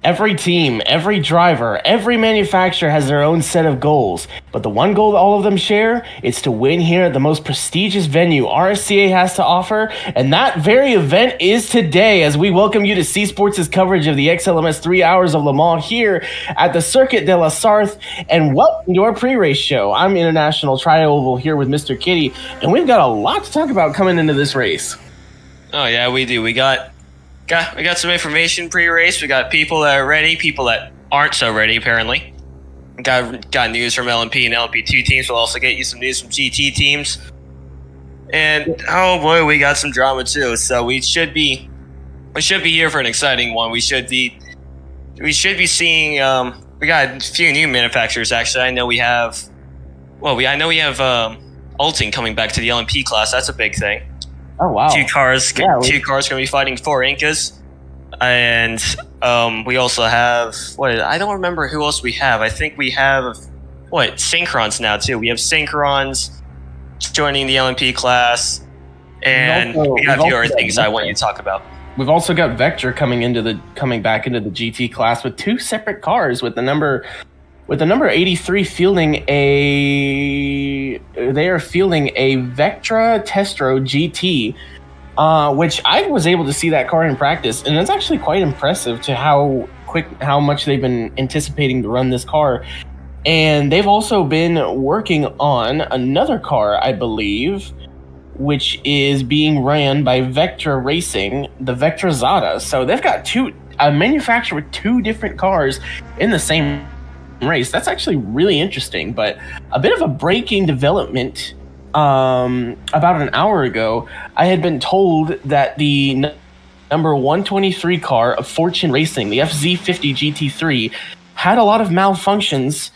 Every team, every driver, every manufacturer has their own set of goals, but the one goal that all of them share is to win here at the most prestigious venue RSCA has to offer, and that very event is today as we welcome you to C Sports' coverage of the XLMS 3 Hours of Le Mans here at the Circuit de la Sarthe, and welcome to our pre-race show. I'm International Tri-Oval here with Mr. Kitty, and we've got a lot to talk about coming into this race. Oh yeah, we do. We got some information pre-race. We got people that are ready, people that aren't so ready apparently. Got news from LMP and LMP2 teams. We'll also get you some news from GT teams. And oh boy, we got some drama too. So we should be here for an exciting one. We should be seeing. We got a few new manufacturers actually. I know we have Ulting coming back to the LMP class. That's a big thing. Oh wow! Two cars going to be fighting 4 Incas, and we also have I don't remember who else we have. I think we have Synchron's now too. We have Synchron's joining the LMP class, and we got a few other things I want you to talk about. We've also got Vectra coming back into the GT class with 2 separate cars with the number 83 fielding a Vectra Testro GT, which I was able to see that car in practice, and it's actually quite impressive to how much they've been anticipating to run this car. And they've also been working on another car, I believe, which is being ran by Vectra Racing, the Vectra Zada. So they've got a manufacturer with 2 different cars in the same race. That's actually really interesting, but a bit of a breaking development. About an hour ago, I had been told that the number 123 car of Fortune Racing, the FZ50 GT3, had a lot of malfunctions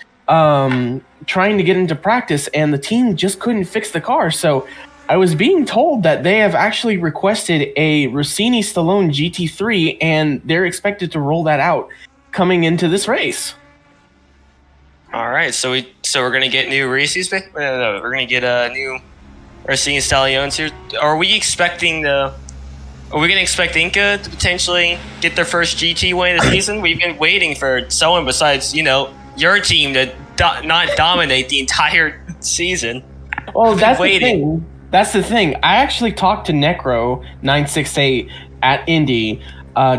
trying to get into practice, and the team just couldn't fix the car. So I was being told that they have actually requested a Rossini Stallone GT3, and they're expected to roll that out coming into this race. All right, so we're gonna get new races. No, we're gonna get a new Rossini Stallions here. Are we gonna expect Inca to potentially get their first GT win of the season? We've been waiting for someone besides your team to not dominate the entire season. Well, that's the thing. That's the thing. I actually talked to Necro968 at Indy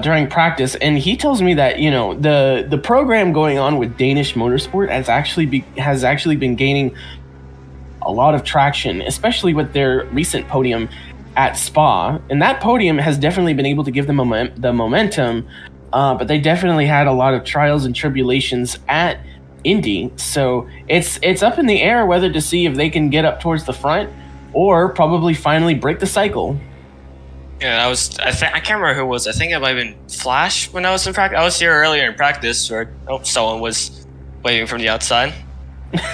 during practice, and he tells me that the program going on with Danish Motorsport has actually been gaining a lot of traction, especially with their recent podium at Spa, and that podium has definitely been able to give them the momentum, but they definitely had a lot of trials and tribulations at Indy, so it's up in the air whether to see if they can get up towards the front or probably finally break the cycle. Yeah, I can't remember who it was. I think it might have been Flash when I was in practice. I was here earlier in practice, or someone was waving from the outside.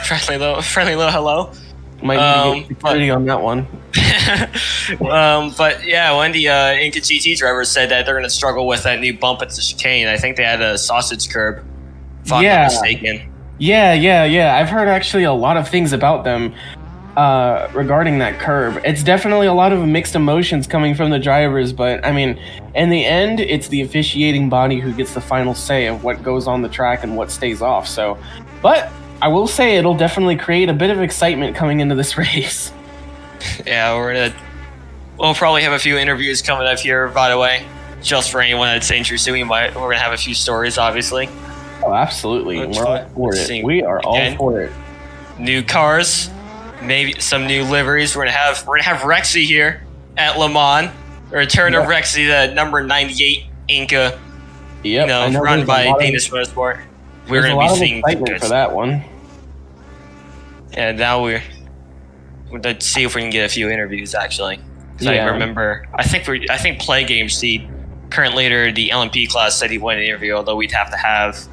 friendly little hello. Might need to get security on that one. But yeah, one of the Inca GT drivers said that they're going to struggle with that new bump at the chicane. I think they had a sausage curb, if I'm not mistaken. Yeah. I've heard actually a lot of things about them regarding that curb. It's definitely a lot of mixed emotions coming from the drivers, but I mean, in the end, it's the officiating body who gets the final say of what goes on the track and what stays off. So, but I will say it'll definitely create a bit of excitement coming into this race. Yeah, we'll probably have a few interviews coming up here, by the way, just for anyone that's interested. We're gonna have a few stories, obviously. Oh, absolutely. We're all for it. We are all for it. New cars. Maybe some new liveries. We're gonna have Rexy here at Le Mans. The return of Rexy, the number 98 Inca. Yep, run by Danish Motorsport. We're gonna be seeing excitement for that one. And now let's see if we can get a few interviews actually. Because I remember, I think Play Games, the current leader of the LMP class, said he wanted an interview. Although we'd have to have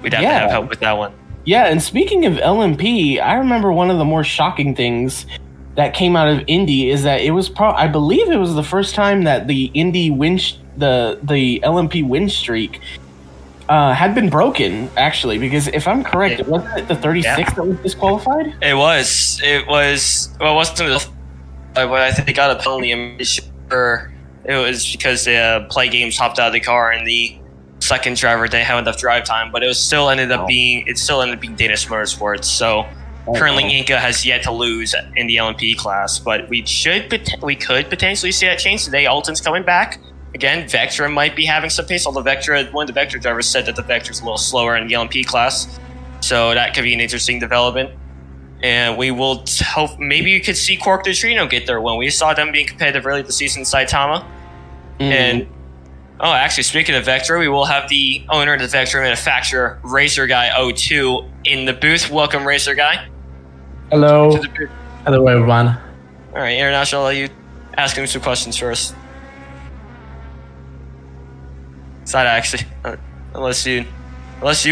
help with that one. Yeah, and speaking of LMP, I remember one of the more shocking things that came out of Indy is that it was I believe it was the first time that the Indy the LMP win streak had been broken, actually, because if I'm correct, wasn't it the 36 that was disqualified? It was. Well, it wasn't. But I think they got a penalty. I'm sure it was because Play Games hopped out of the car and the second driver didn't have enough drive time, but it still ended up being Danish Motorsport. So currently Inca has yet to lose in the LMP class, but we could potentially see that change today. Alton's coming back. Again, Vectra might be having some pace, although one of the Vectra drivers said that the Vectra's a little slower in the LMP class. So that could be an interesting development. And we will hope maybe you could see Cork Neutrino get their win. We saw them being competitive early this season in Saitama. And actually, speaking of Vectra, we will have the owner of the Vectra manufacturer, Racer Guy 02, in the booth. Welcome, Racer Guy. Hello. Hello, everyone. All right, International, I'll let you ask him some questions first. It's not actually, unless you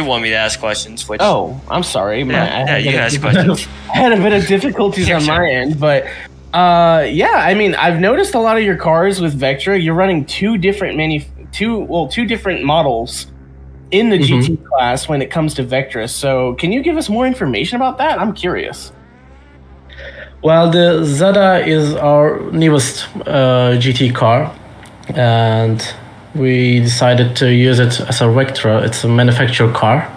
want me to ask questions. Which, I'm sorry. You ask questions. I had a bit of difficulties on my end, but I mean, I've noticed a lot of your cars with Vectra. You're running two different models in the GT class when it comes to Vectra. So, can you give us more information about that? I'm curious. Well, the Zeta is our newest GT car, and we decided to use it as a Vectra. It's a manufactured car.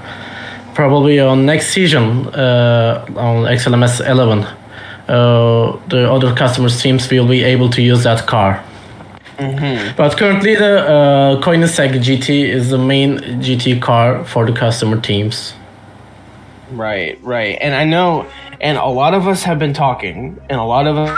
Probably on next season on XLMS 11, the other customers' teams will be able to use that car. But currently, the Koenigsegg GT is the main GT car for the customer teams. Right. And I know, and a lot of us have been talking, and a lot of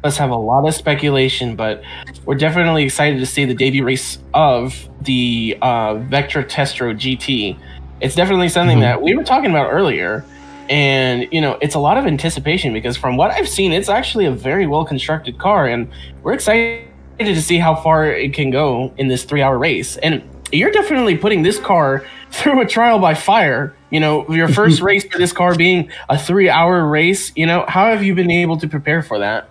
us have a lot of speculation, but we're definitely excited to see the debut race of the Vectra Testro GT. It's definitely something that we were talking about earlier, and it's a lot of anticipation because from what I've seen, it's actually a very well constructed car, and we're excited to see how far it can go in this 3-hour race. And you're definitely putting this car through a trial by fire. Your first race for this car being a 3-hour race. How have you been able to prepare for that?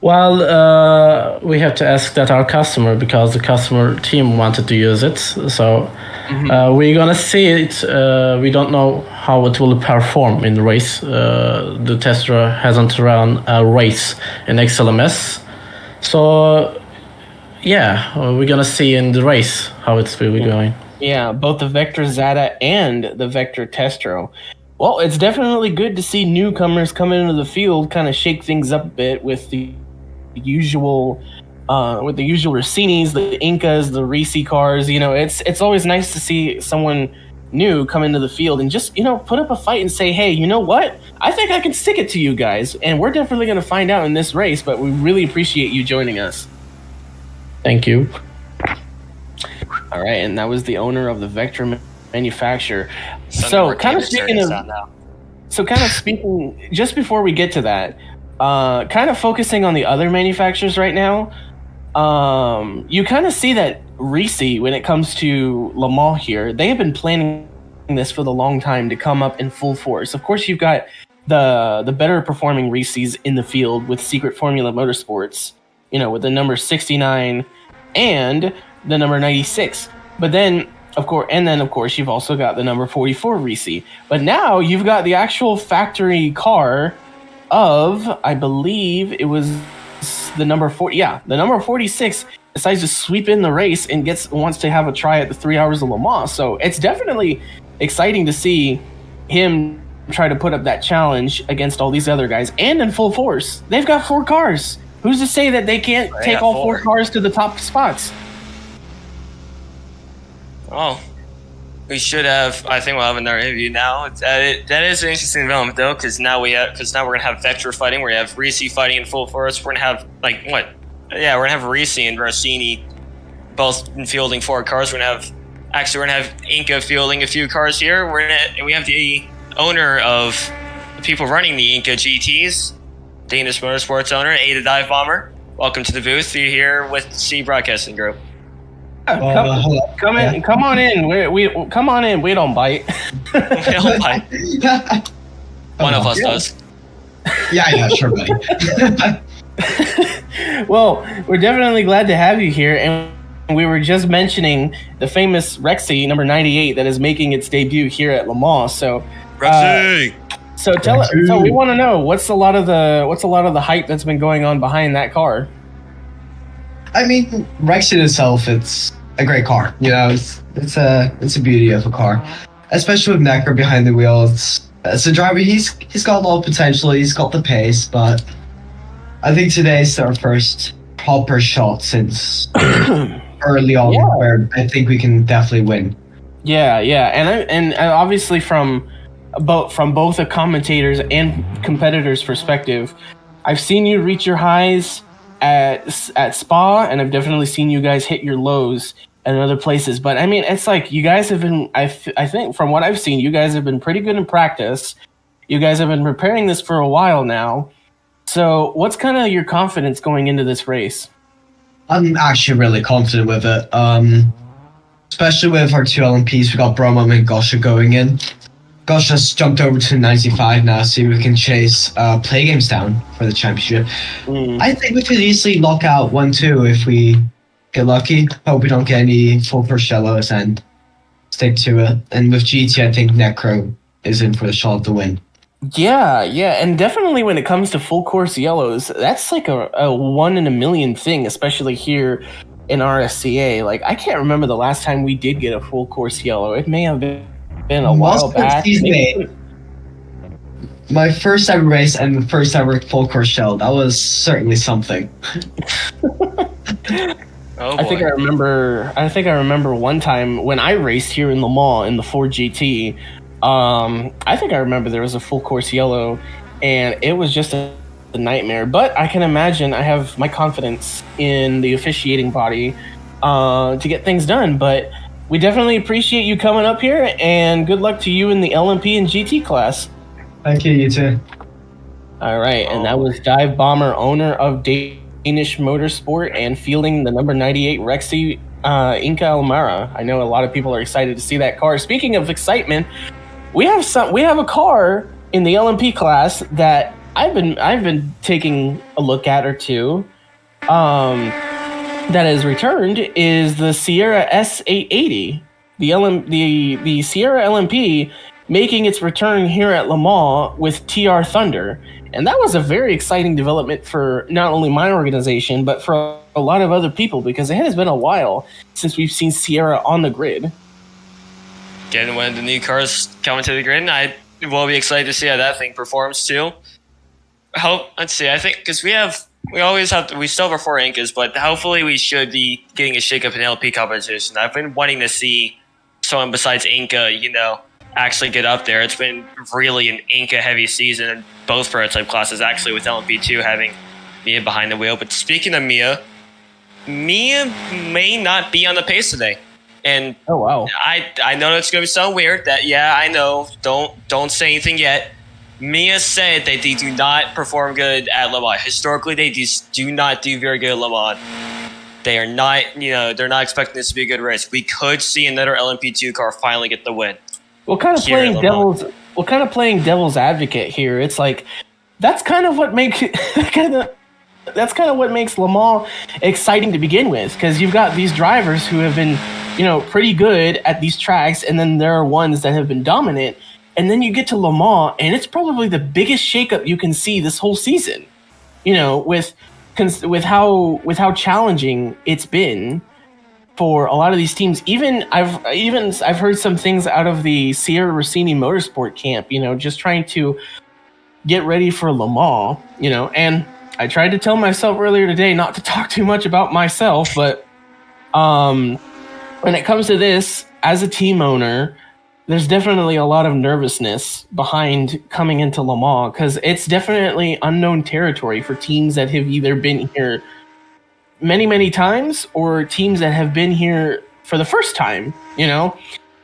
Well, we have to ask that our customer, because the customer team wanted to use it. So we're going to see it. We don't know how it will perform in the race. The tester hasn't run a race in XLMS. So, we're going to see in the race how it's really going. Yeah, both the Vectra Zeta and the Vectra Testro. Well, it's definitely good to see newcomers coming into the field, kind of shake things up a bit with the usual Rossinis, the Incas, the Risi cars. It's always nice to see someone new come into the field and just put up a fight and say, hey, you know what? I think I can stick it to you guys, and we're definitely going to find out in this race. But we really appreciate you joining us. Thank you. All right, and that was the owner of the Vectra manufacturer. So kind of speaking, just before we get to that, kind of focusing on the other manufacturers right now, you kind of see that Risi, when it comes to Le Mans here, they have been planning this for the long time to come up in full force. Of course, you've got the better performing Risis in the field with Secret Formula Motorsports, with the number 69 and the number 96. But then, of course, you've also got the number 44 Risi. But now you've got the actual factory car of, I believe it was the number 40. Yeah, the number 46 decides to sweep in the race and wants to have a try at the 3 hours of Le Mans. So it's definitely exciting to see him try to put up that challenge against all these other guys and in full force. They've got 4 cars. Who's to say that they can't take all 4 cars to the top spots? Oh, we should have. I think we'll have another interview now. That is an interesting development though, because now we're gonna have Vectra fighting. We're gonna have Risi fighting in full force. We're gonna have we're gonna have Risi and Rossini both fielding 4 cars. We're gonna have Inca fielding a few cars here. We have the owner of the people running the Inca GTs, Danish Motorsport's owner, ATheDiveBomber. Welcome to the booth. You're here with C Broadcasting Group. Come on in. We come on in. We don't bite. We don't bite. One of us does. Yeah, sure, buddy. Well, we're definitely glad to have you here, and we were just mentioning the famous Rexy number 98 that is making its debut here at Le Mans. So, Rexy. So we want to know what's a lot of the hype that's been going on behind that car. I mean, Rex in itself, it's a great car. You know, it's a beauty of a car, especially with Necro behind the wheel. As a driver, he's got a lot of potential. He's got the pace, but I think today's our first proper shot since early on, where I think we can definitely win. Yeah, and obviously from both a commentator's and competitor's perspective, I've seen you reach your highs at Spa, and I've definitely seen you guys hit your lows at other places. But I mean, it's like you guys have been. I think from what I've seen, you guys have been pretty good in practice. You guys have been preparing this for a while now. So, what's kind of your confidence going into this race? I'm actually really confident with it. Especially with our 2 LMPs, we got Bromo and Gosha going in. Gosha's jumped over to 95 now, so we can chase play games down for the championship. I think we could easily lock out 1-2 if we get lucky. Hope we don't get any full course yellows and stick to it. And with GT, I think Necro is in for the shot to win. Yeah, and definitely when it comes to full course yellows, that's like a 1 in a million thing, especially here in RSCA. Like, I can't remember the last time we did get a full course yellow. It may have been a while back. My first ever race and the first ever full course yellow, that was certainly something. Oh, I think I remember one time when I raced here in Le Mans in the Ford GT. I think I remember there was a full course yellow, and it was just a nightmare. But I can imagine I have my confidence in the officiating body to get things done. But we definitely appreciate you coming up here, and good luck to you in the LMP and GT class. Thank you, you too. All right, and that was DiveBomber, owner of Danish Motorsport, and fielding the number 98 Rexy Inca Almara. I know a lot of people are excited to see that car. Speaking of excitement, we have a car in the LMP class that I've been taking a look at or two. That has returned is the Sierra S880, the Sierra LMP, making its return here at Le Mans with TR Thunder, and that was a very exciting development for not only my organization but for a lot of other people, because it has been a while since we've seen Sierra on the grid. Again, when the new cars come into the grid, and I will be excited to see how that thing performs too. Let's see. I think because we still have our 4 Incas, but hopefully we should be getting a shakeup in LP competition. I've been wanting to see someone besides Inca, actually get up there. It's been really an Inca heavy season in both prototype classes, actually, with LMP2 having Mia behind the wheel. But speaking of Mia may not be on the pace today. And oh wow, I know it's gonna sound weird. I know. Don't say anything yet. Mia said that they do not perform good at Le Mans. Historically, they just do not do very good at Le Mans. They are not, they're not expecting this to be a good race. We could see another LMP2 car finally get the win. Well, kind of playing devil's advocate here. It's like that's kind of what makes Le Mans exciting to begin with, because you've got these drivers who have been, pretty good at these tracks, and then there are ones that have been dominant, and then you get to Le Mans, and it's probably the biggest shakeup you can see this whole season. With how challenging it's been for a lot of these teams. I've heard some things out of the Sierra Rossini Motorsport camp, just trying to get ready for Le Mans, and I tried to tell myself earlier today not to talk too much about myself, but when it comes to this, as a team owner, there's definitely a lot of nervousness behind coming into Le Mans, because it's definitely unknown territory for teams that have either been here many, many times or teams that have been here for the first time,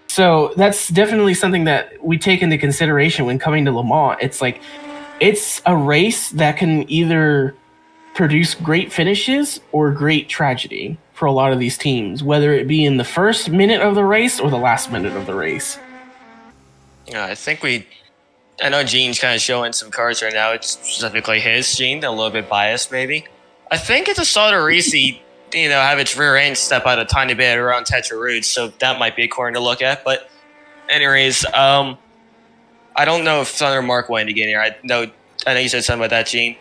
So that's definitely something that we take into consideration when coming to Le Mans. It's like, it's a race that can either produce great finishes or great tragedy for a lot of these teams, whether it be in the first minute of the race or the last minute of the race. I know Gene's kind of showing some cards right now. It's specifically his, Gene, a little bit biased maybe. I think it's a Soderisi, have its rear end step out a tiny bit around Tetra Roots, so that might be a corner to look at. But anyways, I don't know if Thunder Mark wanted to get in here. I know you said something about that, Gene.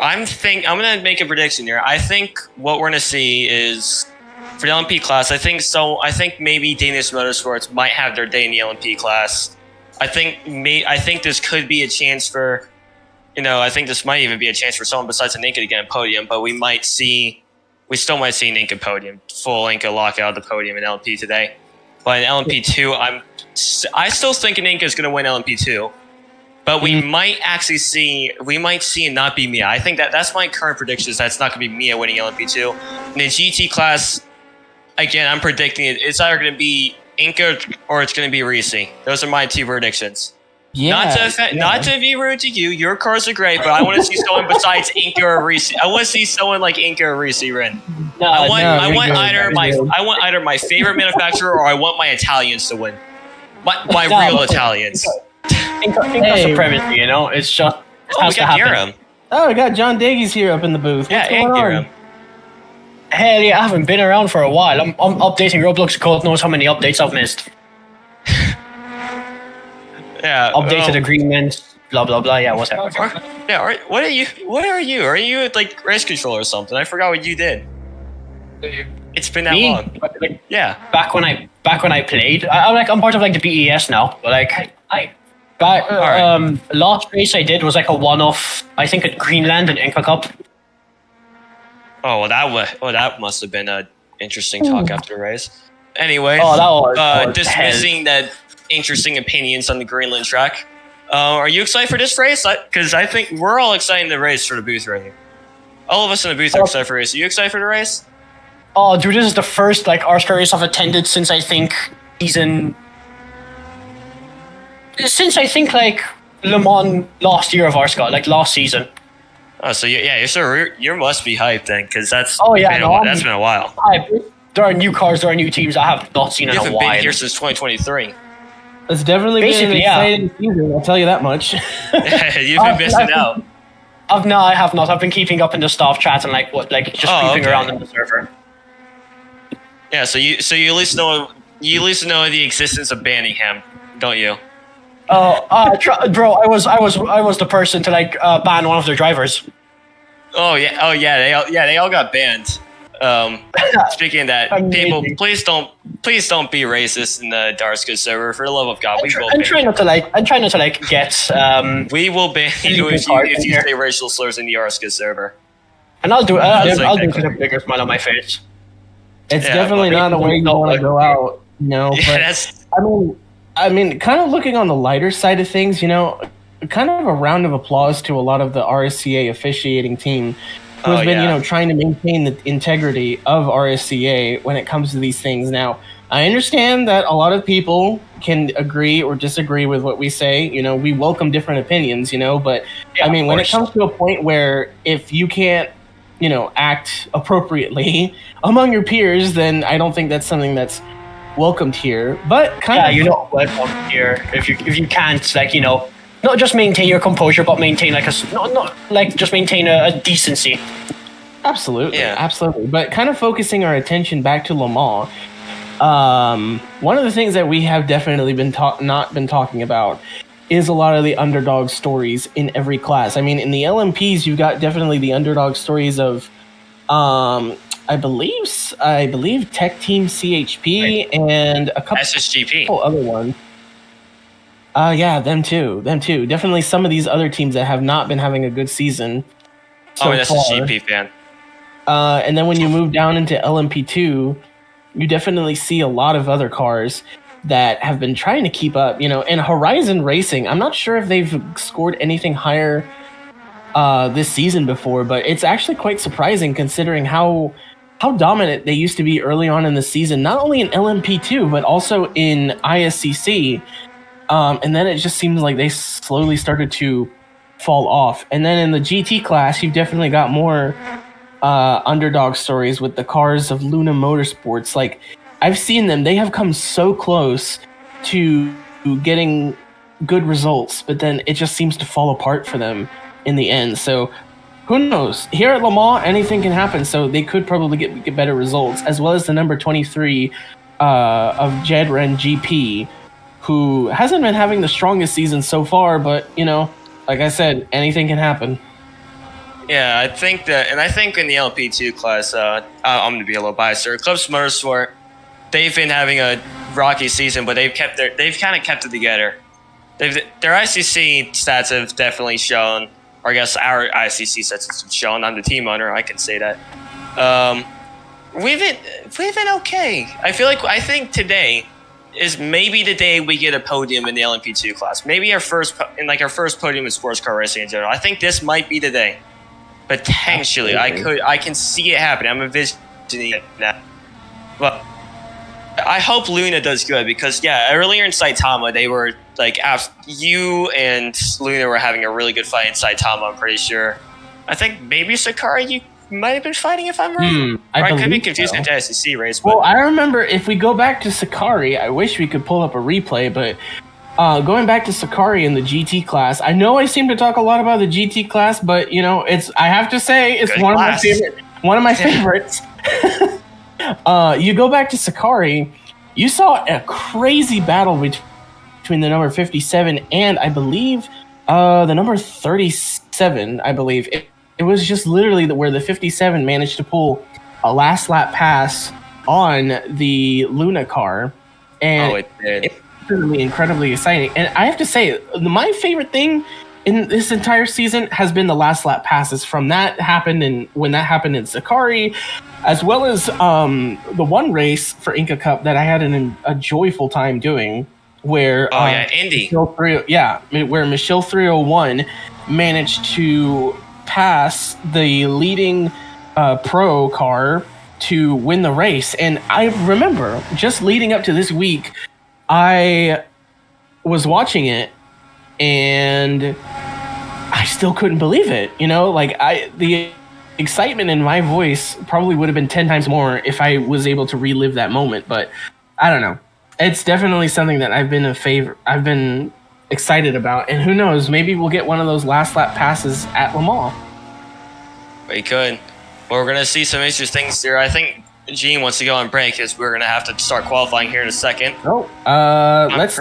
I'm going to make a prediction here. I think what we're going to see is For the LMP class, I think so. I think maybe Danish Motorsports might have their day in the LMP class. I think this could be a chance for, I think this might even be a chance for someone besides a Ninka to get a podium. But we still might see Ninka podium, full Ninka lock out the podium in LMP today. But in LMP2, I still think Ninka is going to win LMP2. But we might see it not be Mia. I think that's my current prediction is that's not going to be Mia winning LMP2. In the GT class, again, I'm predicting it's either going to be Inca or it's going to be Risi. Those are my two predictions. Yeah, not to be rude to you. Your cars are great, but I want to see someone besides Inca or Risi. I want to see someone like Inca or Risi win. I want either my favorite manufacturer or I want my Italians to win. My real Italians. Inca supremacy, it's just. Oh, we got Giram. Oh, we got John Dagies here up in the booth. Yeah, and Giram. Hell yeah, I haven't been around for a while. I'm updating Roblox. God knows how many updates I've missed. Yeah. Updated agreements, blah blah blah. Yeah, what's happening? Yeah. What are you? Are you like race control or something? I forgot what you did. It's been that long. Yeah. Back when I played, I'm part of like the BES now. But last race I did was like a one-off. I think at Greenland and Inca Cup. Oh, well, that must have been an interesting talk after the race. Anyway, dismissing that interesting opinions on the Greenland track. Are you excited for this race? Because I think we're all excited in the race for the booth right here. All of us in the booth are excited for the race. Are you excited for the race? Oh, dude, this is the first RSCAR race I've attended since I think Le Mans last year of RSCAR, last season. Oh, so you must be hyped then, because that's that's been a while. There are new cars, there are new teams I have not seen in a while. You haven't been here since 2023. It's definitely been an exciting season, I'll tell you that much. You've been missing out. No, I have not. I've been keeping up in the staff chat and just creeping around in the server. Yeah, so you at least know the existence of Banningham, don't you? Bro, I was the person to ban one of their drivers. They all got banned. Speaking of that, people, please don't be racist in the Darska server. For the love of God, I'm trying not to get. We will ban you if you say racial slurs in the Darska server. And I'll do it with a bigger smile on my face. It's definitely not a way you want to go out, I mean, kind of looking on the lighter side of things, kind of a round of applause to a lot of the RSCA officiating team who has been, trying to maintain the integrity of RSCA when it comes to these things. Now, I understand that a lot of people can agree or disagree with what we say. We welcome different opinions, but when it comes to a point where if you can't, act appropriately among your peers, then I don't think that's something that's welcomed here. But welcome here if you can't not just maintain your composure, but maintain just maintain a decency. Absolutely, absolutely. But kind of focusing our attention back to Le Mans, one of the things that we have definitely not been talking about is a lot of the underdog stories in every class. I mean, in the LMPs, you've got definitely the underdog stories of, I believe Tech Team CHP and a couple SSGP. Other ones. Them too. Definitely some of these other teams that have not been having a good season. SSGP fan. And then when you move down into LMP2, you definitely see a lot of other cars that have been trying to keep up, and Horizon Racing, I'm not sure if they've scored anything higher this season before, but it's actually quite surprising considering how dominant they used to be early on in the season, not only in LMP2, but also in ISCC. And then it just seems like they slowly started to fall off. And then in the GT class, you've definitely got more underdog stories with the cars of Luna Motorsports. I've seen them. They have come so close to getting good results, but then it just seems to fall apart for them in the end. So who knows? Here at Le Mans, anything can happen. So they could probably get better results, as well as the number 23 of Jedren GP, who hasn't been having the strongest season so far, but, like I said, anything can happen. Yeah, I think that, and I think in the LP2 class, I'm going to be a little biased here. Eclipse Motorsport, they've been having a rocky season, but they've kind of kept it together. Their ICC stats have definitely shown, or I guess our ICC stats have shown. I'm the team owner, I can say that. We've been okay. I think today is maybe the day we get a podium in the LMP2 class. Maybe our first podium in sports car racing in general. I think this might be the day. Potentially, Absolutely. I can see it happening. I'm envisioning it now. But I hope Luna does good because earlier in Saitama they were like you and Luna were having a really good fight in Saitama. I'm pretty sure. I think maybe Sakari you might have been fighting if I'm wrong. I could be confusing the SEC race. But Well, I remember if we go back to Sakari, I wish we could pull up a replay, but going back to Sakari in the GT class, I know I seem to talk a lot about the GT class, but I have to say it's Good one class. of my favorites. You go back to Sakari, you saw a crazy battle between the number 57 and I believe the number 37. I believe it was just literally where the 57 managed to pull a last lap pass on the Luna car, and it did. incredibly exciting. And I have to say, my favorite thing in this entire season has been the last lap passes from when that happened in Sakari, as well as the one race for Inca Cup that I had a joyful time doing, where Indy. Where Michelle 301 managed to pass the leading pro car to win the race. And I remember just leading up to this week, I was watching it and I still couldn't believe it. The excitement in my voice probably would have been 10 times more if I was able to relive that moment. But I don't know. It's definitely something that I've been excited about. And who knows, maybe we'll get one of those last lap passes at Le Mans. We could. Well, we're going to see some interesting things here. I think Gene wants to go on break because we're going to have to start qualifying here in a second. Oh, let's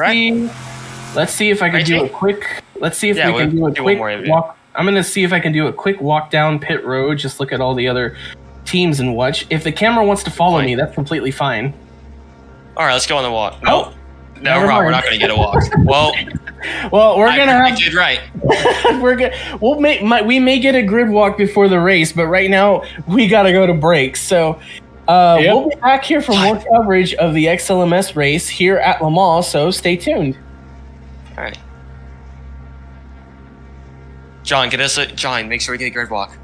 see if I can do a quick. Let's see if we can do a quick walk. I'm gonna see if I can do a quick walk down pit road. Just look at all the other teams and watch. If the camera wants to follow me, that's completely fine. All right, let's go on the walk. No, we're not going to get a walk. Well, we're gonna have. You did right. We may get a grid walk before the race, but right now we gotta go to break. So. We'll be back here for more coverage of the XLMS race here at Le Mans, so stay tuned. All right. John, make sure we get a grid walk.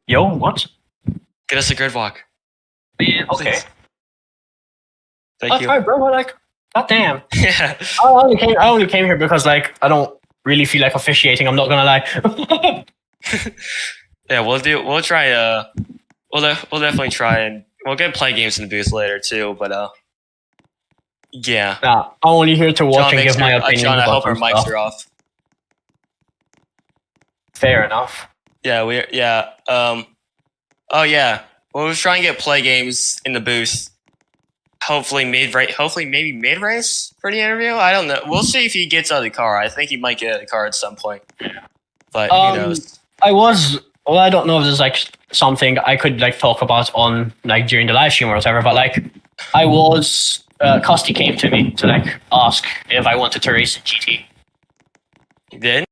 Yo, what? Get us a grid walk. Yeah, okay. Please. Thank you. Alright, bro, goddamn. Yeah. I only came here because, I don't really feel like officiating, I'm not gonna lie. Yeah, we'll try, we'll definitely try, and we'll get play games in the booth later too. But yeah. Nah, I'm only here to watch and give my opinion. John, I about hope our some mics stuff. are off. Fair enough. Yeah, oh yeah. We'll try and get play games in the booth. Hopefully maybe mid race for the interview. I don't know. We'll see if he gets out of the car. I think he might get out of the car at some point. But who knows? I don't know if there's something I could talk about on during the live stream or whatever, but Kosti came to me to ask if I wanted to race in GT. You did?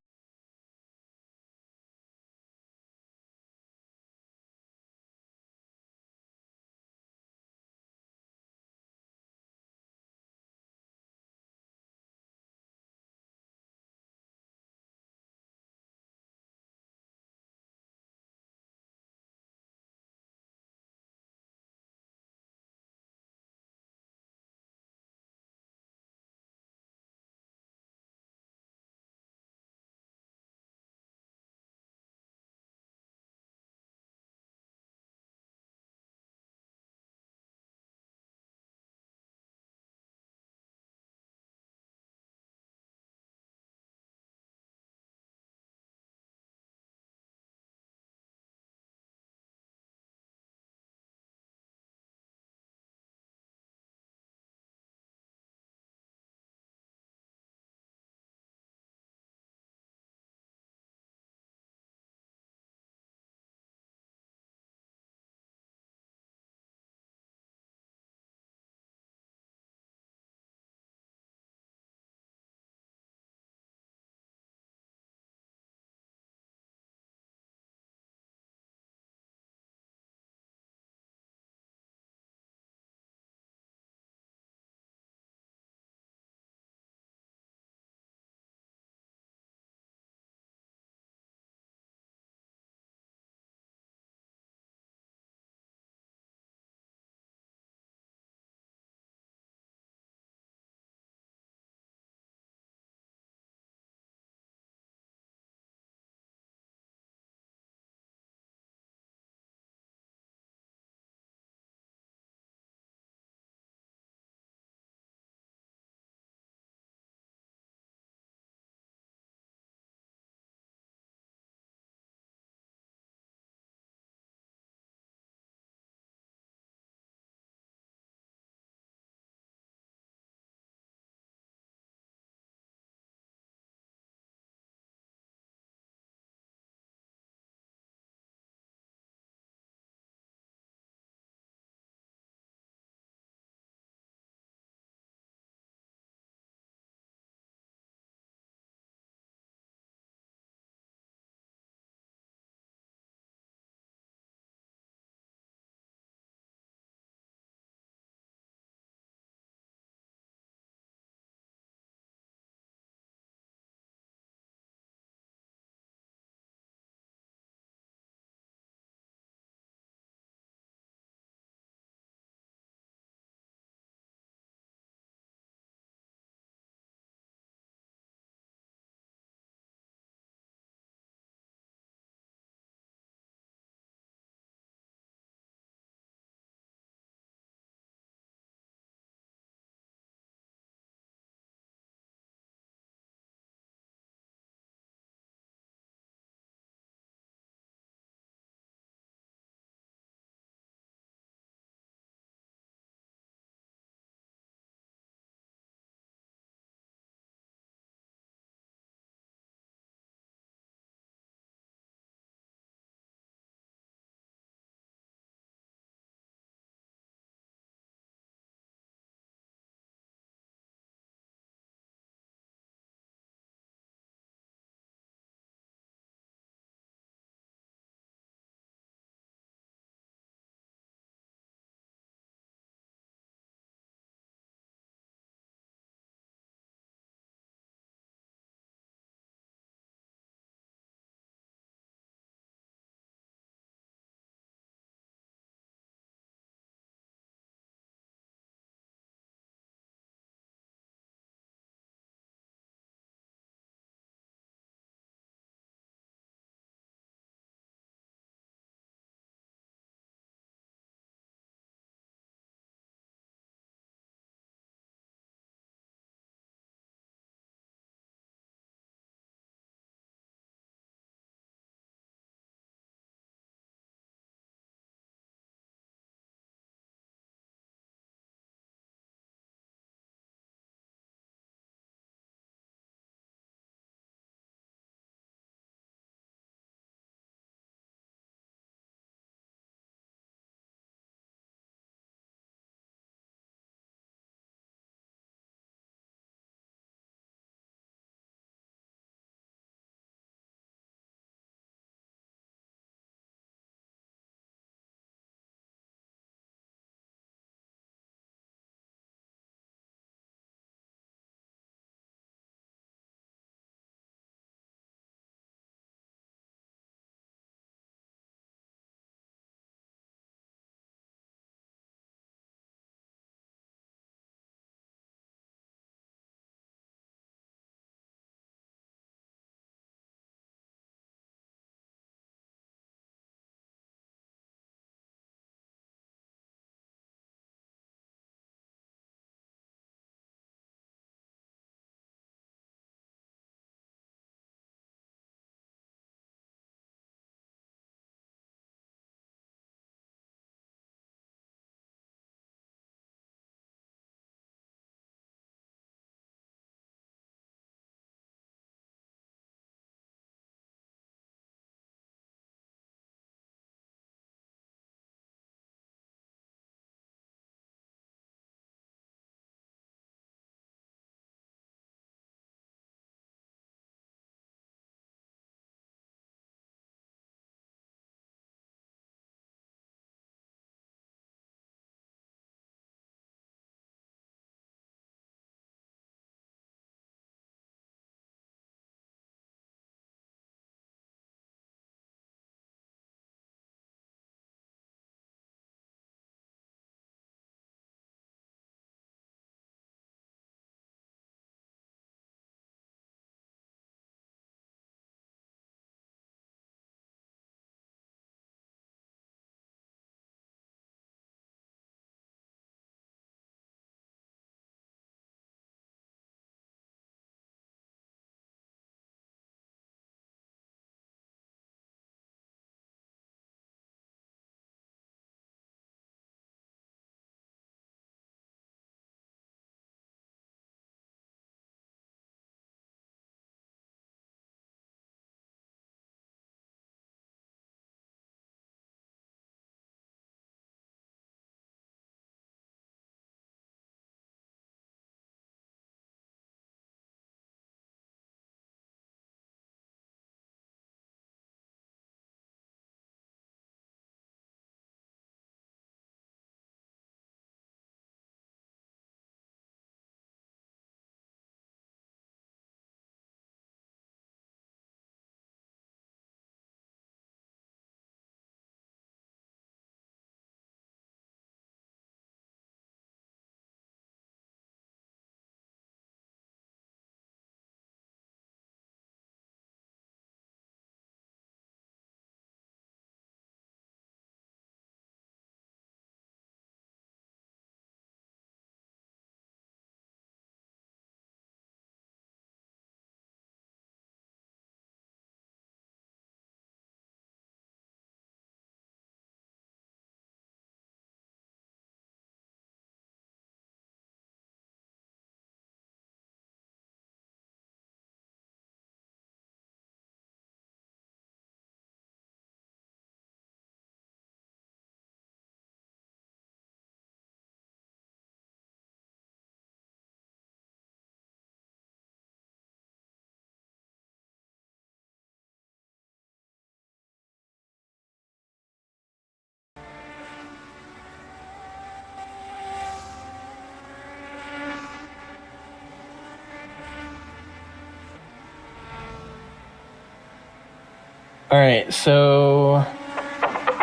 All right, so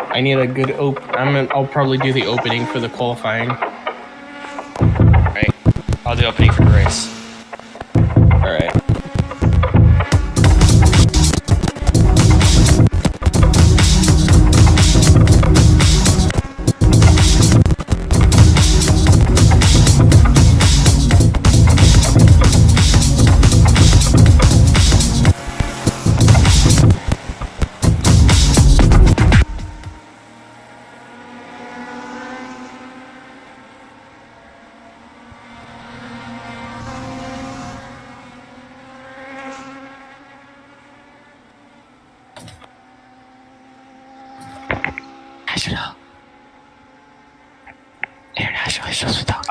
I need a good I'll probably do the opening for the qualifying. Right. I'll do opening for the race. All right.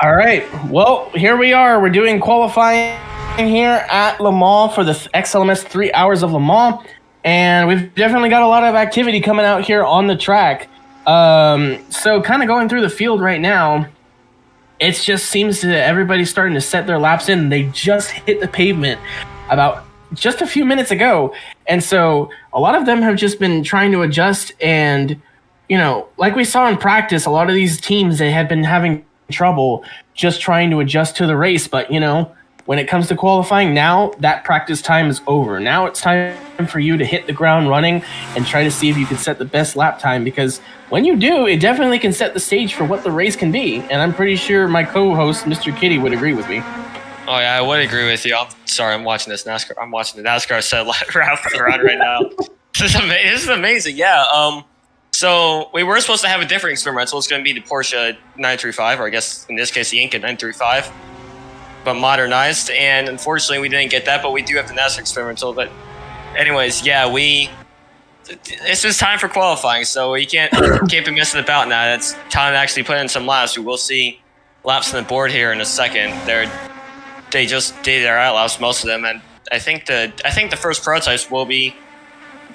All right. Well, here we are. We're doing qualifying here at Le Mans for the XLMS 3 Hours of Le Mans. And we've definitely got a lot of activity coming out here on the track. So kind of going through the field right now, it just seems that everybody's starting to set their laps in. They just hit the pavement about just a few minutes ago. And so a lot of them have just been trying to adjust. And, you know, like we saw in practice, a lot of these teams, they have been having trouble just trying to adjust to the race. But, you know, when it comes to qualifying, now that practice time is over. Now it's time for you to hit the ground running and try to see if you can set the best lap time, because when you do, it definitely can set the stage for what the race can be. And I'm pretty sure my co-host, Mr. Kitty, would agree with me. Oh yeah, I would agree with you. I'm sorry, I'm watching this NASCAR. I'm watching the NASCAR set route around right now. This is amazing. Yeah. So we were supposed to have a different experimental. It's going to be the Porsche 935, or I guess in this case the Inca 935, but modernized. And unfortunately, we didn't get that. But we do have the NASCAR experimental. But anyways, yeah, it's just time for qualifying, so you can't be missing about now. It's time to actually put in some laps. We will see laps on the board here in a second. They just did their out laps, most of them, and I think the first prototypes will be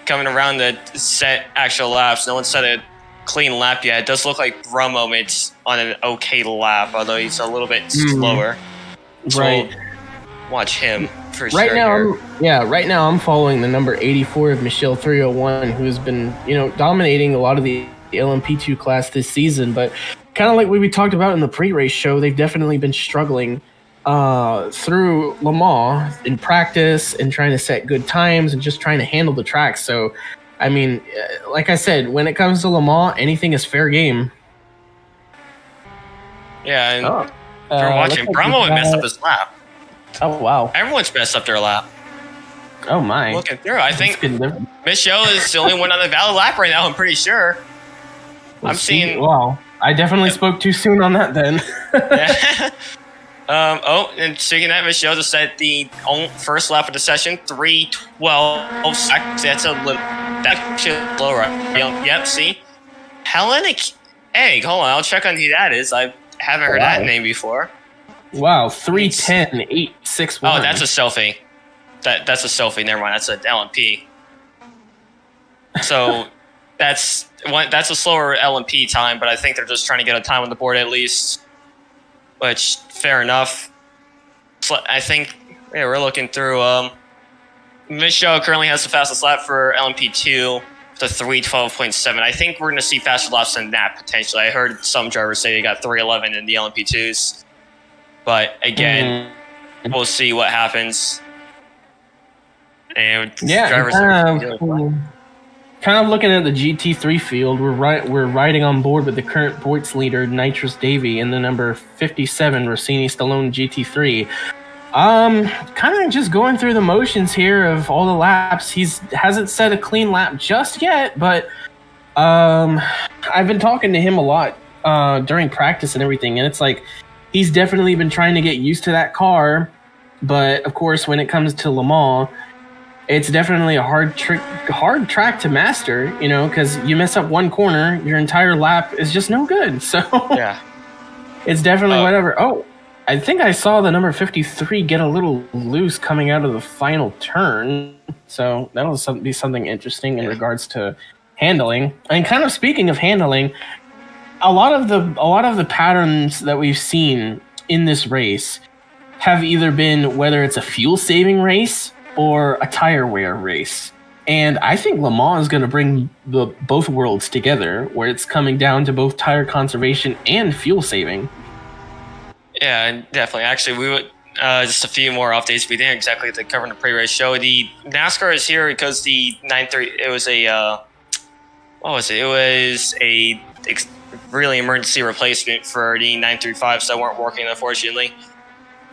coming around to set actual laps. No one set a clean lap yet. It does look like Bromo made on an okay lap, although he's a little bit slower. So Right. we'll watch him for Right sure. right now I'm following the number 84 of Michelle 301, who's been, you know, dominating a lot of the LMP2 class this season. But kind of like we talked about in the pre-race show, they've definitely been struggling through Le Mans in practice and trying to set good times and just trying to handle the track. So, I mean, like I said, when it comes to Le Mans, anything is fair game. Yeah, and we're watching. Bromo messed up his lap. Oh, wow. Everyone's messed up their lap. Oh, my. Looking through, I think That's good. Michelle is the only one on the valid lap right now. I'm pretty sure. I'm seeing. Wow. I definitely spoke too soon on that then. Yeah. And speaking of that, Michelle just set the first lap of the session, 3:12 seconds. That's actually low, right? Yep, see? Hellenic Egg. Hold on, I'll check on who that is. I haven't heard that name before. Wow, 3:10.861. Oh, that's a selfie. That's a selfie. Never mind. That's an LMP. So that's a slower LMP time, but I think they're just trying to get a time on the board at least. Which, fair enough. So I think, yeah, we're looking through. Michelle currently has the fastest lap for LMP2, the 3:12.7. I think we're going to see faster laps than that potentially. I heard some drivers say they got 3:11 in the LMP2s. But again, we'll see what happens. And yeah, drivers kind of looking at the GT3 field, we're riding on board with the current points leader, Nitrous Davey, and the number 57, Rossini Stallone GT3. Kind of just going through the motions here of all the laps. Hasn't set a clean lap just yet, but I've been talking to him a lot during practice and everything, and it's like he's definitely been trying to get used to that car. But of course, when it comes to Le Mans, it's definitely a hard track to master, you know, because you mess up one corner, your entire lap is just no good. So yeah, it's definitely whatever. Oh, I think I saw the number 53 get a little loose coming out of the final turn. So that'll be something interesting in regards to handling. And kind of speaking of handling, a lot of the patterns that we've seen in this race have either been whether it's a fuel saving race or a tire wear race. And I think Le Mans is going to bring both worlds together, where it's coming down to both tire conservation and fuel saving. Yeah, definitely. Actually, we would just a few more updates. We didn't exactly have to cover in the pre-race show. The NASCAR is here because the 930. It was a what was it? It was a really emergency replacement for the 935s that weren't working, unfortunately.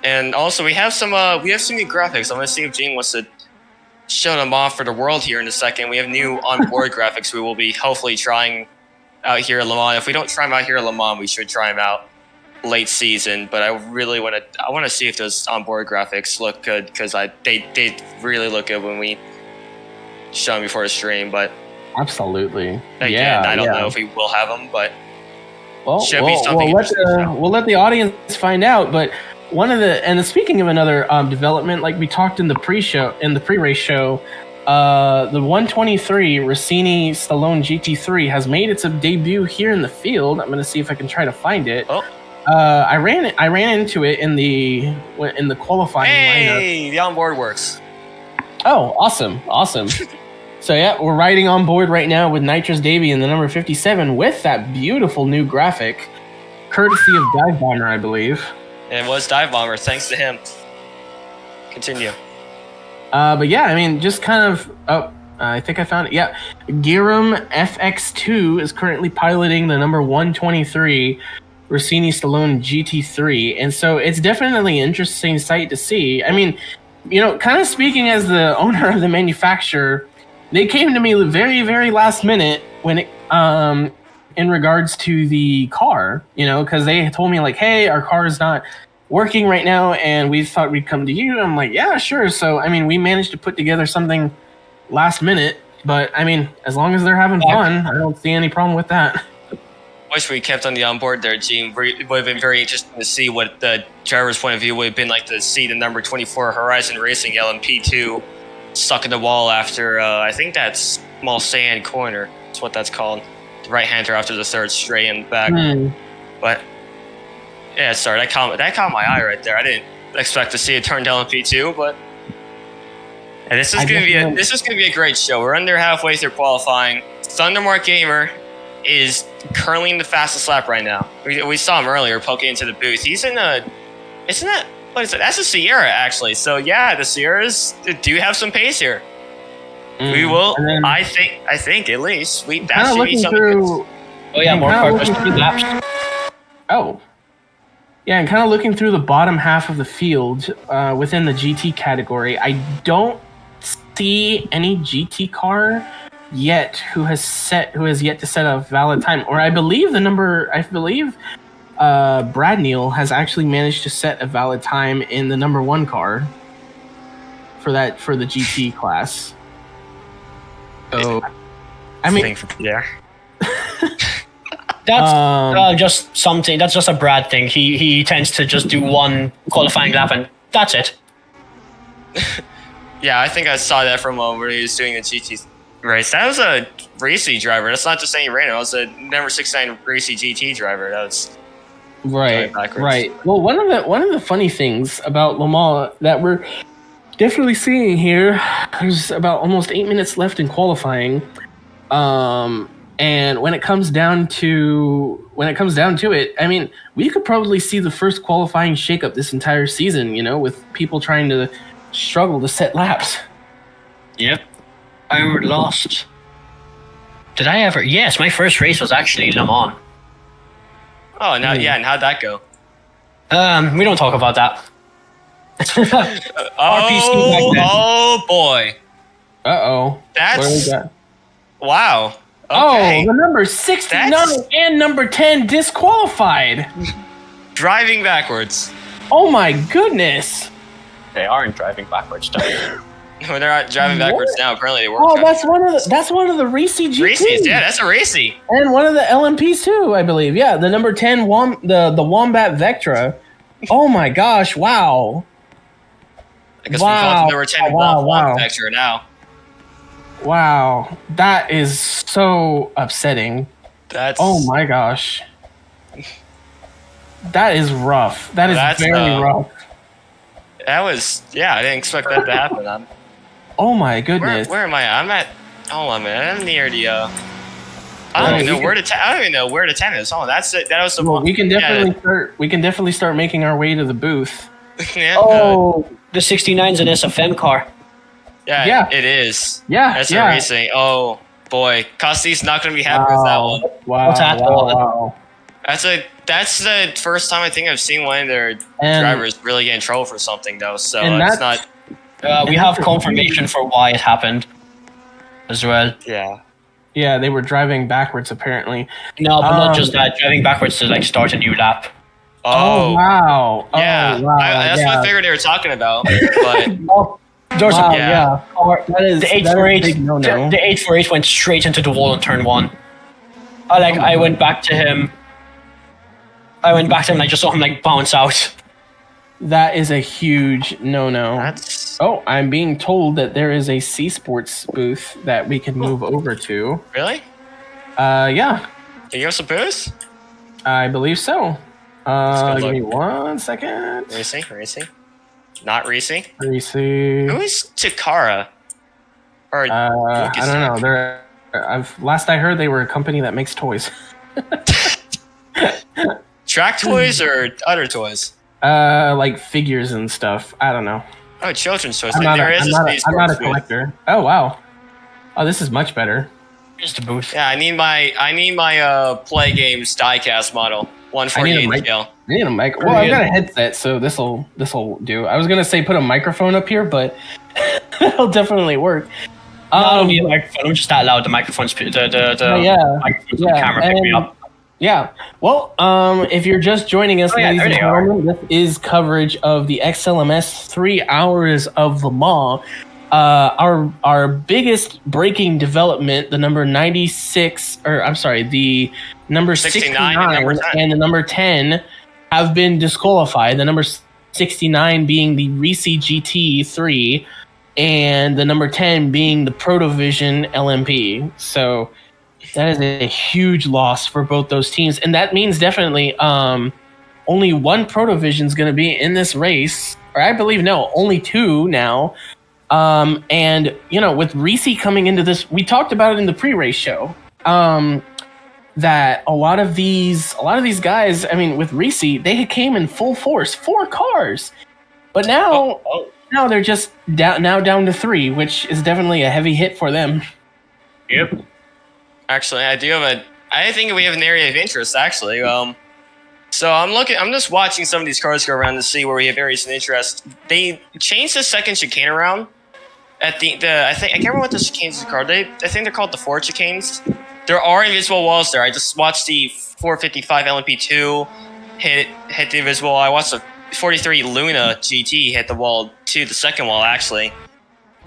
And also, we have some new graphics. I'm gonna see if Gene wants to show them off for the world here in a second. We have new onboard graphics we will be hopefully trying out here at Le Mans. If we don't try them out here at Le Mans, we should try them out late season. But I really want to see if those onboard graphics look good, because they really look good when we show them before the stream. But absolutely, again, I don't know if we will have them, but we'll let the audience find out. But speaking of another development, like we talked in the pre-race show, the 123 Rossini Stallone GT3 has made its debut here in the field. I'm going to see if I can try to find it. I ran into it in the qualifying lineup. Hey, the onboard works. Oh, awesome. So yeah, we're riding on board right now with Nitrous Davey in the number 57 with that beautiful new graphic, courtesy of DiveBomber, I believe. It was DiveBomber, thanks to him. Continue. But yeah, I mean, just kind of. I think I found it. Yeah, Giram FX2 is currently piloting the number 123 Rossini Stallone GT3, and so it's definitely an interesting sight to see. I mean, kind of speaking as the owner of the manufacturer, they came to me very, very last minute when it in regards to the car, because they told me like, hey, our car is not working right now, and we thought we'd come to you. I'm like, yeah, sure. So, I mean, we managed to put together something last minute, but I mean, as long as they're having fun, I don't see any problem with that. Wish we kept on the onboard there, Gene. It would have been very interesting to see what the driver's point of view would have been like to see the number 24 Horizon Racing LMP2 stuck in the wall after, I think that's small sand corner. That's what that's called. The right-hander after the third straight in the back. But, yeah, sorry, that caught my eye right there. I didn't expect to see it turn to LMP2, but... And this is gonna be a great show. We're under halfway through qualifying. Thundermark Gamer is currently in the fastest lap right now. We saw him earlier poking into the booth. He's in a... Isn't that... What is it? That's a Sierra, actually. So, yeah, the Sierras do have some pace here. We will... I think, at least. That should be something good. Oh, yeah, more cars. 3 laps. Oh. Yeah, and kind of looking through the bottom half of the field within the GT category, I don't see any GT car yet who has yet to set a valid time. Or I believe Brad Neal has actually managed to set a valid time in the number 1 car for the GT class. So, I mean, yeah. That's just something. That's just a Brad thing. He tends to just do 1 qualifying lap and that's it. Yeah, I think I saw that from when he was doing the GT race. That was a racy driver. That's not just any random. It was a number 69 racy GT driver. That was right. Well, one of the funny things about Le Mans that we're definitely seeing here, there's about almost 8 minutes left in qualifying. And when it comes down to it, I mean, we could probably see the first qualifying shakeup this entire season, with people trying to struggle to set laps. Yep. I lost. Did I ever? Yes, my first race was actually Le Mans. Oh, now, yeah, and how'd that go? We don't talk about that. Oh boy. Uh-oh. That's... Wow. Okay. Oh, the number 69 and number 10 disqualified. Driving backwards. Oh my goodness. They aren't driving backwards, though. They're not driving backwards now. Apparently they were. Oh, that's one of the Racy GTs. Racy's, yeah, that's a Racy. And one of the LMPs too, I believe. Yeah, the number 10 the Wombat Vectra. Oh my gosh! Wow. I guess we call it the number 10 Wombat Vectra now. Wow, that is so upsetting. Oh my gosh. That is rough. That's very rough. That was, yeah, I didn't expect that to happen. Oh my goodness. Where am I? I'm at. Hold on a minute. I'm near the. I don't even know where the 10. I don't even know where the 10 is. Oh, that's it. That was the. Well, we can definitely start. We can definitely start making our way to the booth. Yeah, Oh, the 69's an SFM car. yeah, it is. Yeah, That's yeah. a racing. Oh boy, Costy's not going to be happy with that one. Wow, What's that one? wow. That's the first time I think I've seen one of their And- drivers really get in trouble for something though. So And it's that's- not. We have confirmation for why it happened as well. Yeah. Yeah, they were driving backwards apparently. No, but not just that. Driving backwards to like start a new lap. Oh, wow. Yeah, Oh, wow. that's what I figured they were talking about. But Oh, there's Wow, a Yeah. yeah. That is the that is a 848. big no-no. The 848 went straight into the wall on turn 1. I went back to him. And I just saw him like bounce out. That is a huge no-no. that's Oh, I'm being told that there is a C Sports booth that we can move over to. really. Yeah, Can you give us a boost? I believe so. go Give look. me 1 second. Racing. Not racing. Let me see. Who is Takara? Or I Lucas? don't know. Last I heard, they were a company that makes toys. Track toys or other toys? Like figures and stuff. I don't know. Oh, children's toys. I'm Like, not, there a, is I'm, a not a, Space I'm not a Force booth. collector. Oh wow. Oh, this is much better. Here's the booth. Yeah, I need my Play Games diecast model. I need a 148 mic. scale. I need a mic. Well, I've got a headset, so this'll do. I was gonna say put a microphone up here, but that'll definitely work. No, I don't need a microphone. I'm just that loud. The microphone's the yeah, microphone's yeah, the camera picked me and- up. Yeah. Well, if you're just joining us, yeah, ladies there and they are. gentlemen, this is coverage of the XLMS 3 hours of Le Mans. Our biggest breaking development, the number 96, or I'm sorry, the number 69 and number 10. and the number 10 have been disqualified. The number 69 being the Reese GT3 and the number 10 being the Protovision LMP. So that is a huge loss for both those teams. And that means definitely only one Protovision is going to be in this race. Or I believe, no, only 2 now. And, you know, with Reese coming into this, we talked about it in the pre-race show, that a lot of these guys, I mean, with Reese, they came in full force, 4 cars. But now, now they're just down to 3, which is definitely a heavy hit for them. Yep. Actually, I think we have an area of interest, actually. So I'm just watching some of these cars go around to see where we have areas of interest. They changed the second chicane around. At I can't remember what the chicanes are called. I think they're called the 4 chicanes. There are invisible walls there. I just watched the 455 LMP2 hit the invisible wall. I watched the 43 Luna GT hit the wall too, the second wall actually.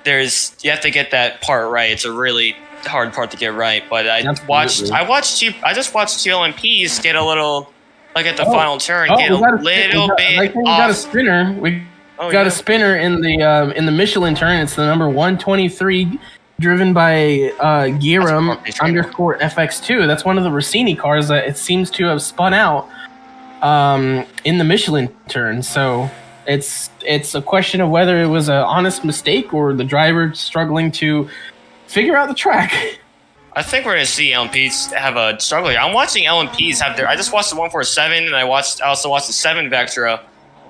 You have to get that part right. It's a really hard part to get right. But I just watched 2 LMPs get a little, like at the final turn, get a little bit I think we got a off. spinner. We got yeah. a spinner in the Michelin turn. It's the number 123, driven by Giram _ FX2. That's one of the Rossini cars that it seems to have spun out in the Michelin turn. So it's a question of whether it was an honest mistake or the driver struggling to figure out the track. I think we're gonna see LMPs have a struggle here. I'm watching LMPs have their. I just watched the 147 and I also watched the 7 Vectra.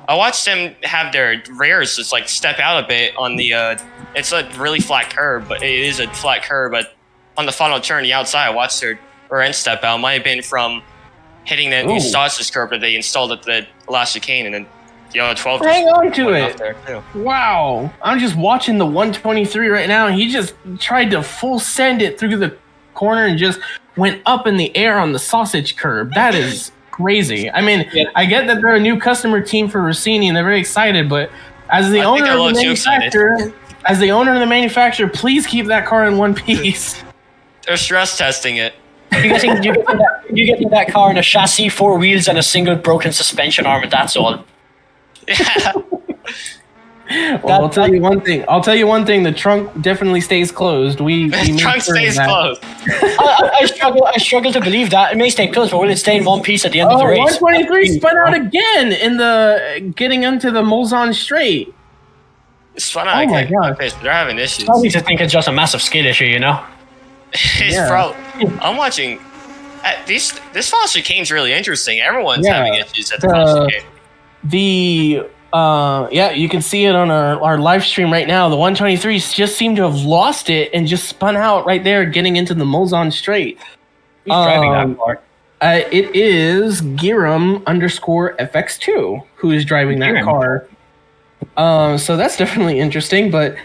I watched them have their rears just like step out a bit on the. It's a really flat curve, but it is a flat curve. But on the final turn, the outside, I watched their rear end step out. Might have been from hitting the new sausage curve that they installed at the last chicane, and then the other 12. Hang on to went it. off there, too. Wow. I'm just watching the 123 right now. He just tried to full send it through the corner and just went up in the air on the sausage curb. That is crazy. I mean, I get that they're a new customer team for Rossini and they're very excited, but as the owner of the manufacturer, please keep that car in one piece. They're stress testing it. You get in that car in a chassis, 4 wheels, and a single broken suspension arm, and that's all. Yeah. Well, I'll tell you one thing. The trunk definitely stays closed. We The made trunk sure of stays that. closed. I struggle to believe that. It may stay closed, but will it stay in one piece at the end of the race? 123 spun out again in the getting into the Mulsanne straight. It's fun. I Oh my get God. pace, but they're having issues. I need to think it's just a massive skill issue, you know? It's Yeah. I'm watching. This Foster Cane's really interesting. Everyone's Yeah, having issues at the Foster Cane. Yeah, you can see it on our live stream right now. The 123s just seem to have lost it and just spun out right there, getting into the Molzon Straight. Who's driving that car? It is Giram_FX2 who is driving that car. So that's definitely interesting, but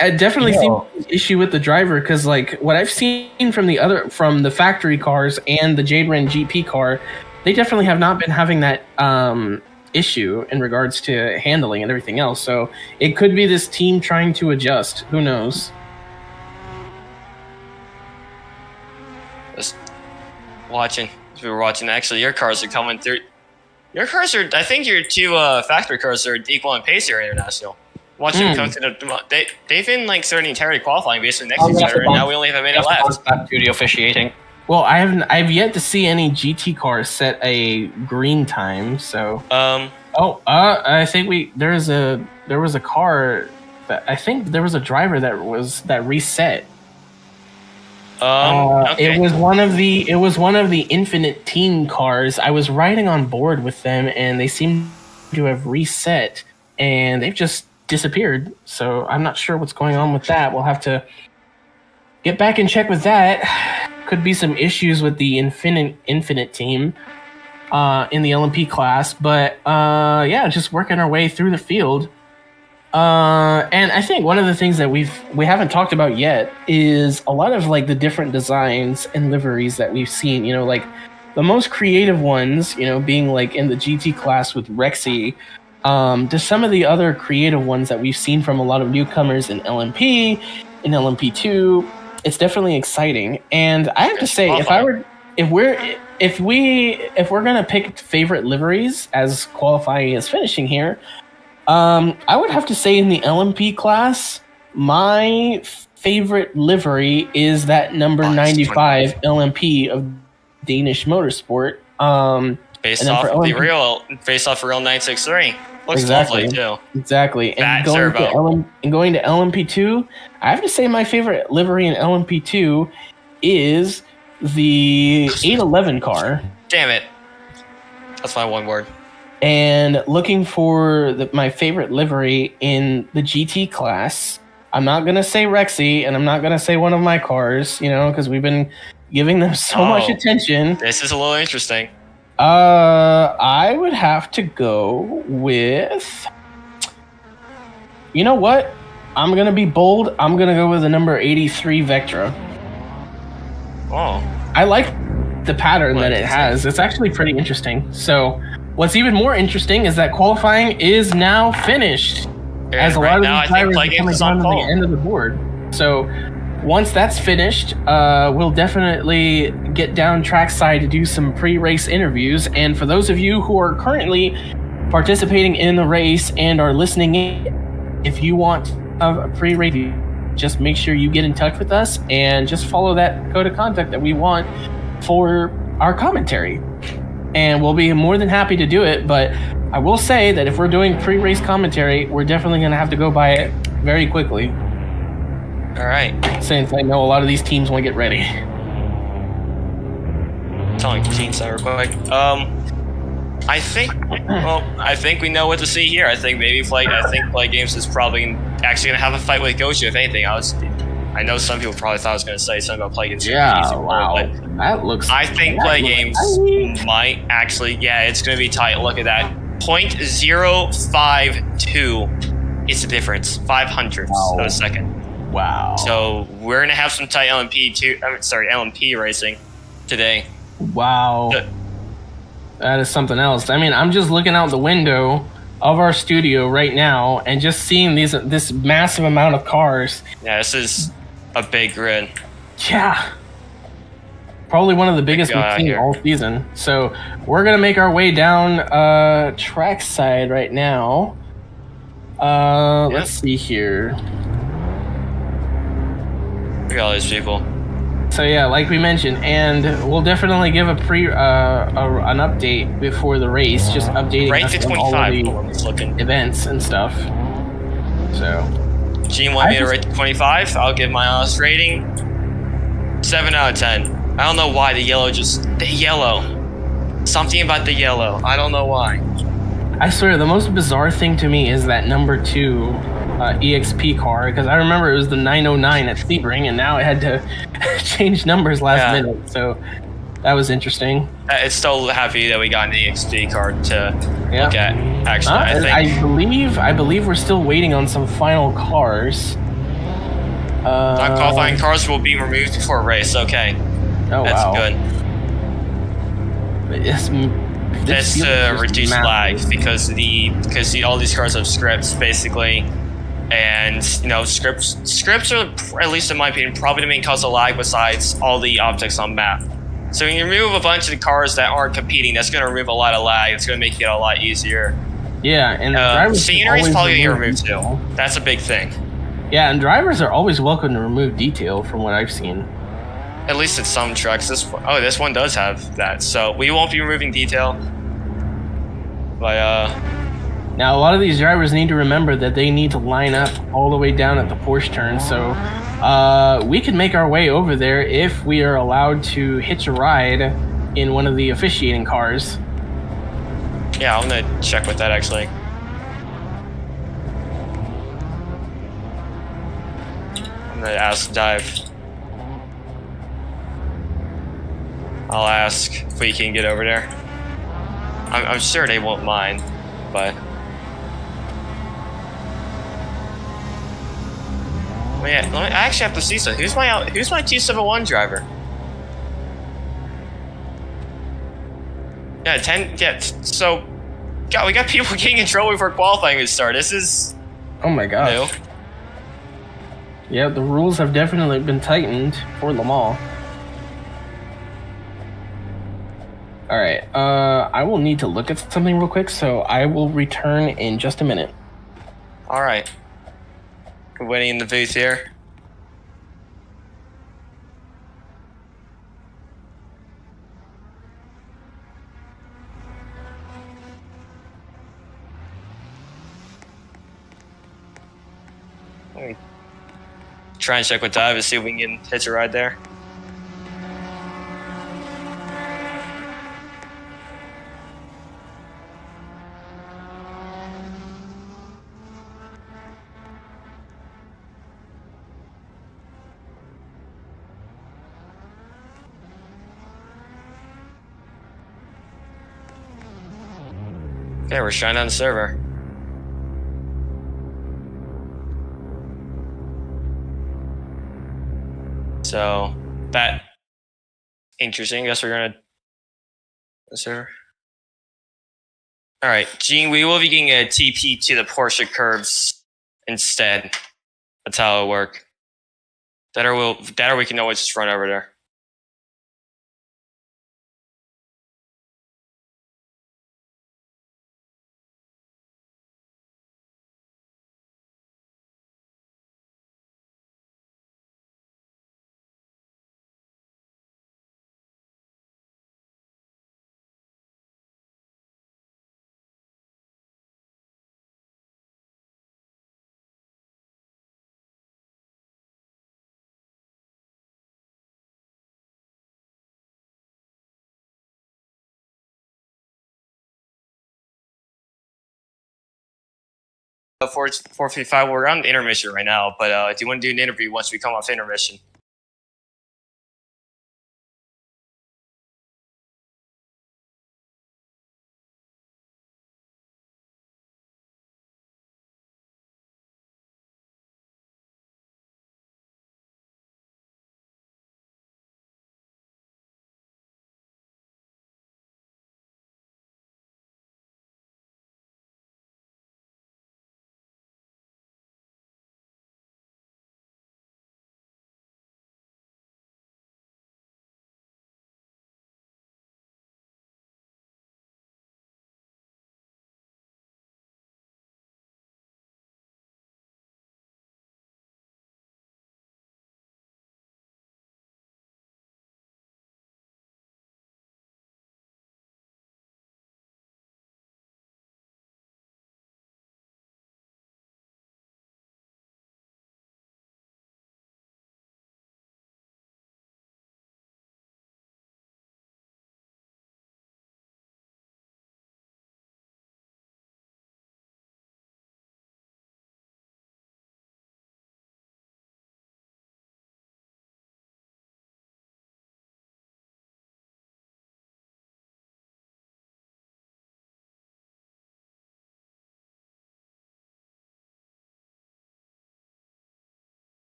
I definitely see an issue with the driver because, like, what I've seen from the factory cars and the Jade Ren GP car, they definitely have not been having that issue in regards to handling and everything else. So it could be this team trying to adjust. Who knows? Just watching. As we were watching, actually, your cars are coming through. Your cars are. I think your two factory cars are equal in pace here, International. Watching them come to they've been like starting entirely qualifying basically next to each other, and now we only have a minute left. Back to the officiating. Well, I've yet to see any GT cars set a green time. So I think there was a car that I think there was a driver that reset. Okay. It was one of the Infinite Team cars. I was riding on board with them, and they seem to have reset, and they've just disappeared. So I'm not sure what's going on with that. We'll have to get back and check with that. Could be some issues with the Infinite Team in the LMP class, but yeah, just working our way through the field. And I think one of the things that we haven't talked about yet is a lot of like the different designs and liveries that we've seen. You know, like the most creative ones, you know, being like in the GT class with Rexy, to some of the other creative ones that we've seen from a lot of newcomers in LMP, in LMP2. It's definitely exciting, and I have to say, if we're gonna pick favorite liveries as qualifying as finishing here, I would have to say in the LMP class, my favorite livery is that number 95 LMP of Danish Motorsport. Based off of the real 963. Looks lovely too. Exactly. And going to LMP2, I have to say my favorite livery in LMP2 is the 811 car. Damn it. That's my one word. And looking for my favorite livery in the GT class, I'm not going to say Rexy, and I'm not going to say one of my cars, you know, because we've been giving them so much attention. This is a little interesting. I would have to go with... You know what? I'm going to be bold. I'm going to go with the number 83 Vectra. Oh. I like the pattern that it has. It's actually pretty interesting. So, what's even more interesting is that qualifying is now finished. As a lot of these drivers are coming down to the end of the board. So, once that's finished, we'll definitely get down trackside to do some pre-race interviews. And for those of you who are currently participating in the race and are listening in, if you want a pre-race, just make sure you get in touch with us and just follow that code of contact that we want for our commentary. And we'll be more than happy to do it. But I will say that if we're doing pre-race commentary, we're definitely going to have to go by it very quickly. All right. Since I know a lot of these teams want to get ready. Telling teams that real quick. I think we know what to see here. I think Play Games is probably actually gonna have a fight with Gochu. If anything, I know some people probably thought I was gonna say something about Play Games. Yeah, wow. That looks. I think Play Games might actually. Yeah, it's gonna be tight. Look at that. 0.052 is the difference. 500ths of a second. Wow. So we're gonna have some tight LMP racing today. Wow. That is something else. I mean, I'm just looking out the window of our studio right now and just seeing this massive amount of cars. Yeah, this is a big grid. Yeah. Probably one of the biggest we've seen all season. So we're gonna make our way down trackside right now. Let's see here. Look at all these people. So yeah, like we mentioned, and we'll definitely give an update before the race, just updating Right us to on all of 25. the Hold on, just looking. events and stuff. So Gene wanted me to rate to 25. I'll give my honest rating 7 out of 10. I don't know why the yellow. Something about the yellow. I don't know why. I swear, the most bizarre thing to me is that number 2 EXP car, because I remember it was the 909 at Sebring, and now it had to change numbers last minute. So that was interesting. It's still happy that we got an EXP card to look at. Actually, I believe we're still waiting on some final cars. Non-qualifying cars will be removed before a race. Okay. Oh, That's wow. good. That's to reduce lag because all these cars have scripts basically, and scripts are, at least in my opinion, probably the main cause of lag besides all the objects on map. So when you remove a bunch of the cars that aren't competing, that's going to remove a lot of lag. It's going to make it a lot easier. Yeah, and scenery is probably going to get removed too. That's a big thing. Yeah, and drivers are always welcome to remove detail from what I've seen. At least in some trucks. This one does have that, so we won't be removing detail. But now a lot of these drivers need to remember that they need to line up all the way down at the Porsche turn. So we can make our way over there if we are allowed to hitch a ride in one of the officiating cars. Yeah, I'm gonna check with that actually. I'm gonna ask Dive. I'll ask if we can get over there. I'm sure they won't mind, but I actually have to see something. Who's my 271 driver? Yeah, 10. Yeah, so God, we got people getting in trouble before qualifying would start. This is oh my god. New. Yeah, the rules have definitely been tightened for Le Mans. Alright, I will need to look at something real quick, so I will return in just a minute. Alright. We're waiting in the booth here. Let me try and check with Dive to see if we can hitch a ride there. Okay, we're shutting down the server. So that interesting. Guess we're gonna the server. All right, Gene, we will be getting a TP to the Porsche curves instead. That's how it'll work. That or we can always just run over there. But 4:55, we're on intermission right now. But do you want to do an interview once we come off intermission?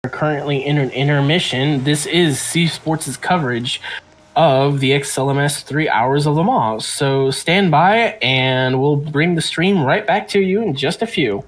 We're currently in an intermission. This is C Sports' coverage of the XLMS 3 Hours of Le Mans. So stand by and we'll bring the stream right back to you in just a few.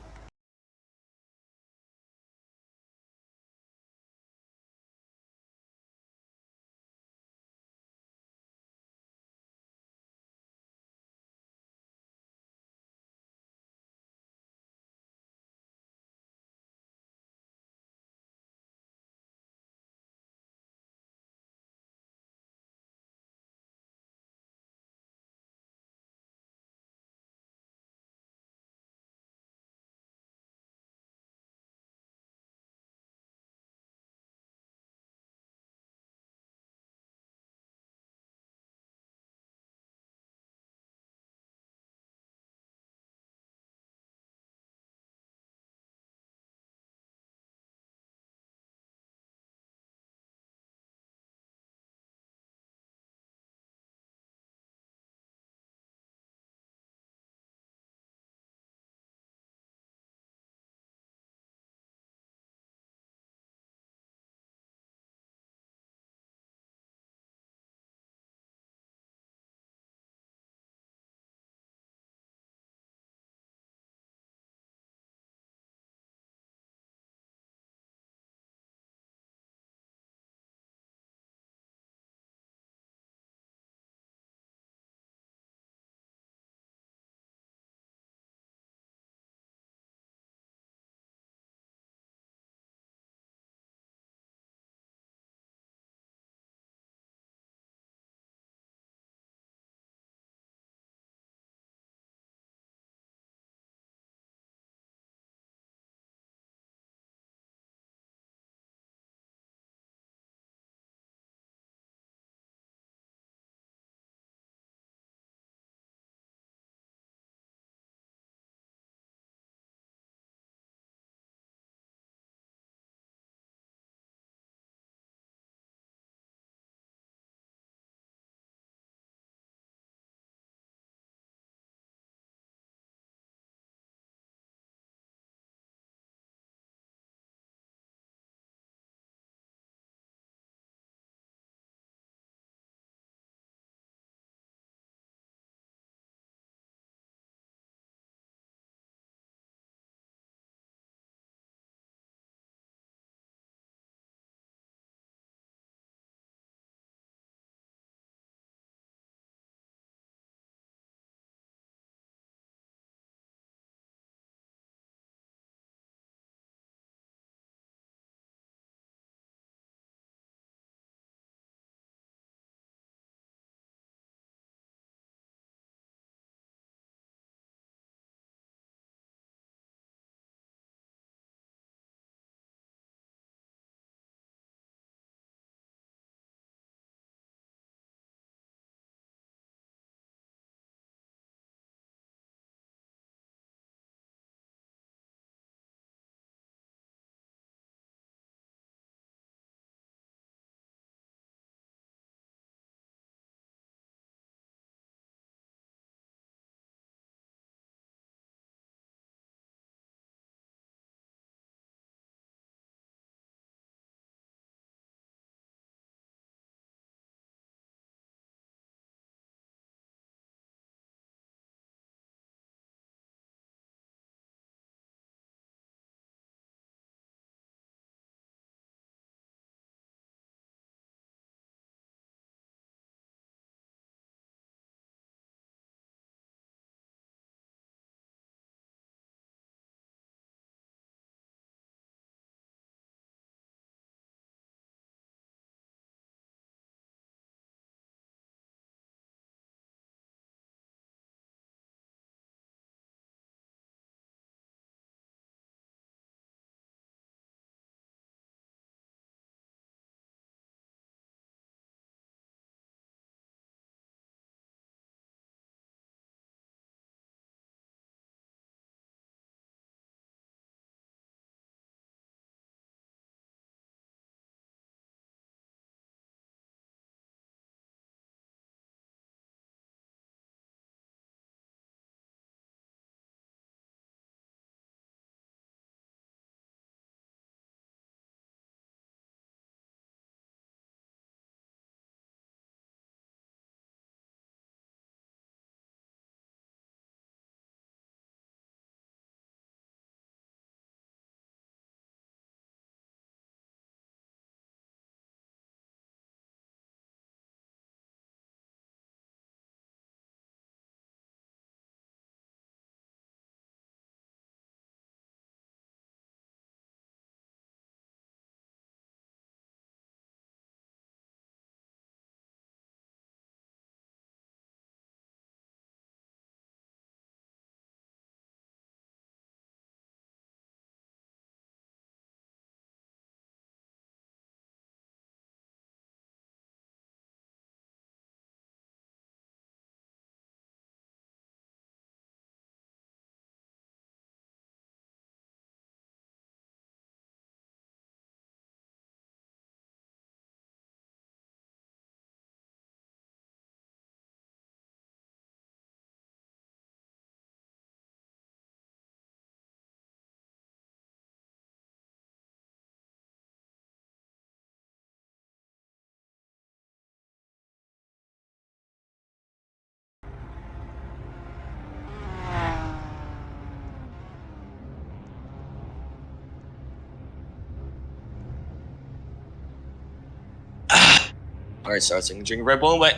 Alright, so I was drinking Red Bull, but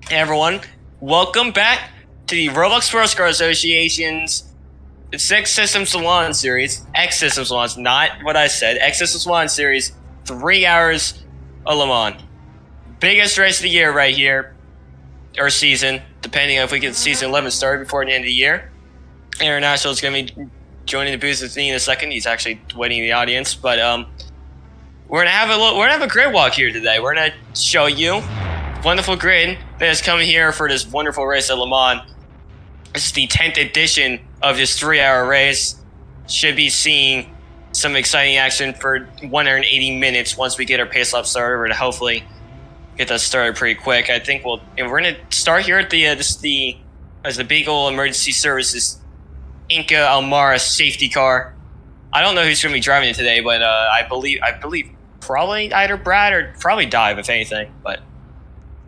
hey everyone, welcome back to the Roblox Sports Car Association's 6 System Salon Series. X System Salons, not what I said. X System Salon Series, 3 hours of Le Mans. Biggest race of the year right here, or season, depending on if we get season 11 started before the end of the year. International is going to be joining the booth with me in a second. He's actually waiting in the audience, but we're gonna have a grid walk here today. We're gonna show you a wonderful grid that has come here for this wonderful race at Le Mans. This is the 10th edition of this 3-hour race. Should be seeing some exciting action for 180 minutes once we get our pace lap started. We're gonna hopefully get that started pretty quick. I think we're gonna start here at the big old emergency services Inca Almara safety car. I don't know who's going to be driving it today, but I believe probably either Brad or probably Dive, if anything. But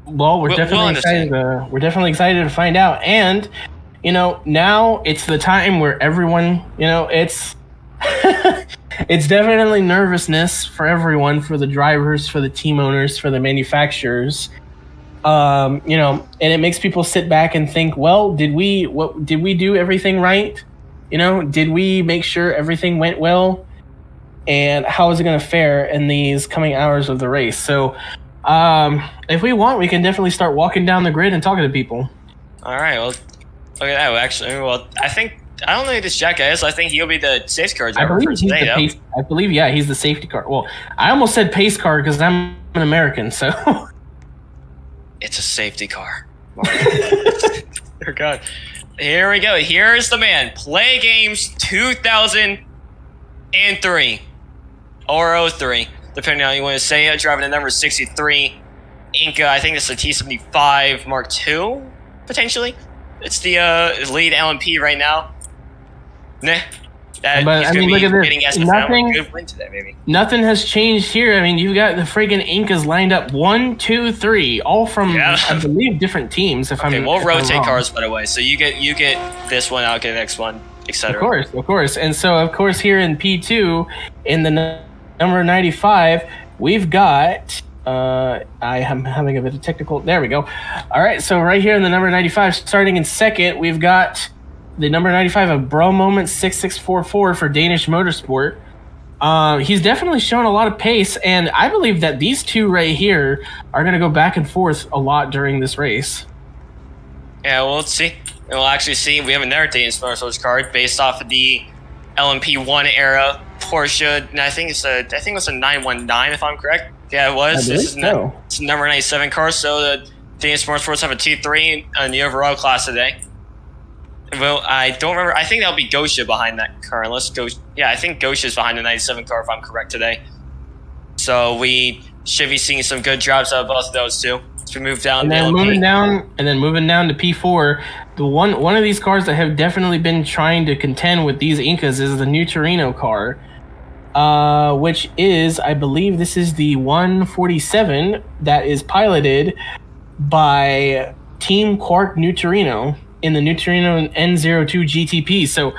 well, we're definitely excited. We're definitely excited to find out. And now it's the time where everyone, it's it's definitely nervousness for everyone, for the drivers, for the team owners, for the manufacturers. And it makes people sit back and think, well, did we do everything right? Did we make sure everything went well? And how is it going to fare in these coming hours of the race? So, if we want, we can definitely start walking down the grid and talking to people. All right. Well, look at that. Actually, I don't know who this Jack is. I think he'll be the safety car driver for today, though. I believe, yeah, he's the safety car. Well, I almost said pace car because I'm an American, so. It's a safety car. Oh God. Here we go. Here's the man. Play Games 2003 or 03, depending on how you want to say it. Driving the number 63 Inca. I think it's a T75 Mark II, potentially. It's the lead LMP right now. Nah. But I mean, look at this. Good win today, maybe. Nothing has changed here. I mean, you've got the friggin' Incas lined up 1, 2, 3, all from I believe different teams. We'll rotate cars, by the way. So you get this one, I'll get the next one, etc. Of course. And so, of course, here in P2, in the number 95, we've got. I am having a bit of technical. There we go. All right. So right here in the number 95, starting in second, we've got the number 95 of Bro Moment 6644 for Danish Motorsport. He's definitely shown a lot of pace, and I believe that these two right here are going to go back and forth a lot during this race. Yeah, we'll see. We'll actually see. We have another Danish Motorsport card based off of the LMP1 era Porsche, and I think it was a 919 if I'm correct. Yeah, it was. It's a number 97 car, so the Danish Motorsports have a T3 in the overall class today. Well, I don't remember. I think that'll be Gosha behind that car. I think Gosha's behind the 97 car if I'm correct today. So we should be seeing some good drops out of both of those two. As we move down, moving down to P4. The one of these cars that have definitely been trying to contend with these Incas is the New Torino car, which is, I believe, this is the 147 that is piloted by Team Quark New Torino in the New Torino N02 GTP. So,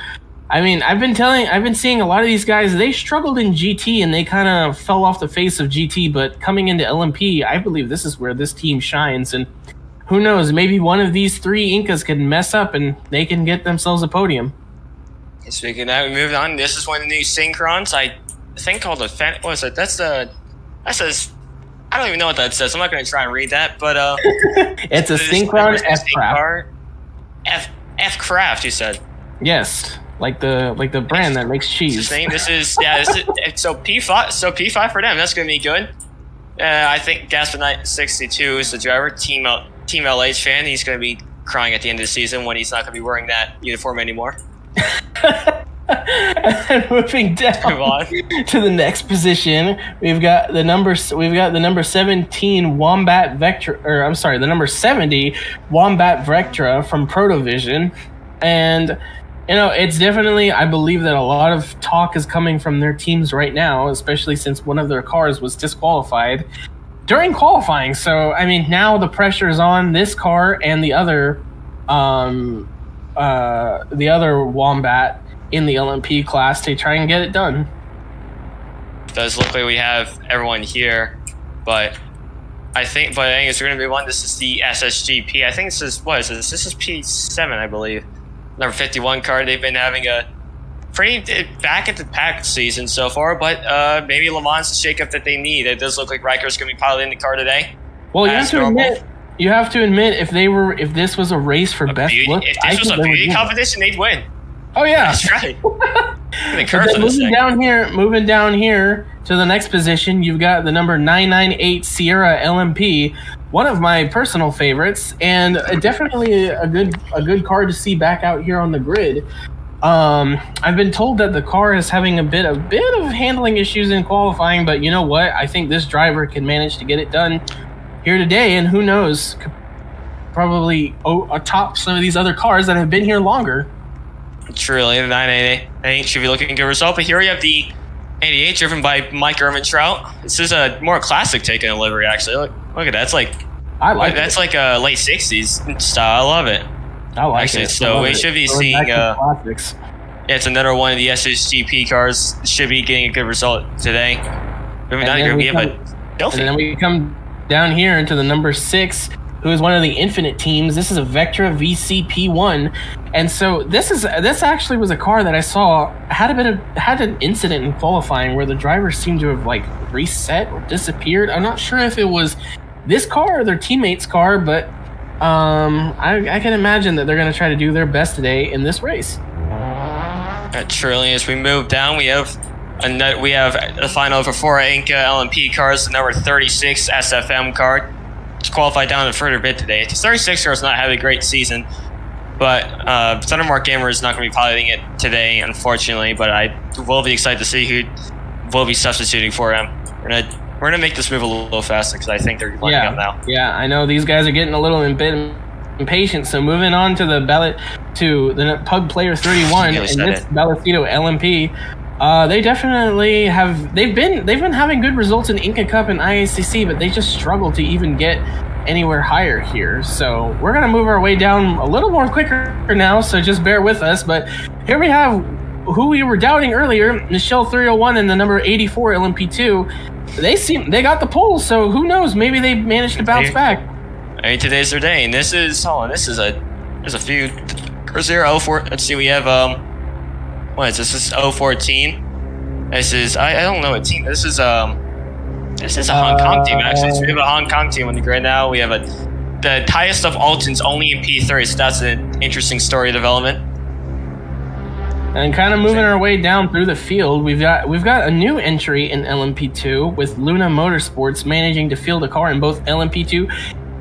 I mean, I've been seeing a lot of these guys, they struggled in GT and they kind of fell off the face of GT, but coming into LMP, I believe this is where this team shines. And who knows, maybe one of these three Incas can mess up and they can get themselves a podium. Speaking of that, we moved on. This is one of the new Synchrons. I think called what is it? That says, I don't even know what that says. I'm not going to try and read that, but it's a Synchron F-Craft. F-Craft, you said? Yes, like the brand that makes cheese. This is so P5. So P5 for them. That's going to be good. I think Gasper62 is the driver. Team LH fan. He's going to be crying at the end of the season when he's not going to be wearing that uniform anymore. And moving down to the next position, we've got the number 17 Wombat Vectra, or I'm sorry, the number 70 Wombat Vectra from Protovision, and it's definitely, I believe that a lot of talk is coming from their teams right now, especially since one of their cars was disqualified during qualifying. So I mean, now the pressure is on this car and the other Wombat in the LMP class to try and get it done. It does look like we have everyone here, but I think it's going to be one. This is the SSGP. I think this is, what is this? This is P7, I believe. Number 51 car. They've been having a pretty back at the pack season so far, but maybe Le Mans is the shakeup that they need. It does look like Riker's going to be piloting the car today. Well, you have to admit, if this was a race for best look, if this was a beauty competition, they'd win. Oh yeah, that's right. Moving down here to the next position, you've got the number 998 Sierra LMP, one of my personal favorites, and definitely a good car to see back out here on the grid. I've been told that the car is having a bit of handling issues in qualifying, but you know what? I think this driver can manage to get it done here today, and who knows, probably atop some of these other cars that have been here longer. Truly, the 988 should be looking a good result, but here we have the 88 driven by Mike Ehrmantraut. This is a more classic take on a livery, actually. Look at that. It's like that's like a late 60s style. I love it. I like actually, it. So we should be seeing classics. Yeah, it's another one of the SSGP cars. Should be getting a good result today. Moving down here, we have a Delphi. And then we come down here into the number 6, who is one of the Infinite teams. This is a Vectra VCP1, and so this actually was a car that I saw had an incident in qualifying where the driver seemed to have like reset or disappeared. I'm not sure if it was this car or their teammate's car, but I can imagine that they're going to try to do their best today in this race. Truly, as we move down, we have a final for 4 Inca LMP cars, the number 36 SFM car. It's qualified down a further bit today. The 36 car has not had a great season, but Thundermark Gamer is not going to be piloting it today, unfortunately, but I will be excited to see who will be substituting for him. We're gonna make this move a little faster because I think they're lining up now. Yeah, I know these guys are getting a little impatient. So moving on to the Pug Player 31 and this Ballestito LMP. They definitely have. They've been having good results in Inca Cup and IACC, but they just struggle to even get anywhere higher here. So we're gonna move our way down a little more quicker now. So just bear with us. But here we have who we were doubting earlier, Michelle 301 and the number 84 LMP2. They got the pole. So who knows? Maybe they managed to bounce back. Hey, today's their day, and this is there's a few. Let's see, we have what is this? This is 014. This is I don't know what team. This is a Hong Kong team actually. So we have a Hong Kong team on the grid now. We have the highest of Altons only in P3, so that's an interesting story development. And kind of moving our way down through the field, we've got a new entry in LMP2 with Luna Motorsports managing to field a car in both LMP2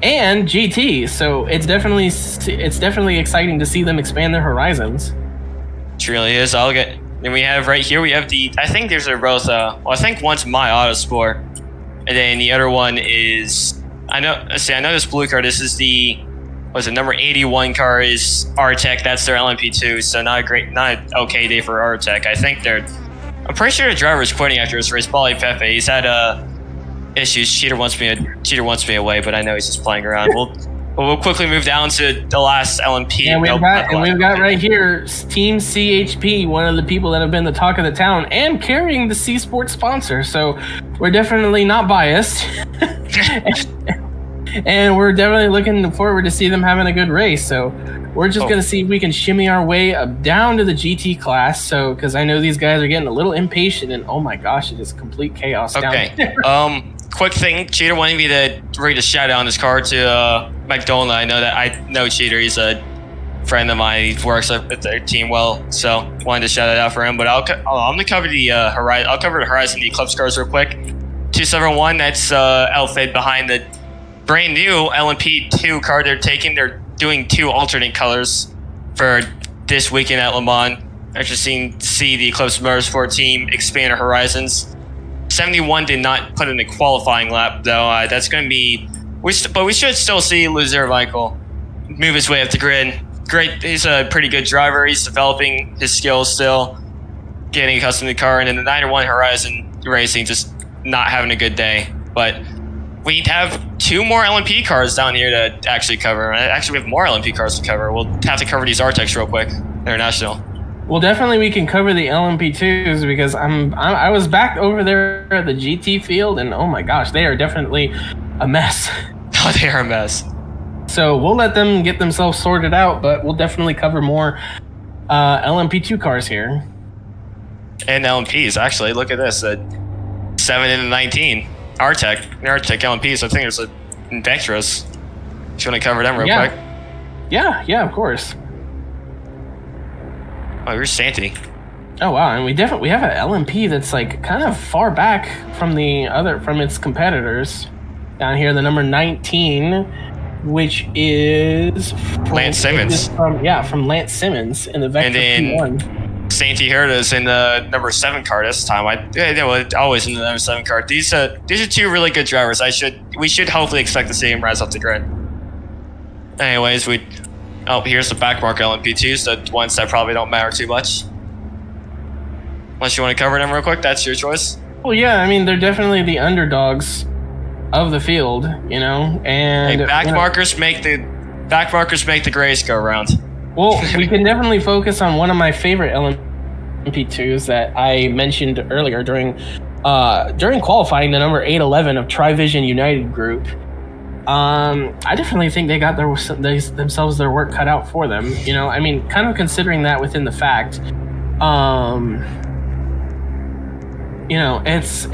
and GT. So it's definitely exciting to see them expand their horizons. It really is. Then we have right here, we have I think there's both, I think one's My Autosport, and then the other one is, I know this blue car, this is number 81 car is Artec, that's their LMP2, so not an okay day for Artec. I'm pretty sure the driver is quitting after this race, Bali Pepe. He's had issues. Cheater wants me away, but I know he's just playing around. We'll quickly move down to the last LMP. And we've got right here Team CHP, one of the people that have been the talk of the town and carrying the C Sport sponsor. So we're definitely not biased. And we're definitely looking forward to see them having a good race. So we're just going to see if we can shimmy our way up down to the GT class. So, because I know these guys are getting a little impatient, and oh my gosh, it is complete chaos down there. Quick thing, Cheater wanted me to read a shout out on his car to McDonald. I know Cheater. He's a friend of mine. He works at their team well, so wanted to shout it out for him. But I'm gonna cover the Horizon. I'll cover the Horizon, the Eclipse cars real quick. 271. That's outfit behind the brand new LMP2 car they're taking. They're doing 2 alternate colors for this weekend at Le Mans. Actually see the Eclipse Motorsport team expand their horizons. 71 did not put in a qualifying lap, though. That's going to be... But we should still see Luzer Michael move his way up the grid. Great. He's a pretty good driver. He's developing his skills still, getting accustomed to the car. And then the 901 Horizon Racing just not having a good day. But we have 2 more LMP cars down here to actually cover. Actually, we have more LMP cars to cover. We'll have to cover these Artecs real quick. International. Well, definitely we can cover the LMP2s because I was back over there at the GT field, and oh my gosh, they are definitely a mess. Oh, they are a mess. So we'll let them get themselves sorted out, but we'll definitely cover more LMP2 cars here. And LMPs, actually. Look at this. 7 and 19. Artec LMPs. I think there's Vectras. If you want to cover them real quick. Yeah, of course. Oh, here's Santi. Oh wow, and we have an LMP that's like kind of far back from its competitors. Down here, the number 19, which is Lance Simmons. From Lance Simmons in the Vectra P1. Santi Herda's in the number 7 car this time. Always in the number 7 car. These are 2 really good drivers. We should hopefully expect to see him rise up the grid. Anyways, here's the backmark LMP2s, the ones that probably don't matter too much. Unless you want to cover them real quick, that's your choice. Well, yeah, I mean, they're definitely the underdogs of the field, you know, and backmarkers make the grays go around. Well, we can definitely focus on one of my favorite LMP2s that I mentioned earlier during qualifying, the number 811 of Trivision United Group. I definitely think they got themselves their work cut out for them. You know, I mean, kind of considering that within the fact, you know, it's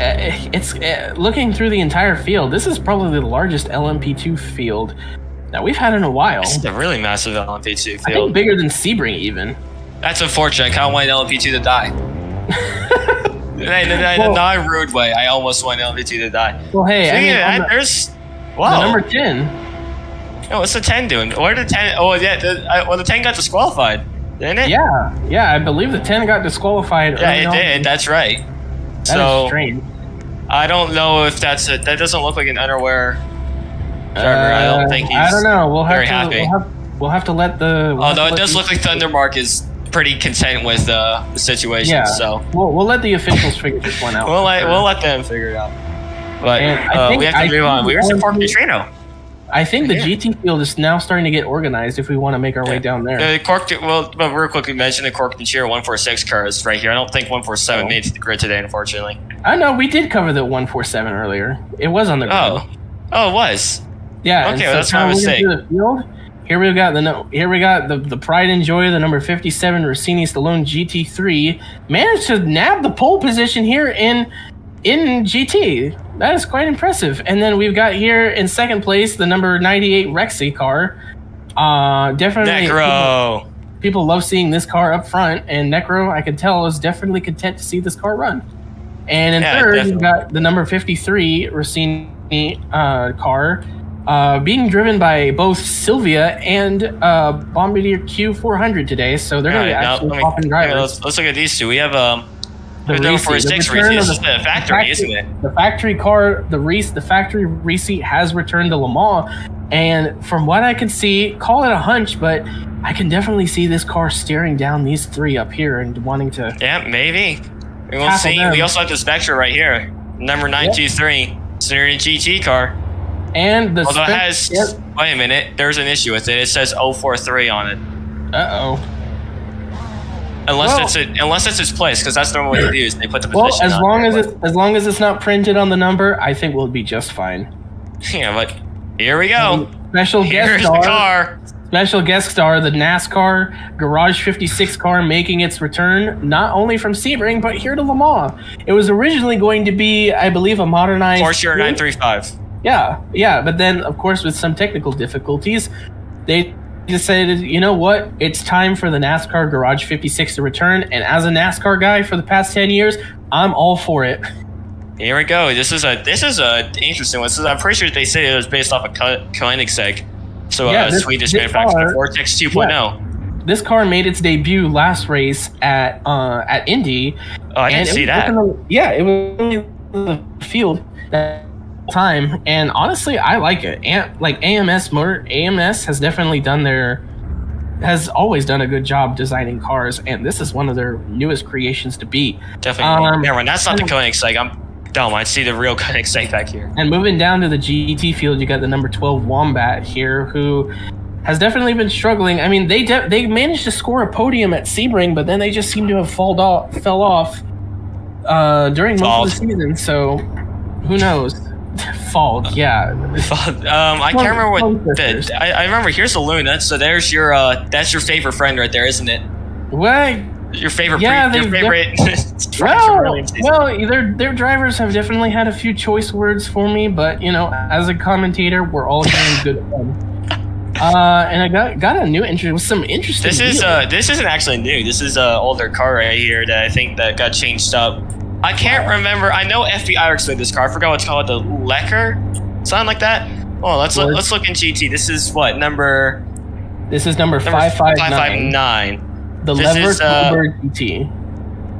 looking through the entire field. This is probably the largest LMP2 field that we've had in a while. It's a really massive LMP2 field. I think bigger than Sebring even. That's unfortunate. I kind of want LMP2 to die. In a non-rude way, I almost want LMP2 to die. Well, hey, there's the number 10. Oh, what's the 10 doing? Where did the 10? Oh, yeah. The 10 got disqualified, didn't it? Yeah. I believe the 10 got disqualified. Yeah, it did. That's right. That is strange. I don't know if that doesn't look like an underwear driver. I don't think he's. I don't know. Very happy. We'll have to let the. Although it does look like Thundermark is pretty content with the situation. Yeah. So we'll let the officials figure this one out. we'll let them figure it out. But we have to move on. Where's the Cork Neutrino? I think the GT field is now starting to get organized if we want to make our way down there. But real quickly mention the Cork Neutrino 146 car is right here. I don't think 147 made it to the grid today, unfortunately. I know, we did cover the 147 earlier. It was on the grid. Oh, it was? Yeah. Okay, that's my mistake. Here we got the pride and joy of the number 57 Rossini Stallone GT3 managed to nab the pole position here in GT. That is quite impressive. And then we've got here in second place the number 98 Rexy car. Definitely Necro. People love seeing this car up front, and Necro, I can tell, is definitely content to see this car run. And in third, we've got the number 53 Rossini car. Being driven by both Sylvia and Bombardier Q400 today, so they're going to be actually swapping drivers. Let's look at these two. We have the number 46 Reese. This is the factory, isn't it? The factory car, the factory Reese has returned to Le Mans, and from what I can see, call it a hunch, but I can definitely see this car staring down these three up here and wanting to. Yeah, maybe. We will see. We also have this Vectra right here, number 923, Synergy GT car. And although it has, wait a minute, there's an issue with it. It says 043 on it. Unless it's its place, because that's the normal way to use. They put the position. As long as it's not printed on the number, I think we'll be just fine. Yeah, but here we go. Special guest star. The car. Special guest star, the NASCAR Garage 56 car making its return, not only from Sebring, but here to Le Mans. It was originally going to be, I believe, a modernized Porsche 935. Yeah, but then, of course, with some technical difficulties, they decided, you know what, it's time for the NASCAR Garage 56 to return, and as a NASCAR guy for the past 10 years, I'm all for it. Here we go. This is a interesting one. I'm pretty sure they say it was based off of Koenigsegg, so Swedish manufacturer, Vortex 2.0. Yeah. This car made its debut last race at Indy. Oh, I didn't see that. It was in the field time, and honestly, I like it. And like AMS has definitely has always done a good job designing cars, and this is one of their newest creations to beat. Definitely. When that's not the Koenigsegg, I'm dumb. I see the real Koenigsegg back here. And moving down to the GT field, you got the number 12 Wombat here, who has definitely been struggling. I mean, they managed to score a podium at Sebring, but then they just seem to have fell off during most of the season. So who knows? Fog, yeah. I can't remember what. I remember. Here's the Luna. So there's your. That's your favorite friend right there, isn't it? What? Your favorite. Yeah, your favorite. Their drivers have definitely had a few choice words for me, but you know, as a commentator, we're all hearing good fun. And I got a new entry with some interesting. This isn't actually new. This is a older car right here that I think that got changed up. I can't remember. I know FBI explained this car. I forgot what it's called. The Lecker, something like that. Oh, let's look in GT. This is what number? This is number 559. The Lever Bluebird GT.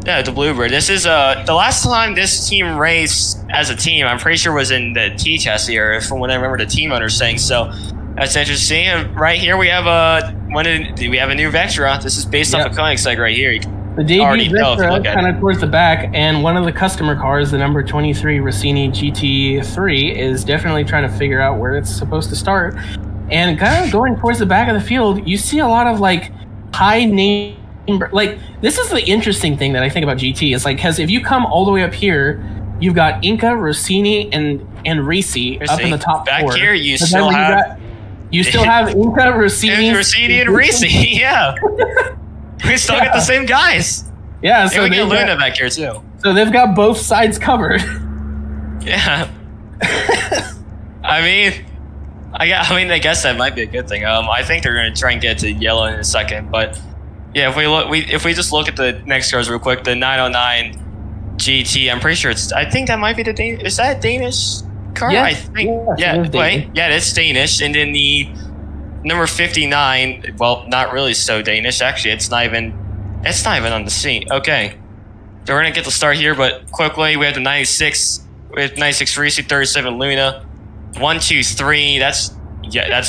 Yeah, the Bluebird. This is the last time this team raced as a team. I'm pretty sure was in the T-Chassis era, from what I remember the team owner saying. So that's interesting. And right here we have a new Vectra. This is based off of Koenigsegg right here. The debut Vectra, kind of towards the back, and one of the customer cars, the number 23 Rossini GT3, is definitely trying to figure out where it's supposed to start. And kind of going towards the back of the field, you see a lot of like high name, like this is the interesting thing that I think about GT is like, because if you come all the way up here, you've got Inca, Rossini, and Risi up in the top back four. Here, you still have Inca, Rossini, and Risi. Yeah, we still get the same guys. Yeah, so we get Luna back here too. So they've got both sides covered. Yeah. I guess that might be a good thing. I think they're going to try and get to yellow in a second, but yeah, if we just look at the next cars real quick, the 909 GT, I'm pretty sure I think that might be the Danish. Is that a Danish car? Yeah, I think. It's Danish. And then the number 59, well, not really so Danish. Actually, it's not even on the scene. Okay, so we're gonna get the start here, but quickly we have the 96. We have 96 Risi, 37 Luna. 1, 2, 3. That's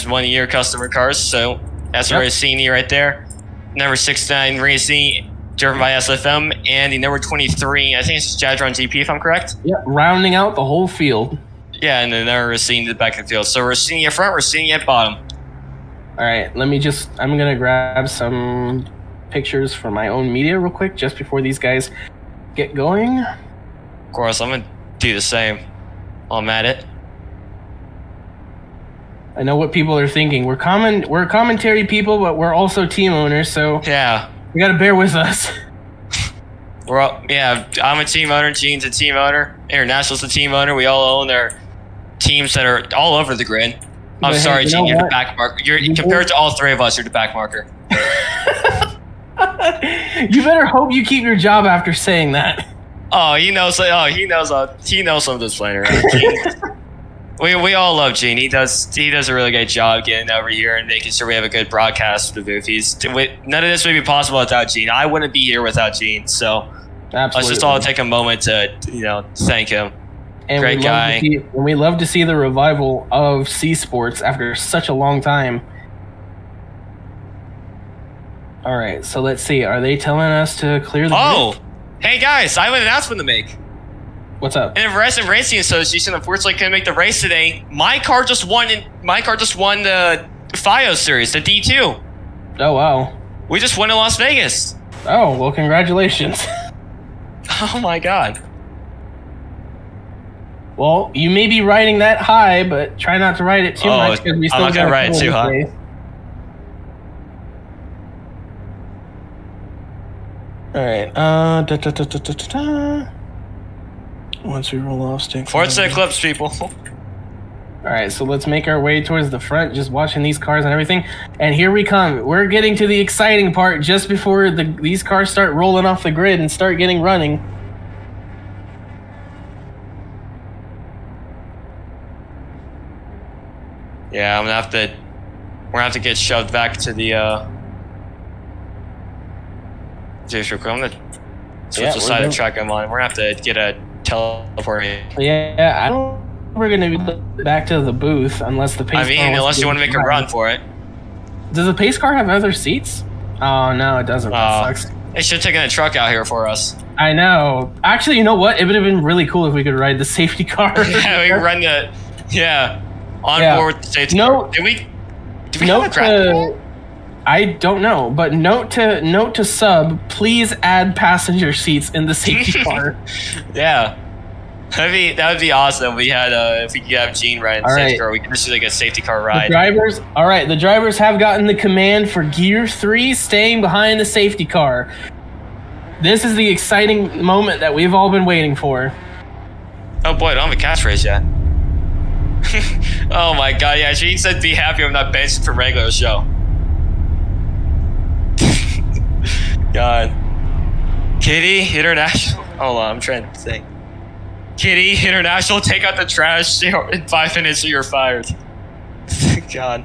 1 year customer cars. So that's Rossini right there. Number 69 Racing, driven by SFM, and the number 23. I think it's Jadron GP, if I'm correct. Yeah, rounding out the whole field. Yeah, and then Rossini to the back of the field. So Rossini at front, Rossini at bottom. All right, I'm gonna grab some pictures for my own media real quick, just before these guys get going. Of course, I'm gonna do the same. I'm at it. I know what people are thinking. We're commentary people, but we're also team owners, so yeah, you gotta bear with us. I'm a team owner. Gene's a team owner. International's a team owner. We all own our teams that are all over the grid. I'm sorry, Gene, you're the back marker. Compared to all three of us, you're the back marker. You better hope you keep your job after saying that. Oh, he knows some of this playing around. We all love Gene. He does a really great job getting over here and making sure we have a good broadcast for the booth. None of this would be possible without Gene. I wouldn't be here without Gene. So let's just all take a moment to thank him. And great guy. We love to see the revival of C Sports after such a long time. All right, so let's see. Are they telling us to clear the grid? Hey guys, I have an announcement to make. What's up? Interesting Racing Association unfortunately couldn't make the race today. My car just won the FIO series, the D2. Oh wow. We just won in Las Vegas. Oh, well, congratulations. Oh my god. Well, you may be riding that high, but try not to ride it too much because we still I'm not gonna ride it too high. All right. Once we roll off, stick. Forza Eclipse, people. All right, so let's make our way towards the front, just watching these cars and everything. And here we come. We're getting to the exciting part just before these cars start rolling off the grid and start getting running. Yeah, we're gonna have to get shoved back to the just real quick. I'm gonna switch the side of the track I'm on. We're gonna have to get a teleport. Yeah, I don't. We're gonna be back to the booth unless the pace. Unless you want to make a run for it. Does the pace car have other seats? Oh no, it doesn't. That sucks. They should have taken a truck out here for us. I know. Actually, you know what? It would have been really cool if we could ride the safety car. Yeah, we could run the board safety car. Did we have a crash? I don't know, but note to sub, please add passenger seats in the safety car. Yeah. That would be awesome. We had if we could have Gene ride in the safety car, we could just do like a safety car ride. The drivers have gotten the command for Gear 3 staying behind the safety car. This is the exciting moment that we've all been waiting for. Oh boy, I don't have a catchphrase yet. Oh my god, yeah, Gene said be happy I'm not benched for regular show. God. Kitty International. Hold on, I'm trying to think. Kitty International, take out the trash in 5 minutes or you're fired. God.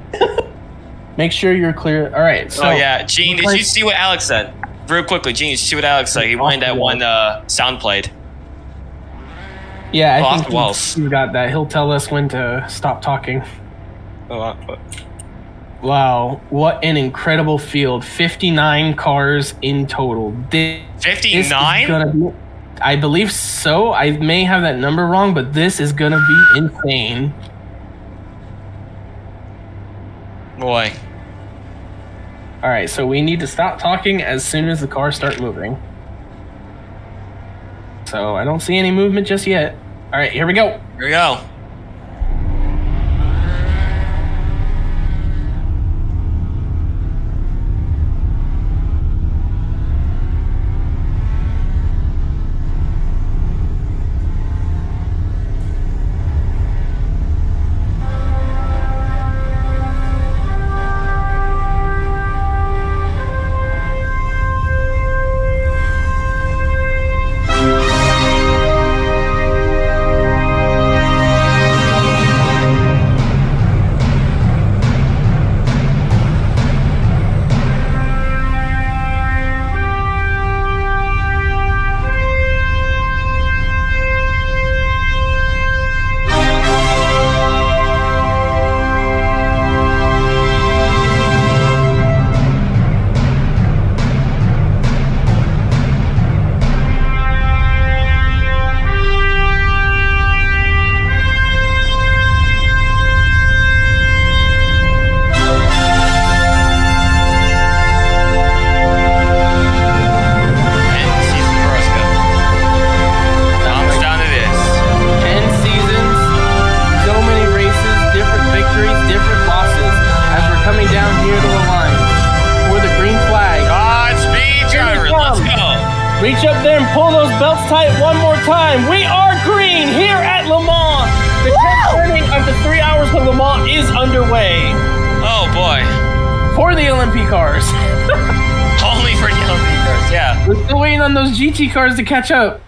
Make sure you're clear. All right. So, oh yeah, Gene, did you see what Alex said? Real quickly, Gene, did you see what Alex said? He wanted that one sound played. Yeah, I think you got that. He'll tell us when to stop talking. Oh, wow, what an incredible field. 59 cars in total. 59? I believe so. I may have that number wrong, but this is going to be insane. Boy. All right, so we need to stop talking as soon as the cars start moving. So I don't see any movement just yet. All right, here we go. Here we go. Reach up there and pull those belts tight one more time. We are green here at Le Mans. The 10th turning of the 3 hours of Le Mans is underway. Oh boy. For the LMP cars. Only for the LMP cars, yeah. We're still waiting on those GT cars to catch up.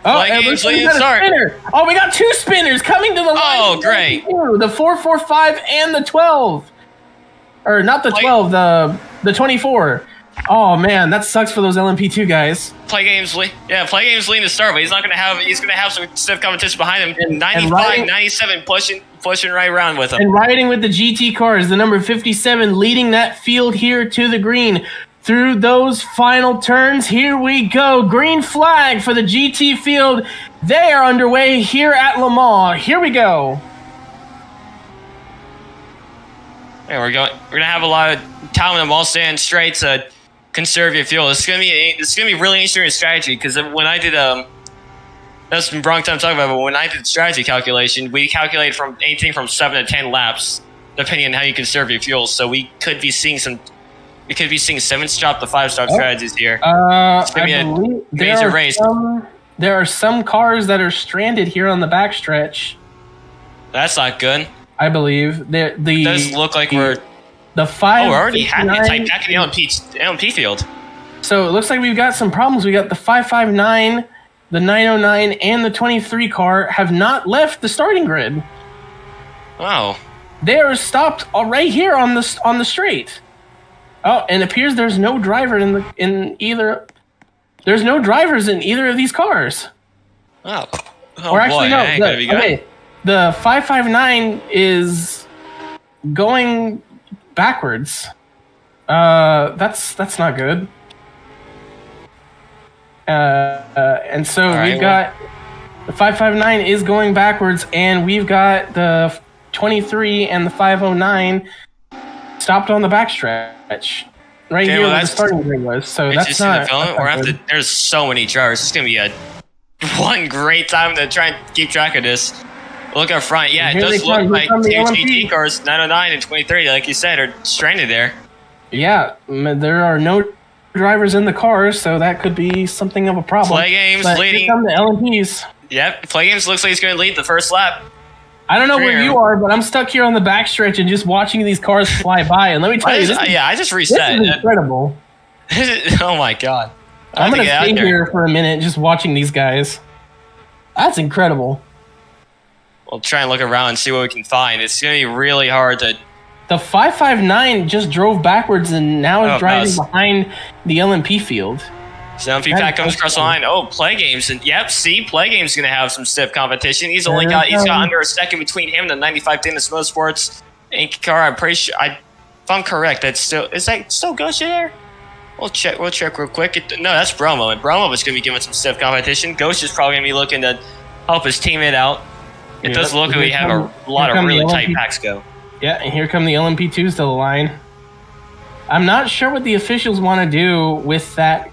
Oh, and we got a spinner. Oh, we got 2 spinners coming to the line. Oh, great. The 445 and the 12. Or not the 12, the 24. Oh man, that sucks for those LMP2 guys. Play games lead. Yeah, play games lead to start, but he's gonna have some stiff competition behind him. And 95, 97 pushing right around with him. And riding with the GT cars, the number 57 leading that field here to the green. Through those final turns, here we go. Green flag for the GT field. They are underway here at Le Mans. Here we go. Yeah, we're gonna have a lot of time in them all stand straight to conserve your fuel. It's gonna be really interesting strategy, because when I did that's been wrong time talking about, but when I did strategy calculation, we calculated from anything from 7 to 10 laps, depending on how you conserve your fuel. So we could be seeing 7-stop to 5-stop strategies here. It's gonna be a major race. There are some cars that are stranded here on the backstretch. That's not good. I believe it does look like we're 5. Oh, we're already had it type back in the LMP field. So it looks like we've got some problems. We got the 559, the 909, and the 23 car have not left the starting grid. Wow. They are stopped right here on the straight. Oh, and it appears there's no driver in either. There's no drivers in either of these cars. Oh. Or actually, no. Okay, the 559 is going backwards. That's not good. And so we've got the 559 is going backwards, and we've got the 23 and the 509 stopped on the backstretch right here where the starting grid was. So that's not. There's so many drivers. It's gonna be a one great time to try and keep track of this. Look up front. Yeah, it Here does they look come. like Here come the two LMP. GT cars, 909 and 2030, like you said, are stranded there. Yeah, there are no drivers in the cars, so that could be something of a problem. Play games But leading. Here come the LMPs. Yep, Play Games looks like he's going to lead the first lap. I don't know where Fair. you are, but I'm stuck here on the backstretch and just watching these cars fly by. And let me tell you, this I just is reset. incredible. Oh my god. I'm going gonna to stay here for a minute just watching these guys. That's incredible. We'll try and look around and see what we can find. It's going to be really hard to... The 559 just drove backwards and now is Oh, driving nice. behind the LMP field. So if pack comes across the line, Play Games, and yep, see, Play Games going to have some stiff competition. He's got under a second between him and the 95 Danish Motorsports Inc. car. I'm pretty sure, if I'm correct, is that still Gosha there? We'll check real quick. No, that's Bromo, and Bromo is going to be giving some stiff competition. Ghost is probably going to be looking to help his teammate out. It does look like we have a lot of really tight packs go. Yeah, and here come the LMP2s to the line. I'm not sure what the officials want to do with that,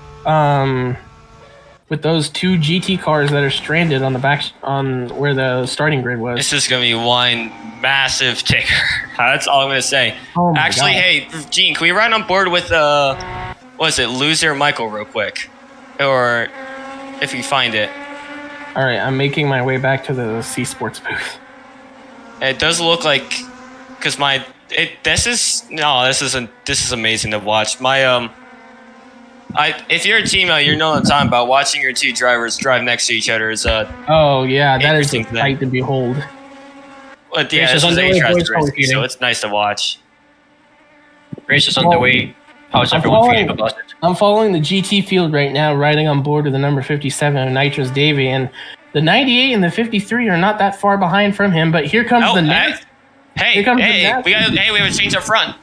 with those two GT cars that are stranded on the back, on where the starting grid was. This is going to be one massive ticker. That's all I'm going to say. Oh my Actually, God. hey, Gene, can we ride on board with, what is it, Loser Michael real quick? Or if you find it. All right, I'm making my way back to the C Sports booth. It does look like, because this is amazing to watch. If you're a teammate, you know what I'm talking about. Watching your two drivers drive next to each other is Oh yeah, that is Interesting a thing. sight to behold. but yeah, Races this is underway, A-Track boys, how are we racing, so feeling? it's nice to watch. Race is underway. How's I'm everyone following- feeling about it? I'm following the GT field right now, riding on board with the number 57 of Nitrous Davy, and the 98 and the 53 are not that far behind from him. But here comes the next. Hey, Here comes the we next. we have a change up front.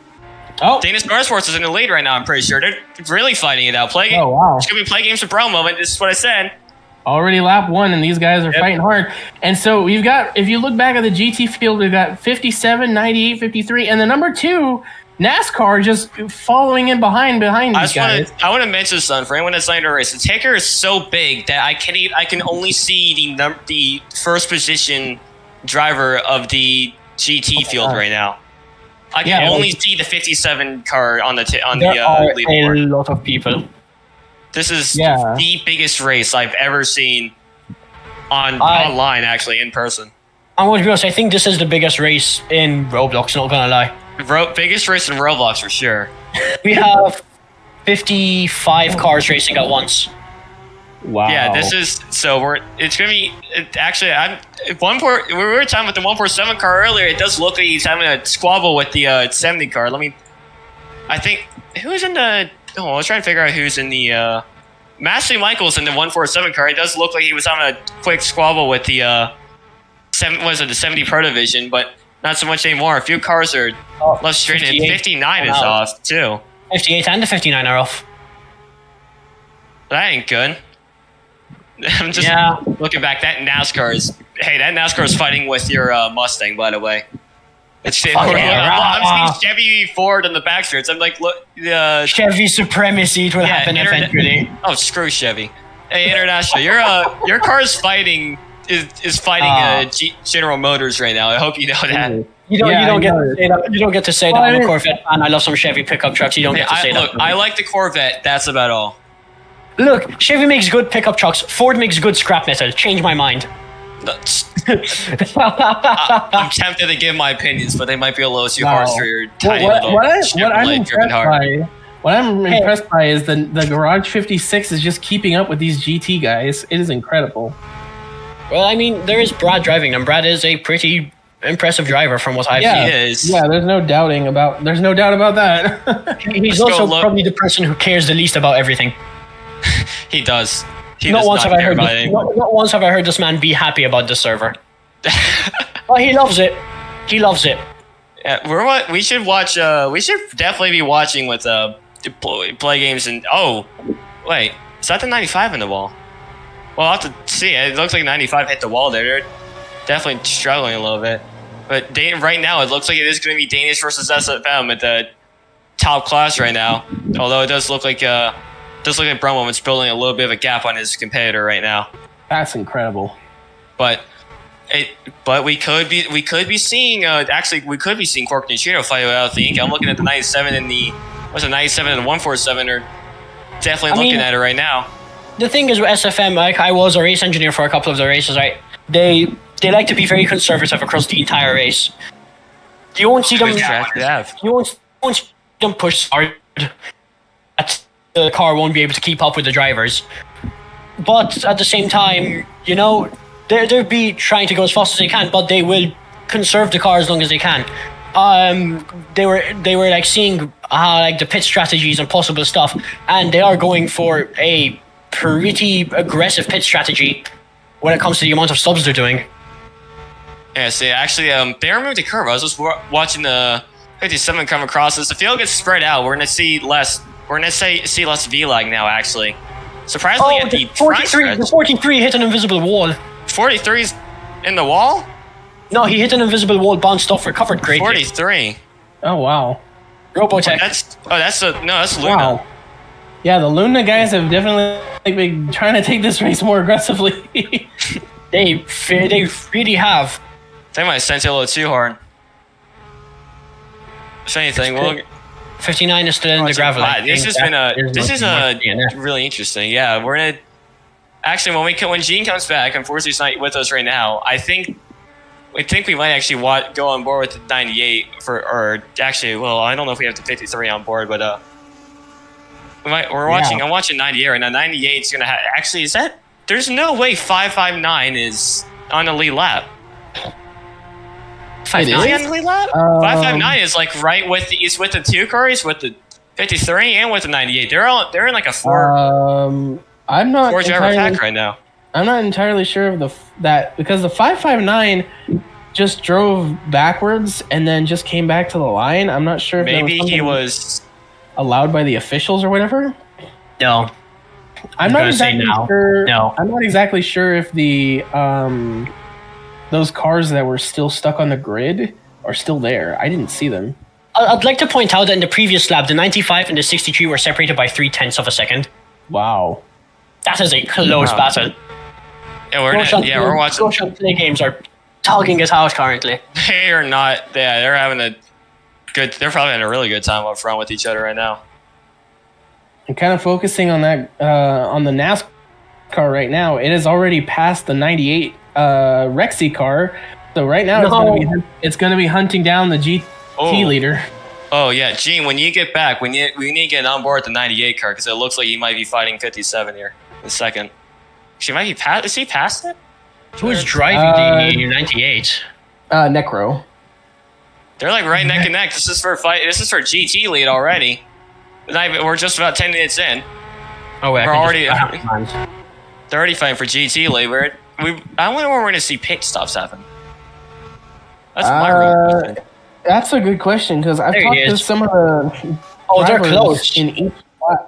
Oh, Danish Motorsports is in the lead right now. I'm pretty sure they're really fighting it out. oh wow! It's gonna be Play Games for Pro moment. This is what I said. Already lap one, and these guys are fighting hard. And so we've got, if you look back at the GT field, we've got 57, 98, 53, and the number 2 NASCAR just following in behind these guys. I want to mention something for anyone that's not in a race. The ticker is so big that I can only see the first position driver of the GT field right now. I can only see the 57 car on the There are leaderboard. a lot of people. This is the biggest race I've ever seen online, actually, in person. I'm going to be honest, I think this is the biggest race in Roblox, not going to lie. Biggest race in Roblox for sure. We have 55 cars racing at once. Wow. Yeah, it's gonna be actually. We were talking about the 147 car earlier. It does look like he's having a squabble with the 70 car. I think who's in the. Oh, I was trying to figure out who's in the. Massey Michael's in the 147 car. It does look like he was having a quick squabble with the the 70 Pro Division, but not so much anymore. A few cars are left stranded. 59 is off too. 58 and the 59 are off. That ain't good. I'm just looking back. That NASCAR is fighting with your Mustang, by the way. I'm seeing Chevy Ford in the backstretch. I'm like, look, Chevy supremacy, it will happen eventually. Oh, screw Chevy. Hey, International, your car's fighting is fighting General Motors right now. I hope you know that. You don't get to say that. I'm a Corvette fan. I love some Chevy pickup trucks. You don't get to say that. Look, I like the Corvette. That's about all. Look, Chevy makes good pickup trucks. Ford makes good scrap metal. Change my mind. I'm tempted to give my opinions, but they might be a little too harsh for your tiny little Chevrolet-driven heart. What I'm impressed by is the Garage 56 is just keeping up with these GT guys. It is incredible. Well, I mean, there is Brad driving them. Brad is a pretty impressive driver from what I've seen. He is. Yeah, there's no doubt about that. He's also probably the person who cares the least about everything. He does. Not once have I heard this man be happy about the server. Well, he loves it. He loves it. Yeah, we should watch. We should definitely be watching with Play Games and. Oh, wait, is that the 95 in the wall? Well, I'll have to see. It looks like 95 hit the wall there. They're definitely struggling a little bit. But right now, it looks like it is going to be Danish versus SFM at the top class right now. Although it does look like Bromo is building a little bit of a gap on his competitor right now. That's incredible. But we could be seeing we could be seeing Cork Neutrino fight out the ink. I'm looking at the 97 and the 97 and the 147 are definitely looking at it right now. The thing is with SFM, like I was a race engineer for a couple of the races, right? They like to be very conservative across the entire race. You won't see them. You won't see them push hard. The car won't be able to keep up with the drivers. But at the same time, you know, they'll be trying to go as fast as they can, but they will conserve the car as long as they can. They were like seeing like the pit strategies and possible stuff, and they are going for a pretty aggressive pit strategy when it comes to the amount of subs they're doing. Yeah, see, actually, they removed the curve. I was just watching the 57 come across. As the field gets spread out, we're gonna see less. We're gonna see less V-lag now. Actually, surprisingly, at the 43, the 43 hit an invisible wall. 43's in the wall? No, he hit an invisible wall, bounced off, recovered greatly. 43. Oh wow. Robotech. That's Luna. Wow. Yeah, the Luna guys have definitely been trying to take this race more aggressively. They really have. They might have sent it a little too hard. If anything, we'll 59 is still in the gravel. This is really interesting. Yeah, we're gonna actually when Gene comes back, unfortunately he's not with us right now. I think we might actually go on board with the 98 I don't know if we have the 53 on board, but I'm watching 98 right now. 98 is gonna actually is that there's no way 559 is on the lead lap. 559 on the lead lap? 559 is like right with the two cars, with the 53 and with the 98. They're in like a four driver pack right now. I'm not entirely sure of that because the 559 just drove backwards and then just came back to the line. I'm not sure if maybe he was allowed by the officials or whatever. No. I'm not exactly sure. No. I'm not exactly sure if the those cars that were still stuck on the grid are still there. I didn't see them. I'd like to point out that in the previous lap, the 95 and the 63 were separated by 0.3 of a second. Wow. That is a close battle. Yeah, we're watching. Social play games are dogging it out currently. They are not. Yeah, they're having they're probably having a really good time up front with each other right now. And kind of focusing on that on the NASCAR right now, it has already passed the 98 Rexy car. So right now it's going to be hunting down the GT leader. Oh yeah, Gene, when you get back, we need to get on board the 98 car because it looks like he might be fighting 57 here in a second. She might be past. Is he past it? Who is driving the 98? Necro. They're like right neck and neck. This is for GT lead already. We're just about 10 minutes in. Oh wait, they're already fighting for GT lead. I wonder when we're going to see pit stops happen. That's my real question. That's a good question because I've talked to some of the they're close in each class.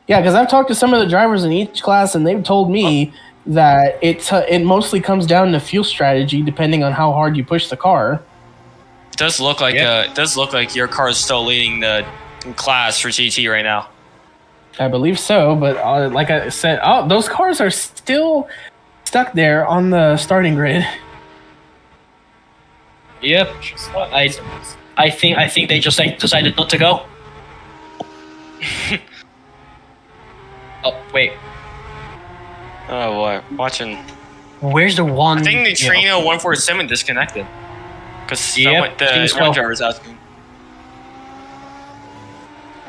Yeah, because I've talked to some of the drivers in each class, and they've told me that it mostly comes down to fuel strategy, depending on how hard you push the car. It does look like your car is still leading the class for GT right now. I believe so, but like I said, those cars are still stuck there on the starting grid. Yep, I think they just decided not to go. Oh wait. Oh boy, watching. Where's the one? I think Neutrino 147 disconnected because the one driver is asking.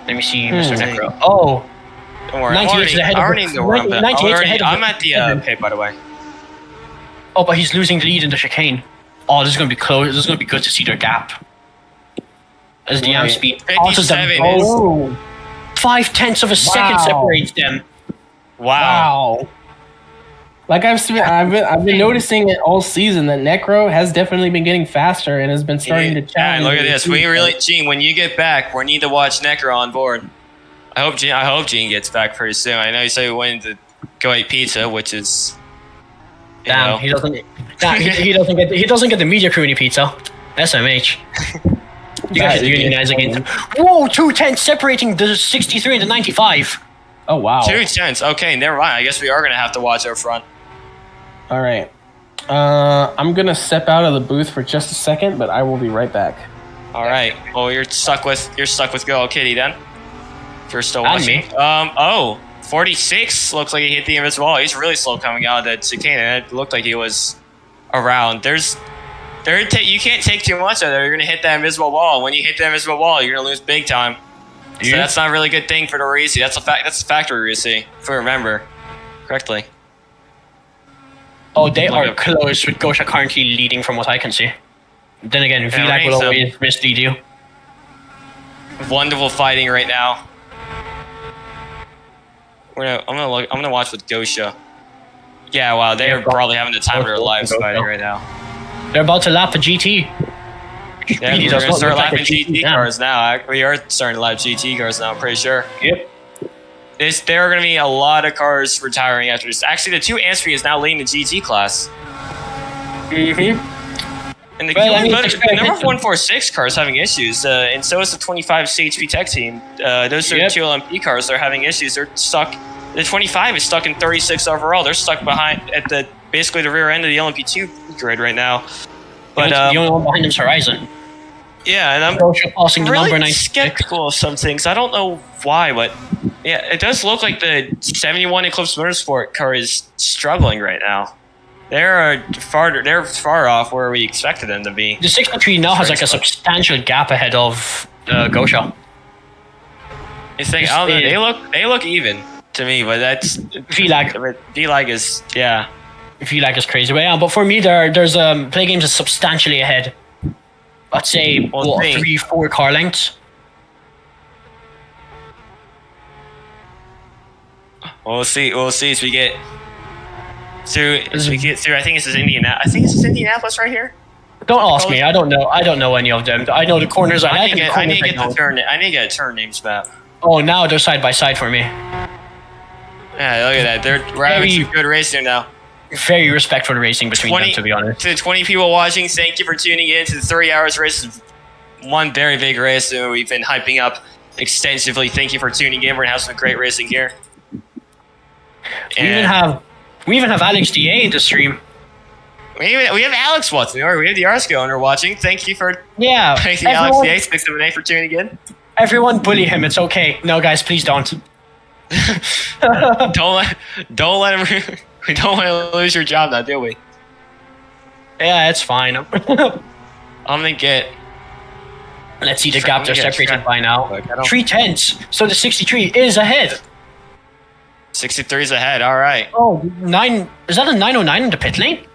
Let me see, Mr. Necro. Oh. Don't worry, I'm at the pit, by the way. Oh, but he's losing the lead in the chicane. Oh, this is going to be close. This is going to be good to see their gap. As the amp speed 57 is 0.5 of a second separates them. Wow. Like I've been noticing it all season that Necro has definitely been getting faster and has been starting to challenge. Yeah, look at this. Gene, when you get back, we need to watch Necro on board. I hope Gene gets back pretty soon. I know you say we went to go eat pizza, which is he doesn't get the media crew any pizza. SMH. You guys are unionized against him. Whoa, 2.10 separating the 63 and the 95. Oh wow. 2.10. Okay, never mind. I guess we are gonna have to watch our front. All right. I'm gonna step out of the booth for just a second, but I will be right back. All right. Well, you're stuck with Good Old Kitty then. If you're still And watching. me. 46 looks like he hit the invisible wall. He's really slow coming out of that chicane, and it looked like he was around. You can't take too much of it. You're gonna hit that invisible wall. When you hit that invisible wall, you're gonna lose big time. So that's not a really good thing for the Risi. That's a factory Risi, if I remember correctly. Oh, they are close with Gosha currently leading from what I can see. Then again, VLAG will always mislead you. Wonderful fighting right now. I'm gonna watch with Gosha. Yeah, wow, they are probably having the time of their lives fighting right now. They're about to lap a GT. Yeah, we're gonna start lapping GT cars now. We are starting to lap GT cars now, I'm pretty sure. Yep. There are going to be a lot of cars retiring after this. Actually, the 2 Ansfi is now leading the GT class. Mm-hmm. And the number 146 car is having issues, and so is the 25 CHP Tech team. Those are 2 LMP cars that are having issues. They're stuck. The 25 is stuck in 36 overall. They're stuck behind at basically the rear end of the LMP2 grid right now. But the only one behind him is Horizon. Yeah, and I'm really skeptical of some things. I don't know why, but yeah, it does look like the 71 Eclipse Motorsport car is struggling right now. They're far off where we expected them to be. The 63 now has like a substantial gap ahead of Gosha. It's like, I don't know, they look even to me, but that's VLAG. VLAG is VLAG is crazy. But yeah, but for me, there's Play Games is substantially ahead. I'd say 3-4 car lengths. We'll see as we get through. I think this is Indianapolis right here. Don't ask me. I don't know any of them. I know the corners. I need to get a turn names map. Oh, now they're side by side for me. Yeah, look at that. We're having some good racing now. Very respectful racing between them, to be honest. To the 20 people watching, thank you for tuning in to the 3 hours race. One very big race that we've been hyping up extensively. Thank you for tuning in. We're gonna have some great racing here. We even have Alex DA in the stream. We have Alex watching, or we have the Arsko owner watching. Thank you for Alex DA 678 for tuning in. Everyone bully him. It's okay. No, guys, please don't. don't let him. We don't want to lose your job now, do we? Yeah, it's fine. I'm gonna get. Let's see, the gaps are separated by now. 3/10. So the 63 is ahead. 63 is ahead. All right. Oh, 9. Is that a 909 in the pit lane?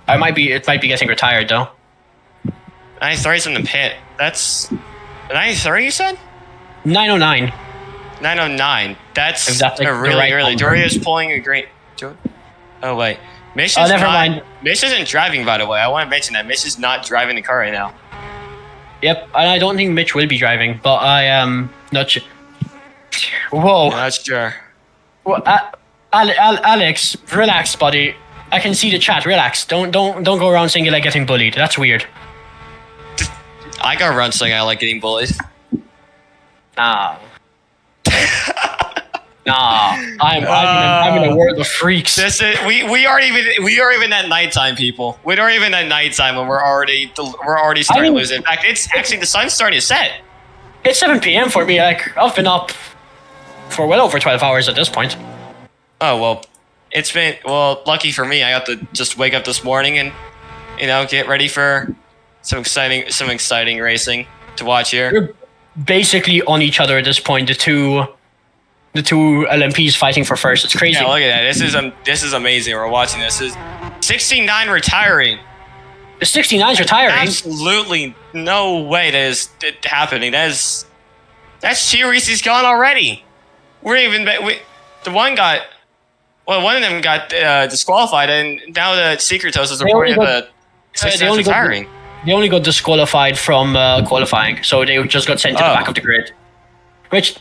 It might be getting retired though. 93 is in the pit. That's 93. You said 909. 909. That's like a really early. Doria's pulling a great. Oh wait, Mitch is never mind. Mitch isn't driving, by the way. I want to mention that Mitch is not driving the car right now. Yep, and I don't think Mitch will be driving, but I am not sure. Whoa. Not sure. Well, Alex, relax, buddy. I can see the chat. Relax. Don't go around saying you like getting bullied. That's weird. I go around saying I like getting bullied. Nah. Nah, I'm in a world of freaks. We aren't even at nighttime, people. We aren't even at nighttime when we're already starting to lose. In fact, it's actually the sun's starting to set. It's 7 p.m. for me. Like I've been up for well over 12 hours at this point. Oh well, it's been lucky for me. I got to just wake up this morning and get ready for some exciting racing to watch here. We're basically on each other at this point. The two LMPs fighting for first. It's crazy. Yeah, look at that. This is amazing. We're watching this. Is 69 retiring? The 69's retiring? Absolutely no way that is happening. That's Chiri's gone already. One of them got disqualified, and now the Secret Toast is reporting that the 69's retiring. They only got disqualified from qualifying, so they just got sent to the back of the grid. Which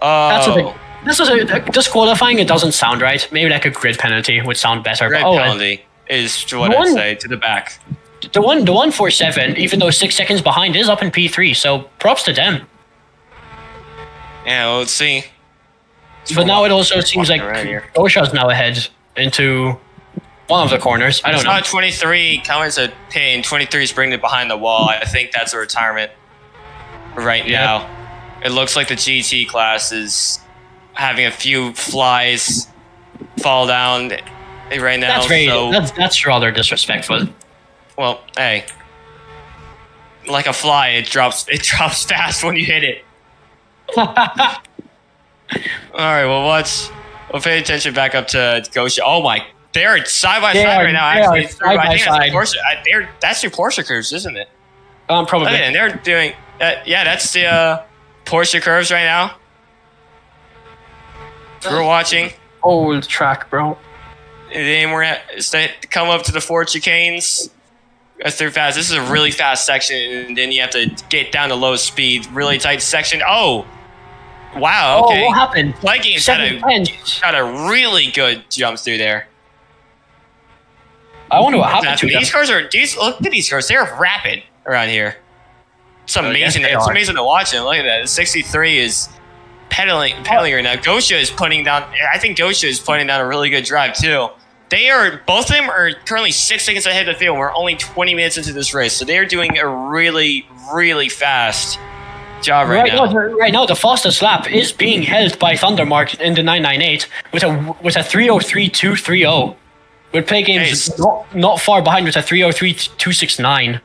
that's a big. This was a disqualifying. It doesn't sound right. Maybe like a grid penalty would sound better. Grid penalty is what I'd say, to the back. The 147, even though 6 seconds behind, is up in P3. So props to them. Yeah, well, let's see. But now it also seems like Gosha's now ahead into one of the corners. I don't know. 23 coming to pin. 23 is bringing it behind the wall. I think that's a retirement right now. It looks like the GT class is having a few flies fall down right now. That's rather disrespectful. Well, hey, like a fly, it drops fast when you hit it. All right, well, we'll pay attention back up to Gosha. Oh my, they're side by side right now. Actually, I think that's your Porsche curves, isn't it? Probably. Okay, and they're doing that. Yeah, that's the Porsche curves right now. We're watching. Old track, bro. And then we're at come up to the Ford chicanes. As they're fast. This is a really fast section, and then you have to get down to low speed, really tight section. Oh, wow. Okay. Oh, what happened? Play games got a really good jump through there. I wonder what happened to them. These cars look at these cars. They're rapid around here. It's amazing. It's amazing to watch them. Look at that. The 63 is pedaling right now. Gosha is putting down. I think Gosha is putting down a really good drive too. Both of them are currently 6 seconds ahead of the field. We're only 20 minutes into this race, so they are doing a really, really fast job right now. Right now, the fastest lap is being held by Thundermark in the 998 with a 3:03.230. With play games not far behind with a 3:03.269.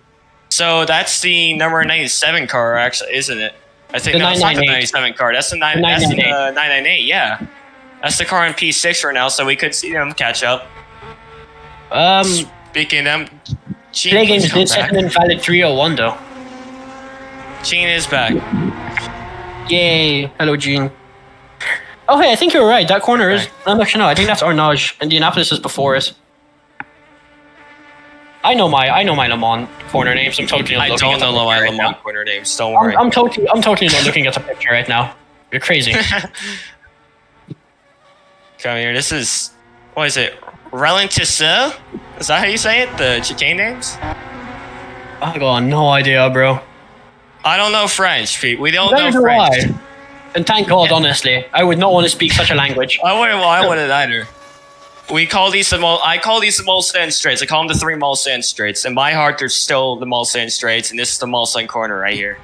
So that's the number 97 car, actually, isn't it? I think that's not the 97 car. That's the 998. Yeah, that's the car in P6 right now. So we could see them catch up. Speaking of them, play games did set an invalid 3:01 though. Gene is back. Yay! Hello, Gene. Oh, hey, I think you're right. That corner is. Actually, no. I think that's Arnage. Indianapolis is before it. I know my Le Mans corner names. I'm totally. I don't know my Le Mans corner names. Don't worry. I'm totally not looking at the picture right now. You're crazy. Come here. This is what is it? Ralentisseur? Is that how you say it? The chicane names? I got no idea, bro. I don't know French, Pete. We don't know French. Why. And thank God, honestly, I would not want to speak such a language. I wouldn't either. I call these the Mulsanne Straits. I call them the 3 Mulsanne Straits. In my heart, there's still the Mulsanne Straits, and this is the Mulsanne corner right here.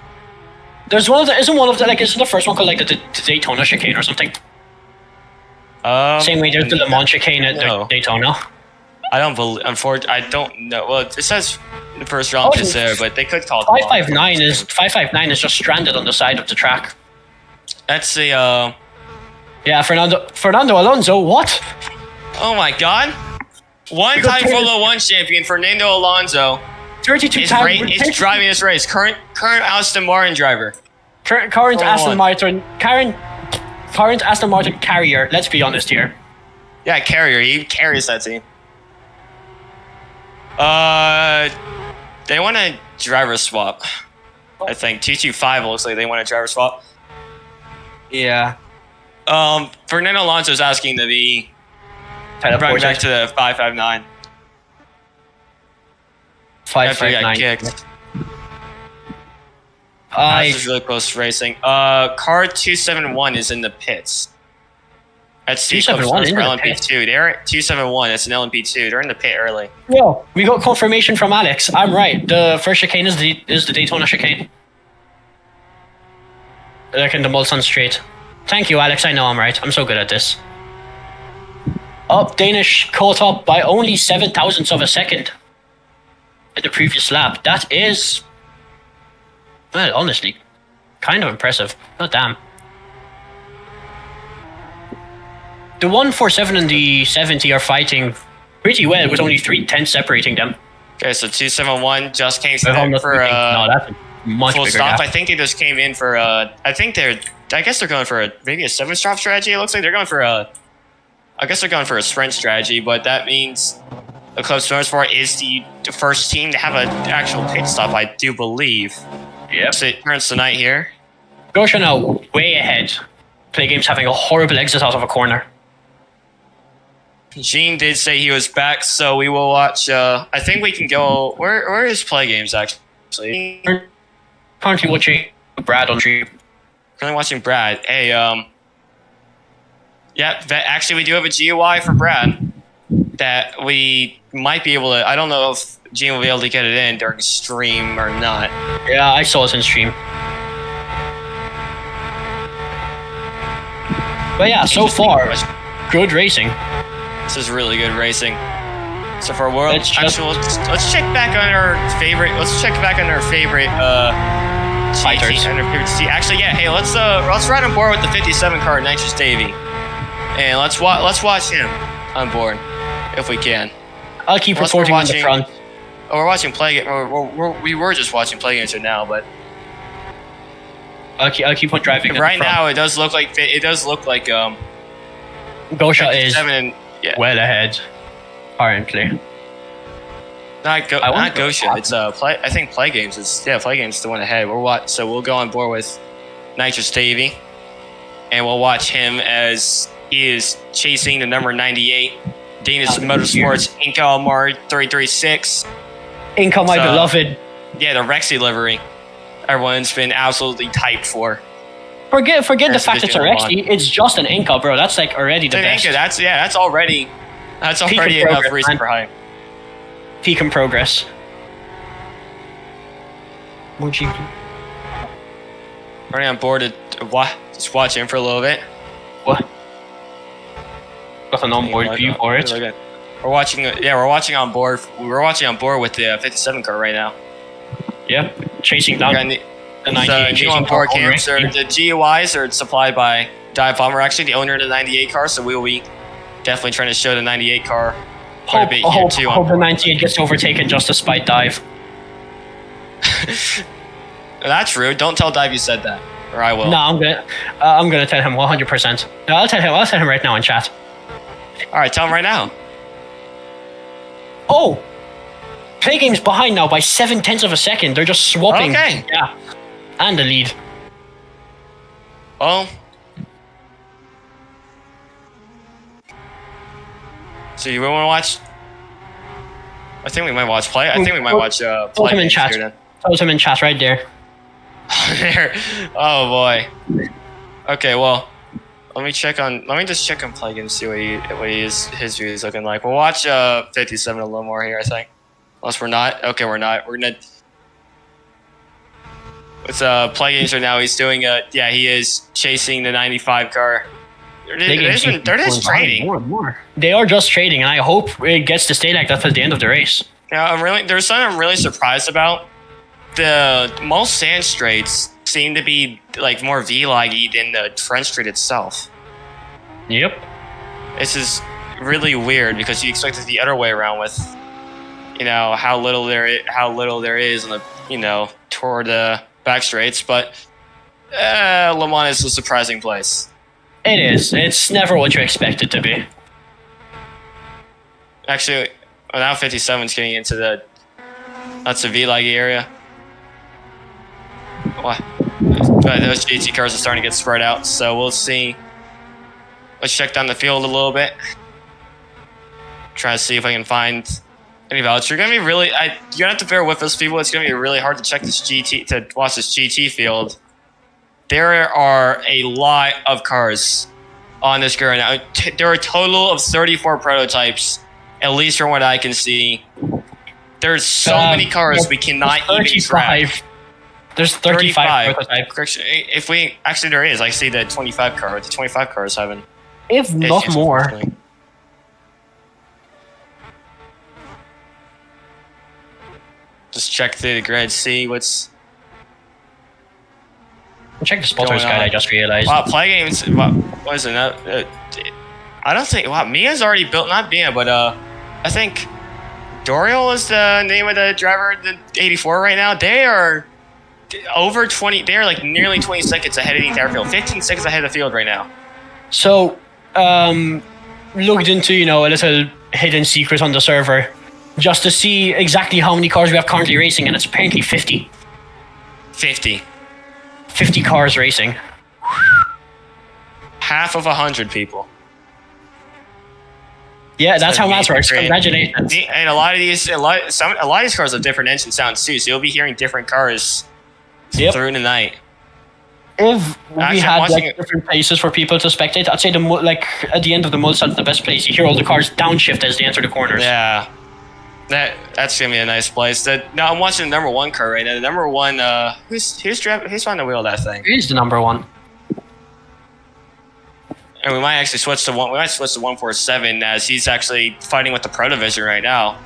There's isn't the first one called like the Daytona chicane or something? Same way there's the Le Mans chicane at Daytona. I don't believe. Unfortunately, I don't know. Well, it says the first round is there, but they could call it 559 is just stranded on the side of the track. That's the Fernando Alonso. What? Oh my God! One-time Formula 1 champion Fernando Alonso 32 times is driving this race. Current Aston Martin driver. Current Aston Martin carrier. Let's be honest here. Yeah, carrier. He carries that team. They want a driver swap. I think T25 looks like they want a driver swap. Yeah. Fernando Alonso is asking to be brought back to the 559. 559. Kicked. This is really close racing. Car 271 is in the pits. That's 271 in LMP2. They're at 271. That's an LMP2. They're in the pit early. Yo, we got confirmation from Alex. I'm right. The first chicane is the Daytona chicane. Like in the Mulsanne Straight. Thank you, Alex. I know I'm right. I'm so good at this. Danish caught up by only 7 thousandths of a second at the previous lap. That is, well, honestly, kind of impressive. God damn. The 147 and the 70 are fighting pretty well with only 3/10 separating them. Okay, so 271 just came in for that's a much full bigger stop. gap. I think they just came in for I guess they're going for maybe a 7-stop strategy. It looks like they're going for I guess they're going for a sprint strategy, but that means the Club Motorsport is the first team to have an actual pit stop, I do believe. Yep. So it turns tonight here. Gosha now way ahead. Play games having a horrible exit out of a corner. Gene did say he was back, so we will watch. I think we can go. Where is Play Games actually? Currently watching Brad on stream. Currently watching Brad. Hey, yeah. Actually, we do have a GUI for Brad. that we might be able to. I don't know if Gene will be able to get it in during stream or not. Yeah, I saw it in stream. But yeah, so far, good racing. This is really good racing. So for world, Let's check back on our favorite. Let's check back on our favorite Fighters. GT, on our favorite GT. Actually, yeah. Hey, let's ride on board with the 57 car, Nitrous Davey, and let's watch him on board if we can. I'll keep reporting on the front. Oh, we're watching play. We were just watching play games right now, but I'll keep on driving. right now it does look like Gosha is yeah. well ahead currently. Not Gosha. It's play. I think Play Games is Play Games is the one ahead. So we'll go on board with Nitrous Davey, and we'll watch him as he is chasing the number 98 Danish Motorsports Inca Mar 336. Inca, my beloved. Yeah, the Rexy livery. Everyone's been absolutely typed for. Forget the fact it's a Rexy. It's just an Inca, bro. That's like already the best. Inca, that's already enough reason for hype. Peak in progress. Running on board to just watch him for a little bit. What? Got an onboard view for it. We're watching on board. We're watching on board with the 57 car right now. Yep, chasing down the 98 chasing on board cams. The GUIs are supplied by ATheDiveBomber, actually the owner of the 98 car. So we will be definitely trying to show the 98 car quite a bit here too. Hope the 98 gets overtaken just to spite Dive. That's rude. Don't tell Dive you said that, or I will. No, I'm gonna tell him 100%. No, I'll tell him right now in chat. All right, tell him right now. Oh, Play Games behind now by 0.7 of a second. They're just swapping. Okay. Yeah, and the lead. Well, so you want to watch? I think we might watch play. I think we might watch play. Told him in chat. Told him in chat right there. There. Oh boy. Okay, well, let me just check on Play Games, see what his view is looking like. We'll watch 57 a little more here, I think. Unless we're not. Okay, we're not. We're gonna. It's Play Games right now. He's doing he is chasing the 95 car. They're just trading. More. They are just trading, and I hope it gets to stay like that at the end of the race. Yeah, there's something I'm really surprised about. The most sand straights seem to be like more V-laggy than the French straight itself. Yep. This is really weird because you expect it the other way around with, how little there is on the, toward the back straights, but Le Mans is a surprising place. It is. It's never what you expect it to be. Actually, now 57's getting into that's the V-laggy area. What? But those GT cars are starting to get spread out, so we'll see. Let's check down the field a little bit. Try to see if I can find any values. You're gonna be you're gonna have to bear with us, people. It's gonna be really hard to watch this GT field. There are a lot of cars on this car now. There are a total of 34 prototypes, at least from what I can see. There's so many cars we cannot even track. There's 35 prototypes. There is. I see the 25 car. The 25 car is having. If not more. Just check through the grid, see what's. Check the spotters guide. I just realized. Wow, Play Games. What is it? I don't think. Wow, Mia's already built. Not Mia, but I think Doriel is the name of the driver. The 84 right now. They are over 20. They are like nearly 20 seconds ahead of the entire field. 15 seconds ahead of the field right now. So, looked into a little hidden secret on the server, just to see exactly how many cars we have currently racing, and it's apparently 50. 50 cars racing. Half of 100 people. Yeah, that's how math works. Congratulations. And a lot of these cars have different engine sounds too, so you'll be hearing different cars through the night. if we Actually, I'm had watching like different places for people to spectate, I'd say like at the end of the multi-sud's the best place. You hear all the cars downshift as they enter the corners. Yeah. That's gonna be a nice place. Now I'm watching the number 1 car right now. The number 1, who's on the wheel of that thing? Who's the number 1? And we might actually switch to 147 as he's actually fighting with the Pro Division right now.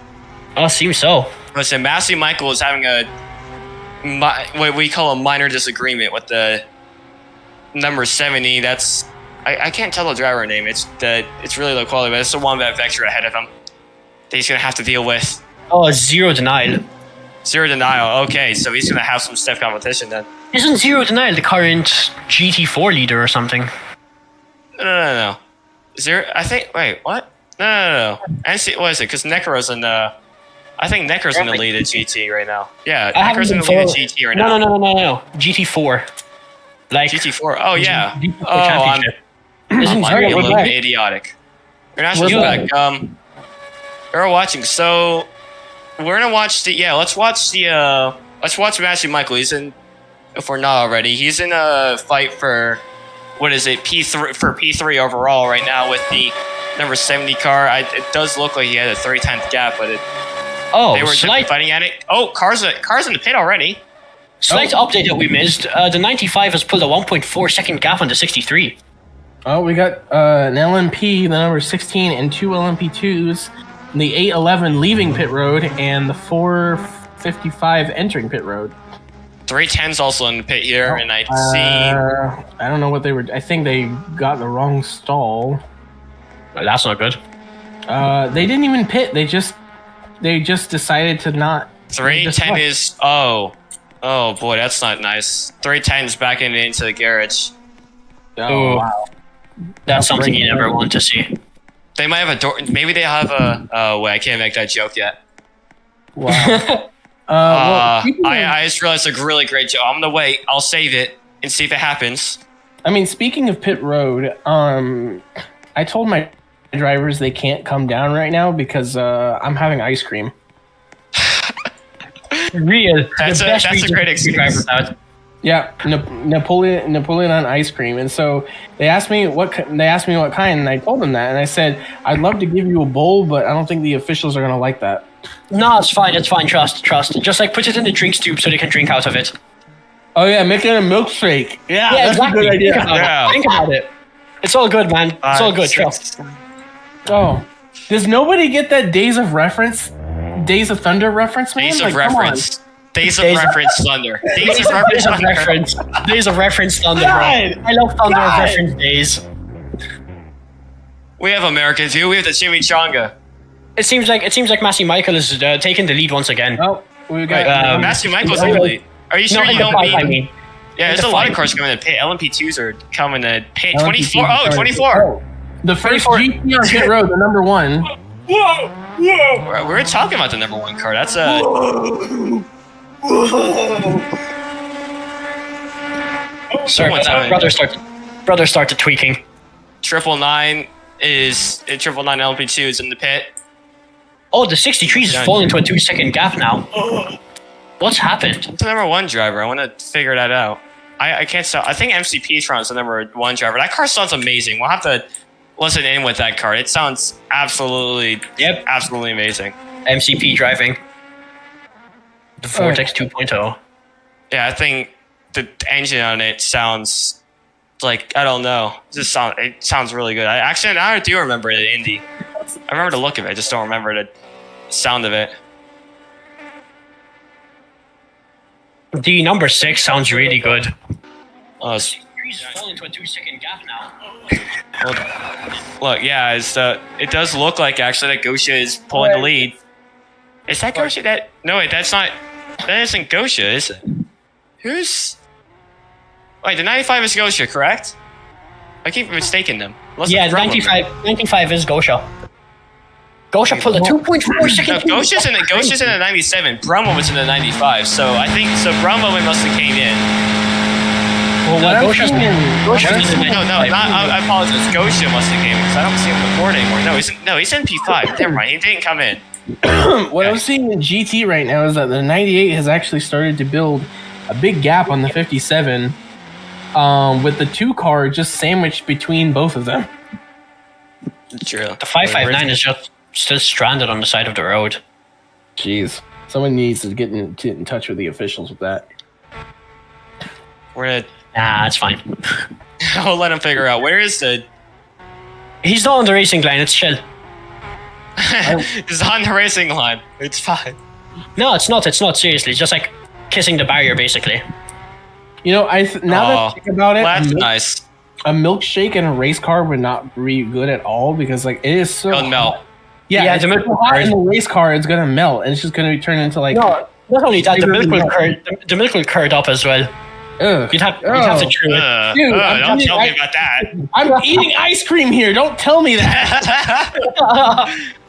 Oh, seems so. Listen, Massey Michael is having what we call a minor disagreement with the number 70. That's I can't tell the driver name. It's really low quality, but it's the one that Vectra ahead of him that he's gonna have to deal with. Oh, Zero Denial. Zero Denial. Okay, so he's gonna have some stiff competition then. Isn't Zero Denial the current GT4 leader or something? No. Zero. I think. Wait. What? No. NC. What is it? Because Necro's in the. I think Necro's in the lead at GT right now. Yeah, Necro's in the lead at GT right now. No. GT4. Like GT4. Oh yeah. GT4 I'm a little bit idiotic. You're not supposed to be back. We're watching. So we're gonna watch let's watch Massey Michael. He's in. If we're not already, he's in a fight for. What is it? P3 overall right now with the number 70 car. It does look like he had a 3/10 gap, but they were just fighting at it. Oh, cars in the pit already. Slight update that we missed. The 95 has pulled a 1.4 second gap on the 63. Oh, we got an LMP, the number 16, and 2 LMP2s. The 811 leaving pit road and the 455 entering pit road. 310's also in the pit here, and I don't know what they were. I think they got the wrong stall. Well, that's not good. They didn't even pit. They just decided to not. 310 is oh boy, that's not nice. 310's back into the garage. Oh wow, that's something you never want to see. They might have a door. Maybe they have a. Oh wait, I can't make that joke yet. Wow. I just realized a really great joke. I'm gonna wait. I'll save it and see if it happens. I mean, speaking of pit road, I told my drivers they can't come down right now because I'm having ice cream. Real. That's a great excuse. Yeah, Napoleon on ice cream, and so they asked me what kind, and I told them that, and I said I'd love to give you a bowl, but I don't think the officials are gonna like that. No, it's fine. Trust. Just like put it in the drinks tube so they can drink out of it. Oh yeah, make it a milkshake. Yeah, that's exactly. a good idea. Think about it. It's all good, man. It's all good. Trust. Oh, does nobody get that Days of Thunder reference, man? Days of reference. Days of reference Thunder. Days of reference Thunder. Bro. I love Thunder of reference days. We have America too. We have the chimichanga. It seems like Massey Michael is taking the lead once again. Oh, we got Massey Michael's in the lead. Are you sure you don't mean? Yeah, there's a lot of cars coming in the pit. LMP2s are coming to pit. 24. Oh, 24. The first GT on pit road, the number 1. Whoa. We're talking about the number 1 car. That's a. Sorry, brother started tweaking. 999 is 999 LMP2 is in the pit. Oh, the 63 is falling to a 2-second gap now. What's happened? It's the number 1 driver. I want to figure that out. I can't tell. I think MCP Tron's the number 1 driver. That car sounds amazing. We'll have to listen in with that car. It sounds absolutely amazing. MCP driving. The Vortex 2.0. Yeah, I think the engine on it sounds like, I don't know. It sounds really good. I do remember it in Indy. I remember the look of it. I just don't remember the sound of it. The number 6 sounds really good. Oh, He's falling to a 2-second gap now. Look, yeah, it does look like actually that Gosha is pulling the lead. Is that Gosha? No, wait, that's not. That isn't Gosha, is it? Who's? Wait, the 95 is Gosha, correct? I keep mistaking them. Yeah, the 95 is Gosha. Gosha pulled a 2.4 second. No, Gosha's in the 97. Brahma was in the 95. So I think Brahma must have came in. Well, Gosha's in the I apologize. Gosha must have came in because I don't see him on the board anymore. No, he's in P5. Never mind, he didn't come in. What I'm seeing in GT right now is that the 98 has actually started to build a big gap on the 57. with the 2 car just sandwiched between both of them. True. The 559 is just still stranded on the side of the road. Jeez. Someone needs to get in touch with the officials with that. We're gonna. Nah, it's fine. I'll let him figure out where is the. He's not on the racing line. It's chill. He's on the racing line. It's fine. No, it's not. It's not. Seriously, just like kissing the barrier, basically. You know, now that I think about it, that's nice. A milkshake in a race car would not be good at all because like it is so It'll melt. Yeah, the milk so hot in the race car, it's gonna melt and it's just gonna turn into like. No, not only that, the milk will curd up as well. Ugh. You'd have to chew it. Dude, don't tell me about that. I'm eating ice cream here. Don't tell me that.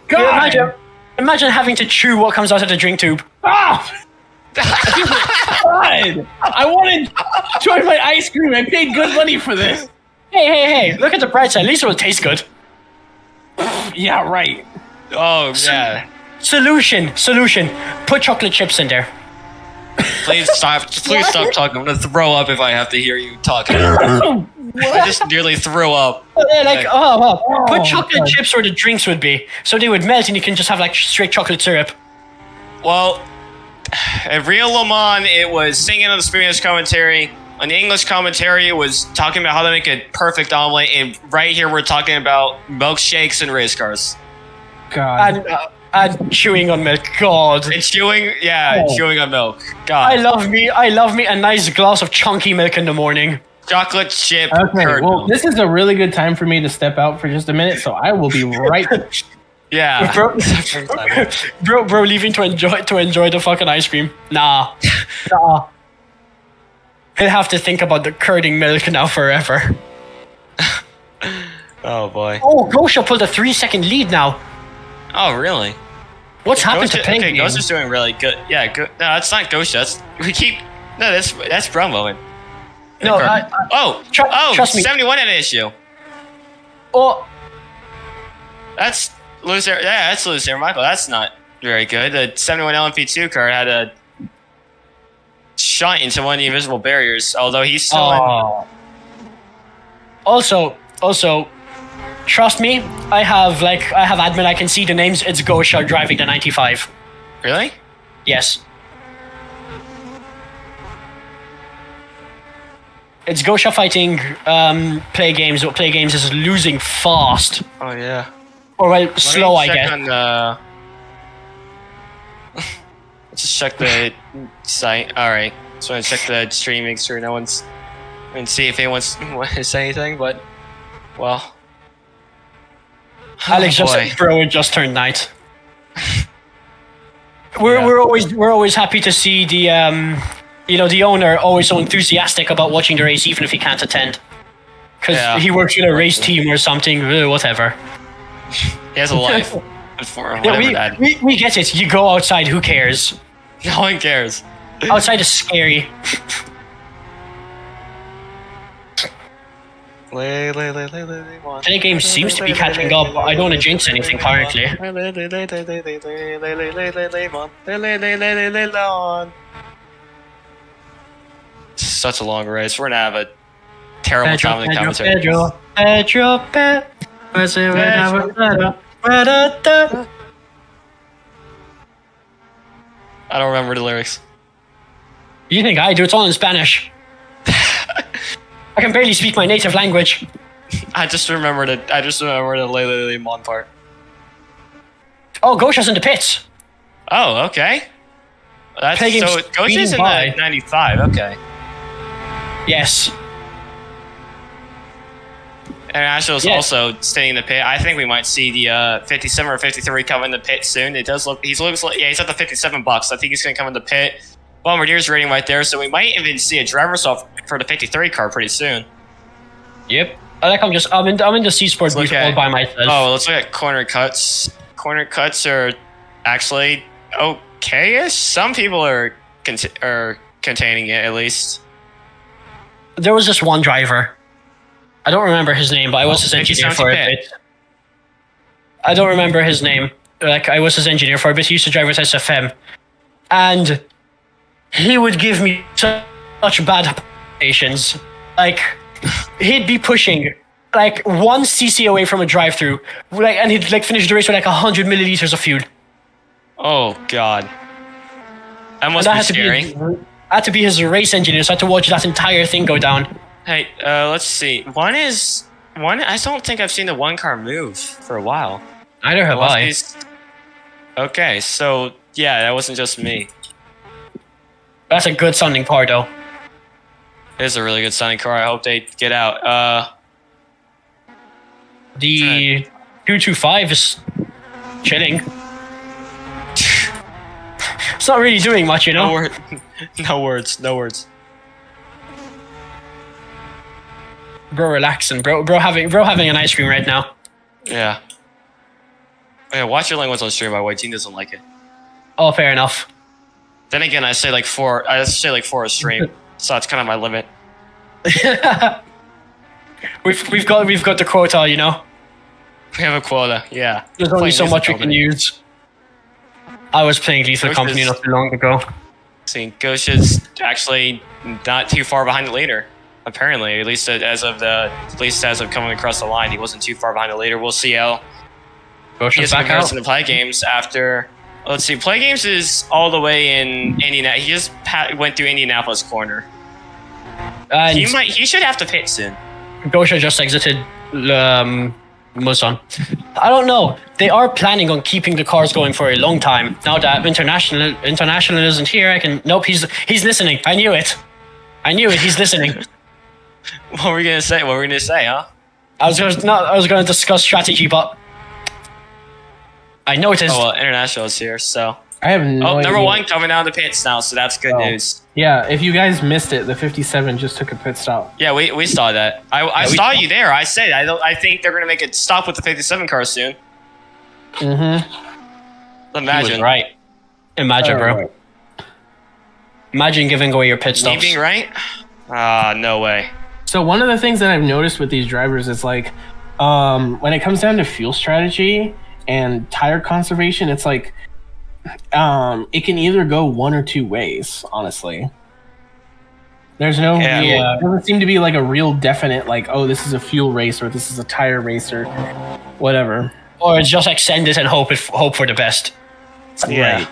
God. Imagine having to chew what comes out of the drink tube. Ah! God. I want to enjoy my ice cream. I paid good money for this. Hey! Look at the bright side. At least it will taste good. Yeah, right. Oh yeah. Solution. Put chocolate chips in there. Please stop talking. I'm gonna throw up if I have to hear you talking. I just nearly threw up. Put chocolate chips where the drinks would be, so they would melt, and you can just have like straight chocolate syrup. Well, at Real Le Mans, it was singing on the Spanish commentary. On the English commentary, it was talking about how to make a perfect omelet. And right here, we're talking about milkshakes and race cars. God. And chewing on milk. God. And chewing on milk. God. I love me a nice glass of chunky milk in the morning. Chocolate chip. Okay, well, milk. this is a really good time for me to step out for just a minute, so I will be right back. Yeah. Bro, leaving to enjoy the fucking ice cream. Nah. He'll have to think about the curding milk now forever. Oh boy. Oh, Gosha pulled a 3-second lead now. Oh really? What's happened to Pink? Okay, Gosha's doing really good. Yeah, good. No, that's not Gosha. That's Brumbo. No, trust me. 71 had an issue. Oh, That's loose air. Yeah, that's loose air, Michael. That's not very good. The 71 LMP2 car had a shot into one of the invisible barriers, although he's still in. Also, trust me, I have admin, I can see the names. It's Gosha driving the 95. Really? Yes. It's Gosha fighting Play Games, but Play Games is losing fast. Oh yeah. Or well, slow, I guess. Let's just check the site. Alright. So I check the stream, make sure no one's and see if anyone wants to say anything, but well. Alex just said, bro, it just turned night. We're always happy to see the the owner always so enthusiastic about watching the race, even if he can't attend, because he works with a race team or something. Whatever. He has a life. We get it. You go outside. Who cares? No one cares. Outside is scary. Play Game seems to be catching up, but I don't want to jinx anything currently. Such a long race. We're gonna have a terrible time in the commentary. I don't remember the lyrics. You think I do? It's all in Spanish. I can barely speak my native language. I just remember the Le Mans part. Oh, Gosha's in the pits. Oh, okay. That's so Gosha's in the 95. Okay. Yes. And Ashle's also staying in the pit. I think we might see the 57 or 53 come in the pit soon. It does look. He's at the 57 bucks. I think he's going to come in the pit. Bombardier's rating right there, so we might even see a driver's off for the 53 car pretty soon. Yep. I'm in the C Sport booth all by myself. Oh, let's look at corner cuts. Corner cuts are actually okay-ish. Some people are containing it at least. There was this one driver. I don't remember his name, but I was his engineer for a bit. I don't remember his name. I was his engineer for a bit. He used to drive with SFM. And he would give me such bad patience. Like, he'd be pushing like 1 cc away from a drive-through, like, and he'd like finish the race with like 100 milliliters of fuel. Oh God, that must be scary. Had to be his race engineer, so I had to watch that entire thing go down. Hey, let's see. One. I don't think I've seen the one car move for a while. Neither have I. Okay, so yeah, that wasn't just me. That's a good sounding car, though. It is a really good sounding car. I hope they get out. The 225 is chilling. It's not really doing much, you know? No words. Bro relaxing. Bro having an ice cream right now. Yeah. Yeah, watch your language on stream. My white team doesn't like it. Oh, fair enough. Then again, I say like 4. I say like 4 a stream, so that's kind of my limit. we've got the quota, you know. We have a quota, yeah. There's only so much we can use. I was playing Lethal Company not too long ago. See, Ghosh is actually not too far behind the leader. Apparently, at least as of coming across the line, he wasn't too far behind the leader. We'll see how Ghosh is back out. In the play games after. Let's see, play games is all the way in Indianapolis. He just went through Indianapolis corner. And he should have to pit soon. Gosha just exited Muson. I don't know. They are planning on keeping the cars going for a long time. Now that international isn't here, I can. Nope, he's listening. I knew it. He's listening. What were we gonna say? Huh? I was gonna discuss strategy, but I noticed. Oh well, international is here, so. I have no idea. Number 1 coming out of the pits now, so that's good news. Yeah, if you guys missed it, the 57 just took a pit stop. Yeah, we saw that. I saw you there. I said I think they're gonna make it stop with the 57 car soon. Mm-hmm. Imagine. He was right. Imagine, bro. Right. Imagine giving away your pit stops. Me being right? No way. So one of the things that I've noticed with these drivers is like, when it comes down to fuel strategy and tire conservation, it's like, it can either go one or two ways, honestly. There's no there doesn't seem to be like a real definite like, oh, this is a fuel race or this is a tire race or whatever. Or just extend it and hope for the best. Yeah. Right.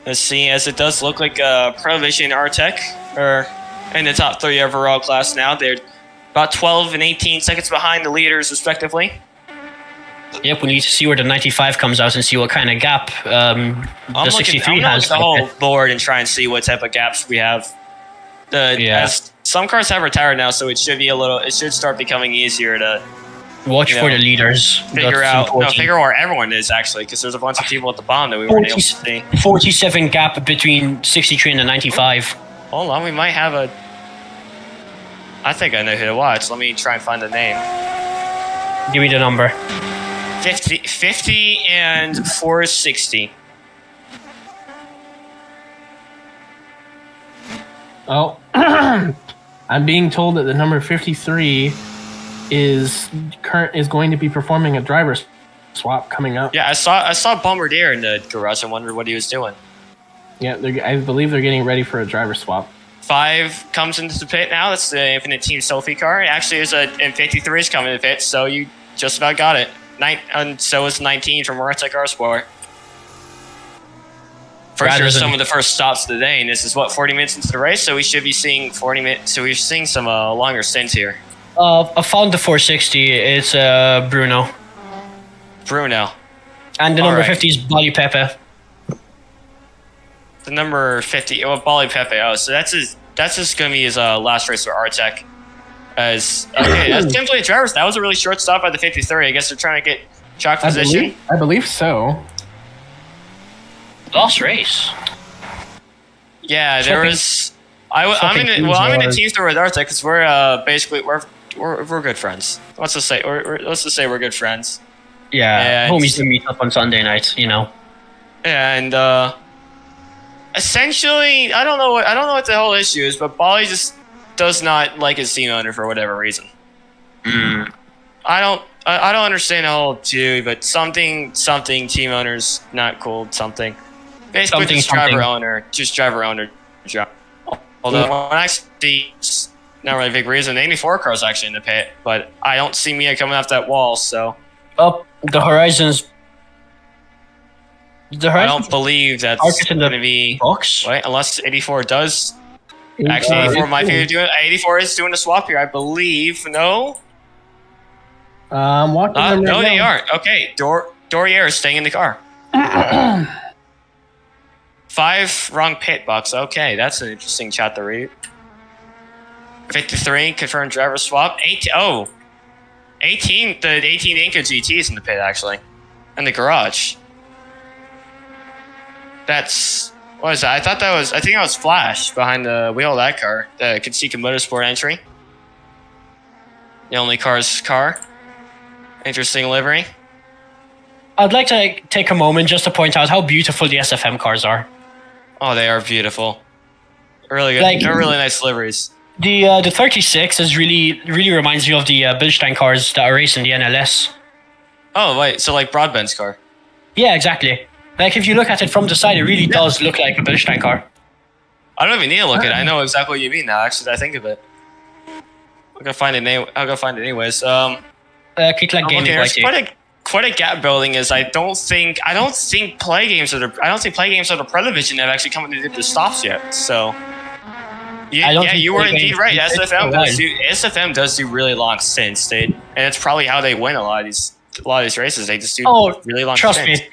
Let's see, as it does look like Provision and Artec are in the top 3 overall class now. They're about 12 and 18 seconds behind the leaders, respectively. Yep, we need to see where the 95 comes out and see what kind of gap the 63 has. I'm looking at the whole board and try and see what type of gaps we have. As some cars have retired now, so it should start becoming easier to watch for the leaders. Figure out where everyone is actually, because there's a bunch of people at the bottom that we weren't able to see. 47 gap between 63 and the 95. Hold on, we might have a. I think I know who to watch. Let me try and find the name. Give me the number. 50 and 460. Oh, I'm being told that the number 53 is going to be performing a driver swap coming up. Yeah, I saw Bombardier in the garage and wondered what he was doing. Yeah, I believe they're getting ready for a driver swap. 5 comes into the pit now. That's the Infinite Team Sophie car. Actually, and 53 is coming to the pit, so you just about got it. And so is 19 from Artec R Sport. For sure, some of the first stops of the day, and this is 40 minutes into the race, so we should be seeing 40 minutes. So we're seeing some longer stints here. I found the 460. It's Bruno. And the number 50 is Bali Pepe. The number 50, Bali Pepe. Oh, so that's just gonna be his last race for Artec. That's simply a driver. That was a really short stop by the 53. I guess they're trying to get track position. I believe so. Last race. Yeah, there was. I'm in the team store with Artec because we're basically we're good friends. Let's just say we're good friends. Yeah, homies to meet up on Sunday nights, you know. And essentially, I don't know what the whole issue is, but Bali just does not like his team owner for whatever reason. I don't understand the whole dude, but something team owner's not cool. Something. Basically, just driver owner job. Although when I see, it's not really a big reason. The 84 car is actually in the pit, but I don't see Mia coming off that wall, so. Up the Horizons. I don't believe that's going to be box. Right, unless 84 does. Actually, 84 might be doing. 84 is doing a swap here, I believe. No. Walking them no, right they now. aren't. Okay, Dorier is staying in the car. 5 wrong pit box. Okay, that's an interesting chat to read. 53 confirmed driver swap. 18. The 18 Inca GT is in the pit actually, in the garage. That's what is that? I think that was Flash behind the wheel of that car. The Danish Motorsport entry. The only car's car. Interesting livery. I'd like to take a moment just to point out how beautiful the SFM cars are. Oh, they are beautiful. Really good. Like, they're really nice liveries. The 36 is really reminds me of the Bilstein cars that are racing the NLS. Oh, wait. So like Broadbent's car. Yeah, exactly. Like if you look at it from the side, it really does look like a Bilstein car. I don't even need to look at it. I know exactly what you mean now. Actually, I think of it. I'll go find it. I'll go find it anyways. Click like gaming there's right quite a gap building. Is I don't think play games or the Predavision have actually come into the stops yet. So. You were indeed right. SFM does do really long stints, and it's probably how they win a lot of these races. They just do really long trust stints. me.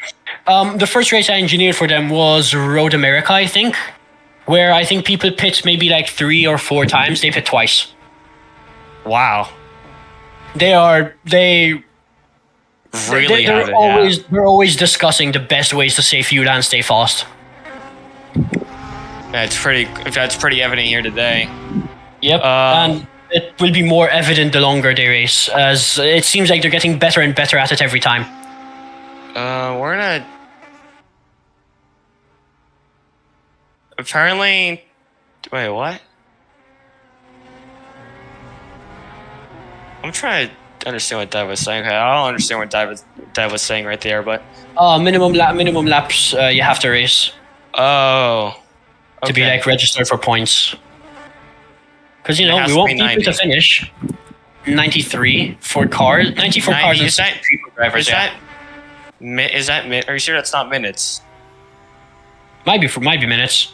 The first race I engineered for them was Road America, I think, where I think people pit maybe like 3 or 4 times. They pit twice. Wow. They're always discussing the best ways to save fuel and stay fast. That's pretty evident here today. Yep, and it will be more evident the longer they race, as it seems like they're getting better and better at it every time. We're gonna. Apparently, wait, what? I'm trying to understand what Dave was saying. Okay, I don't understand what Dave was saying right there, but. Minimum laps you have to race. Oh. To be like registered for points. Because we want people to finish 93 for cars. 94 cars and 6 people drivers. Are you sure that's not minutes? Might be minutes.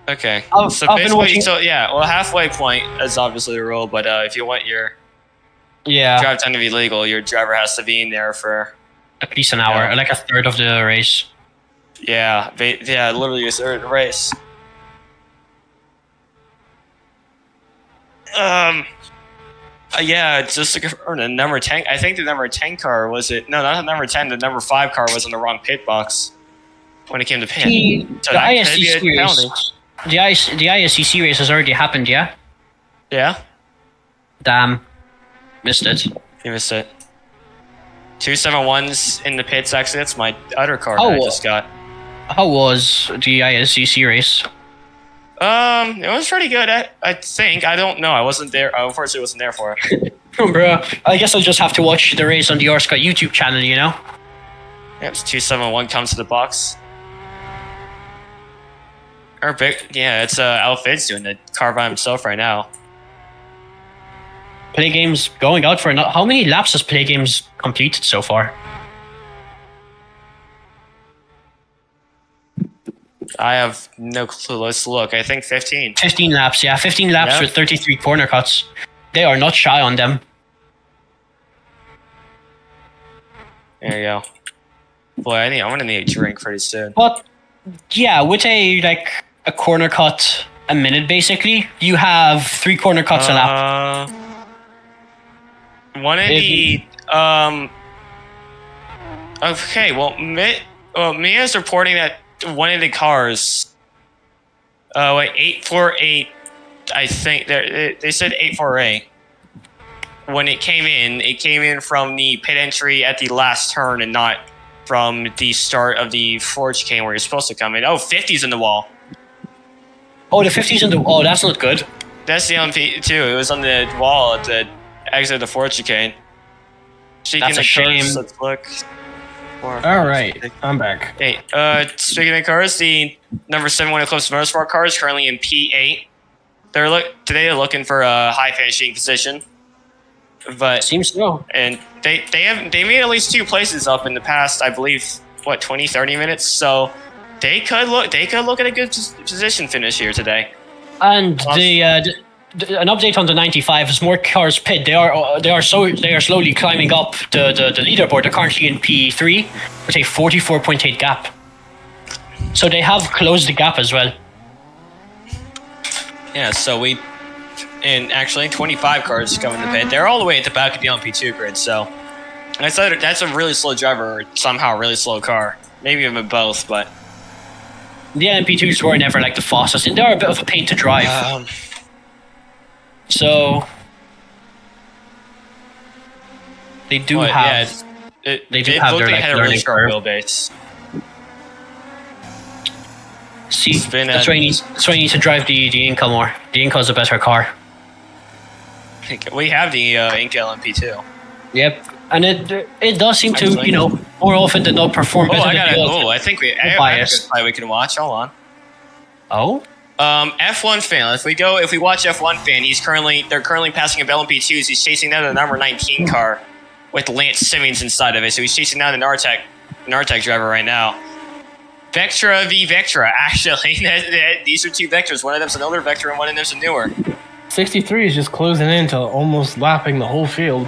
Okay. Halfway point is obviously the rule, but if you want your drive time to be legal, your driver has to be in there for at least an hour, like a third of the race. Yeah, literally a third of the race. It's just the number 10. I think the number 10 car was it? No, not the number 10. The number 5 car was in the wrong pit box when it came to pit. The ISCC race has already happened, yeah? Yeah. Damn, missed it. You missed it. 271's in the pits. Actually, that's my other car that I just got. How was the ISCC race? It was pretty good. I think. I don't know. I wasn't there. I unfortunately wasn't there for it. Bro, I guess I'll just have to watch the race on the Orska YouTube channel, you know? Yep, 271 comes to the box. It's Alfred's doing the car by himself right now. Play Games going out for how many laps has Play Games completed so far? I have no clue. Let's look. I think 15. 15 laps, yeah. 15 laps with 33 corner cuts. They are not shy on them. There you go. Boy, I'm gonna need a drink pretty soon. But yeah, with a corner cut a minute basically, you have 3 corner cuts a lap. One of the okay, well, Mia's reporting that one of the cars, 848. I think they said 848. When it came in from the pit entry at the last turn and not from the start of the forge chicane where you're supposed to come in. Oh, 50's in the wall. Oh, the 50's in the wall. That's not good. That's the LMP too. It was on the wall at the exit of the forge chicane. That's a shame. Let's look. All right, I'm back. Hey, speaking of cars, the number 7 Danish Motorsport car is currently in P8. Today they're looking for a high finishing position, but Seems so. and they made at least 2 places up in the past, I believe, 20-30 minutes. So they could look at a good position finish here today. And an update on the 95 as more cars pit. They are slowly climbing up the leaderboard. They're currently in P3 with a 44.8 gap. So they have closed the gap as well. Yeah, so actually 25 cars come in the pit. They're all the way at the back of the LMP2 grid. So that's a really slow driver, or somehow a really slow car. Maybe even both, but the LMP2s were never like the fastest, and they're a bit of a pain to drive. So they do have. Yeah, they do have their had a really learning short curve. wheelbase. See, that's why you need to drive the Inca more. The Inca's a better car. We have the Inca LMP2. Yep, and it does seem to more often than not perform better. I think we can watch. Hold on. Oh. F1 fan. If we watch F1 fan, they're currently passing up LMP2s. He's chasing down the number 19 car with Lance Simmons inside of it. So he's chasing down the Nartec driver right now. Vectra v Vectra. Actually, these are 2 Vectras. One of them's an older Vectra and one of them's a newer. 63 is just closing in to almost lapping the whole field.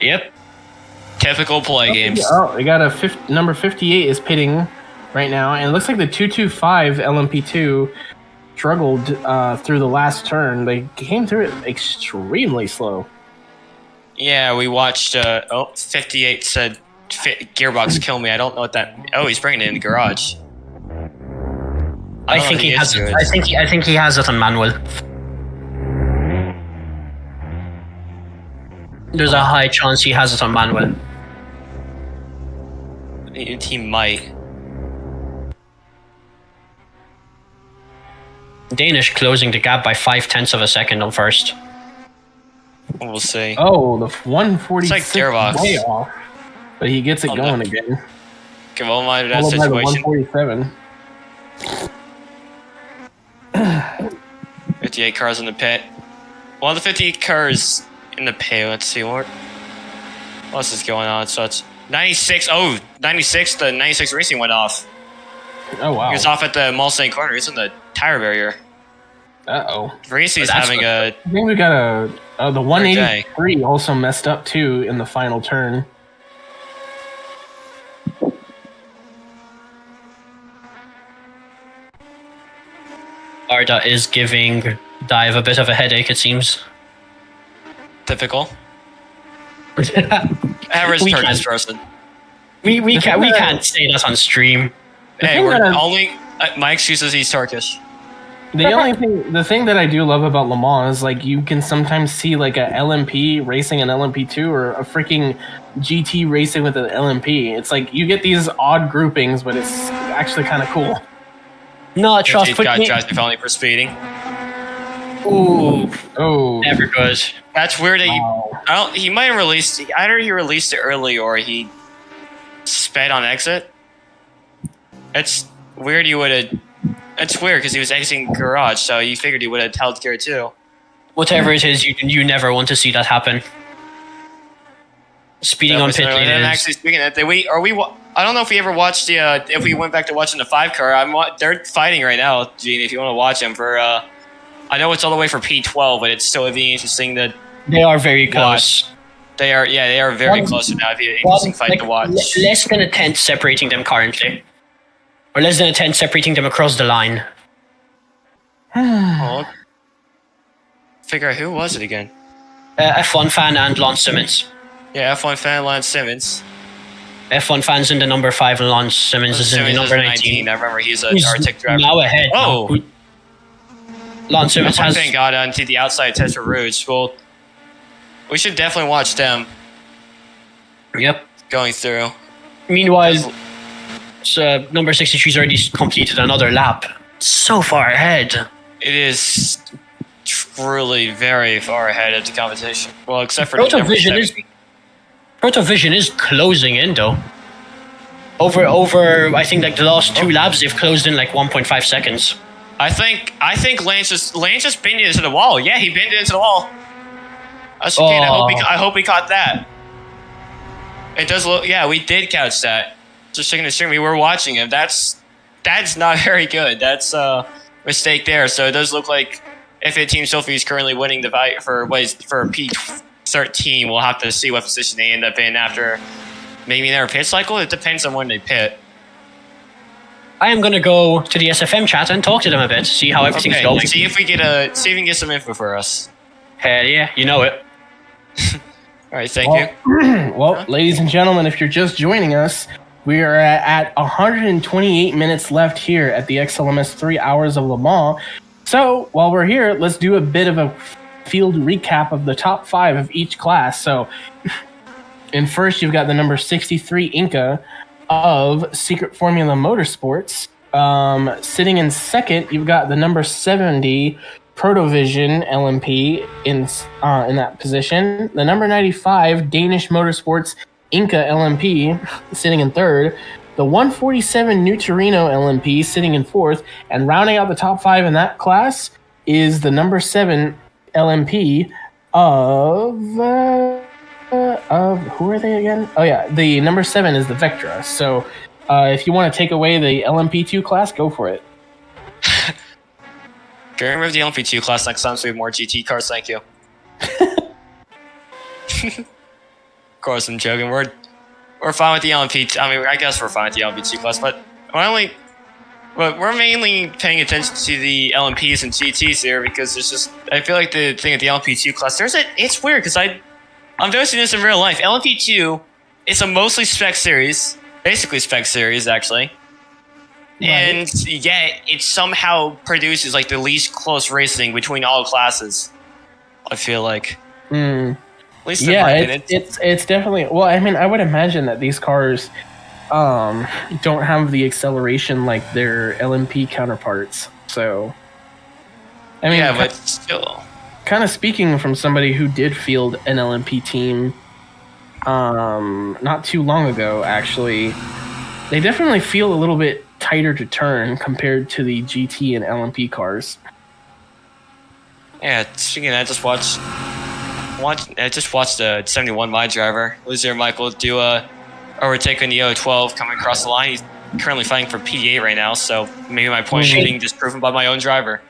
Yep. Typical play games. Oh, we got number 58 is pitting right now, and it looks like the 225 LMP2 struggled through the last turn. They came through it extremely slow. Yeah, we watched. 58 said gearbox kill me. I don't know what that. Oh, he's bringing it in the garage. I think he has it on manual. There's a high chance he has it on manual. He might. Danish closing the gap by 0.5 of a second on first. We'll see. Oh, the 146 it's like gearbox. Way off, but he gets it going again. Give all mind that Followed by the situation. 147. 58 cars in the pit. One of the 58 cars in the pit. Let's see what else is going on. So it's 96. Oh, 96. The 96 Racing went off. Oh wow. He was off at the Mulsanne corner. He's in the tire barrier. Uh-oh. Racing's having I think we got the 183 also messed up too in the final turn. Arda is giving Dive a bit of a headache, it seems. typical. Average Turkish person. We can't say that on stream. Hey, we're only. My excuse is he's Turkish. The thing that I do love about Le Mans is like you can sometimes see like a LMP racing an LMP2 or a freaking GT racing with an LMP. It's like you get these odd groupings, but it's actually kind of cool. No, trust me. Drives me felony for speeding. Ooh. Oh, Never good. That's weird. That he might have released. Either he released it early or he sped on exit. It's weird. You would have. It's weird because he was exiting garage, so you figured he would have held gear too. Whatever it is, you never want to see that happen. Speeding on pit lane. And actually, speaking of that, I don't know if we ever watched the. If we went back to watching the 5 car, they're fighting right now, Gene. If you want to watch them for, I know it's all the way for P12, but it's still be interesting that they are very close. They are very close now. It'd be an interesting fight to watch. Less than a tenth separating them currently. Or less than a tenth separating them across the line. Figure out who was it again? F1 fan and Lance Simmons. Yeah, F1 fan Lance Simmons. F1 fans in the number 5 and Lance Simmons is in the number 19. I remember he's an Arctic driver. Now ahead. Oh! Lance Simmons has... F1 got onto the outside Tesla Rouge. Well, we should definitely watch them. Yep. Going through. Meanwhile... So, number 63's already completed another lap. So far ahead. It is truly very far ahead of the competition. Well, except for the number 70. Protovision is closing in, though. Over I think like the last 2 laps they've closed in like 1.5 seconds. I think Lance just pinned it into the wall. Yeah, he pinned it into the wall. That's okay. I hope he caught that. It does look. Yeah, we did catch that. Just checking the stream, we were watching him. That's not very good. That's a mistake there. So it does look like if Team Sophie is currently winning the fight for P13, we'll have to see what position they end up in after maybe their pit cycle. It depends on when they pit. I am gonna go to the SFM chat and talk to them a bit, see how everything's going. See if we can get some info for us. Hell yeah, you know it. All right, thank you. Well, ladies and gentlemen, if you're just joining us, we are at 128 minutes left here at the XLMS 3 Hours of Le Mans. So while we're here, let's do a bit of a field recap of the top 5 of each class. So in first, you've got the number 63 Inca of Secret Formula Motorsports. Sitting in second, you've got the number 70 Protovision LMP in that position. The number 95 Danish Motorsports Inca LMP sitting in third. The 147 New Torino LMP sitting in fourth. And rounding out the top 5 in that class is the number 7 LMP of who are they again? Oh yeah, the number 7 is the Vectra. So if you want to take away the LMP2 class, go for it. Can you remove the LMP2 class next time so we have more GT cars? Thank you. Of course, I'm joking. We're fine with the LMP. I mean, I guess we're fine with the LMP2 class, but we're mainly paying attention to the LMPs and GTs here because it's just. I feel like the thing at the LMP2 class. It's weird because I'm noticing this in real life. LMP2 is a mostly spec series, basically spec series actually. Right. And yet, it somehow produces like the least close racing between all classes. I feel like. At least in my opinion. It's definitely. Well, I mean, I would imagine that these cars don't have the acceleration like their LMP counterparts. So, I mean, yeah, but still. Kind of speaking from somebody who did field an LMP team, not too long ago, actually, they definitely feel a little bit tighter to turn compared to the GT and LMP cars. Yeah, speaking of that, I just watched the 71 my driver, Loser Michael, do a overtake on the 012 coming across the line. He's currently fighting for P8 right now, so maybe my point is being disproven by my own driver.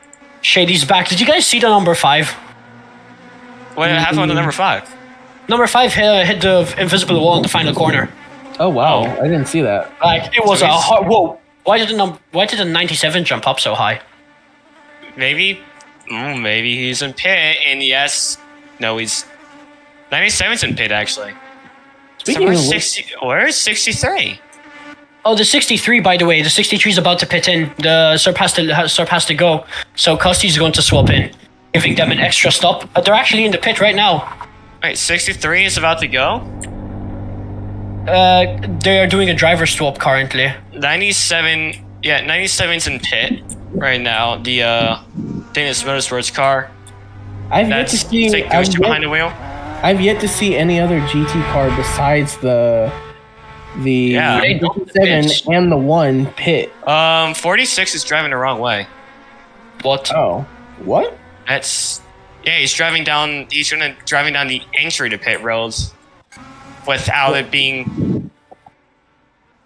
Shady's back. Did you guys see the number 5? What happened on the number 5? Number 5 hit the invisible wall in the final corner. Oh wow, I didn't see that. Like it was whoa. Why did the 97 jump up so high? Maybe he's in pit, and he's 97's in pit actually. Where's 63? Oh, the 63, by the way, the 63 is about to pit in. The surpass to go. So Kusty's going to swap in, giving them an extra stop. They're actually in the pit right now. Wait, 63 is about to go? They are doing a driver swap currently. 97's in pit right now. The Danish Motorsports car. I've yet to see behind the wheel. I've yet to see any other GT car besides the 7 and the 1 pit. 46 is driving the wrong way. What? Oh, what? He's driving down. He's driving down the entry to pit roads without it being.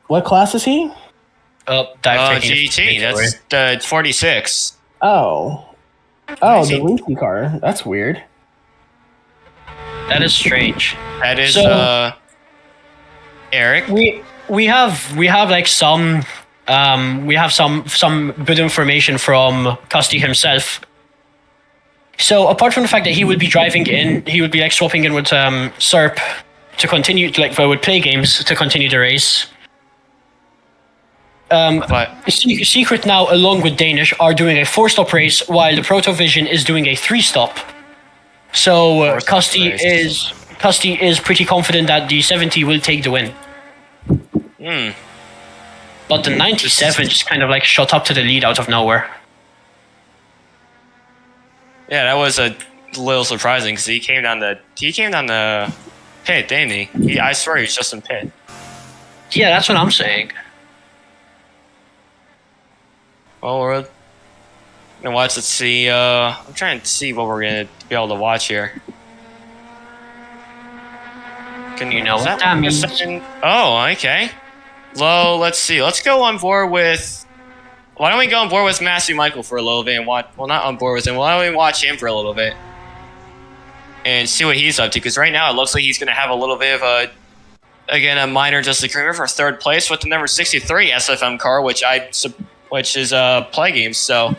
What class is he? GT. That's the 46. Oh, the Lucy car. That's weird. That is strange. That is Eric. We have like some good information from Kusty himself. So apart from the fact that he would be driving in, he would be like swapping in with Serp to continue with play games to continue the race. Secret now, along with Danish, are doing a 4-stop race, while the Protovision is doing a 3-stop. So Kusty is pretty confident that the 70 will take the win. But the 97 just kind of like shot up to the lead out of nowhere. Yeah, that was a little surprising because he came down the pit, didn't he? I swear he was just in pit. Yeah, that's what I'm saying. Well, we're gonna watch. Let's see. I'm trying to see what we're gonna be able to watch here. You know what that means? Oh, okay. Well, let's see. Let's go on board with. Why don't we go on board with Matthew Michael for a little bit and watch? Well, not on board with him. Why don't we watch him for a little bit and see what he's up to? Because right now it looks like he's gonna have a little bit of a minor disagreement for third place with the number 63 SFM car, which is Play Games. So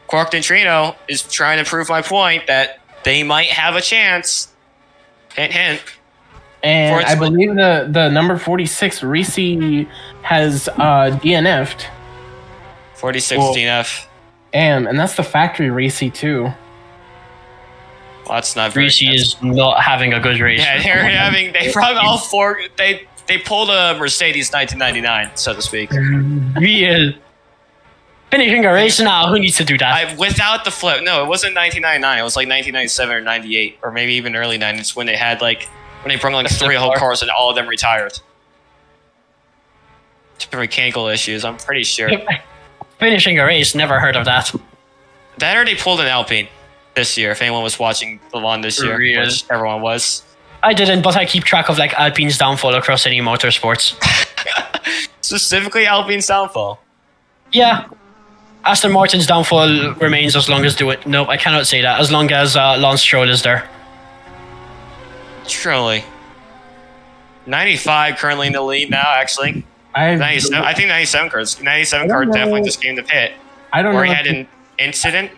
Quark Neutrino is trying to prove my point that they might have a chance. Hint, hint. And I believe the number 46 Reese has DNF'd. 46 DNF. And that's the factory Reese too. Well, that's not very Reese is not having a good race. Yeah, they probably all four. They pulled a Mercedes 1999, so to speak. He is finishing a race now. Who needs to do that? Without the flip. No, it wasn't 1999. It was like 1997 or 98, or maybe even early 90s when they had when they brought like 3 whole cars and all of them retired. For mechanical issues, I'm pretty sure. Finishing a race, never heard of that. That or they pulled an Alpine this year, if anyone was watching the lawn this year, which everyone was. I didn't, but I keep track of Alpine's downfall across any motorsports. Specifically Alpine's downfall. Yeah. Aston Martin's downfall remains as long as Nope, I cannot say that. As long as Lance Stroll is there. Truly. 95 currently in the lead now, actually. I think 97 car definitely just came to pit. I don't know. Or he had an incident.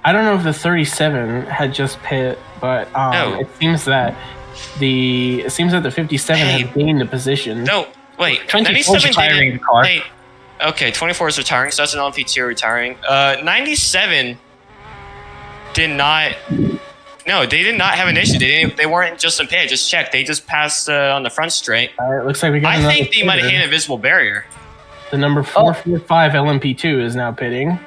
I don't know if the 37 had just pit, but it seems that the 57 has gained the position. No, wait. 24 is retiring the car. Wait, okay, 24 is retiring, so that's an LMP2 retiring. 97 did not. No, they did not have an issue. They weren't just in pit. Just check. They just passed on the front straight. It looks like we got. I think they might have hit an invisible barrier. The number 445 LMP2 is now pitting.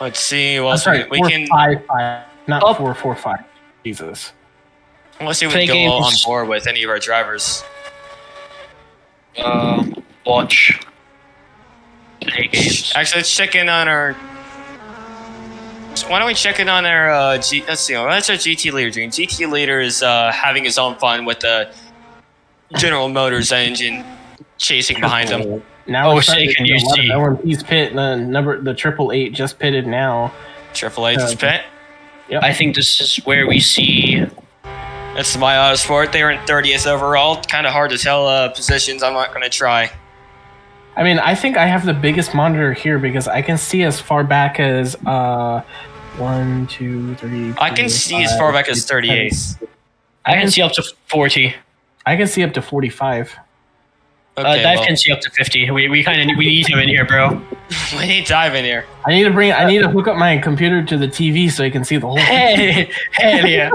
Let's see. Well, we can. 455, not 445. Jesus. Let's see if we can go on board with any of our drivers. Watch. Play games. Actually, let's check in on our. Why don't we check in on our let's see, that's our GT leader doing? GT leader is having his own fun with the General Motors engine chasing behind him. Now can you see? LMP's pit, the 888 just pitted now. 888 just pit? Yep. I think this is where we see. That's my Autosport. They were in 30th overall. Kind of hard to tell positions. I'm not going to try. I mean, I think I have the biggest monitor here because I can see as far back as 1, 2, 3. I can see as far back as 38. I can see up to 40. I can see up to 45. Okay, Dive can see up to 50. We need him in here, bro. We need Dive in here. I need to hook up my computer to the TV so I can see the whole thing. Hell yeah.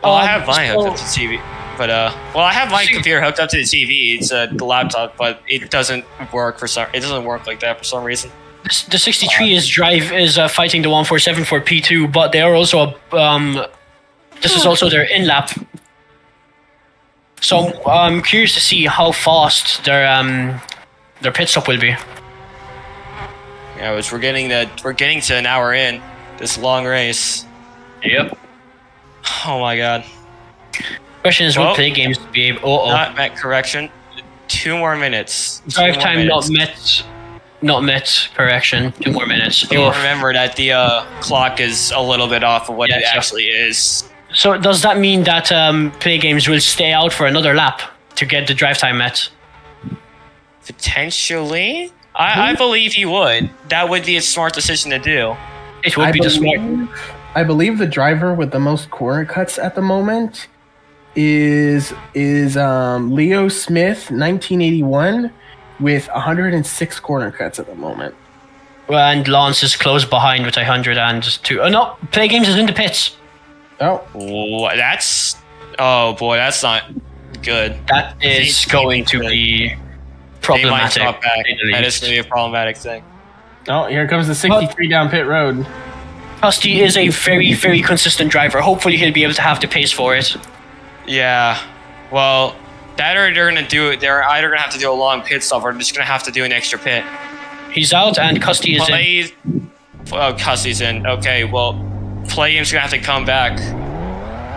Well, I have mine hooked up to the TV. But I have my computer hooked up to the TV. It's the laptop, but it doesn't work It doesn't work like that for some reason. The 63 is fighting the 147 for P2, but they are also this is also their in lap. So I'm curious to see how fast their pit stop will be. Yeah, we're getting to an hour in this long race. Yep. Oh my god. Question is, will Play Games be able? Not met. Correction. 2 more minutes. Drive time not met. Correction. 2 more minutes. You'll remember that the clock is a little bit off of what it actually is. So does that mean that Play Games will stay out for another lap to get the drive time met? Potentially. I believe he would. That would be a smart decision to do. It would be the smart. I believe the driver with the most corner cuts at the moment is Leo Smith, 1981, with 106 corner cuts at the moment. Well, and Lance is close behind with 102. Oh no, Play Games is in the pits. Oh, that's not good. That is going to be problematic. They might drop back. That is going to be a problematic thing. Oh, here comes the 63 down pit road. Rusty is a very, very consistent driver. Hopefully he'll be able to have the pace for it. Yeah. Well, That or they're gonna do it. They're either gonna have to do a long pit stop, or they're just gonna have to do an extra pit. He's out, and Custy is in. Oh, Custy's in. Okay, well, Playgame's gonna have to come back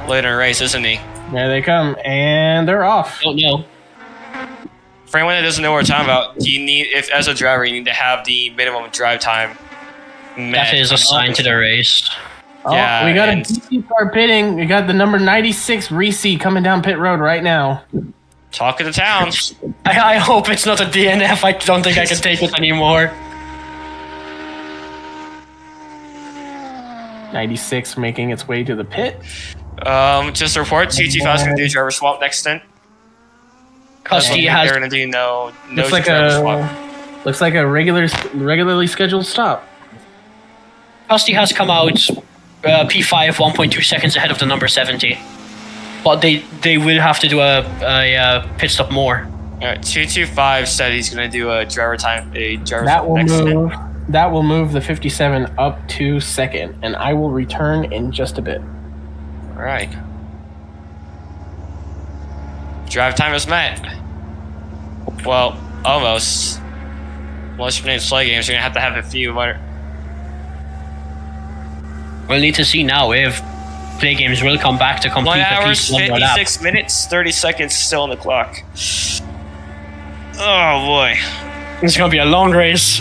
later in the race, isn't he? There they come, and they're off. Oh no. For anyone that doesn't know what we're talking about, you need, if as a driver, you need to have the minimum drive time met. That is assigned to the race. Oh, Yeah, we got a and- DC car pitting. We got the number 96 Reese coming down pit road right now. Talk of the town. I hope it's not a DNF. I don't think I can take it anymore. 96 making its way to the pit. Just a report, 225 is gonna do driver swap next stint. Custy They're has gonna do no Looks like driver swap. a regularly scheduled stop. Custy has come out P5 1.2 seconds ahead of the number 70. But they will have to do a pit stop more. Alright, 225 said he's gonna do a driver That swap will next move. stint. That will move the 57 up to second, and I will return in just a bit. Alright. Drive time is met. Well, almost. Unless your name's Play Games, you're gonna have a few more. We'll need to see now if Play Games will come back to complete 1 at hour, least one more lap. 56 minutes, 30 seconds still on the clock. Oh boy. It's gonna be a long race.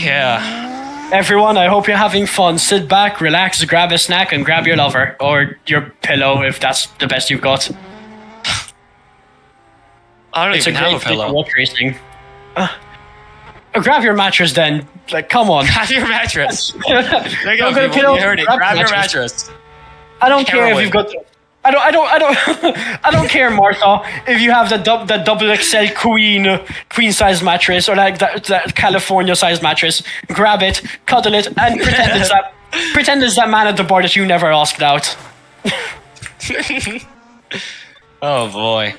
Yeah. Everyone, I hope you're having fun. Sit back, relax, grab a snack, and grab your lover. Or your pillow, if that's the best you've got. I don't It's a even have great a place to pillow. watch racing. Grab your mattress then. Like, come on. Grab your mattress. There you go, Don't get a people. pillow, You heard it. grab Grab your your mattress. mattress. I don't care if Heroin. you've got. I don't care, Martha. If you have the double XL queen size mattress or like that California size mattress, grab it, cuddle it, and pretend it's that man at the bar that you never asked out. Oh boy.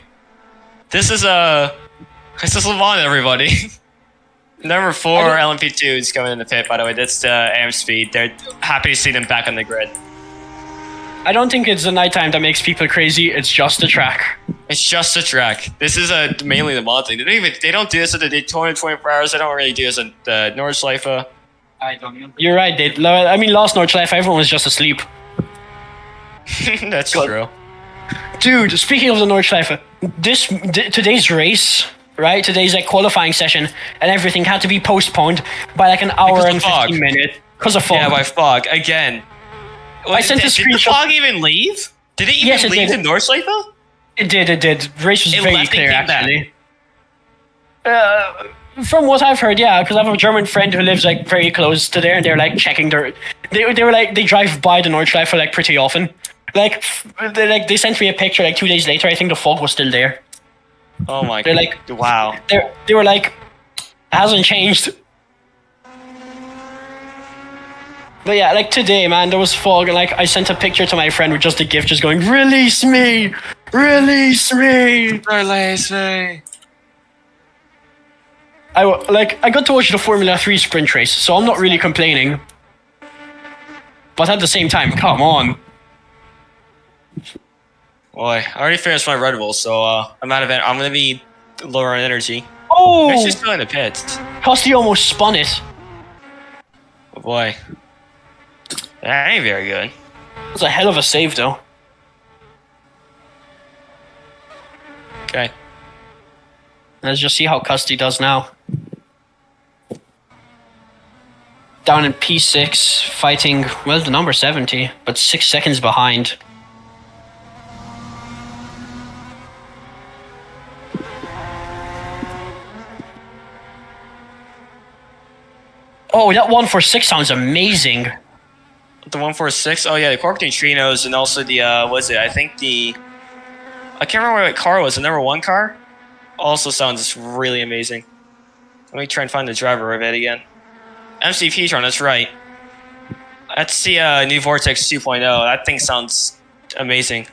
This is Lavon, everybody. Number 4 LMP2 is coming in the pit, by the way. That's the AM Speed. They're happy to see them back on the grid. I don't think it's the nighttime that makes people crazy. It's just the track. It's just a track. This is mainly the mod thing. They don't do this at the Daytona 24 hours. They don't really do this at the Nordschleife. You're right. Last Nordschleife, everyone was just asleep. That's God. true. Dude, speaking of the Nordschleife, today's race, right? Today's like qualifying session and everything had to be postponed by like an hour Because of and fog. 15 minutes because of fog. Yeah, by fog. Again. I sent a Did the screenshot. fog even leave? Did it even Yes, it leave did. the Nordschleife? It did. The race was It very left and clear, came back. actually. From what I've heard, yeah, because I have a German friend who lives like very close to there, and they're like checking they drive by the Nordschleife like pretty often. They sent me a picture like 2 days later. I think the fog was still there. Oh my They're god. like- Wow. They were like, hasn't changed. But yeah, like today, man, there was fog, and like I sent a picture to my friend with just a GIF, just going, "Release me, release me." Release me. I got to watch the Formula 3 sprint race, so I'm not really complaining. But at the same time, come on. Boy, I already finished my Red Bull, so I'm out of it. I'm gonna be lower on energy. Oh, It's just going to pits. Costy almost spun it. Oh boy. That ain't very good. It was a hell of a save, though. Okay. Let's just see how Custy does now. Down in P6, fighting, well, the number 70, but 6 seconds behind. Oh, that 146 sounds amazing. The 146. Oh yeah, the cork neutrinos, and also the was it? I think the I can't remember what car it was. The number 1 car also sounds really amazing. Let me try and find the driver of it again. MC Petron, that's right. That's the new Vortex 2.0. That thing sounds amazing.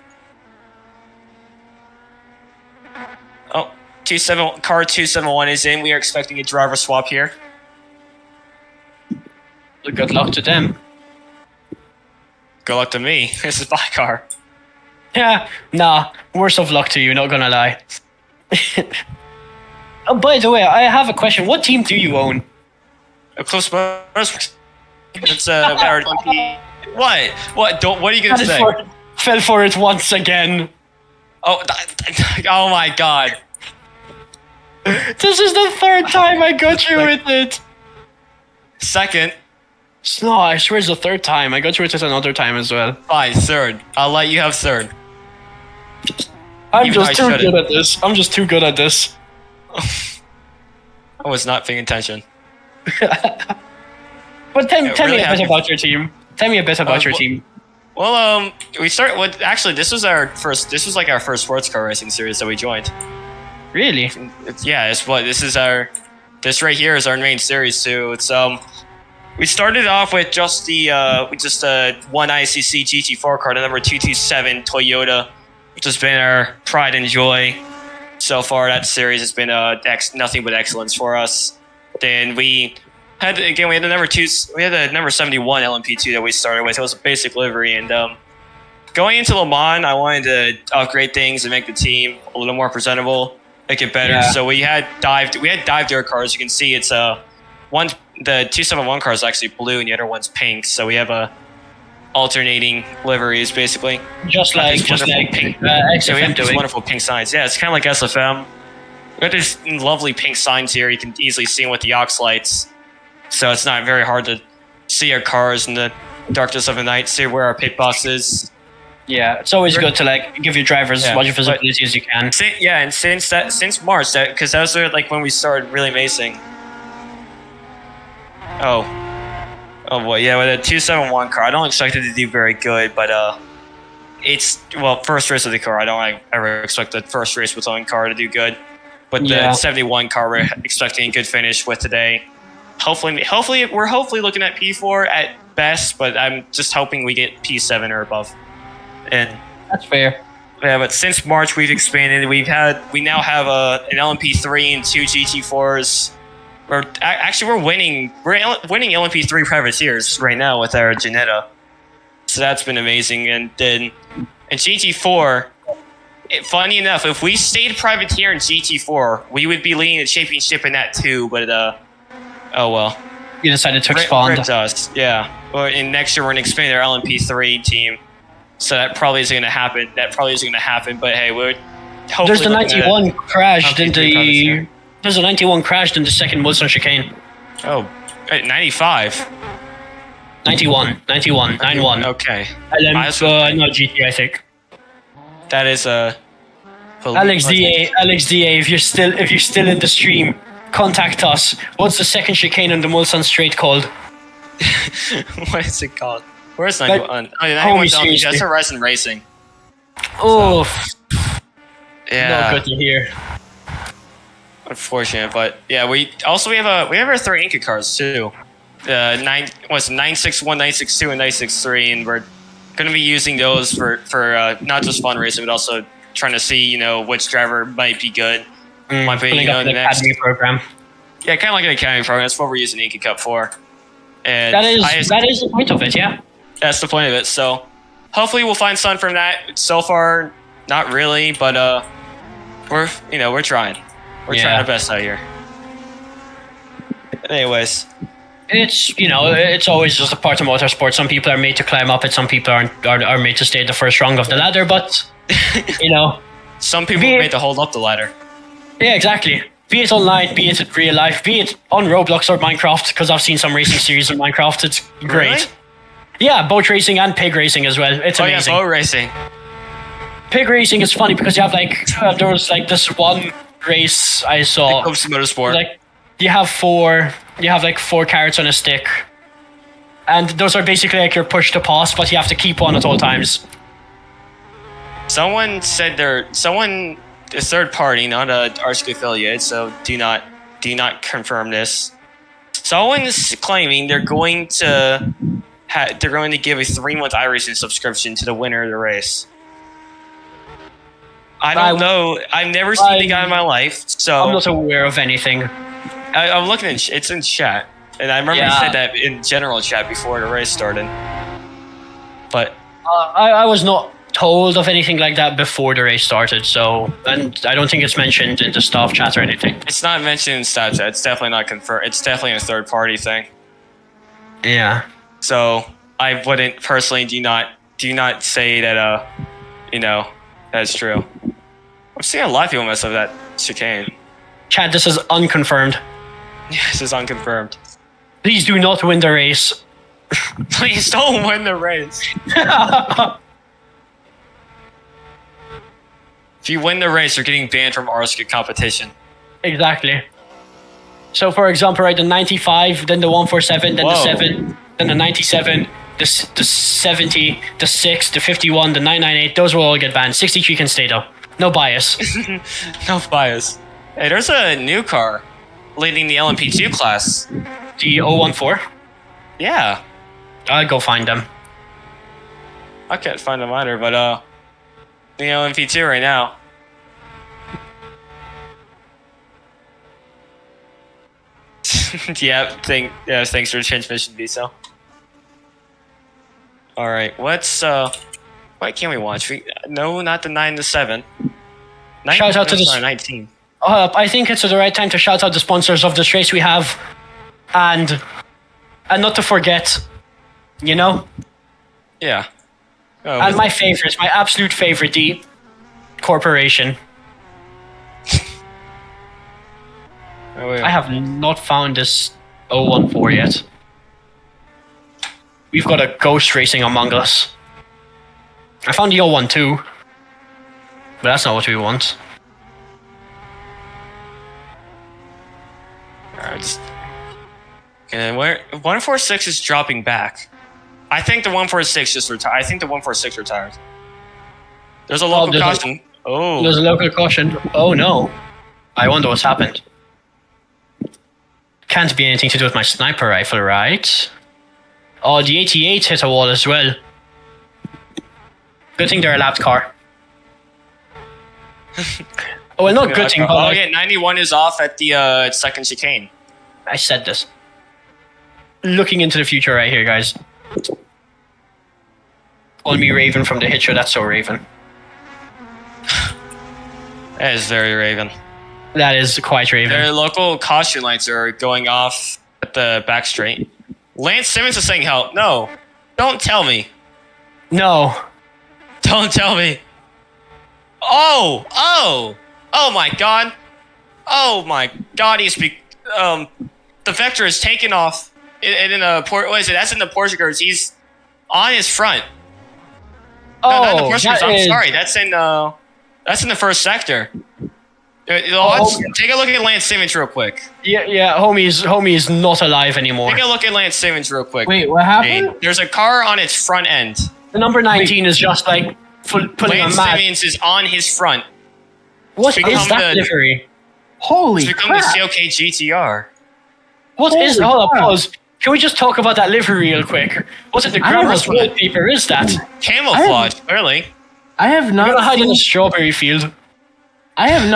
Oh, car 271 is in. We are expecting a driver swap here. Good luck to them. Good luck to me. This is my car. Yeah, nah, worst of luck to you, not gonna lie. Oh, by the way, I have a question. What team do you own? Close Motorsport. It's our LMP. What? What? Don't. What are you gonna say? Fell for it once again. Oh, oh my God! This is the third time I got you with it. Second. No, I swear it's the third time. I got you with it another time as well. Fine, third. I'll let you have third. I'm just too good at this. I'm just too good at this. I was not paying attention. But tell me a bit about your team. Tell me a bit about your team. Well, we started with actually this was our first. This was like our first sports car racing series that we joined. Really? This right here is our main series too. It's we started off with just the one ICC GT4 car, the number 227 Toyota, which has been our pride and joy so far. That series has been nothing but excellence for us. Then we had the number 71 LMP2 that we started with. It was a basic livery, and going into Le Mans, I wanted to upgrade things and make the team a little more presentable, make it better. Yeah. So we had dive dirt cars. You can see it's the 271 car is actually blue and the other one's pink. So we have alternating liveries basically. Just like pink. So we have these wonderful pink signs. Yeah, it's kind of like SFM. We got these lovely pink signs here. You can easily see them with the aux lights. So it's not very hard to see our cars in the darkness of the night, see where our pit box is. Yeah, it's always good to give your drivers as much visibility as you can. And since March, because that was when we started really macing. Oh boy, yeah, with a 271 car, I don't expect it to do very good, but first race of the car, I don't ever expect the first race with own car to do good. But the 71 car, we're expecting a good finish with today. Hopefully, we're looking at P4 at best, but I'm just hoping we get P7 or above. And that's fair. Yeah, but since March we've expanded. We now have an LMP3 and 2 GT4s. We're winning LMP3 privateers right now with our Janetta. So that's been amazing. And then in GT4, funny enough, if we stayed privateer in GT4, we would be leading the championship in that too. But oh well. You decided to expand. Yeah. Well, and next year we're going to expand our LMP3 team. So that probably isn't going to happen. But hey, we're hopefully. There's the 91 crashed in the. There's a 91 crashed in the second Mulsanne chicane. Oh, 95. 91. 91. Okay. No GT, I think. That is Alex DA, if you're still in the stream, contact us. What's the second chicane on the Mulsanne straight called? What is it called? Where's 91? Oh, 91 that's Horizon Racing. Oh, yeah. Not good to hear. Unfortunate, but yeah, we have our 3 Inca cars too. 961, 962, and 963, and we're going to be using those for not just fun racing, but also trying to see which driver might be good. Might be the next academy program. Yeah, kind of like an academy program. That's what we're using Inca Cup for. And that is the point of it. Yeah. That's the point of it. So hopefully we'll find sun from that. So far, not really, but we're trying. We're trying our best out here. Anyways, it's always just a part of motorsport. Some people are made to climb up it. Some people are made to stay at the first rung of the ladder. But some people are made to hold up the ladder. Yeah, exactly. Be it online, be it in real life, be it on Roblox or Minecraft. Because I've seen some racing series in Minecraft. It's great. Really? Yeah, boat racing and pig racing as well. It's amazing. Yeah, boat racing. Pig racing is funny because you have there was this one race I saw. Danish Motorsport. You have 4 carrots on a stick, and those are basically your push to pass, but you have to keep on at all times. Someone said a third party, not a RSK affiliate, so do not confirm this. Someone's claiming they're going to give a 3-month iRacing subscription to the winner of the race. I don't know. I've never seen the guy in my life, so I'm not aware of anything. I'm looking it's in chat, and I remember he said that in general chat before the race started. But I was not told of anything like that before the race started, so, and I don't think it's mentioned in the staff chat or anything. It's not mentioned in staff chat. It's definitely not confirmed. It's definitely a third party thing. Yeah. So I wouldn't personally do not say that that's true. I'm seeing a lot of people mess up that chicane. Chat, this is unconfirmed. Yeah, this is unconfirmed. Please do not win the race. Please don't win the race. If you win the race, you're getting banned from RSK competition. Exactly. So, for example, right, the 95, then the 147, then the 7, then the 97, the 70, the 6, the 51, the 998, those will all get banned. 63 can stay though. No bias. No bias. Hey, there's a new car leading the LMP2 class. The 014? Yeah. I'll go find them. I can't find them either, but the LMP2 right now. Thanks for the transmission, Visa. All right, what's why can't we watch? No, not the 9 to 7. Shout out to the 19. I think it's the right time to shout out the sponsors of this race we have, and not to forget, you know. Yeah. Oh, and my favorite, my absolute favorite, the corporation. Oh, wait. I have not found this 014 yet. We've got a ghost racing among us. I found the 012, but that's not what we want. Alright, okay, where 146 is dropping back. I think the 146 just retired. I think the 146 retired. There's a local caution. There's a local caution. Oh no. I wonder what's happened. Can't be anything to do with my sniper rifle, right? Oh, the 88 hit a wall as well. Good thing they're a lapped car. Oh, well, not good thing, but... Oh, yeah, 91 is off at the second chicane. I said this. Looking into the future right here, guys. Call me Raven from the hit show, that's so Raven. That is very Raven. That is quite Raven. Their local caution lights are going off at the back straight. Lance Simmons is saying help. No. Don't tell me. No. Don't tell me. Oh my god. Oh my god, the Vectra is taken off in a port. What is it? That's in the Porsche cars. He's on his front. Oh, no, not the Porsche cars. I'm sorry. That's in the first sector. Take a look at Lance Simmons real quick. Yeah, homie's not alive anymore. Take a look at Lance Simmons real quick. Wait, what happened? There's a car on its front end. The number 19 is just like pulling Lance a mad. Simmons is on his front. What is that livery? Holy It's become crap. the CLK GTR. What is? Hold up, pause. Can we just talk about that livery real quick? What's it? The grandma's wallpaper is that? Camouflage, clearly. I have You're gonna not hide in seen, the strawberry field. I have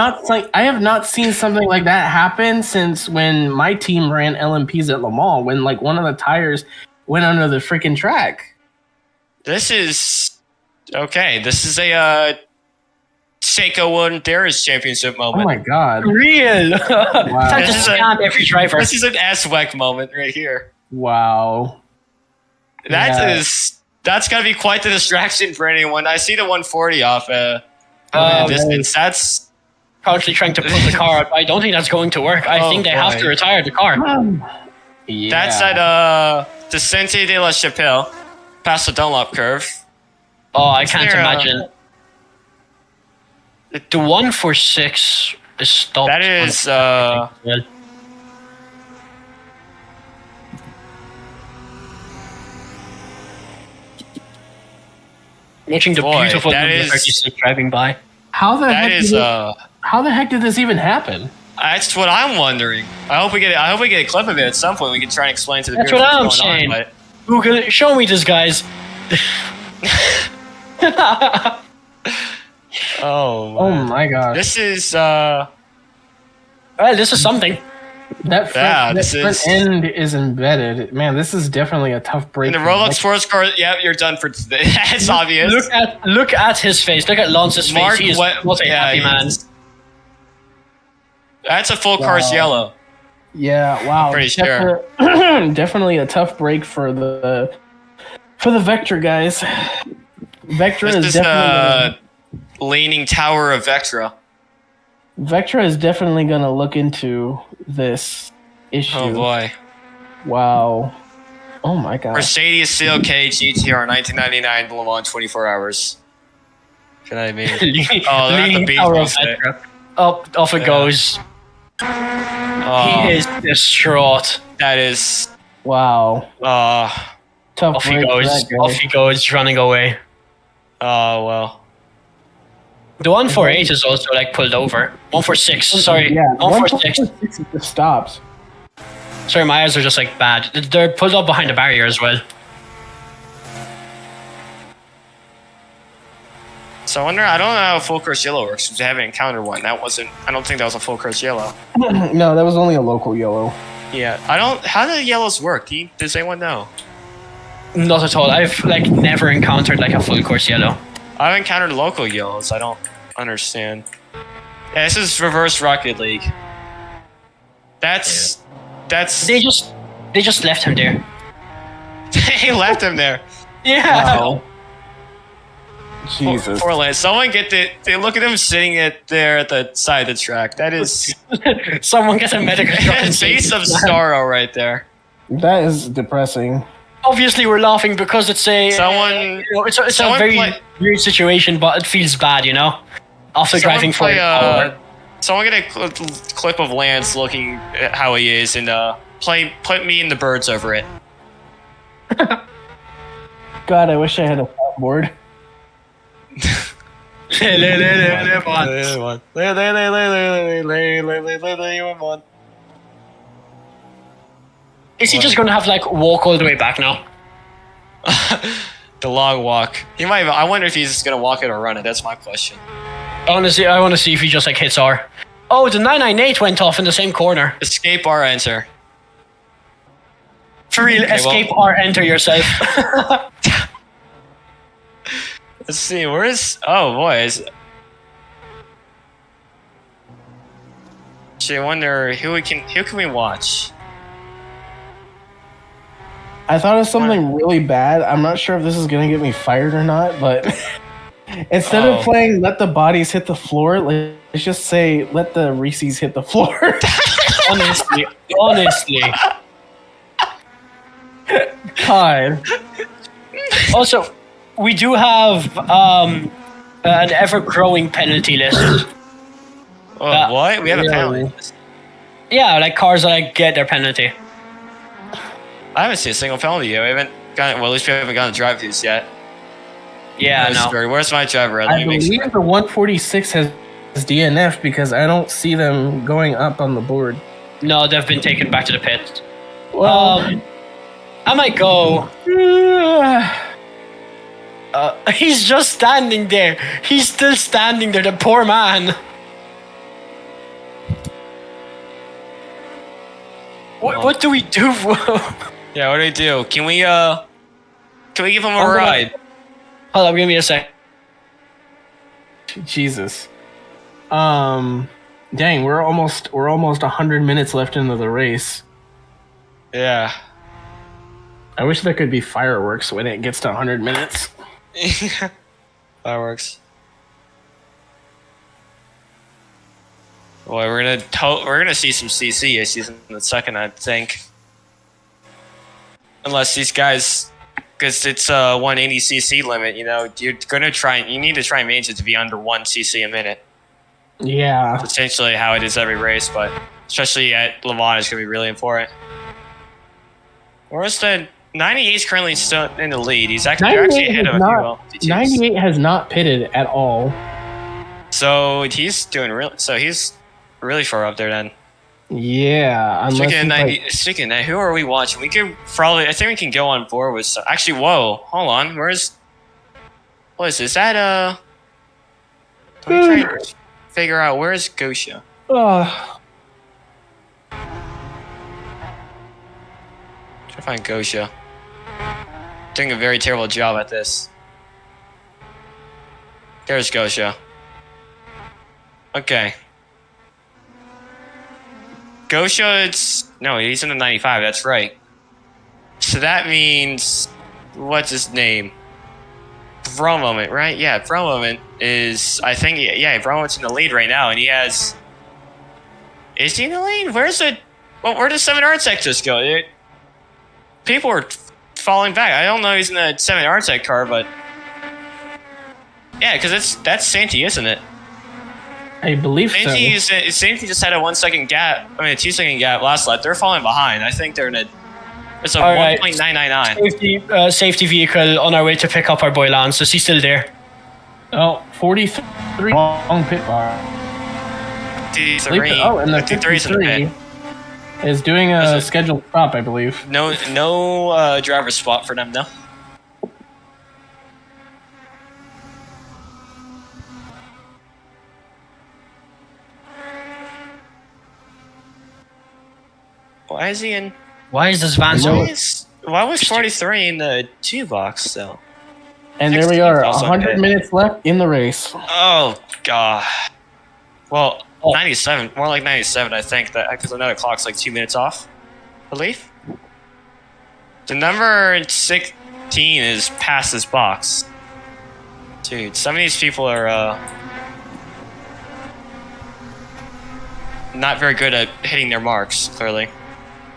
not seen something like that happen since when my team ran LMPs at Le Mans, when like one of the tires went under the freaking track. This is okay. This is a Seiko won Darius championship moment. Oh my god. Real. Time to This is scam every driver. This is an SWEC moment right here. Wow. That's gotta be quite the distraction for anyone. I see the 140 off distance. That's Currently trying to pull the car up. I don't think that's going to work. I think they have to retire the car. Yeah. That's at Descente de la Chapelle, past the Dunlop curve. Oh, I can't there, imagine. The 146 is stopped. That is watching the boy, beautiful that number is- 36 driving by. How the heck did this even happen? That's what I'm wondering. I hope we get a clip of it at some point. We can try and explain to the That's viewers what I'm what's going saying. on. But Google, show me this, guys. oh Oh my gosh. this is Well, this is something. That front end is embedded. Man, this is definitely a tough break. In the Roblox sports car, yeah, you're done for today. It's obvious. Look at his face. Look at Lance's face. He is not a happy man. That's a full course yellow. Yeah, wow. I'm pretty sure. Definitely a tough break for the Vectra guys. Vectra is definitely leaning tower of Vectra. Vectra is definitely going to look into this issue. Oh boy. Wow. Oh my god. Mercedes CLK GTR 1999 Le Mans 24 hours. Can I mean? Oh, they're at the beach. Off it goes. He is distraught. That is. Wow. Tough off he goes. Off he goes, running away. Oh well. The 148 is also like pulled over. 146, sorry. Yeah, 146 just stops. Sorry, my eyes are just like bad. They're pulled up behind the barrier as well. So I wonder, I don't know how full course yellow works because I haven't encountered one. I don't think that was a full course yellow. No, that was only a local yellow. Yeah, how do the yellows work? Does anyone know? Not at all. I've like never encountered like a full course yellow. I've encountered local yellows. I don't understand. Yeah, this is reverse Rocket League. That's. They just left him there. They left him there. Yeah. Wow. Jesus. Poor Lance. Someone they look at him sitting there at the side of the track. That is. Someone get a medical. Face of sorrow right there. That is depressing. Obviously, we're laughing because it's a it's a very weird situation, but it feels bad, you know. After driving for someone get a clip of Lance looking at how he is and put me and the birds over it. God, I wish I had a board. Is he just gonna have like walk all the way back now? The long walk. He might. I wonder if he's just gonna walk it or run it. That's my question. Honestly, I want to see if he just like hits R. Oh, the 998 went off in the same corner. Escape R, enter. For real, okay, escape R, enter yourself. Let's see. Where is? Oh boy. Actually, I wonder who can we watch? I thought of something really bad. I'm not sure if this is gonna get me fired or not, but instead of playing "Let the Bodies Hit the Floor," let's just say "Let the Reese's Hit the Floor." honestly. God. Also, we do have an ever-growing penalty list. Oh, what? We have a penalty list? Yeah, like cars that like, get their penalty. I haven't seen a single penalty yet. We haven't gotten. Well, at least we haven't gotten drive-throughs yet. Yeah, no. Where's my driver? I believe the 146 has DNF because I don't see them going up on the board. No, they've been taken back to the pit. Well, I might go. He's just standing there. He's still standing there. The poor man. What do we do? Yeah, what do we do? Can we give him a ride? Hold on, give me a sec. Jesus. Dang, we're almost 100 minutes left into the race. Yeah. I wish there could be fireworks when it gets to 100 minutes. Fireworks. Boy, we're gonna see some CC issues in the second, I think. Unless these guys, because it's a 180 CC limit, you know, you need to try and manage it to be under 1 CC a minute. Yeah. That's essentially how it is every race, but especially at Le Mans, it's gonna be really important. Where's the 98 is currently still in the lead. He's actually ahead of a few 98 has not pitted at all. So he's really far up there then. Yeah. Speaking of that, who are we watching? We could probably. I think we can go on board with some. Actually, whoa, hold on. What is this? Is that Let me try and figure out where's Gosha. I find Gosha. Doing a very terrible job at this. There's Gosha. Okay. Gosha, no, he's in the 95, that's right. So that means, what's his name? Bromoment, right? Yeah, Bromoment is, I think, yeah, Bromoment's in the lead right now, and he has... Is he in the lead? Where does 7 Artec just go? People are falling back. I don't know he's in the 7 Artec car, but... Yeah, because that's Santi, isn't it? I believe so. Santi just had a 1 second gap, a 2 second gap last lap. They're falling behind. I think they're in a... It's a 1.999. Safety vehicle on our way to pick up our boy Lance. Is he still there? Oh, 43 long pit bar. 53. Oh, and the 53's in the 53 pit. is doing a scheduled stop, I believe. No driver spot for them, no. Why is he in? Why is this van so... Why was 43 in the 2 box, though? And there we are, 100 minutes left in the race. Oh, God. Well, 97. More like 97, I think, because another clock's like 2 minutes off, I believe. The number 16 is past this box. Dude, some of these people are not very good at hitting their marks, clearly.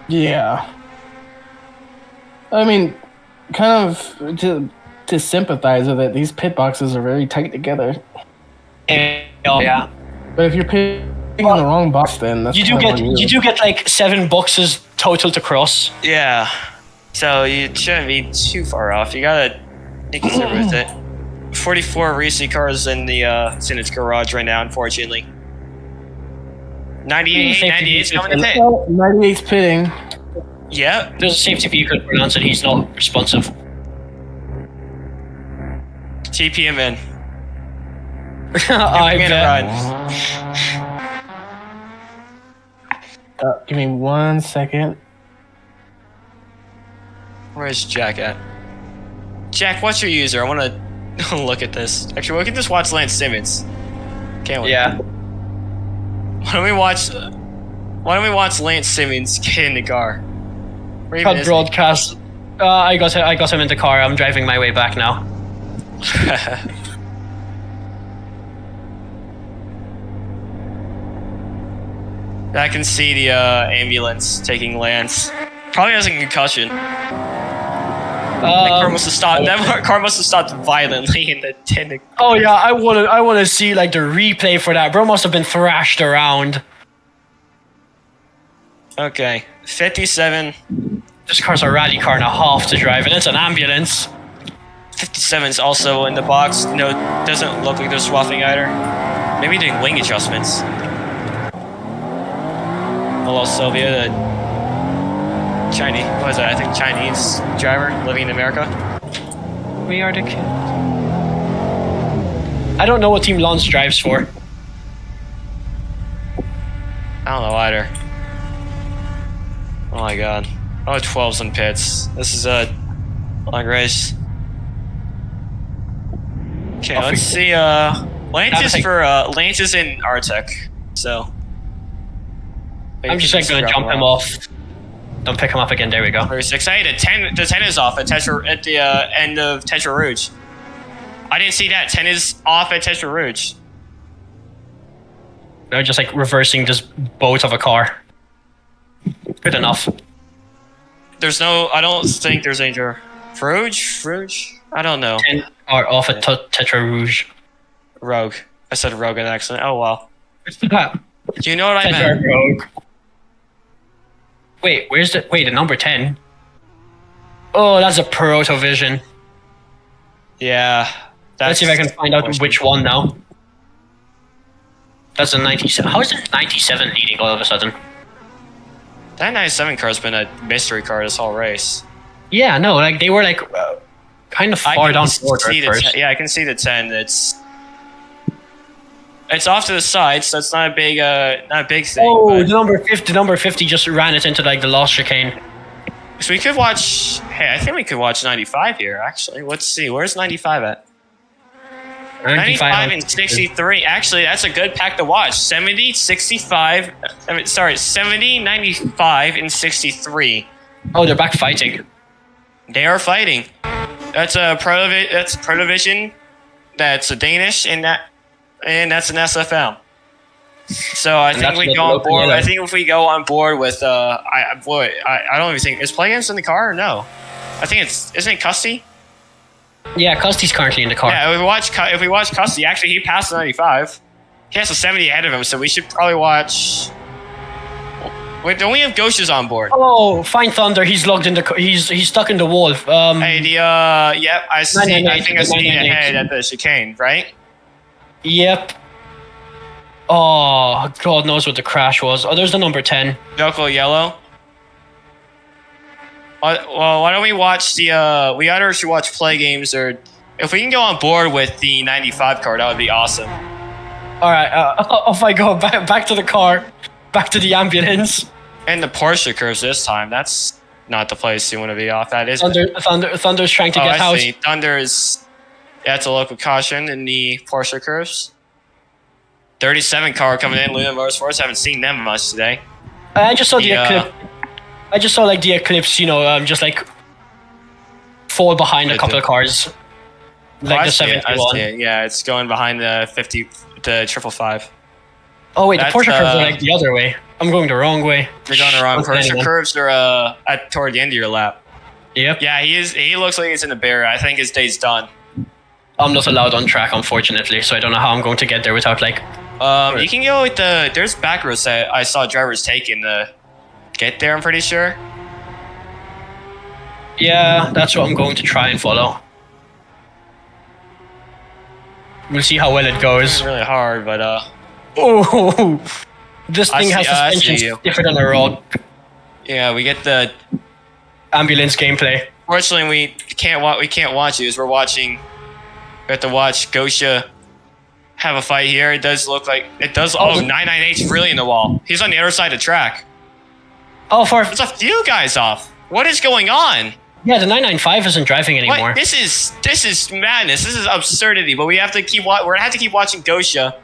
Yeah. I mean, kind of to sympathize with it, these pit boxes are very tight together. Yeah. But if you're pitting in the wrong box, then that's you do get like 7 boxes total to cross. Yeah. So you shouldn't be too far off. You gotta be conservative with it. 44 Reese cars in it's in its garage right now, unfortunately. 98's coming to pit. 98's pitting. Yeah. There's a safety vehicle for Lance and he's not responsive. TP him in. I bet. Give me 1 second. Where's Jack at? Jack, what's your user? I want to look at this. Actually, we can just watch Lance Simmons. Can't we? Yeah. Why don't we watch Lance Simmons get in the car? Cut broadcast. I got him in the car. I'm driving my way back now. I can see the ambulance taking Lance. Probably has a concussion. That car must have stopped. That car must have stopped violently in the tent. Oh yeah, I want to see like the replay for that. Bro must have been thrashed around. Okay, 57. This car's a rally car and a half to drive, and it's an ambulance. 57's also in the box. No, doesn't look like they're swapping either. Maybe doing wing adjustments. Hello, Sylvia, the Chinese, what is that? I think Chinese driver living in America. We are the kids. I don't know what team Lance drives for. I don't know either. Oh my god. Oh, 12's in pits. This is a long race. Okay, let's see. Lance is in Artec, so. I'm just like gonna jump him off. Don't pick him up again. There we go. 36. Hey, the 10 is off at the end of Tetra Rouge. I didn't see that. 10 is off at Tetra Rouge. They're just like reversing this boat of a car. Good enough. I don't think there's any Rouge? I don't know. 10 are off at Tetra Rouge. Rogue. I said Rogue in accident. Oh well. Do you know what I meant? Rogue. Wait, the number 10? Oh, that's a Protovision. Yeah. Let's see if I can find out which one now. That's a 97. How is it 97 leading all of a sudden? That 97 car's been a mystery car this whole race. Yeah, no, like they were like kind of far down forward at first. Yeah, I can see the 10. It's off to the side, so it's not a big thing. Oh, the number 50 just ran it into like the lost chicane. So we could watch. Hey, I think we could watch 95 here. Actually, let's see. Where's 95 at? 95 and 63. Actually, that's a good pack to watch. 70, 65. 70, 95, and 63. Oh, they're back fighting. They are fighting. That's a Protovision. That's a Danish, and that's an SFM. So I think we go on board. I think if we go on board with I don't even think is Play-Games in the car or no. I think isn't it Custy? Yeah, Custy's currently in the car. Yeah, if we watch Custy, actually he passed the 95. He has a 70 ahead of him, so we should probably watch. Wait, don't we have Ghosts on board? Oh, Fine Thunder, he's logged in the. He's stuck in the wall. Hey, yep, I see. I think I see ahead at the chicane, right? Yep. Oh, God knows what the crash was. Oh, there's the number 10. Velcro yellow. Well, why don't we watch the? We either should watch Play-Games or if we can go on board with the 95 car, that would be awesome. All right, off I go. Back to the car. Back to the ambulance. And the Porsche curves this time. That's not the place you want to be off. That is. Thunder's trying to get out. See. Thunder is. That's a local caution in the Porsche curves. 37 car coming in. Luna Motorsports. Haven't seen them much today. I just saw the Eclipse. I just saw the Eclipse. Just fall behind a couple of cars. Like the 71. Yeah, it's going behind the 50, the 555. Oh wait, the Porsche curves are the other way. I'm going the wrong way. You're going the wrong. Porsche curves are toward the end of your lap. Yep. Yeah, he looks like he's in the barrier. I think his day's done. I'm not allowed on track, unfortunately, so I don't know how I'm going to get there without You can go with there's back roads that I saw drivers taking to get there. I'm pretty sure. Yeah, that's what I'm going to try and follow. We'll see how well it goes. It's really hard, but Oh, this thing has suspension different than a rock. Yeah, we get the ambulance gameplay. Fortunately, we can't watch it. We're watching. We have to watch Gosha have a fight here. It does look like it does. Oh, 998's really in the wall. He's on the other side of the track. Oh, there's a few guys off. What is going on? Yeah, the 995 isn't driving anymore. What? This is madness. This is absurdity. But we have to keep. We're gonna have to keep watching Gosha.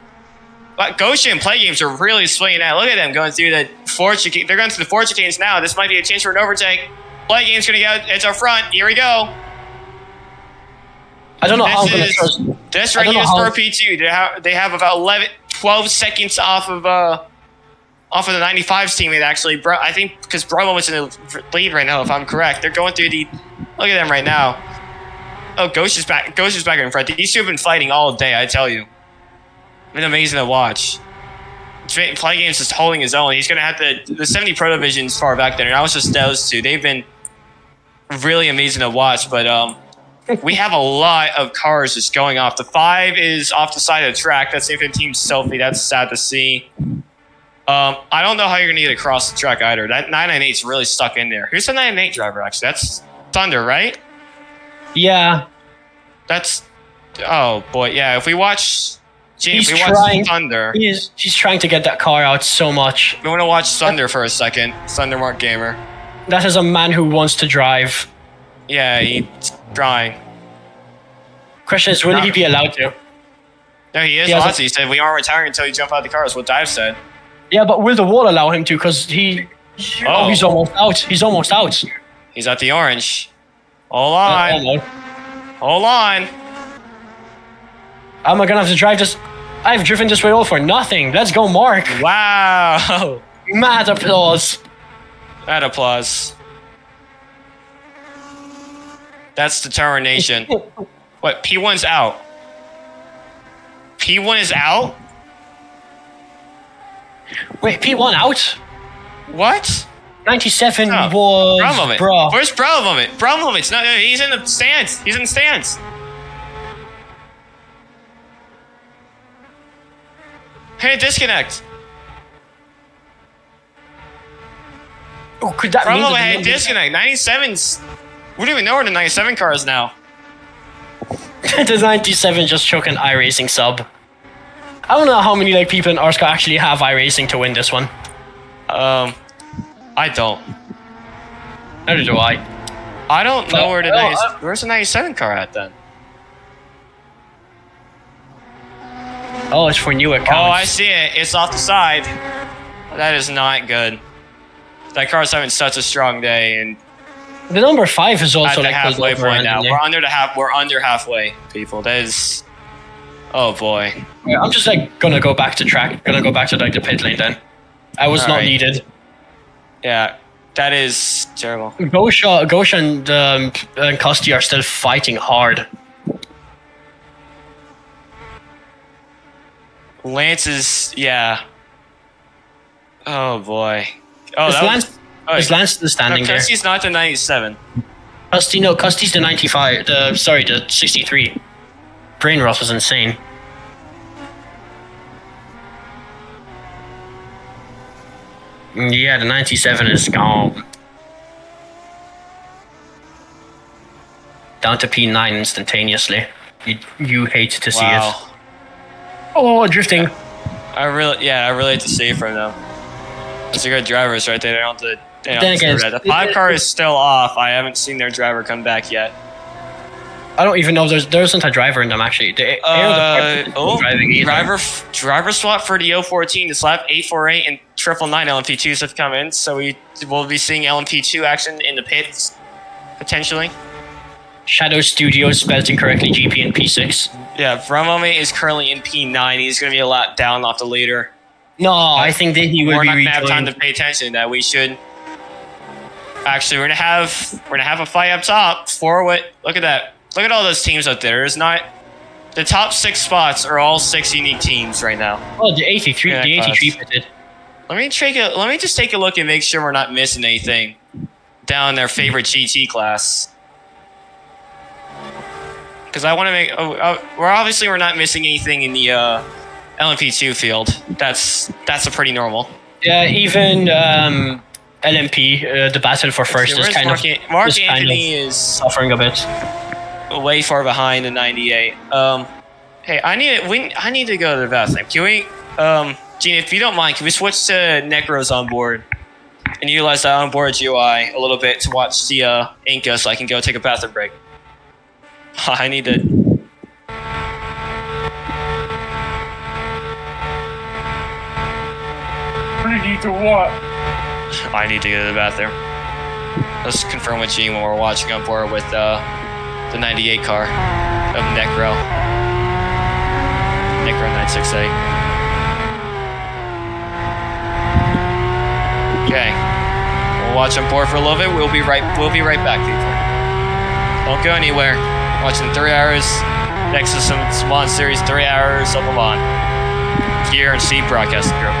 But Gosha and Play-Games are really swinging out. Look at them going through the Fortune. They're going through the Fortune canes now. This might be a chance for an overtake. Play-Games gonna get. It's our front. Here we go. I don't know how I'm gonna trust. This right here is for P2. They have about 12 seconds off of the 95's teammate actually. I think because Bromo was in the lead right now, if I'm correct. They're going through the. Look at them right now. Oh, Ghost is back. Ghost is back in front. These two have been fighting all day. I tell you. Been amazing to watch. Play-Games is holding his own. He's gonna have the 70 Pro Division's far back there. And now it's just those two. They've been really amazing to watch. But we have a lot of cars just going off. The 5 is off the side of the track. That's the 15 Selfie. That's sad to see. I don't know how you're gonna get across the track either. That 998's really stuck in there. Who's the 998 driver actually? That's Thunder, right? Yeah. That's. Oh boy, yeah. If we watch. He's trying. Thunder. He's trying to get that car out so much. We want to watch Thunder for a second. Thunder Mark Gamer. That is a man who wants to drive. Yeah, he's trying. Question is, will he be allowed to? No, he is. He said we aren't retiring until you jump out of the car. That's what Dive said. Yeah, but will the wall allow him to? Because he's almost out. He's almost out. He's at the orange. Hold on. Hold on. Am I gonna have to drive this? I've driven this way all for nothing. Let's go, Mark. Wow. Mad applause. Mad applause. That's determination. What? P1's out. P1 is out? Wait, P1 out? What? 97 was... Brown Moment. Bro. Where's Brown Moment? Brown Moment's no, he's in the stands. He's in the stands. Hey, disconnect. Oh, could that Brown mean Moment had disconnect. 97's... We don't even know where the 97 car is now. The 97 just took an iRacing sub. I don't know how many people in Arska actually have iRacing to win this one. I don't. Neither do I. I don't know where where's the 97 car at then? Oh, it's for new accounts. Oh, I see it. It's off the side. That is not good. That car's having such a strong day, and the number 5 is also at the like halfway point now. We're under halfway, people. That is. Oh boy. Yeah, I'm just like gonna go back to track. Gonna go back to like the pit lane then. I was not needed. Yeah, that is terrible. Gosha and Kosti are still fighting hard. Lance is, yeah. Oh boy. Oh, is Lance still standing there? Kosti's not the 97. Kosti's the 95. The 63. Brain rot was insane. Yeah, the 97 is gone. Down to P9 instantaneously. You hate to see it. Oh, drifting. I really hate to see it from them. It's a good drivers right there. They don't have to. The 5 car is still off. I haven't seen their driver come back yet. I don't even know there isn't a driver in them actually. Driver swap for the 014, the slap 848 and 999 LMP2s have come in, so we will be seeing LMP2 action in the pits potentially. Shadow Studios spelled incorrectly, GP and P6. Yeah, Bromome is currently in P9. He's going to be a lap down off the leader. No, I think that he will be. We're not going to have time to pay attention to that. We should. Actually, we're gonna have a fight up top. Look at that. Look at all those teams up there. There's not. The top 6 spots are all 6 unique teams right now. Oh, the 83. The 83 pitted. Let me just take a look and make sure we're not missing anything down their favorite GT class. Because I want to make. We're not missing anything in the LMP2 field. That's a pretty normal. Yeah, even LMP, the battle for first is kind of. Mark Anthony is suffering a bit. Way far behind the 98. Hey, I need to go to the bathroom. Can we, Gene, if you don't mind, can we switch to Necro's onboard and utilize that onboard UI a little bit to watch the Inca so I can go take a bathroom break? I need to. I need to what? I need to go to the bathroom. Let's confirm with Gene when we're watching on board with the 98 car of Necro 968. Okay, we'll watch on board for a little bit. We'll be right back, people. Don't go anywhere. Watching 3 hours next to some Mon Series 3 hours of Milan here in C Broadcasting Group.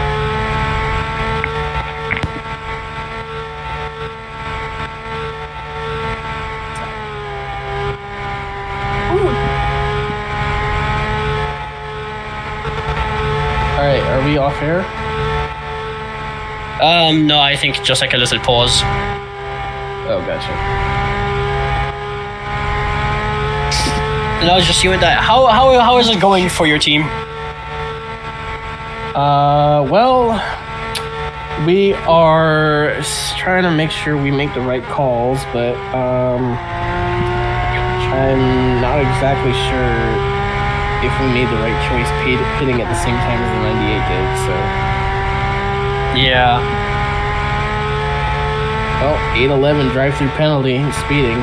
Alright, are we off air? No, I think just like a little pause. Oh, gotcha. And I was just doing that. How is it going for your team? Well, we are trying to make sure we make the right calls, but I'm not exactly sure if we made the right choice pitting at the same time as the 98 did, so. Yeah. Well, 811 drive-through penalty, speeding.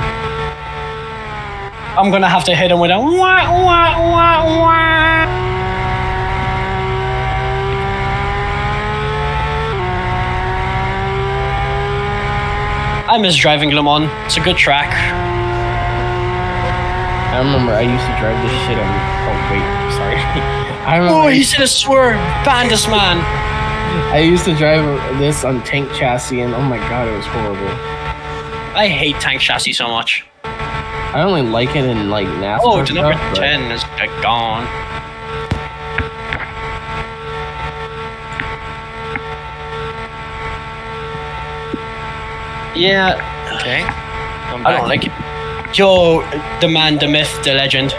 I'm gonna have to hit him with a wah, wah, wah, wah. I miss driving Le Mans. It's a good track. I remember I used to drive this shit on. Oh wait, sorry. I remember. Oh, he's in a swerve. Ban this man. I used to drive this on tank chassis, and oh my god, it was horrible. I hate tank chassis so much. I only like it in like NASCAR. Oh, the number stuff, 10 is gone. Yeah. Okay. I don't like it. Yo, the man, the myth, the legend.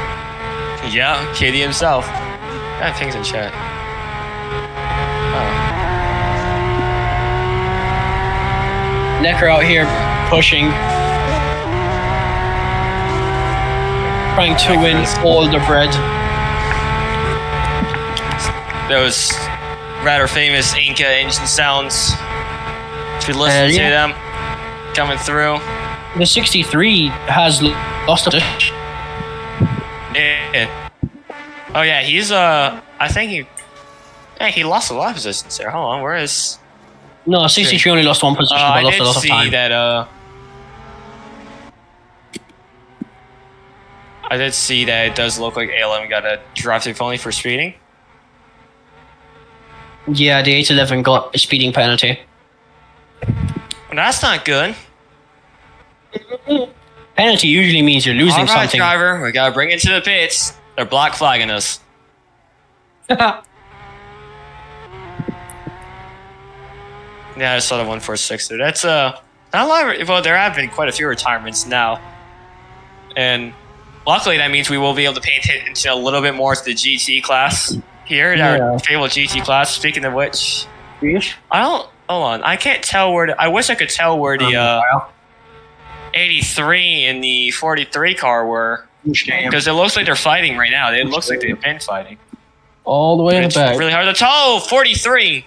Yeah, Katie himself. That thing's in chat. Necker out here pushing. Trying to win all the bread. Those rather famous Inca engine sounds. If you listen to them coming through. The 63 has lost a position. Yeah. Oh yeah, he's I think he lost a lot of positions there. Hold on, where is? No, 63 only lost one position, but lost a lot of time. I did see that it does look like ALM got a drive-through penalty for speeding. Yeah, the 811 got a speeding penalty. Well, that's not good. Penalty usually means you're losing All right, something. driver, we gotta bring it to the pits. They're block flagging us. Yeah, I saw the 146 there. That's not a lot of, well, there have been quite a few retirements now. And luckily that means we will be able to pay attention a little bit more to the GT class here, our favorite GT class. Speaking of which, hold on, I can't tell where I wish I could tell where the 83 and the 43 car were. Because it looks like they're fighting right now. It looks like they've been fighting. All the way in the back. Really hard to tell. 43.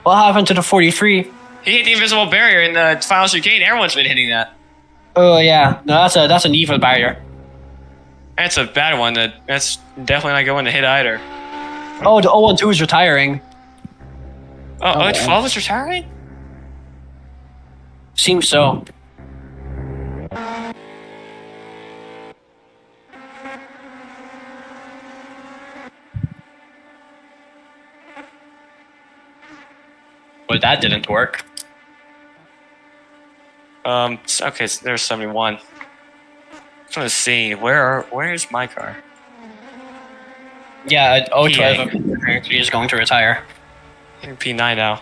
What happened to the 43? He hit the invisible barrier in the final chicane. Everyone's been hitting that. Oh yeah, no, that's an evil barrier. That's a bad one. That's definitely not going to hit either. Oh, the 012 is retiring. Oh, 12 is retiring? Seems so. Well, that didn't work. Okay, so there's 71. I just want to see where's my car? Yeah, 012 apparently is going to retire. In P9 now.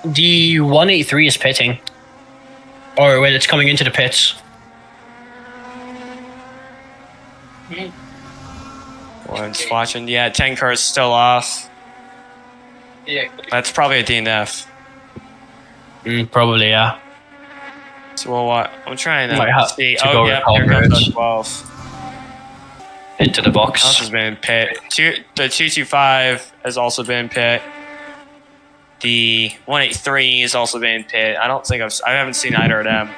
The 183 is pitting. Or when it's coming into the pits. One's watching. Yeah, 10 cars still off. Yeah. That's probably a DNF. Probably, yeah. So well, what? I'm trying to see. To Oh, yeah, here comes the 12. Into the box. This has been in pit. The 225 has also been in pit. The 183 has also been in pit. I haven't seen either of them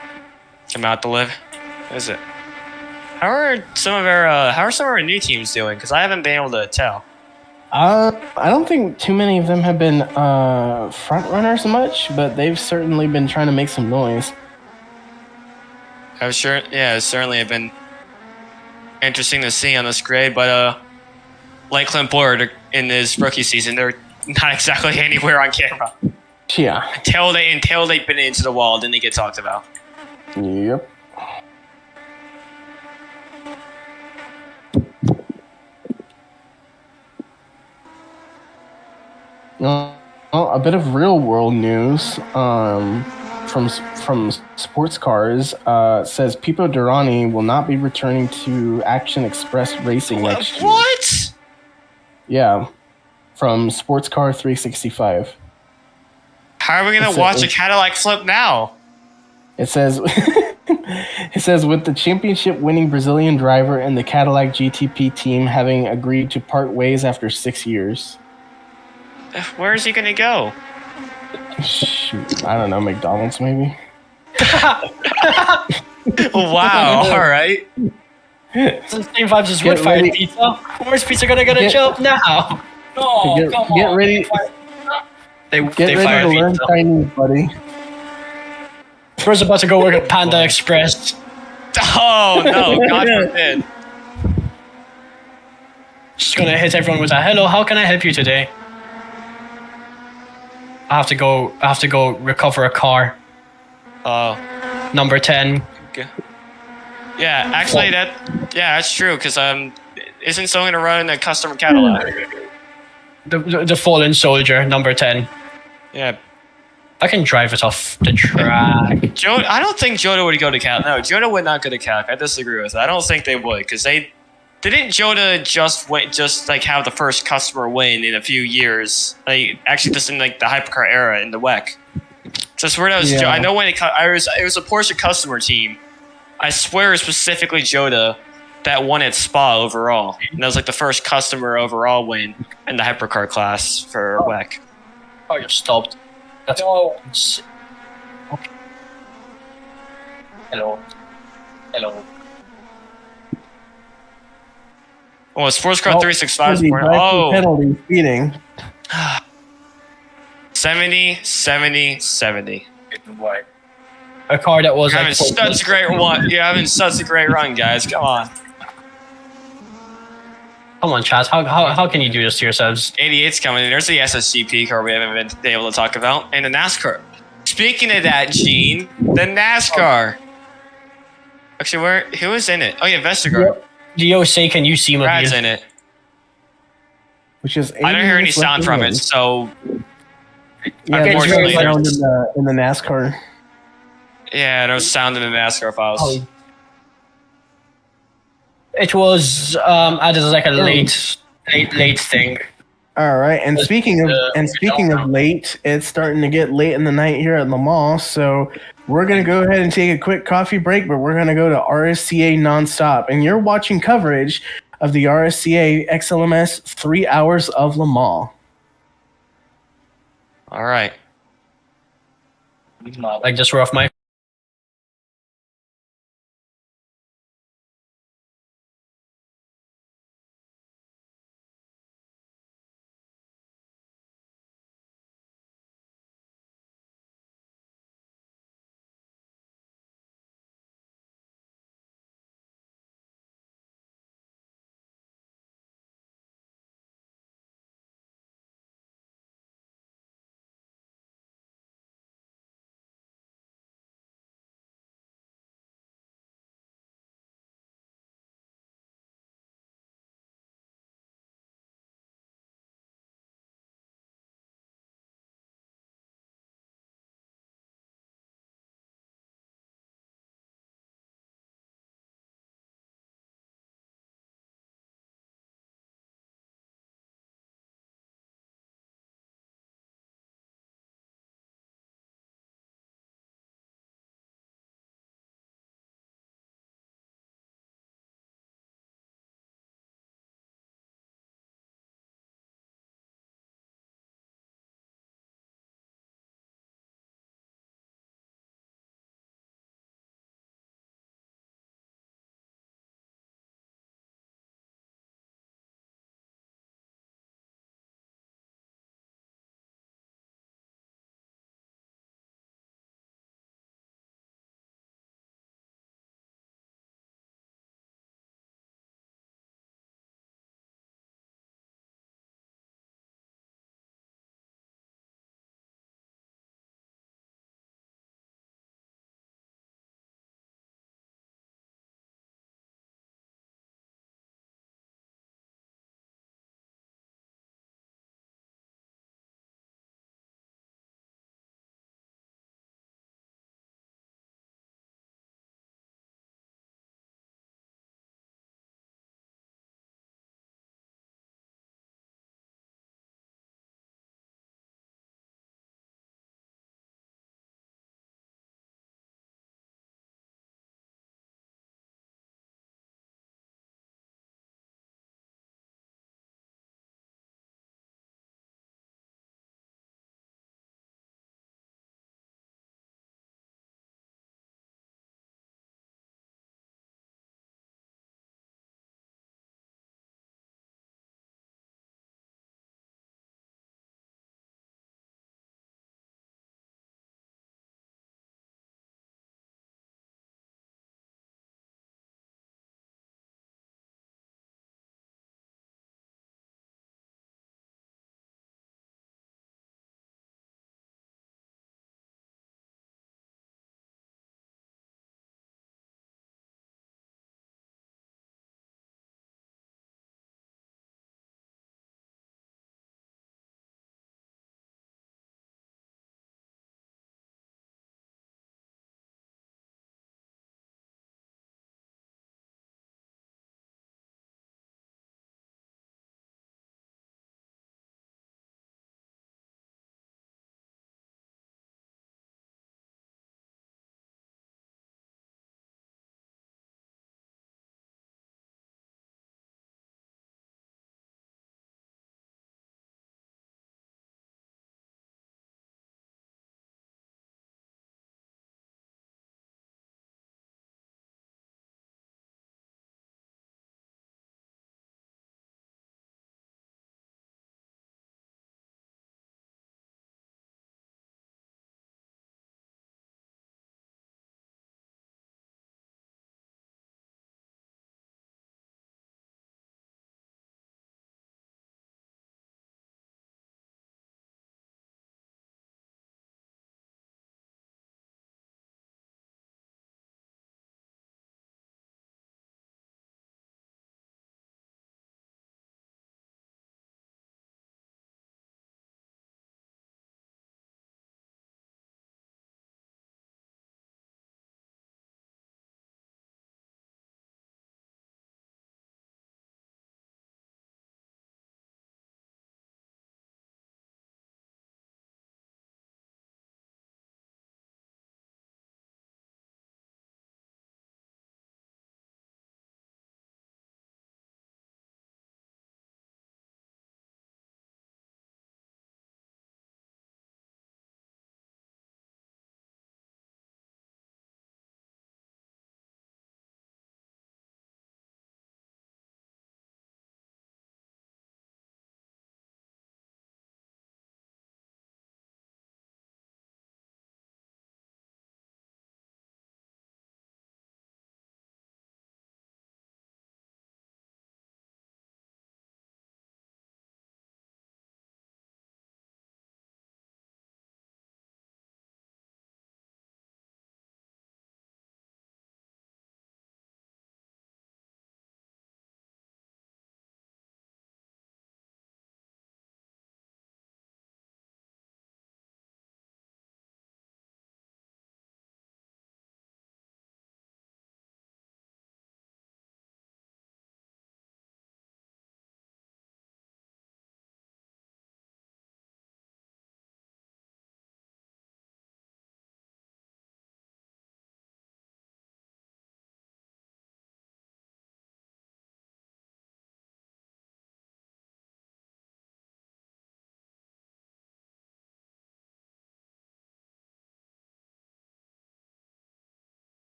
come out to live. Is it? How are some of our new teams doing? Because I haven't been able to tell. I don't think too many of them have been front runners much, but they've certainly been trying to make some noise. I'm sure. Yeah, it's certainly been interesting to see on this grade. But like Clint Boyd in his rookie season, they're not exactly anywhere on camera. Yeah. Until they've been into the wall, then they get talked about. Yep. Well, a bit of real world news from Sports Cars says Pipo Derani will not be returning to Action Express Racing next year. What? Yeah, from Sports Car 365. How are we gonna watch a Cadillac flip now? It says with the championship winning Brazilian driver and the Cadillac GTP team having agreed to part ways after 6 years. Where is he gonna go? Shoot, I don't know, McDonald's maybe? Wow, alright. It's the same vibes as wood-fired pizza. Where's pizza gonna get a job now? No, come on. Get ready. They ready fired to learn pizza. Chinese, buddy. Where's about to go work at Panda Express? Oh no, God forbid. Just gonna hit everyone with a hello. How can I help you today? I have to go recover a car. Oh. Number 10. Okay. Yeah, actually that's true. Because isn't someone gonna run a customer Cadillac? The fallen soldier, number 10. Yeah. I can drive it off the track. I don't think Joda would go to Cadillac. No, Joda would not go to Cadillac. I disagree with that. I don't think they would because they Didn't Joda just like have the first customer win in a few years? Like actually, just in like the hypercar era in the WEC. So I swear that was. Yeah. I know when it was a Porsche customer team. I swear it was specifically Joda that won at Spa overall. And that was like the first customer overall win in the hypercar class for WEC. Oh, you stopped. That's all. Okay. Hello. Hello. Oh, Sports Car 365 is born. Oh, penalty speeding. 70, 70, 70. A car that was You're having such a great one. You're having such a great run, guys. Come on. Come on, Chaz. How can you do this to yourselves? 88's coming in. There's the SSGP car we haven't been able to talk about. And the NASCAR. Speaking of that, Gene, the NASCAR. Actually, who is in it? Oh, yeah, Vestergaard. Geo say, can you see my Brad's in it. Which is I don't hear any sound from it, so... Yeah, there's no sound in the NASCAR. Yeah, no sound in the NASCAR files. Oh. It was added as like a late thing. All right, and speaking of late, it's starting to get late in the night here at Le Mans, so we're gonna go ahead and take a quick coffee break, but we're gonna go to RSCA nonstop, and you're watching coverage of the RSCA XLMS 3 Hours of Le Mans. All right. Like just rough my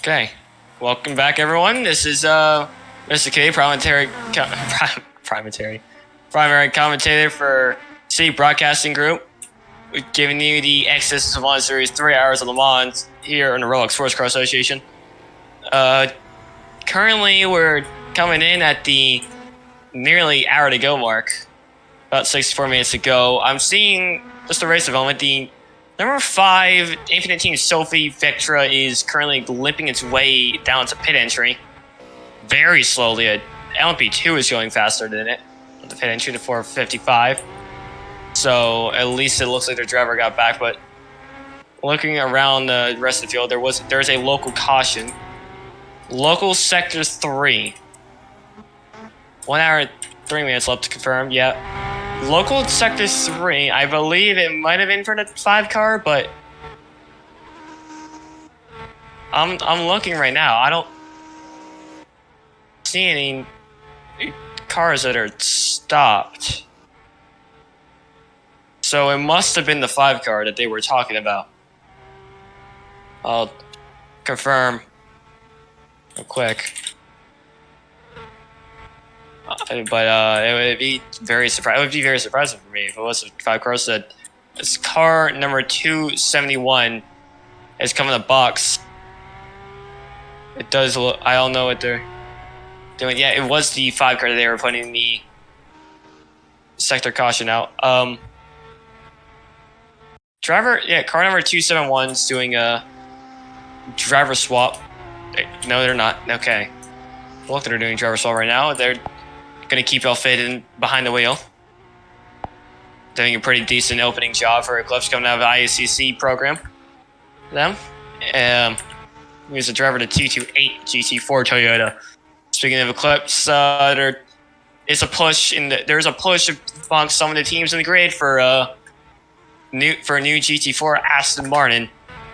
Okay, welcome back, everyone. This is Mr. K, primary commentator for City Broadcasting Group. We're giving you the XS1 Series 3 Hours of Le Mans here in the Roblox Sports Car Association. Currently, we're coming in at the nearly hour to go mark. About 64 minutes to go. I'm seeing just a race development. The number 5 Infinite Team Sophie Vectra is currently limping its way down to pit entry. Very slowly. LMP2 is going faster than it. The pit entry to 455. So at least it looks like their driver got back. But looking around the rest of the field, there's a local caution. Local sector 3. 1 hour 3 minutes left to confirm. Yeah. Local sector 3, I believe it might have been for the 5 car, but I'm looking right now. I don't see any cars that are stopped. So it must have been the 5 car that they were talking about. I'll confirm real quick. But it would be very surprising. It would be very surprising for me if it was 5 cars. That this car number 271 is coming to box. It does look. I don't know what they're doing. Yeah, it was the 5 car that they were putting the sector caution out. Driver. Yeah, car number 271 is doing a driver swap. No, they're not. Okay. Look, they're doing driver swap right now. They're gonna keep Elfid behind the wheel. Doing a pretty decent opening job for Eclipse coming out of the IACC program. Them. He's the driver to 228 GT4 Toyota. Speaking of Eclipse, there's a push amongst some of the teams in the grid for a new GT4 Aston Martin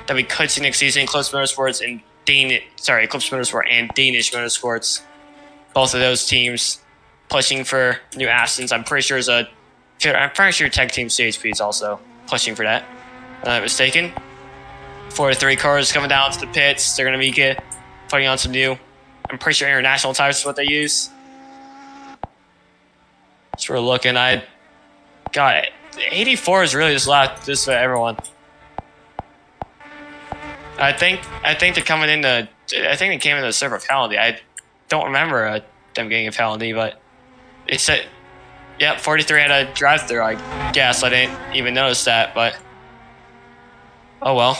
that we could see next season. Eclipse Motorsport and Danish Motorsports. Both of those teams pushing for new Astons. I'm pretty sure Tech Team CHP is also pushing for that. If I'm not mistaken. 4 to 3 cars coming down to the pits. They're going to be putting on some new, I'm pretty sure international tires is what they use. So we're looking. I got it. 84 is really just for everyone. I think they're coming into. I think they came into a server penalty. I don't remember them getting a penalty, but they said, yeah, 43 had a drive-through. I guess I didn't even notice that, but oh well.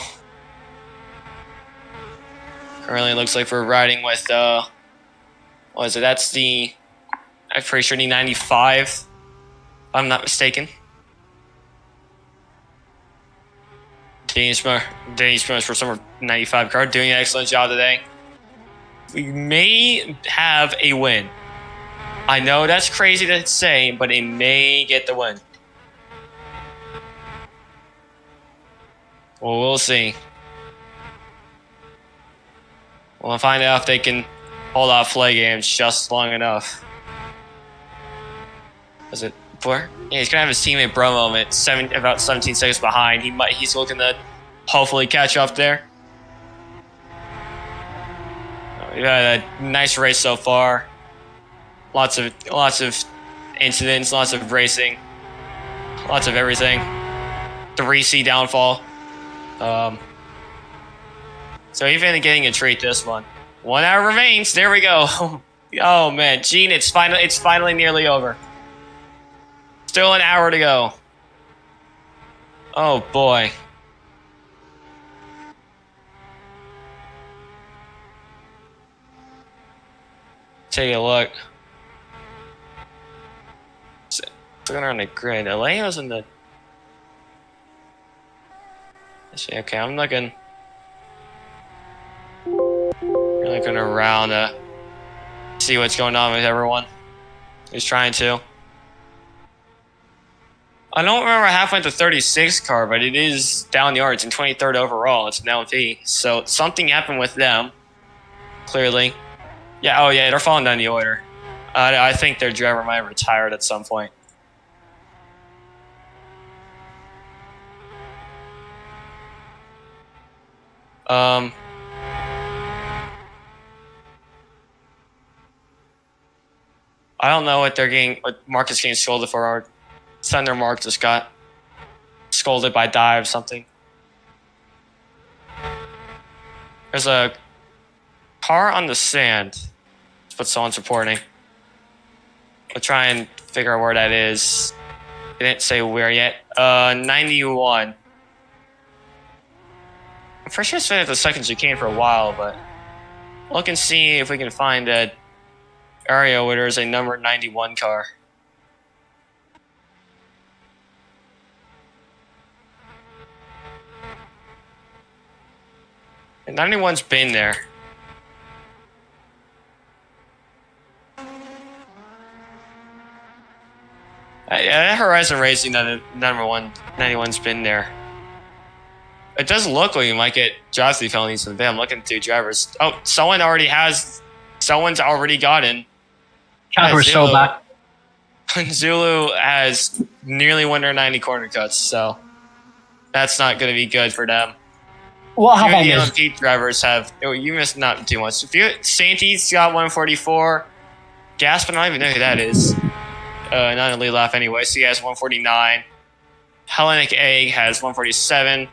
Currently, it looks like we're riding with what is it? That's the, I'm pretty sure the 95, if I'm not mistaken. Danish Motorsport for summer 95 car doing an excellent job today. We may have a win. I know that's crazy to say, but it may get the win. Well, we'll see. We'll find out if they can hold off play games just long enough. Was it 4? Yeah, he's gonna have his teammate Bromo at about 17 seconds behind. He's looking to hopefully catch up there. We've had a nice race so far. Lots of incidents, lots of racing, lots of everything. 3C downfall. So even getting a treat this one. 1 hour remains. There we go. Oh man, Gene, it's finally nearly over. Still an hour to go. Oh boy. Take a look. Looking around the grid. Alejo's in the. Let's see. Okay, I'm looking. We're looking around to see what's going on with everyone who's trying to. I don't remember what happened with the 36 car, but it is down the yard. It's in 23rd overall. It's an LMP. So something happened with them. Clearly. Yeah, oh yeah, they're falling down the order. I think their driver might have retired at some point. I don't know what Mark is getting scolded for. Our Thunder Mark just got scolded by Dive something. There's a car on the sand. That's what someone's reporting. We'll try and figure out where that is. They didn't say where yet. 91. I'm pretty sure it's been at the second chicane for a while, but look and see if we can find an area where there's a number 91 car. And 91's been there. That Horizon Racing number 91's been there. It does look like you might get Jostley felonies in the I'm looking through drivers. Oh, someone's already gotten. We're so back. Zulu has nearly 190 corner cuts, so that's not going to be good for them. What have I the missed? LMP drivers have. Oh, you missed not too much. Santy's got 144. Gaspin, I don't even know who that is. Not in lead lap anyway, so he has 149. Hellenic Egg has 147.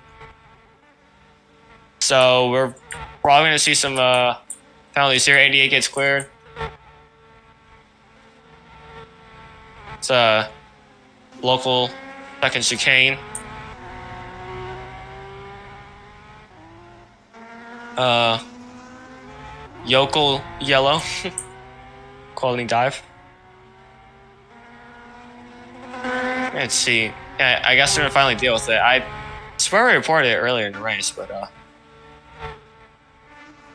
So we're probably going to see some penalties here. 88 gets cleared. It's a local second chicane. Yokel Yellow. Quality dive. Let's see. Yeah, I guess we're gonna finally deal with it. I swear we reported it earlier in the race, but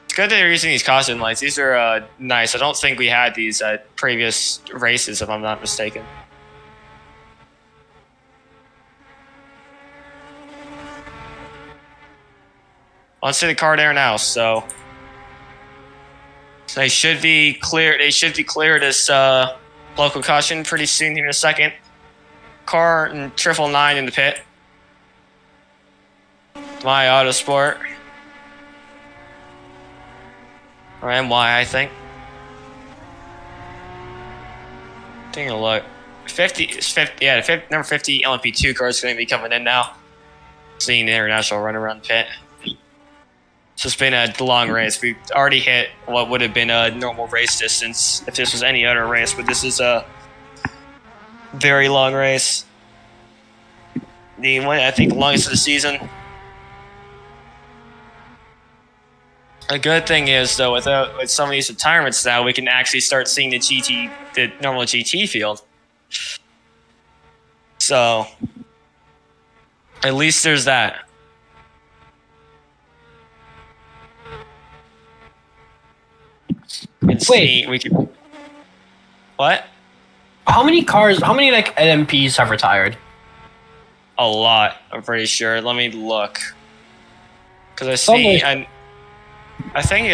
it's good that they're using these caution lights. These are nice. I don't think we had these at previous races, if I'm not mistaken. On to the car there now, so they should be clear. They should be clear this local caution pretty soon here in a second. Car and 999 in the pit. My Autosport. Or MY, I think. Taking a look. 50 is 50. Yeah, the number 50 LMP2 car is going to be coming in now. Seeing the international run around the pit. So it's been a long race. We've already hit what would have been a normal race distance if this was any other race, but this is a very long race. The one, I think, longest of the season. A good thing is, though, with some of these retirements now, we can actually start seeing the normal GT field. So, at least there's that. Wait. We can. What? How many like LMPs have retired? A lot, I'm pretty sure. Let me look. Because I see, I think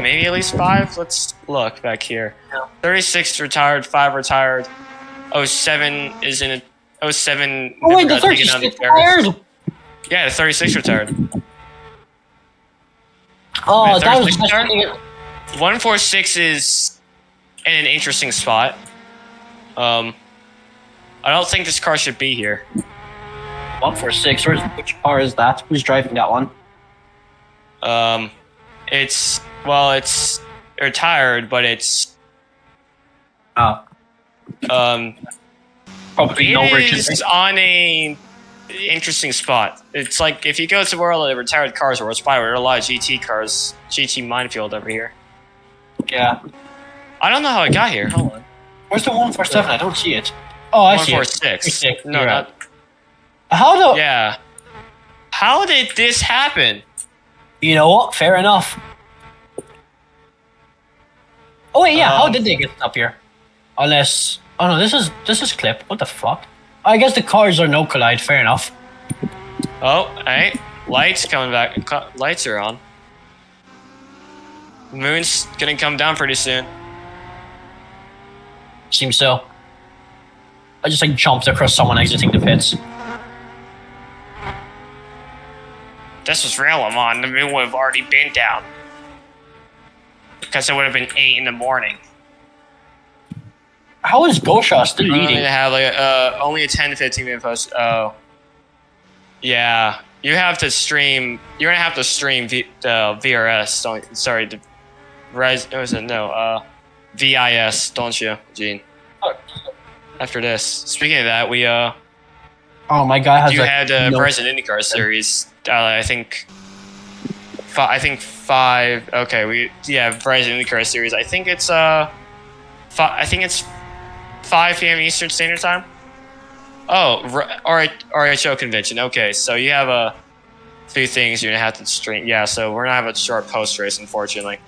maybe at least 5. Let's look back here. Yeah. 36 retired, 5 retired. 07 is in a 07. Oh wait, the 36 retired? Yeah, the 36 retired. Oh, Man, that was 146 is in an interesting spot. I don't think this car should be here. 146. Which car is that? Who's driving that one? It's retired, but it's probably no it's on a interesting spot. It's like if you go to where all the retired cars are, there are a lot of GT cars, GT minefield over here. Yeah. I don't know how it got here. Hold on. Where's the 147? I don't see it. Oh, I see it. 146. No, You're not. right. How the? Yeah. How did this happen? You know what? Fair enough. Oh wait, yeah. How did they get up here? Unless, oh no, this is clip. What the fuck? I guess the cars are no collide. Fair enough. Oh, hey, lights coming back. Lights are on. Moon's gonna come down pretty soon. Seems so. I just like jumped across someone exiting the pits. This was real, Amon. The moon would have already been down. Because it would have been 8 in the morning. How is Gosha still Only leading? have like only a 10 to 15 minute post. Oh, yeah. You have to stream. You're gonna have to stream VRS. Sorry, the Rise. Was it no? VIS, don't you, Gene? After this. Speaking of that, we Oh my god, has you like, had no- Verizon IndyCar series. I think 5. Okay, Verizon IndyCar series. I think it's I think it's 5 p.m. Eastern Standard Time. Oh, RHO convention. Okay, so you have a few things you're gonna have to stream. Yeah, so we're gonna have a short post race, unfortunately,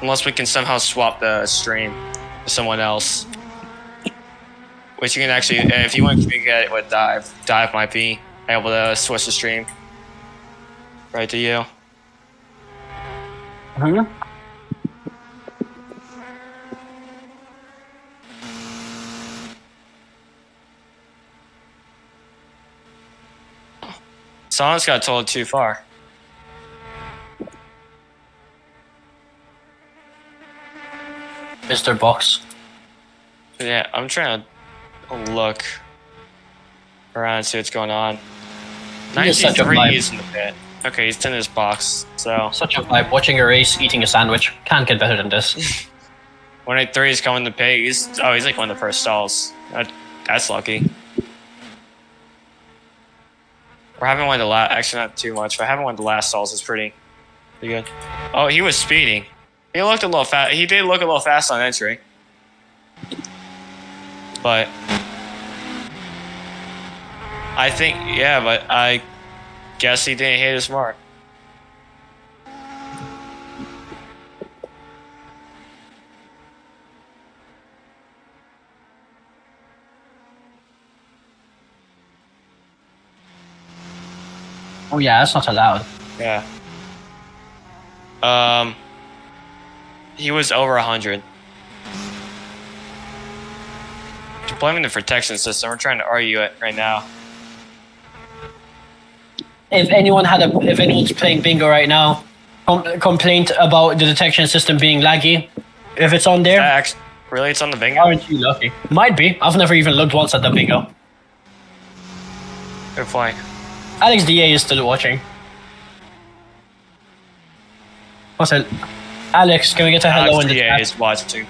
unless we can somehow swap the stream to someone else. Which you can actually, if you want to communicate with Dive might be able to switch the stream right to you. Mhm. Someone's got told too far. Mr. Box. Yeah, I'm trying to look around and see what's going on. He is such a 93 vibe. is in the pit. Okay, he's in his box. So Such a vibe. Watching a race, eating a sandwich. Can't get better than this. 183 is coming to pit. He's like one of the first stalls. That's lucky. We're having one of the last. Actually, not too much, but having one of the last stalls is pretty good. Oh, he was speeding. He looked a little fast. He did look a little fast on entry, but I think but I guess he didn't hit his mark. Oh yeah, that's not allowed. Yeah. He was over 100. You're blaming the protection system. We're trying to argue it right now. If anyone's playing bingo right now, complaint about the detection system being laggy, if it's on there, Really, it's on the bingo? aren't you lucky? Might be. I've never even looked once at the bingo. Good point. Alex DA is still watching. What's it? Alex, can we get a hello in the chat? is watching.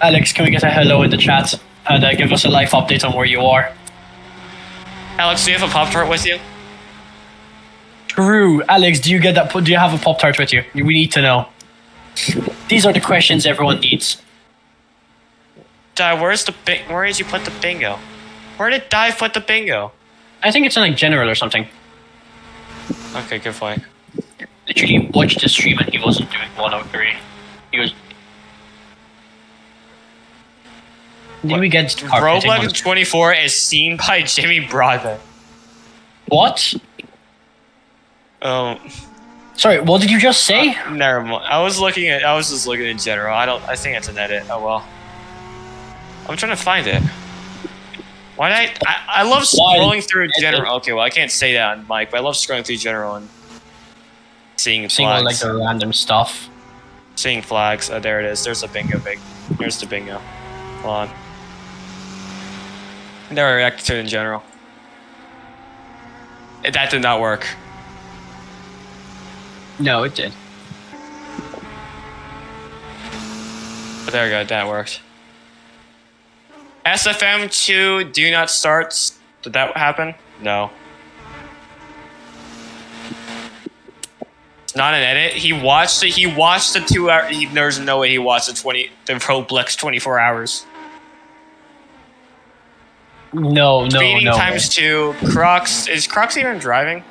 Alex, can we get a hello in the chat and give us a live update on where you are? Alex, do you have a Pop-Tart with you? True. Alex, do you have a Pop-Tart with you? We need to know. These are the questions everyone needs. Dive, where did you put the bingo? Where did Dive put the bingo? I think it's in like general or something. Okay, good point. Literally watched the stream and he wasn't doing 103. He was. Did we get Roblox 24 is seen by Jimmy Broadbent. What? Oh, Sorry, what did you just say? never mind. I was just looking in general. I think it's an edit. Oh well. I'm trying to find it. Why did I love scrolling through general. Okay, well I can't say that on mic, but I love scrolling through general and seeing All like flags. the random stuff. Seeing flags. There it is. There's the bingo. There's the bingo. Hold on. Never reacted to it in general. That did not work. No, it did. But there we go. That worked. SFM2 do not start. Did that happen? No. It's not an edit. He watched it. He watched the 2 hour. There's no way he watched the Roblox 24 hours. No. Speeding times 2. Crocs. Is Crocs even driving?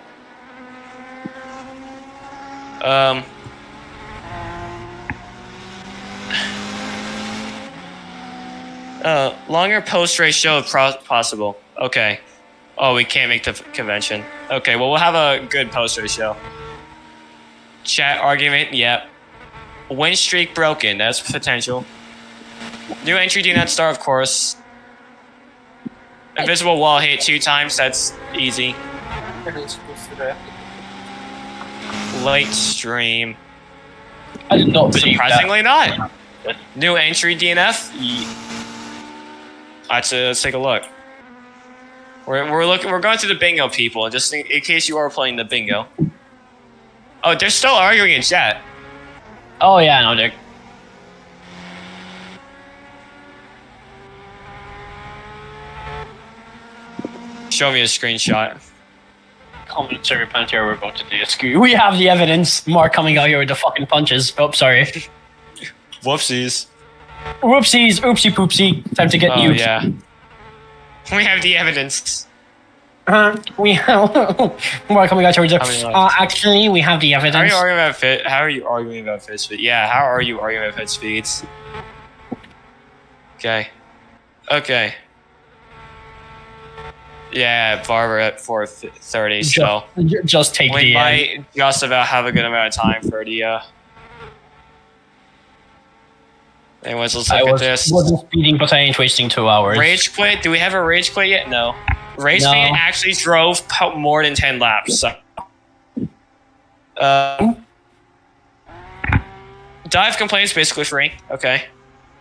Longer post-race show if possible. Okay. Oh, we can't make the convention. Okay, well, we'll have a good post-race show. Chat argument, yep. Win streak broken, that's potential. New entry do not start, of course. Invisible wall hit 2 times, that's easy. Late stream. I did not believe Surprisingly not. New entry DNF. Let's take a look. We're going to the bingo, people, just in case you are playing the bingo. Oh, they're still arguing in chat. Oh yeah, no, they're. Show me a screenshot. Comments every plant here we're about to do. Screw. We have the evidence. Mark coming out here with the fucking punches. Oh, sorry. Whoopsies. Whoopsies. Oopsie poopsie. Time to get Oh nuked. yeah. We have the evidence. We have Mark coming out here with the. Actually, we have the How are evidence. you arguing about fit? How are you arguing about fit speed? Yeah. How are you arguing about fit speeds? Okay. Okay. Yeah, Barber at 4:30. So Just take we the. might just about have a good amount of time for the. Anyways, let's look at this. Wasn't speeding, but I ain't wasting 2 hours. Rage quit? Do we have a rage quit yet? No. Rage fan actually drove more than 10 laps. So. Dive complaints basically free. Okay.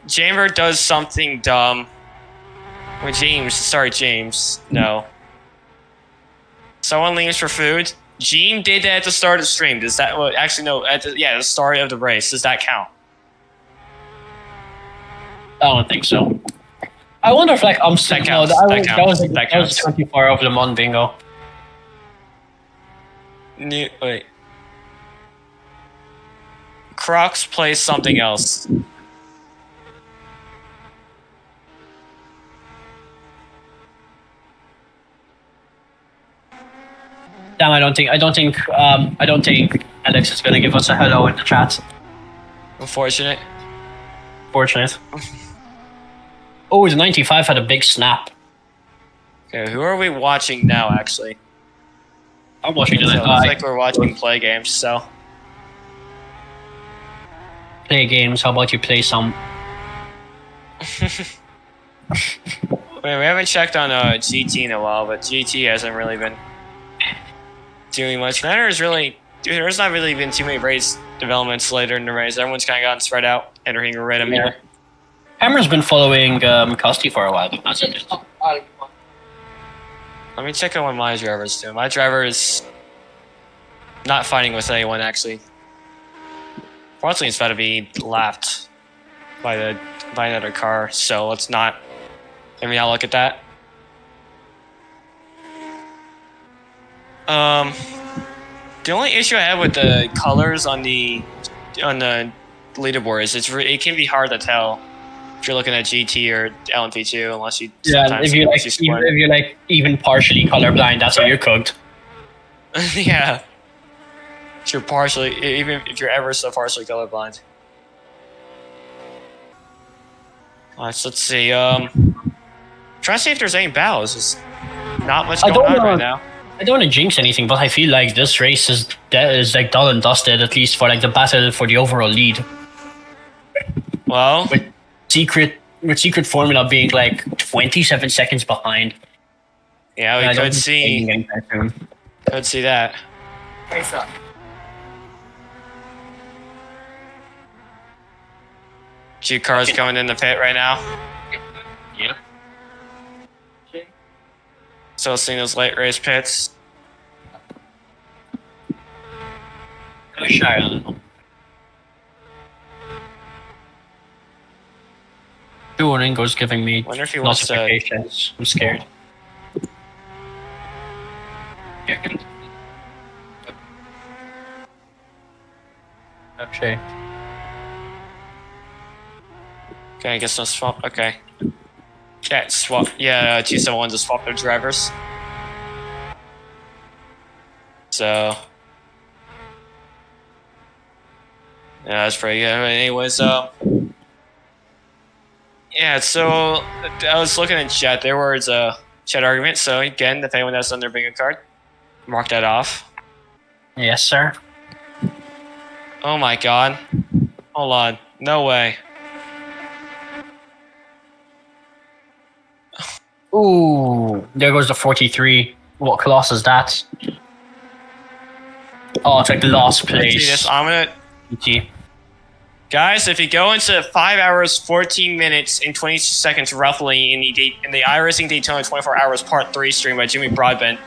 Jammer does something dumb. Well, James. No. Someone leaves for food. Gene did that at the start of the stream. Does that? Well, actually, no. The start of the race. Does that count? I don't think so. I wonder if like I'm sick. No, that was 24 of Le Mans bingo. Wait. Crocs plays something else. Damn, I don't think Alex is gonna give us a hello in the chat. Unfortunate. Fortunate. Oh, the 95 had a big snap. Okay, who are we watching now? Actually, I'm watching the looks like we're watching play games. So play games. How about you play some? Wait, we haven't checked on GT in a while, but GT hasn't really been doing much. There's not really been too many race developments later in the race. Everyone's kind of gotten spread out, entering a rhythm here. Hammer's been following Costi for a while, but that's it. Let me check on what my driver's doing. My driver is not fighting with anyone, actually. Fortunately, it's about to be lapped by another car, so let's not. Let me not look at that. The only issue I have with the colors on the leaderboard is it can be hard to tell if you're looking at GT or LMP2 unless you. Yeah, if you're like even partially colorblind, that's how you're cooked. Yeah. If you're even if you're ever so partially colorblind. Alright, so let's see. Trying to see if there's any battles. There's not much going on right now. I don't want to jinx anything, but I feel like this race is like done and dusted, at least for like the battle for the overall lead. Well, with secret formula being like 27 seconds behind. Yeah, we could see. Could see that. Face up. Two cars coming in the pit right now. Yeah. Still seeing those late race pits. I'm shy on them. Duolingo's giving me Wonder if he wants notifications. I'm scared. Okay. Okay, I guess no swap. Okay. Yeah, swap. Yeah, 271 to swap their drivers. So. Yeah, that's pretty good. Anyways, yeah, so I was looking at chat. There was a chat argument. So again, if anyone has done their bingo card, mark that off. Yes, sir. Oh my god. Hold on. No way. Ooh, there goes the 43. What class is that? Oh, it's like the last place. See this? I'm gonna. GT. Guys, if you go into 5 hours, 14 minutes, and 20 seconds roughly in the iRacing Daytona 24 Hours Part 3 stream by Jimmy Broadbent,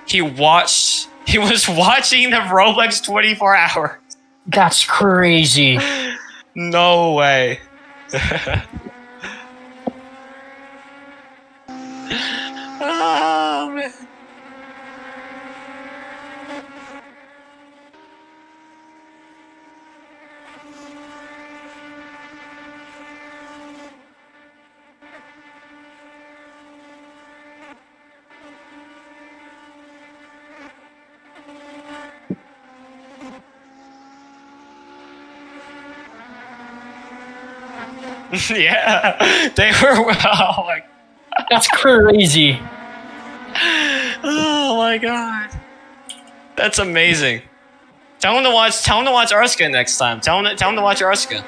he was watching the Roblox 24 Hours. That's crazy. No way. Oh, man. Yeah, they were. Oh my, That's crazy. oh my god, that's amazing. Tell him to watch Arska next time. Tell him to watch Arska.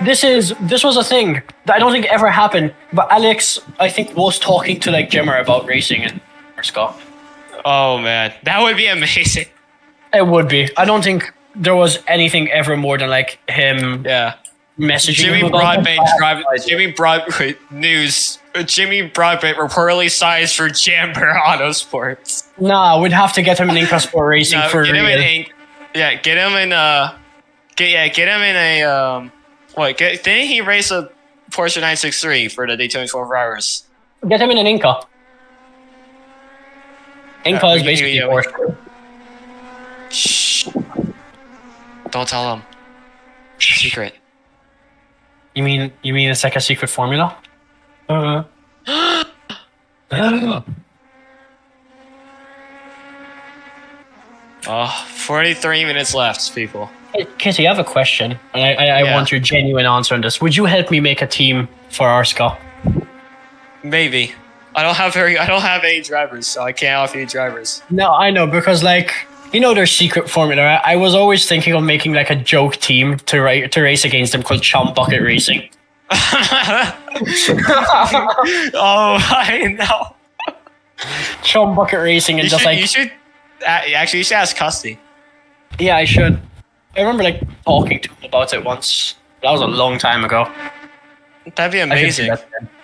This was a thing that I don't think ever happened, but Alex, I think, was talking to like Jimmer about racing in Scott. Oh man, that would be amazing. It would be. I don't think there was anything ever more than like him. Yeah. Messaging Jimmy him about news. Jimmy Broadbent reportedly signs for Jamber Autosports. Nah, we'd have to get him in Inca Sport Racing for get him real. get him in a didn't he race a Porsche 963 for the Daytona 24 Hours? Get him in an Inca. Inca is basically Porsche. Shh. Don't tell him. Secret. You mean it's like a secret formula? 43 minutes left, people. Hey, Kitty, I have a question, and I want your genuine answer on this. Would you help me make a team for Arska? Maybe. I don't have any drivers, so I can't offer you drivers. No, I know, because like their secret formula. Right? I was always thinking of making like a joke team to race against them called Chum Bucket Racing. Oh, I know. Chum Bucket Racing and you should ask Custy. Yeah, I should. I remember like talking to him about it once. That was a long time ago. That'd be amazing.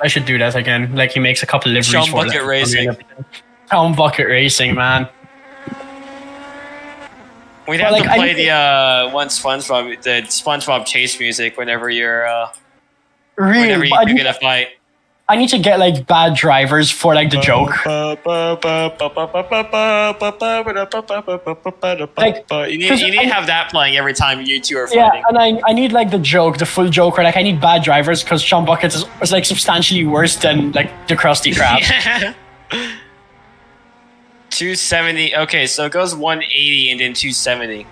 I should do that again. Like he makes a couple liveries Chum for Bucket Racing. Chum Bucket Racing, man. We'd have to play the SpongeBob chase music whenever you're whenever you begin a fight. I need to get like bad drivers for like the joke. You need to have that playing every time you two are fighting. fighting. Yeah, and I need like the joke, the full joke, where like I need bad drivers because Chum Bucket is like substantially worse than like the Krusty Krab. 270. Okay, so it goes 180 and then 270.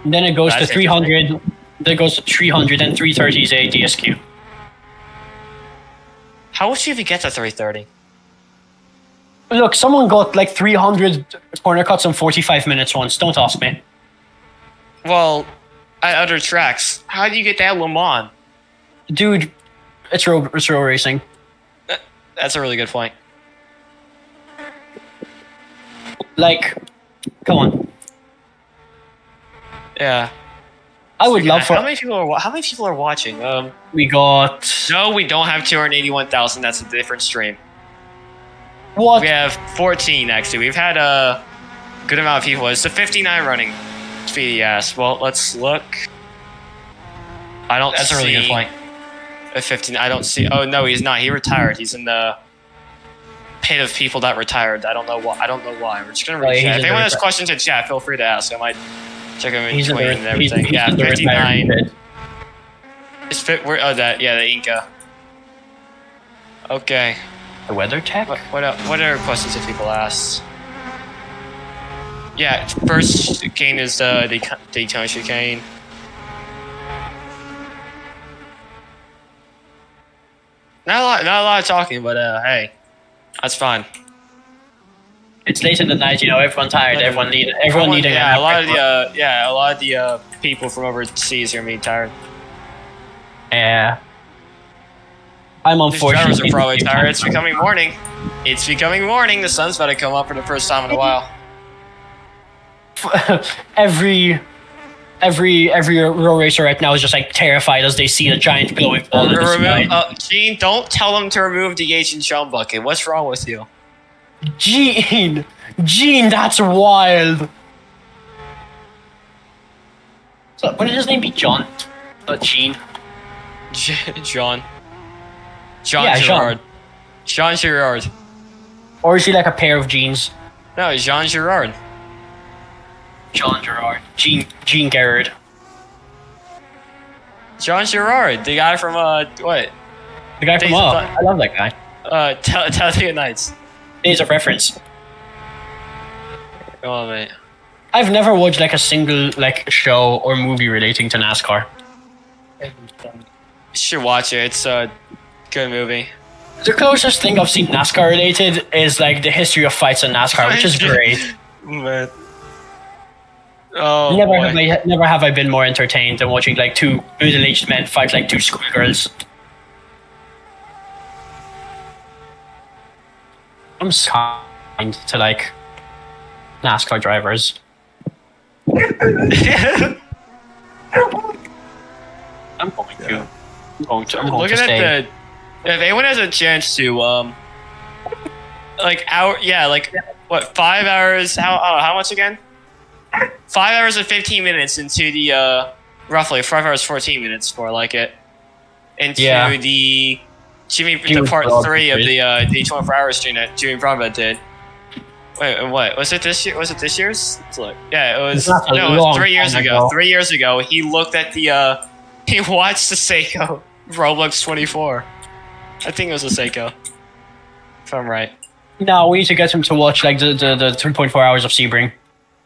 And then it goes to 300. Then it goes to 300 and 330 is a DSQ. How would you even get to 330? Look, someone got like 300 corner cuts in 45 minutes once. Don't ask me. Well, at other tracks, how do you get that Le Mans? Dude, it's road racing. That's a really good point. Like, come on. Yeah. I would love for. How many people are watching? We got. No, we don't have 281,000. That's a different stream. What? We have 14 actually. We've had a good amount of people. It's the 59 running. Speedy ass. Well, let's look. I don't. That's a really good point. A 15. I don't see. Oh no, he's not. He retired. He's in the pit of people that retired. I don't know why. We're just gonna read chat. If anyone has questions in chat, feel free to ask. I might check him in between and everything. Yeah, 59. It's fit. The Inca. Okay. The weather tech. What other questions have people asked? Yeah, first chicane is the Daytona chicane. Not a lot of talking, but hey, that's fine. It's late in the night, everyone's tired. Everyone needing. Yeah, a lot of the people from overseas are being tired. Yeah. I'm unfortunate. These drivers are probably tired. It's becoming morning. The sun's about to come up for the first time in a while. every every road racer right now is just like terrified as they see a giant glowing ball in the sky. Gene, don't tell them to remove the H and Sean bucket. What's wrong with you? Gene, that's wild. So, wouldn't his name be John? Gene. John. Yeah, Girard. Jean Girard. Or is he like a pair of jeans? No, Jean Girard. John Girard. Gene Gerard. Jean Girard, the guy from what? The guy from I love that guy. Talladega Nights. Days of Reference. Come on, mate. I've never watched like a single like show or movie relating to NASCAR. You should watch it. It's a good movie. The closest thing I've seen NASCAR related is like the history of fights in NASCAR, which is great. Man. Oh, never have I been more entertained than watching like two middle-aged men fight like two schoolgirls. I'm so kind to like NASCAR drivers. I'm going to looking stay. at if anyone has a chance to what 5 hours? How much again? 5 hours and 15 minutes into the roughly 5 hours 14 minutes for like it into the Jimmy part 3 of the 24 hours stream that Jimmy Bravo did. Wait, what was it this year? Was it this year's? Yeah, it was. No, it was 3 years ago. 3 years ago, he looked at the he watched the Seiko Roblox 24. I think it was a Seiko, if I'm right. No, we need to get him to watch like the 3.4 hours of Sebring.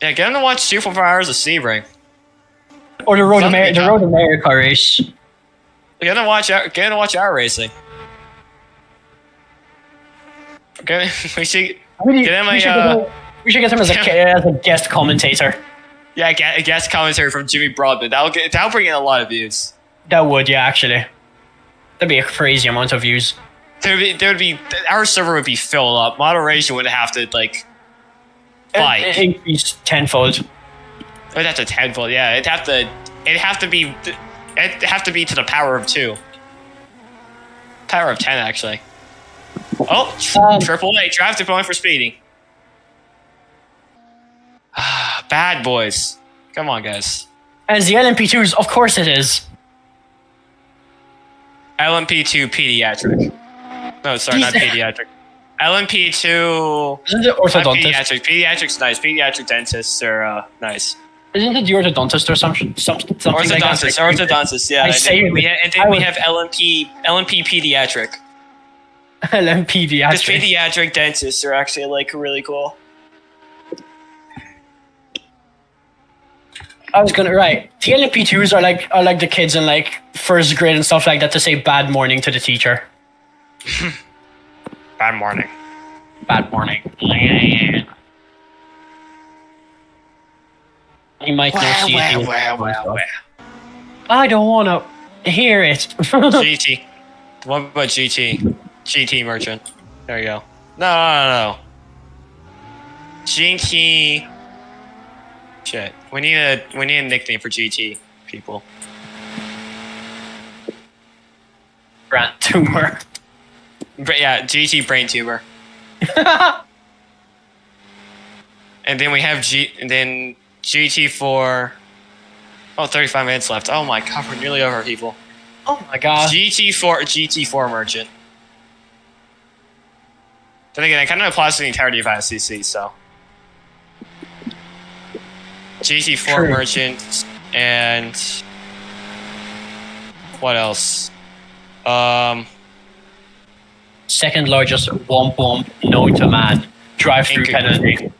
Yeah, get him to watch 2.4 hours of Sebring. Or the Road America race. Get him to watch our racing. Okay, we should get him as a guest commentator. Yeah, a guest commentator from Jimmy Broadbent. That'll bring in a lot of views. That would, yeah, actually. That'd be a crazy amount of views. Our server would be filled up. Moderation would have to like fight. Increase tenfold. It'd have to tenfold, yeah. It'd have to be to the power of 2. Power of 10, actually. Oh, AAA drafted point for speeding. Bad boys. Come on, guys. And it's the LMP2s, of course it is. LMP2 pediatric. No, sorry, not pediatric. LMP2. Isn't it orthodontist? Pediatric. Pediatric's nice. Pediatric dentists are nice. Isn't it the orthodontist or something orthodontist, like that? Orthodontist, yeah. And then we have LMP pediatric. LMP pediatric. Because pediatric dentists are actually like really cool. I was gonna the LMP2s are like the kids in like first grade and stuff like that to say bad morning to the teacher. Bad morning. Bad morning. He might not see it. I don't wanna hear it. GT. What about GT? GT merchant. There you go. No. GT. Shit. We need a nickname for GT people. Brain tumor. Yeah, GT brain tumor. And then we have GT for 35 minutes left. Oh my god, we're nearly over, people. Oh my god. GT4 merchant. Then again, it kind of applies to the entirety of ISCC, so. GT4 merchant and what else? Second largest womp known to man. Drive-through penalty.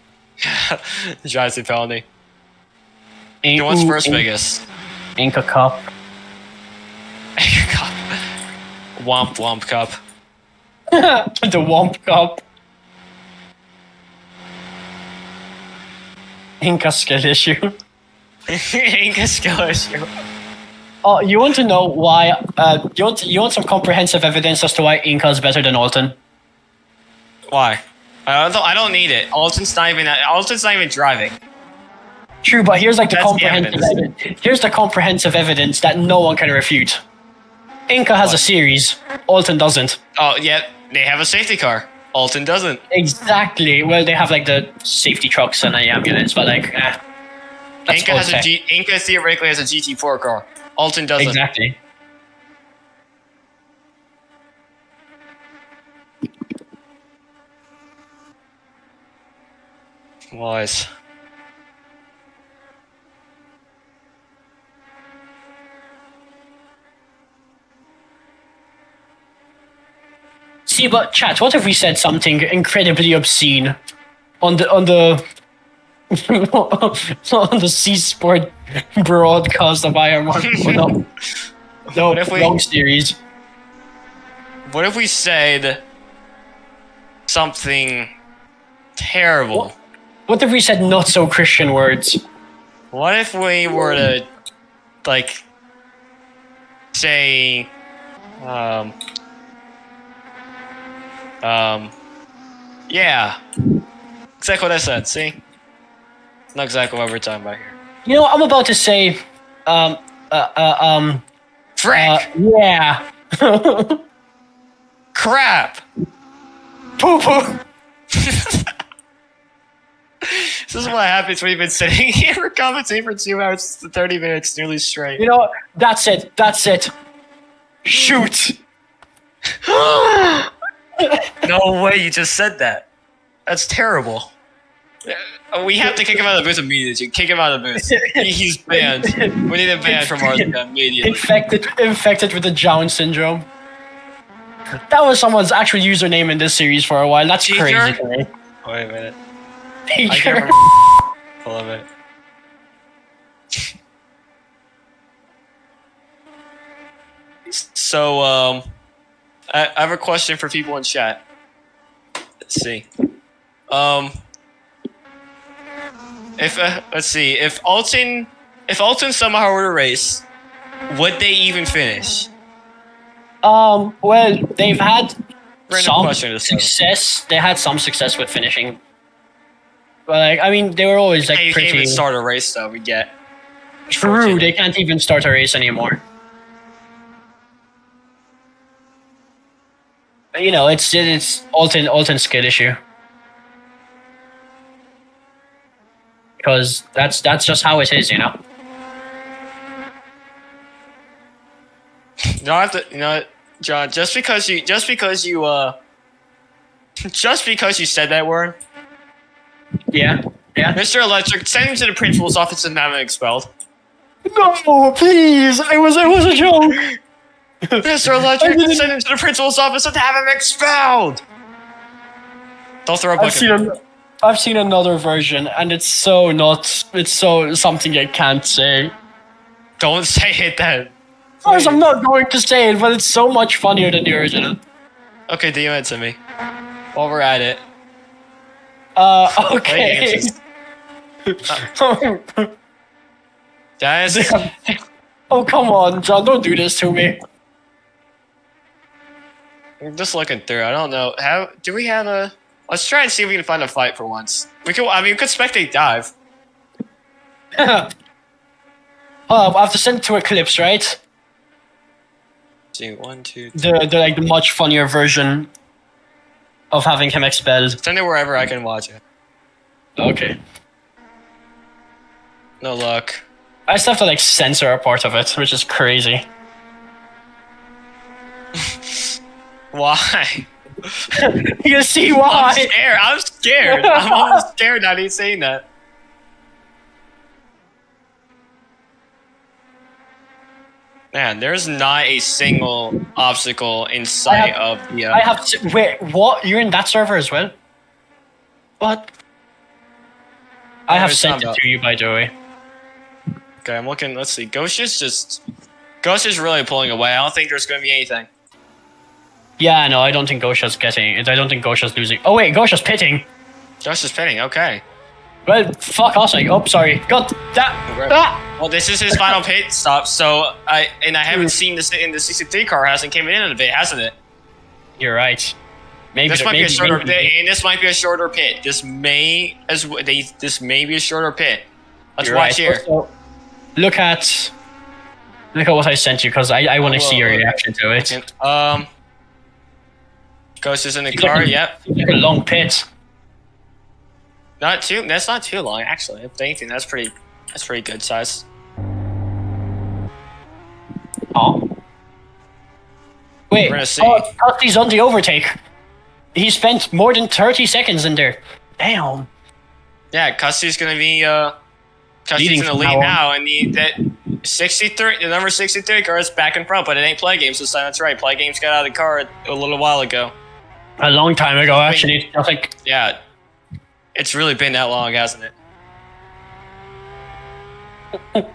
Drive-through penalty. What's first biggest? Inca Cup. Inca Cup. Womp Cup. The Womp Cup. Inca skill issue. Inca skill issue. Oh, you want to know why? You want some comprehensive evidence as to why Inca is better than Alton? Why? I don't need it. Alton's not even driving. True, but here's like the That's the comprehensive evidence. Here's the comprehensive evidence that no one can refute. Inca has a series. Alton doesn't. Oh, yeah, they have a safety car. Alton doesn't. Exactly. Well, they have like the safety trucks and the ambulance, but like, Inca theoretically has a GT4 car. Alton doesn't. Exactly. Wise. See, but chat, what if we said something incredibly obscene on the on the C-Sport broadcast of Iron Man? No, What if we- wrong series. What if we said something terrible? What if we said not so Christian words? What if we were to, like, say, yeah. Exactly what I said, see? Not exactly what we're talking about here. You know, I'm about to say, Frick! yeah. Crap! Poo poo. This is what happens when you've been sitting here commenting for 2 hours to 30 minutes nearly straight. You know, that's it. That's it. Shoot. No way, you just said that. That's terrible. We have to kick him out of the booth immediately. Kick him out of the booth. He's banned. We need a ban from our immediately. Infected with the Down syndrome. That was someone's actual username in this series for a while. That's Teacher? crazy to me. Wait a minute. I Teacher. can't remember. Hold on a minute. So, I have a question for people in chat. Let's see. Let's see. If Alton somehow were to race, would they even finish? Well, they've had Random some question to start. success. They had some success with finishing. But like, I mean, they were always like Hey, you can't pretty even start a race though. We get true. They can't even start a race anymore. But, you know, it's Alton's skill issue. Because that's just how it is, you know. You don't have to. You know, what, John. Just because you said that word, Yeah. Mr. Electric, send him to the principal's office and have him expelled. No, please. It was a joke. Mr. Electric, send him to the principal's office and have him expelled. Don't throw a bucket. I've seen another version, and it's so something I can't say. Don't say it then. Of course, I'm not going to say it, but it's so much funnier than the original. Okay, DM it to me. While we're at it. Okay. Guys, Oh, come on, John, don't do this to me. I'm just looking through. I don't know. Do we have a... Let's try and see if we can find a fight for once. We could spectate dive. I have to send it to Eclipse, right? 2, 1, 2, 3. The much funnier version of having him expelled. Send it wherever I can watch it. Okay. No luck. I still have to censor a part of it, which is crazy. Why? You see why? I'm scared. I'm almost scared now that he's saying that. Man, there's not a single obstacle in sight of the... I have to... Wait, what? You're in that server as well? What? I have sent it to you, by the way. Okay, I'm looking. Let's see. Ghost is really pulling away. I don't think there's going to be anything. Yeah, no, I don't think Gosha's getting it. I don't think Gosha's losing. Oh, wait, Gosha's pitting. Josh is pitting. Okay. Well, fuck us. Sorry. God, that. Well, this is his final pit stop. So I haven't seen this in the 63 car. Hasn't came in a bit, hasn't it? You're right. Maybe This might be a shorter pit, and this might be a shorter pit. This may be a shorter pit. Let's You're watch right. here. Also, look at what I sent you because I want to see your reaction to it. Ghost is in the car. Yep. Like a long pit. That's not too long actually. If anything, that's pretty good size. Oh. Wait. We're gonna see. Oh, Custy's on the overtake. He spent more than 30 seconds in there. Damn. Yeah, Custy's gonna be Custy's Leading in the from lead now on. now, and the number 63 car is back in front, but it ain't Play Games this time. That's right. Play Games got out of the car a little while ago. A long time ago, actually. I think. Yeah, it's really been that long, hasn't it?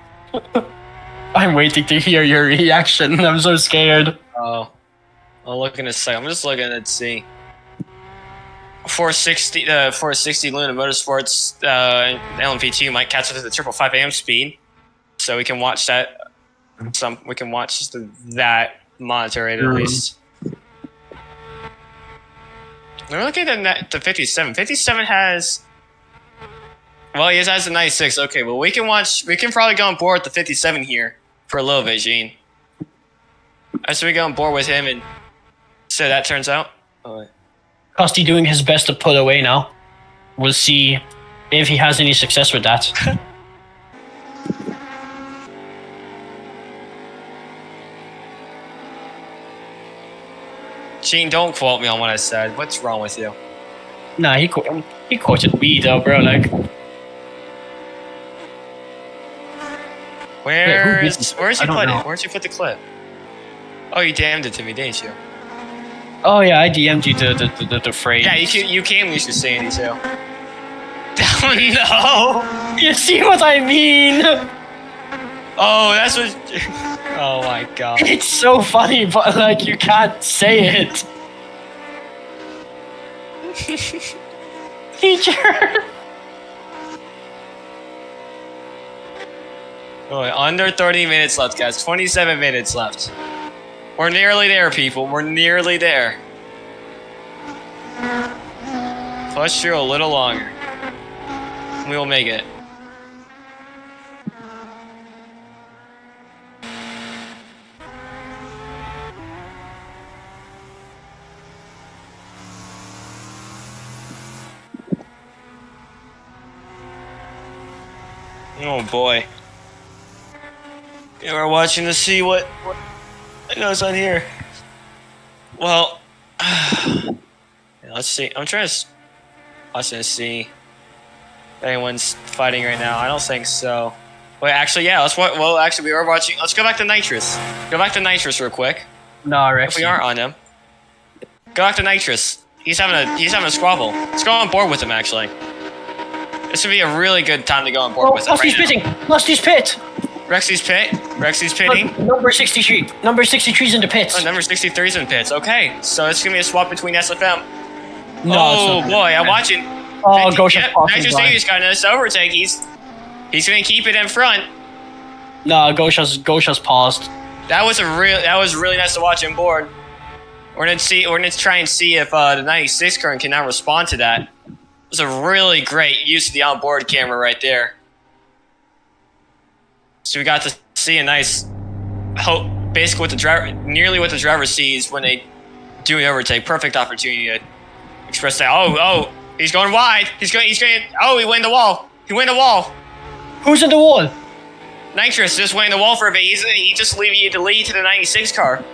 I'm waiting to hear your reaction. I'm so scared. Oh, I'll look in a second. I'm just looking to see. 460 Luna Motorsports LMP2 might catch up to the 555 AM speed, so we can watch that. We can watch that monitor rate at least. We're looking at the 57. 57 has. Well, he has the 96. Okay, well we can probably go on board with the 57 here for a little bit, Gene. So we go on board with him and so that turns out. Oh. Costy doing his best to pull away now. We'll see if he has any success with that. Gene, don't quote me on what I said. What's wrong with you? Nah, he quoted me though, bro. Like, where's he put it? know. Where'd you put the clip? Oh, you damned it to me, didn't you? oh yeah, I DM'd you the phrase. Yeah, you came used to saying it too. Oh no! You see what I mean? Oh, that's what. Oh my god. It's so funny, but like you can't say it. Teacher. Oh, under 30 minutes left, guys. 27 minutes left. We're nearly there, people. We're nearly there. Push through a little longer. We will make it. Oh boy. Yeah, we're watching to see what goes on here. Well, yeah, let's see. I'm trying to watching to see if anyone's fighting right now. I don't think so. Wait, actually, yeah. Well, actually, we are watching. Let's go back to Nitrous. Go back to Nitrous real quick. Nah, Rex. If we aren't on him, go back to Nitrous. He's having a squabble. Let's go on board with him. Actually, this would be a really good time to go on board with him. Musty's pitting. Musty's pit. Rexy's pit. Rexy's pitting. Number 63. Number 63's in the pits. Oh, number 63's in pits. Okay, so it's gonna be a swap between SFM. No, oh boy, I'm watching. Oh, Ghost is Yep, passing Nitrous by. Davies got this overtake. He's gonna keep it in front. No, Gosha's paused. That was really nice to watch on board. We're gonna try and see if the 96 current can now respond to that. It was a really great use of the onboard camera right there. So we got to see a nice basically nearly what the driver sees when they do an overtake. Perfect opportunity to express that. Oh, he's going wide. He's going. Oh, he went in the wall. He went in the wall. Who's in the wall? Nitrous just went in the wall for a bit. He just lead to the 96 car.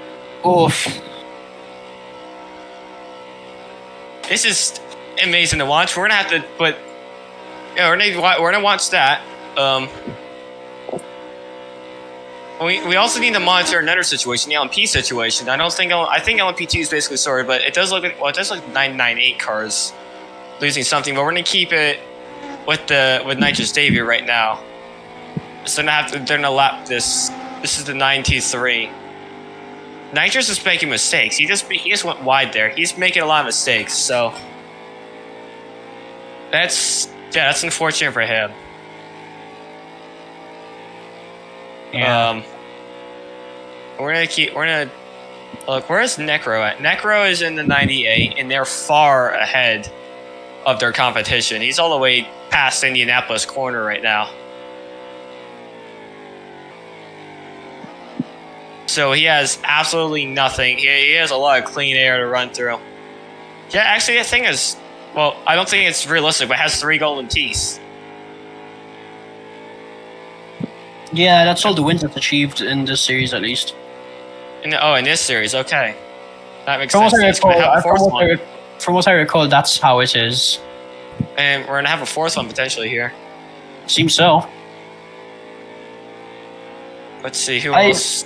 Oof. This is amazing to watch. We're gonna have to, but yeah, we're gonna watch that. We also need to monitor another situation, the LMP situation. I think LMP2 is basically sorted, but it does look 998 cars losing something. But we're gonna keep it with Nitrous Davey right now. So they're gonna lap this. This is the 9T3. Nitrous is making mistakes. He just went wide there. He's making a lot of mistakes. So that's unfortunate for him. Yeah. We're gonna look. Where's Necro at? Necro is in the 98, and they're far ahead of their competition. He's all the way past Indianapolis corner right now. So he has absolutely nothing. He has a lot of clean air to run through. Yeah, actually, the thing is, well, I don't think it's realistic, but it has 3 golden teeth. Yeah, that's all the wins it's achieved in this series, at least. In this series, okay. That makes From sense. It's gonna have a fourth one. From what I recall, that's how it is. And we're gonna have a 4th one potentially here. Seems so. Let's see who else.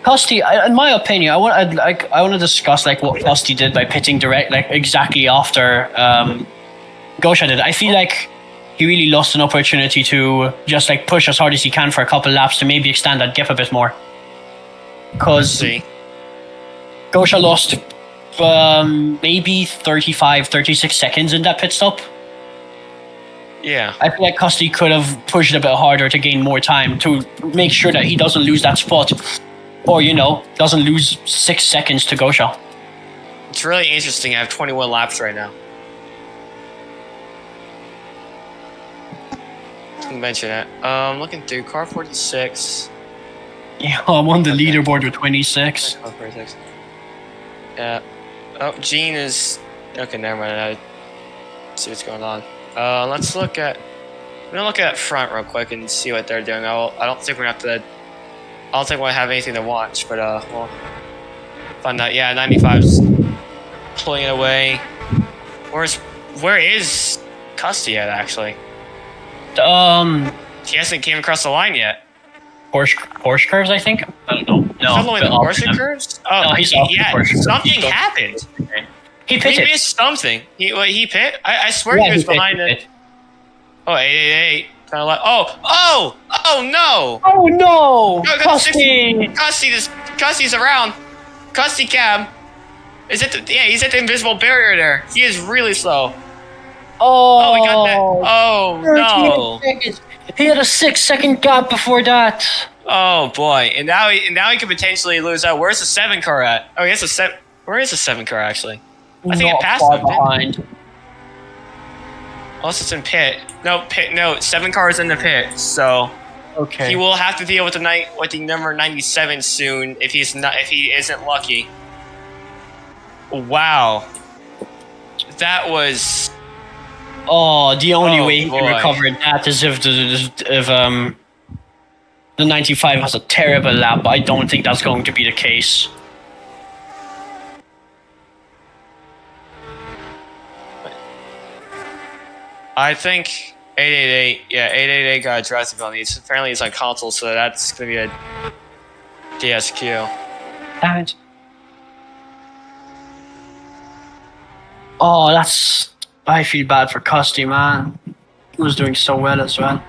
Costy, in my opinion, I want to discuss like what Costy did by pitting direct, like exactly after Gosha did. I feel like he really lost an opportunity to just like push as hard as he can for a couple laps to maybe extend that gap a bit more. Because Gosha lost maybe 35, 36 seconds in that pit stop. Yeah. I feel like Costy could have pushed a bit harder to gain more time to make sure that he doesn't lose that spot. Or, doesn't lose 6 seconds to Gosha. It's really interesting. I have 21 laps right now. Didn't mention that. I'm looking through car 46. Yeah, I'm on the leaderboard with 26. Car 46. Yeah. Oh, Gene is... Okay, never mind. Let's see what's going on. Let's look at... I'm gonna look at front real quick and see what they're doing. I don't think we're gonna have to... I don't think we'll have anything to watch, but we'll find out. Yeah, 95's pulling it away. Where is Custy at, actually? He hasn't came across the line yet. Porsche curves, I think? I don't know. No, following the Porsche curves? Oh, no, he's off the Porsche something curves. happened. He pitted. He missed something. He pit? I swear he was behind it. Oh, 888. Kind of like, oh no! Oh no! Custy! Custy's around. Custy cab. He's at the invisible barrier there. He is really slow. Oh, we got that. Oh no! Seconds. He had a 6-second gap before that. Oh boy! And now he could potentially lose out. Where's the 7 car at? Oh, it's a 7. Where is the 7 car actually? I think it passed him. Behind. Unless it's in pit. No, 7 cars in the pit. So okay, he will have to deal with the number 97 soon if he isn't lucky. Wow, that was. Oh, the only way he boy. can recover that is if the 95 has a terrible lap. But I don't think that's going to be the case. I think 888. Yeah, 888 got a drastic penalty. Apparently it's on console, so that's gonna be a DSQ. Damn it. Oh, I feel bad for Custy, man. He was doing so well as well.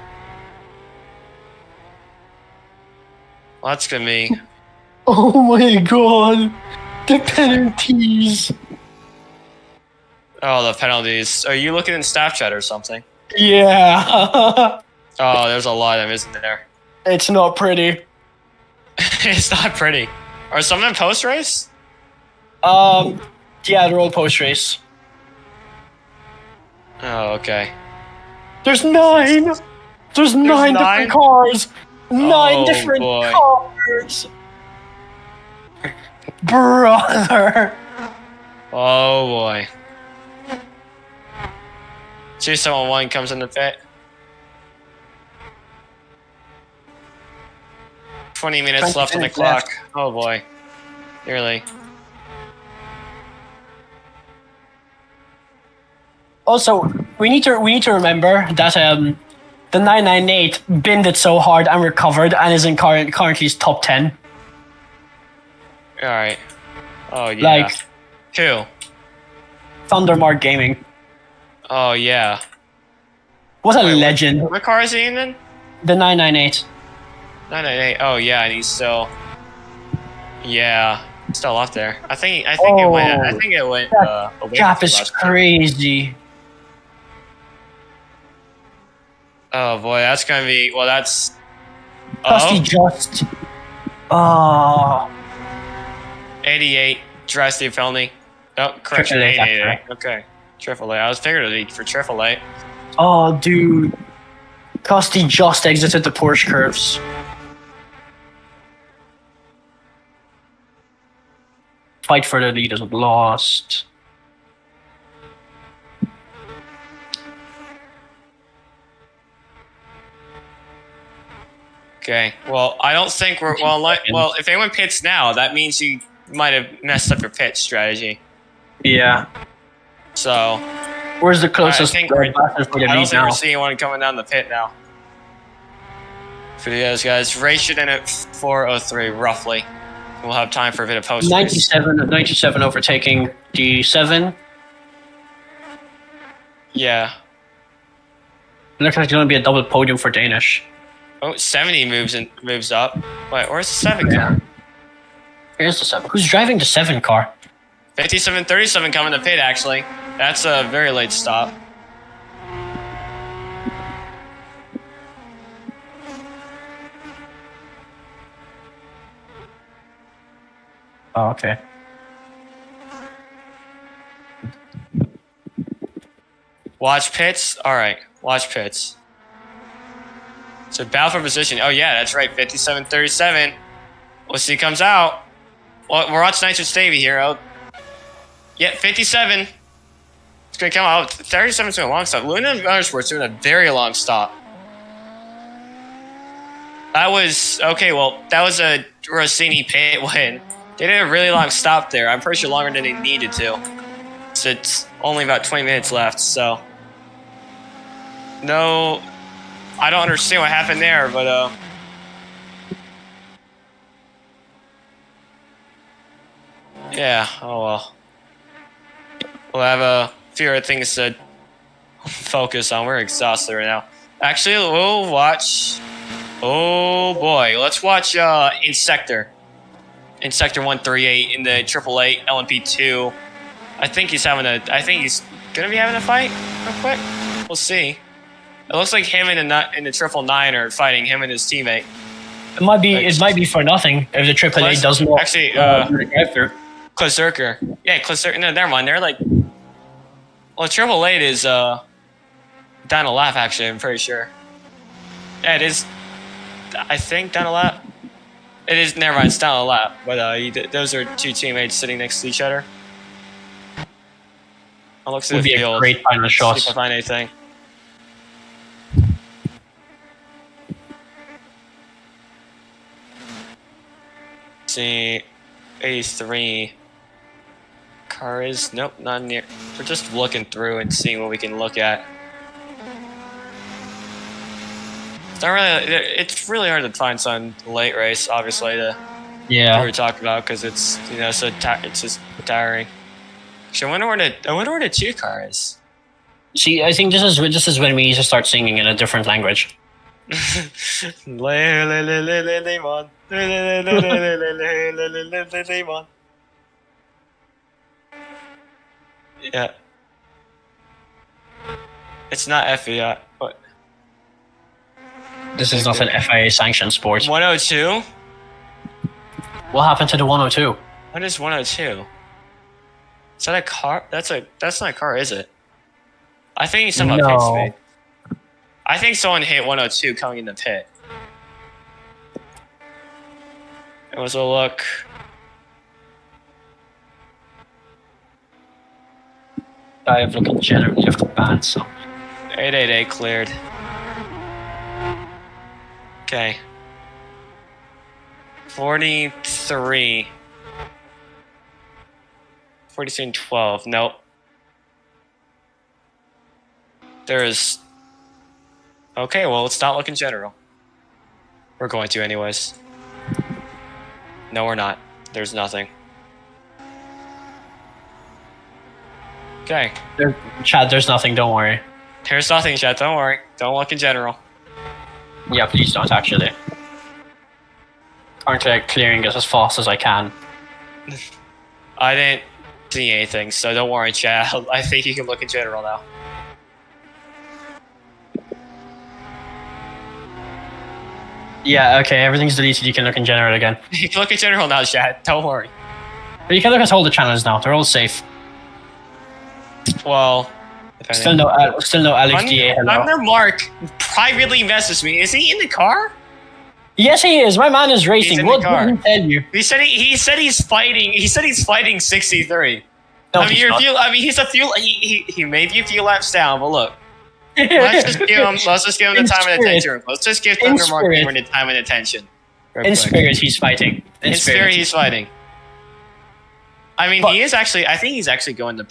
Well, that's gonna be. Oh my god. The penalties. Oh, the penalties. Are you looking in staff chat or something? Yeah. Oh, there's a lot of them, isn't there? It's not pretty. It's not pretty. Are some of them post race? Yeah, they're all post race. Oh, okay. There's 9. There's 9 different cars. 9 different cars. Brother. Oh boy. 271 comes in the pit. 20 minutes left on the clock. Oh boy. Nearly. Also, we need to remember that the 998 binned it so hard and recovered and is in currently top 10. Alright. Oh yeah. Like who? Thundermark Gaming. Oh yeah. What a legend. What car is he in then? The 998. 998. Oh yeah, and he's still. Yeah, still up there. I think it went. I think it went. That gap is crazy. Oh boy, that's gonna be. Well, that's. Custy just. Oh. 88 drastic penalty. Oh, correction. 888. Okay. Triple A. I was figured it'd be for Triple A. Oh, dude. Custy just exited the Porsche curves. Fight for the lead is lost. Okay. Well, I don't think we're well. If anyone pits now, that means you might have messed up your pit strategy. Yeah. So. Where's the closest? I don't think we're seeing anyone coming down the pit now. For you guys, race should end at 4:03 roughly. We'll have time for a bit of post. 97 overtaking D7. Yeah. Looks like it's going to be a double podium for Danish. Oh, 70 moves up. Wait, where's the 7 car? Here's the 7. Who's driving the 7 car? 57-37 coming to pit, actually. That's a very late stop. Oh, okay. Watch pits? Alright, watch pits. So battle for position. Oh yeah, that's right, 57-37. We'll see, comes out. Well, we're watching Nitrous Davey here. Oh. Yeah, 57. It's gonna come out. 37's doing a long stop. Luna Motorsport's doing a very long stop. That was okay. Well, that was a Rossini pit win. They did a really long stop there. I'm pretty sure longer than they needed to. So it's only about 20 minutes left. So no, I don't understand what happened there, but yeah. Oh well. We'll have a few other things to focus on. We're exhausted right now. Actually, we'll watch. Oh boy, let's watch in Sector 138 in the AAA LMP2. I think he's gonna be having a fight real quick. We'll see. It looks like him and the 999 are fighting, him and his teammate. It might be for nothing if the AAA doesn't actually Klazurker. Yeah, Klazurker. No, never mind. They're like, well, AAA is down a lap. Actually, I'm pretty sure. Yeah, it is. I think down a lap. It is. Never mind. It's down a lap. But those are two teammates sitting next to each other. I'll look through the field. Would be a great final shot. See if I find anything. See, 83 car is nope, not near. We're just looking through and seeing what we can look at. It's not really. It's really hard to find some late race, obviously. Yeah. We talked about because it's so it's just tiring. Actually, I wonder where the 2 car is. See, I think this is when we need to start singing in a different language. Yeah. It's not FIA, but this is not an FIA sanctioned sport. 102? What happened to the 102? What is 102? Is that a car? That's not a car, is it? I think someone pit speed. I think someone hit 102 coming in the pit. It was a look. I have looking generally of the band, so 888 cleared. Okay. 43. 43 and 12. Nope. There is. Okay, well, let's not look in general. We're going to, anyways. No, we're not. There's nothing. Okay. Chad, there's nothing, don't worry. There's nothing, Chad, don't worry. Don't look in general. Yeah, please don't, actually. Currently clearing it as fast as I can. I didn't see anything, so don't worry, Chad. I think you can look in general now. Yeah, okay, everything's deleted. You can look in general again. You can look in general now, Chad. Don't worry. But you can look at all the channels now. They're all safe. Well, still no Alex DA. Under Mark privately messaged me. Is he in the car? Yes, he is. My man is racing. in What the car. did he tell you? He said he's fighting. He said he's fighting 63. No, I mean, he's not. he's a few. He may be a few laps down, but look. Let's just give him the time and attention. Let's just give Thunder Mark Gamer the time and attention. In spirit, he's fighting. In spirit, he's fighting. I mean, he is actually. I think he's actually going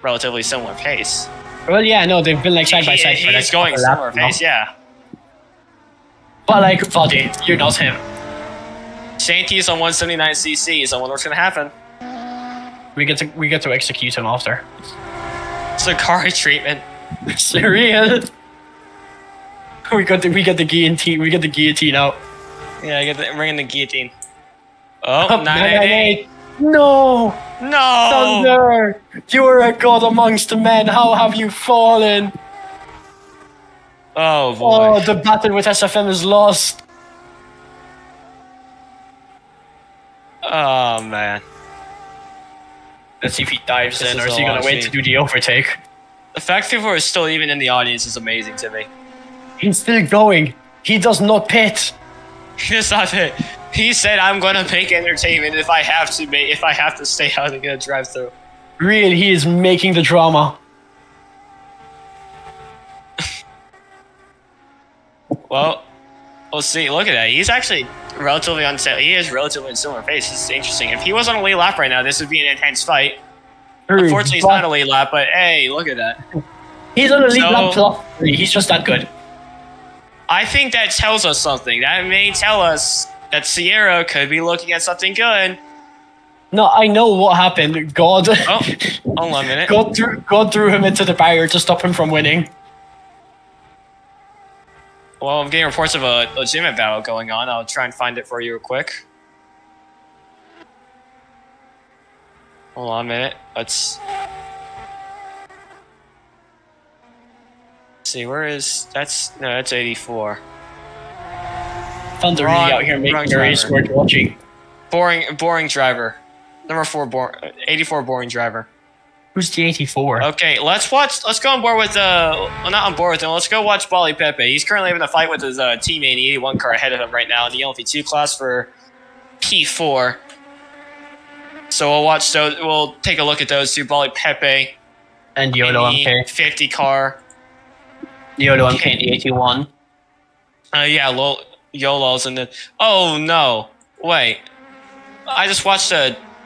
relatively similar pace. Well, yeah, no, they've been like side by side. He's going similar pace, yeah. But like, buddy, you're not him. Shanty's on 179cc. So what's gonna happen? We get to execute him after. Sakari treatment. Surreal. We get the guillotine. We get the guillotine out. Yeah, bring in the guillotine. Oh, 998. No! No! Thunder! You are a god amongst men. How have you fallen? Oh boy. Oh, the battle with SFM is lost. Oh man. Let's see if he dives This in, is or is a he gonna long wait scene. to do the overtake? The fact people are still even in the audience is amazing to me. He's still going. He does not pit. It's not it. He said, "I'm gonna make entertainment if I have to stay out and get a drive-through." Real, he is making the drama. Well, we'll see. Look at that. He's actually relatively unset. He is relatively in similar pace. This is interesting. If he was on a lead lap right now, this would be an intense fight. Unfortunately, he's not a lead lap, but hey, look at that. He's on a lead lap plus 3. He's just that good. I think that tells us something. That may tell us that Sierra could be looking at something good. No, I know what happened. God. Oh, hold on a minute. God threw him into the barrier to stop him from winning. Well, I'm getting reports of a legitimate battle going on. I'll try and find it for you real quick. Hold on a minute. Let's see. Where is that's 84. Thunder really out here making a race worth watching. Boring driver. Number 4, 84 boring driver. Who's the 84? Okay, let's go on board with well, not on board with him. Let's go watch Bali Pepe. He's currently having a fight with his teammate in the 81 car ahead of him right now in the LMP2 class for P4. So we'll take a look at those two, Bali Pepe and YOLO in the MK. 50 car. YOLO MK in the 81. Yeah, YOLO's in the. Oh no! Wait, I just watched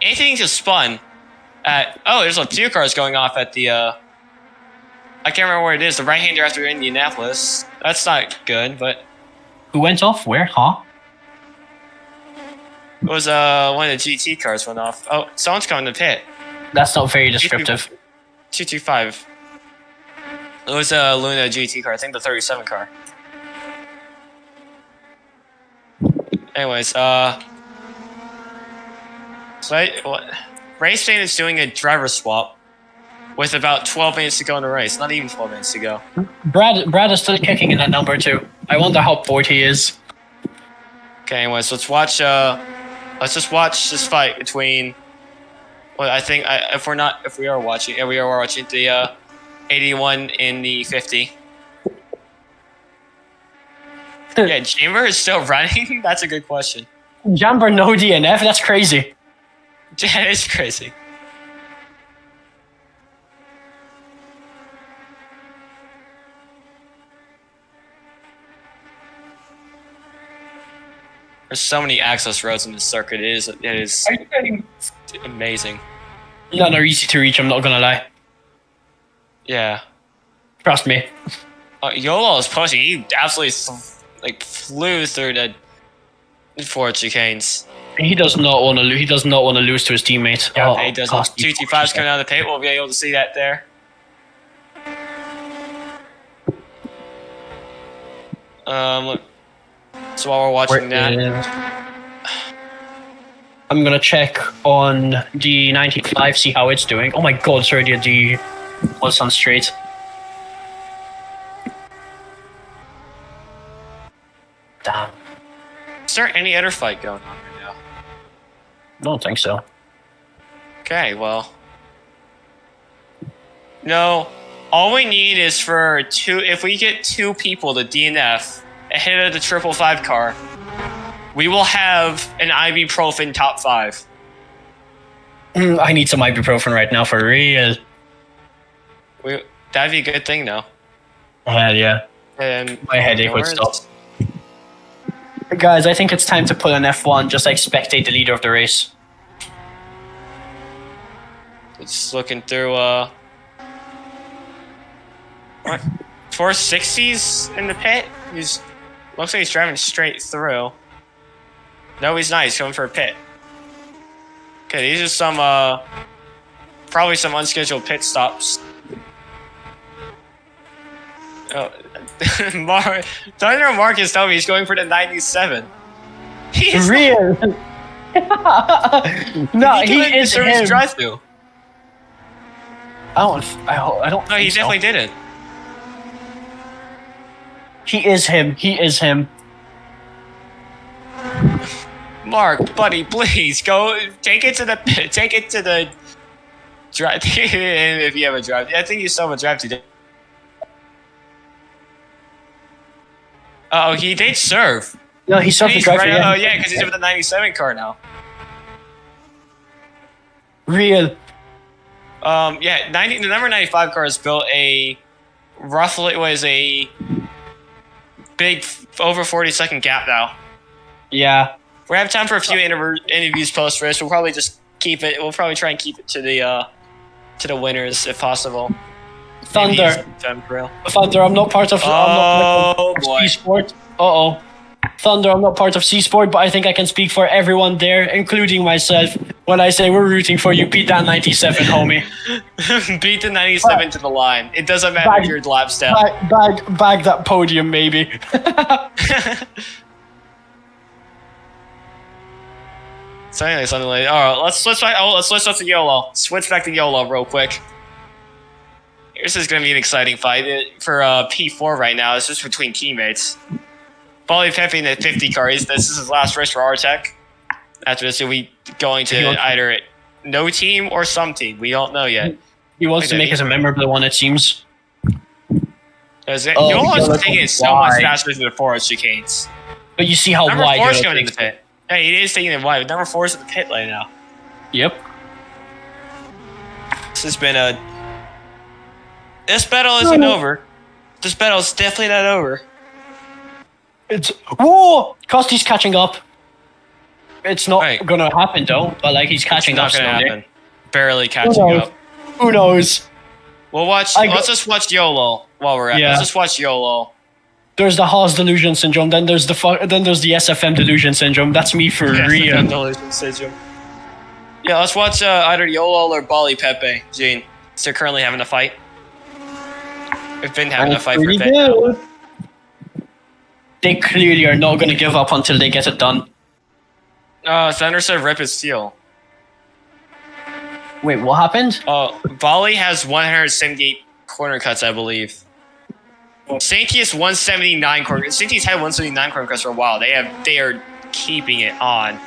anything just spun. There's a few cars going off at the. I can't remember where it is. The right-hander after Indianapolis. That's not good, but. Who went off? Where? Huh? It was one of the GT cars went off. Oh, someone's coming to pit. That's not very descriptive. 225. It was a Luna GT car. I think the 37 car. Anyways, so Race Fan is doing a driver swap with about 12 minutes to go in the race. Not even 12 minutes to go. Brad is still kicking in that number 2. I wonder how bored he is. Okay, anyways, let's watch. Let's just watch this fight between. Well, I think we are watching the 81 in the 50. Yeah, Jamber is still running? That's a good question. Jamber no DNF? That's crazy. That is crazy. There's so many access roads in this circuit. It is amazing. None are easy to reach, I'm not gonna lie. Yeah. Trust me. YOLO is pushing. He absolutely flew through the 4 chicanes. He does not want to lose. He does not want to lose to his teammates. Yeah, he doesn't. 225's coming out of the pit. We'll be able to see that there. So while we're watching I'm gonna check on the 95, see how it's doing. Oh my god, it's already at the Wilson Straight. Damn. Is there any other fight going on right now? Don't think so. Okay, well. No, all we need is for if we get 2 people to DNF ahead of the 555 car, we will have an ibuprofen top 5. I need some ibuprofen right now, for real. That'd be a good thing, though. Hell yeah. And My headache would stop. Guys, I think it's time to put an F1, just like spectate the leader of the race. It's looking through, 460s in the pit? Looks like he's driving straight through. No, he's not. He's coming for a pit. Okay, these are some, probably some unscheduled pit stops. Oh, Thunder Marcus told me he's going for the 97. He's real. No, he is him. Drive-through. I don't. No, he definitely didn't. He is him. He is him. Mark, buddy, please go. Take it to the pit. Take it to the drive. If you have a drive, I think you still have a drive to. Oh, he did serve. No, he served the drive. Right, oh yeah, because he's with the 97 car now. Real. Yeah, the number 95 car has built a roughly was a big over 40-second gap now. Yeah. We have time for a few interviews post race. We'll probably just keep it. We'll probably try and keep it to the winners if possible. Thunder. Thunder, I'm not part of. C-Sport. Thunder, I'm not part of C-Sport, but I think I can speak for everyone there, including myself, when I say we're rooting for you. Beat that 97, homie. Beat the 97 to the line. It doesn't matter if you're laps down. Bag that podium, maybe. So anyway, something like, all right, let's switch to YOLO. Switch back to YOLO real quick. This is going to be an exciting fight for P4 right now. It's just between teammates. Bali Pepe in the 50 car. This is his last race for Artec. After this, he'll be going to either no team or some team. We don't know yet. He wants to make us a memorable one, it seems. YOLO's taking it so much faster than the forest chicanes. But you see how Number wide. Number 4 is going in the pit. Yeah, he is taking it wide. Number 4 is in the pit right now. Yep. This has been a... This battle isn't over. This battle is definitely not over. Whoa! Kosty's catching up. It's not gonna happen though, but like he's catching up slowly. Happen. Barely catching up. Who knows? We'll watch. Let's just watch YOLO while we're at. Let's just watch YOLO. There's the Haas delusion syndrome. Then there's the SFM delusion syndrome. That's me for real. SFM delusion syndrome. Yeah, let's watch either YOLO or Bali Pepe. Gene, they're currently having a fight. We've been having a fight for a bit now. They clearly are not going to give up until they get it done. Thunder said rip his steel. Wait, what happened? Bali has 178 corner cuts, I believe. Saintius 179 corner. Saintius had 179 corner cuts for a while. They are keeping it on.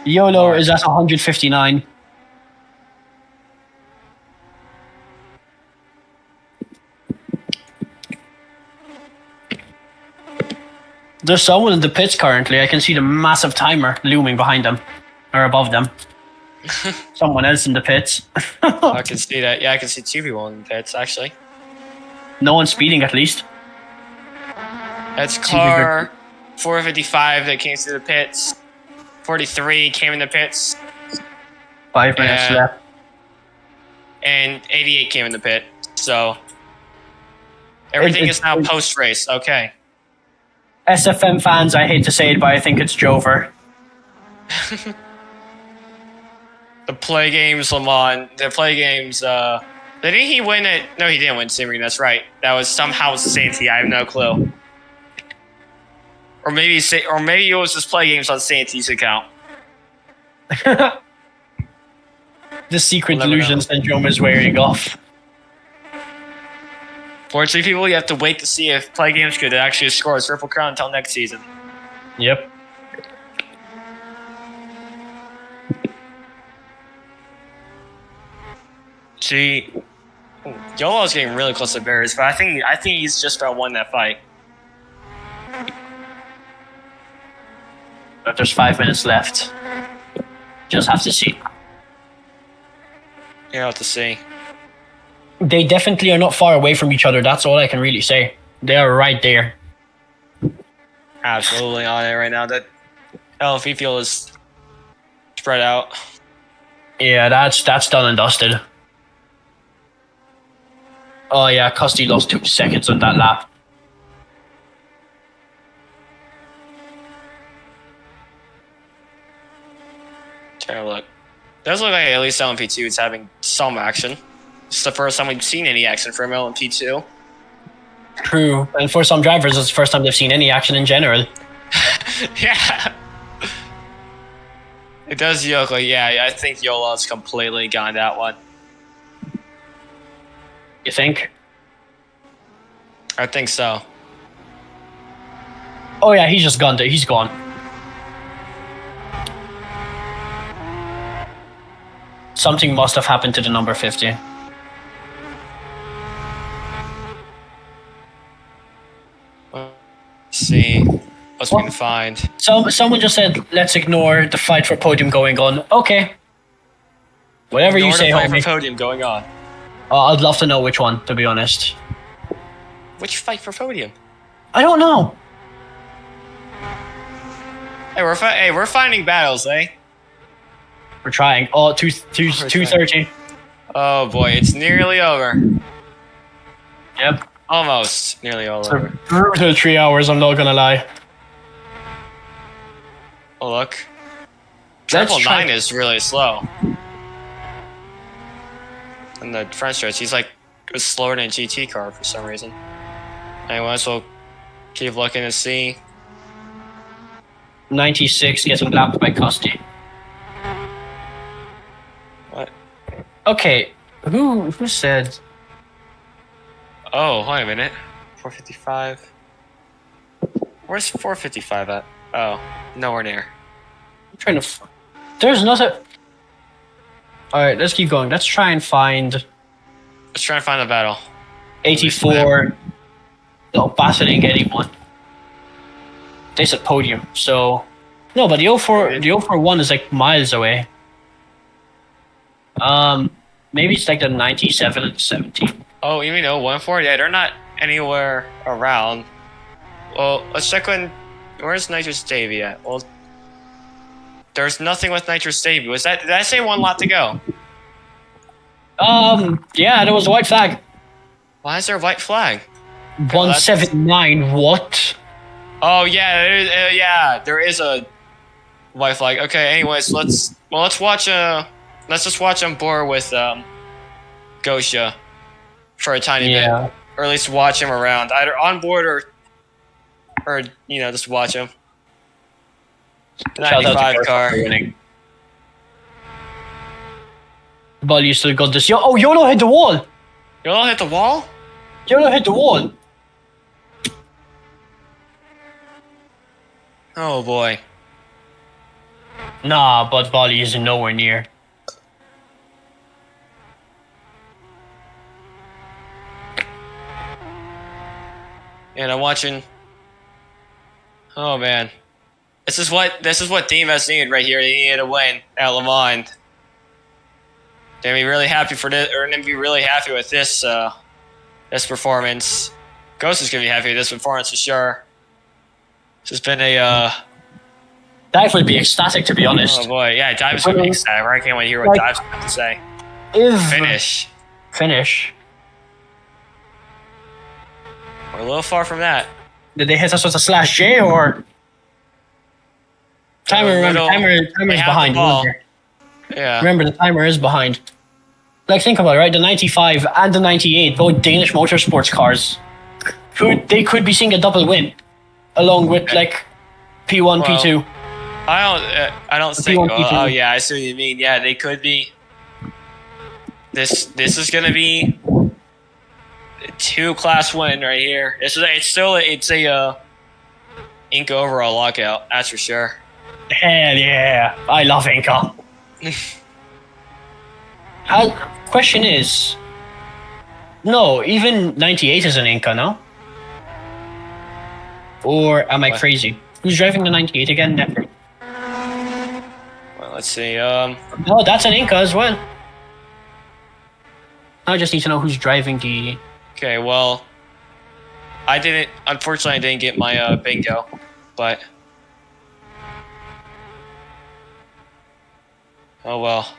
YOLO is at 159. There's someone in the pits currently. I can see the massive timer looming behind them. Or above them. Someone else in the pits. I can see that. Yeah, I can see two people in the pits, actually. No one's speeding, at least. That's car 455 that came through the pits. 43 came in the pits. 5 minutes left. And 88 came in the pit. So, everything is now post-race. Okay. SFM fans, I hate to say it, but I think it's Jover. The Play Games Le Mans. The Play Games, didn't he win it? No, he didn't win Simmering, that's right. That was somehow Santee, I have no clue. Or maybe it was just Play Games on Santee's account. The secret delusion syndrome is wearing off. Fortunately, people, you have to wait to see if Play Games could actually score a Triple Crown until next season. Yep. See, YOLO's getting really close to Bears, but I think he's just about won that fight. But there's 5 minutes left. Just have to see. You have to see. They definitely are not far away from each other. That's all I can really say. They are right there. Absolutely on it right now. That LMP field is spread out. Yeah, that's done and dusted. Oh yeah, Custy lost 2 seconds on that lap. Take a look. Does look like at least LMP2 is having some action. It's the first time we've seen any action from LMP2. True, and for some drivers, it's the first time they've seen any action in general. Yeah. It does look like, yeah, I think Yola's completely gone that one. You think? I think so. Oh yeah, he's just gone. He's gone. Something must have happened to the number 50. Let's see what's we can find. Someone just said, let's ignore the fight for podium going on. Okay. Whatever you say, fight for homie. podium going on. I'd love to know which one, to be honest. Which fight for podium? I don't know. Hey, we're finding battles, eh? We're trying. Oh, 2:30. Oh boy, it's nearly over. Yep. Almost nearly all It's a over. brutal 3 hours, I'm not gonna lie. Oh look, Let's Triple try- Nine is really slow. In the front stretch, he's like slower than a GT car for some reason. Anyway, so keep looking to see. 96 getting lapped by Custy. What? Okay, who said? Oh, wait a minute. 455. Where's 455 at? Oh, nowhere near. I'm trying to. There's nothing. All right, let's keep going. Let's try and find Let's try and find the battle. 84. No, battling anyone. They said podium, so no, but the 041 is like miles away. Maybe it's like the 97 and 17. Oh, you mean 014? Yeah, they're not anywhere around. Well, let's check on where's Nitrous Davy at? Well, there's nothing with Nitrous Davy. Did I say one lot to go? Yeah, there was a white flag. Why is there a white flag? 179. What? Oh yeah, there is a white flag. Okay, anyways, let's watch just watch on board with Gosha for a tiny bit, or at least watch him around, either on board or just watch him. The 95 car. Ball, you still got this. Yolo hit the wall. Yolo hit the wall? Yolo hit the wall. Oh boy. Nah, but Bali is nowhere near. And I'm watching. Oh man, this is what DMS needed right here. They needed a win at Le Mans. They'd be really happy for this, or they'd be really happy with this this performance. Ghost is gonna be happy with this performance for sure. This has been a. Dive would be ecstatic, to be honest. Oh boy, yeah, Dive's gonna be ecstatic. I can't wait to hear what Dive's gonna have to say. Finish. We're a little far from that. Did they hit us with a slash J or? Timer is behind. Remember. Yeah. Remember, the timer is behind. Like, think about it, right? The 95 and the 98, both Danish Motorsports cars. They could be seeing a double win, along with like P1, P2. I don't think. Oh yeah, I see what you mean. Yeah, they could be. This is gonna be a 2-class win right here. It's a Inca overall lockout. That's for sure. Hell yeah! I love Inca. Question is, no, even 98 is an Inca, no? Or am I crazy? Who's driving the 98 again? Never. Let's see. No, that's an Inca as well. I just need to know who's driving the. Okay, well, unfortunately, I didn't get my bingo, but oh well.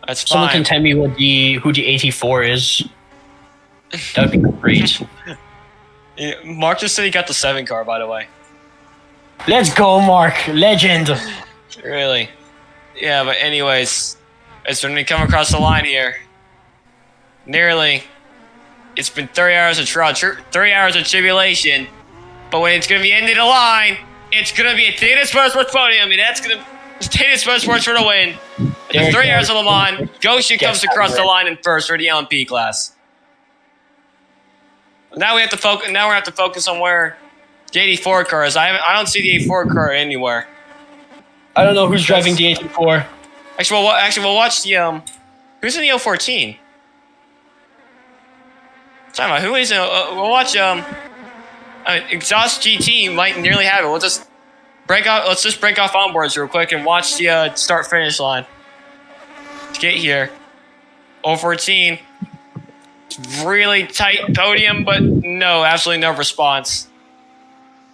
That's Someone fine. can tell me who the 84 is. That would be great. Yeah, Mark just said he got the 7 car, by the way. Let's go, Mark. Legend. Really? Yeah, but anyways, as when we come across the line here, nearly, it's been 30 hours of trial, 30 hours of tribulation, but when it's going to be ending the line, it's going to be a Danish Motorsport podium, and that's going to Danish Motorsport for the win. In 3 hours of Le Mans, Goshen comes across the line in first for the LMP class. Now we have to focus. Now we have to focus on where the 84 car is. I don't see the 84 car anywhere. I don't know who's driving the 84. Actually, we'll watch the who's in the 014. Talking about who is in? We'll watch Exhaust GT might nearly have it. We'll just break off. Let's just break off onboards real quick and watch the start finish line to get here. 014. Really tight podium, but no, absolutely no response.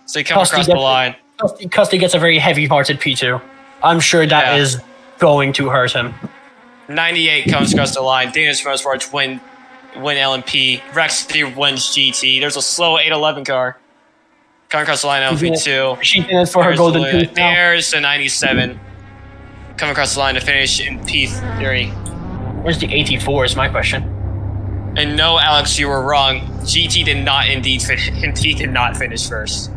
So they come across the line. Custy gets a very heavy-hearted P2. I'm sure that is going to hurt him. 98 comes across the line. Danish Motorsport win LMP. Rexy wins GT. There's a slow 811 car coming across the line. LMP2. She's in it for her golden tooth. There's the 97 coming across the line to finish in P3. Where's the 84 is my question. And no, Alex, you were wrong. GT did not indeed finish first.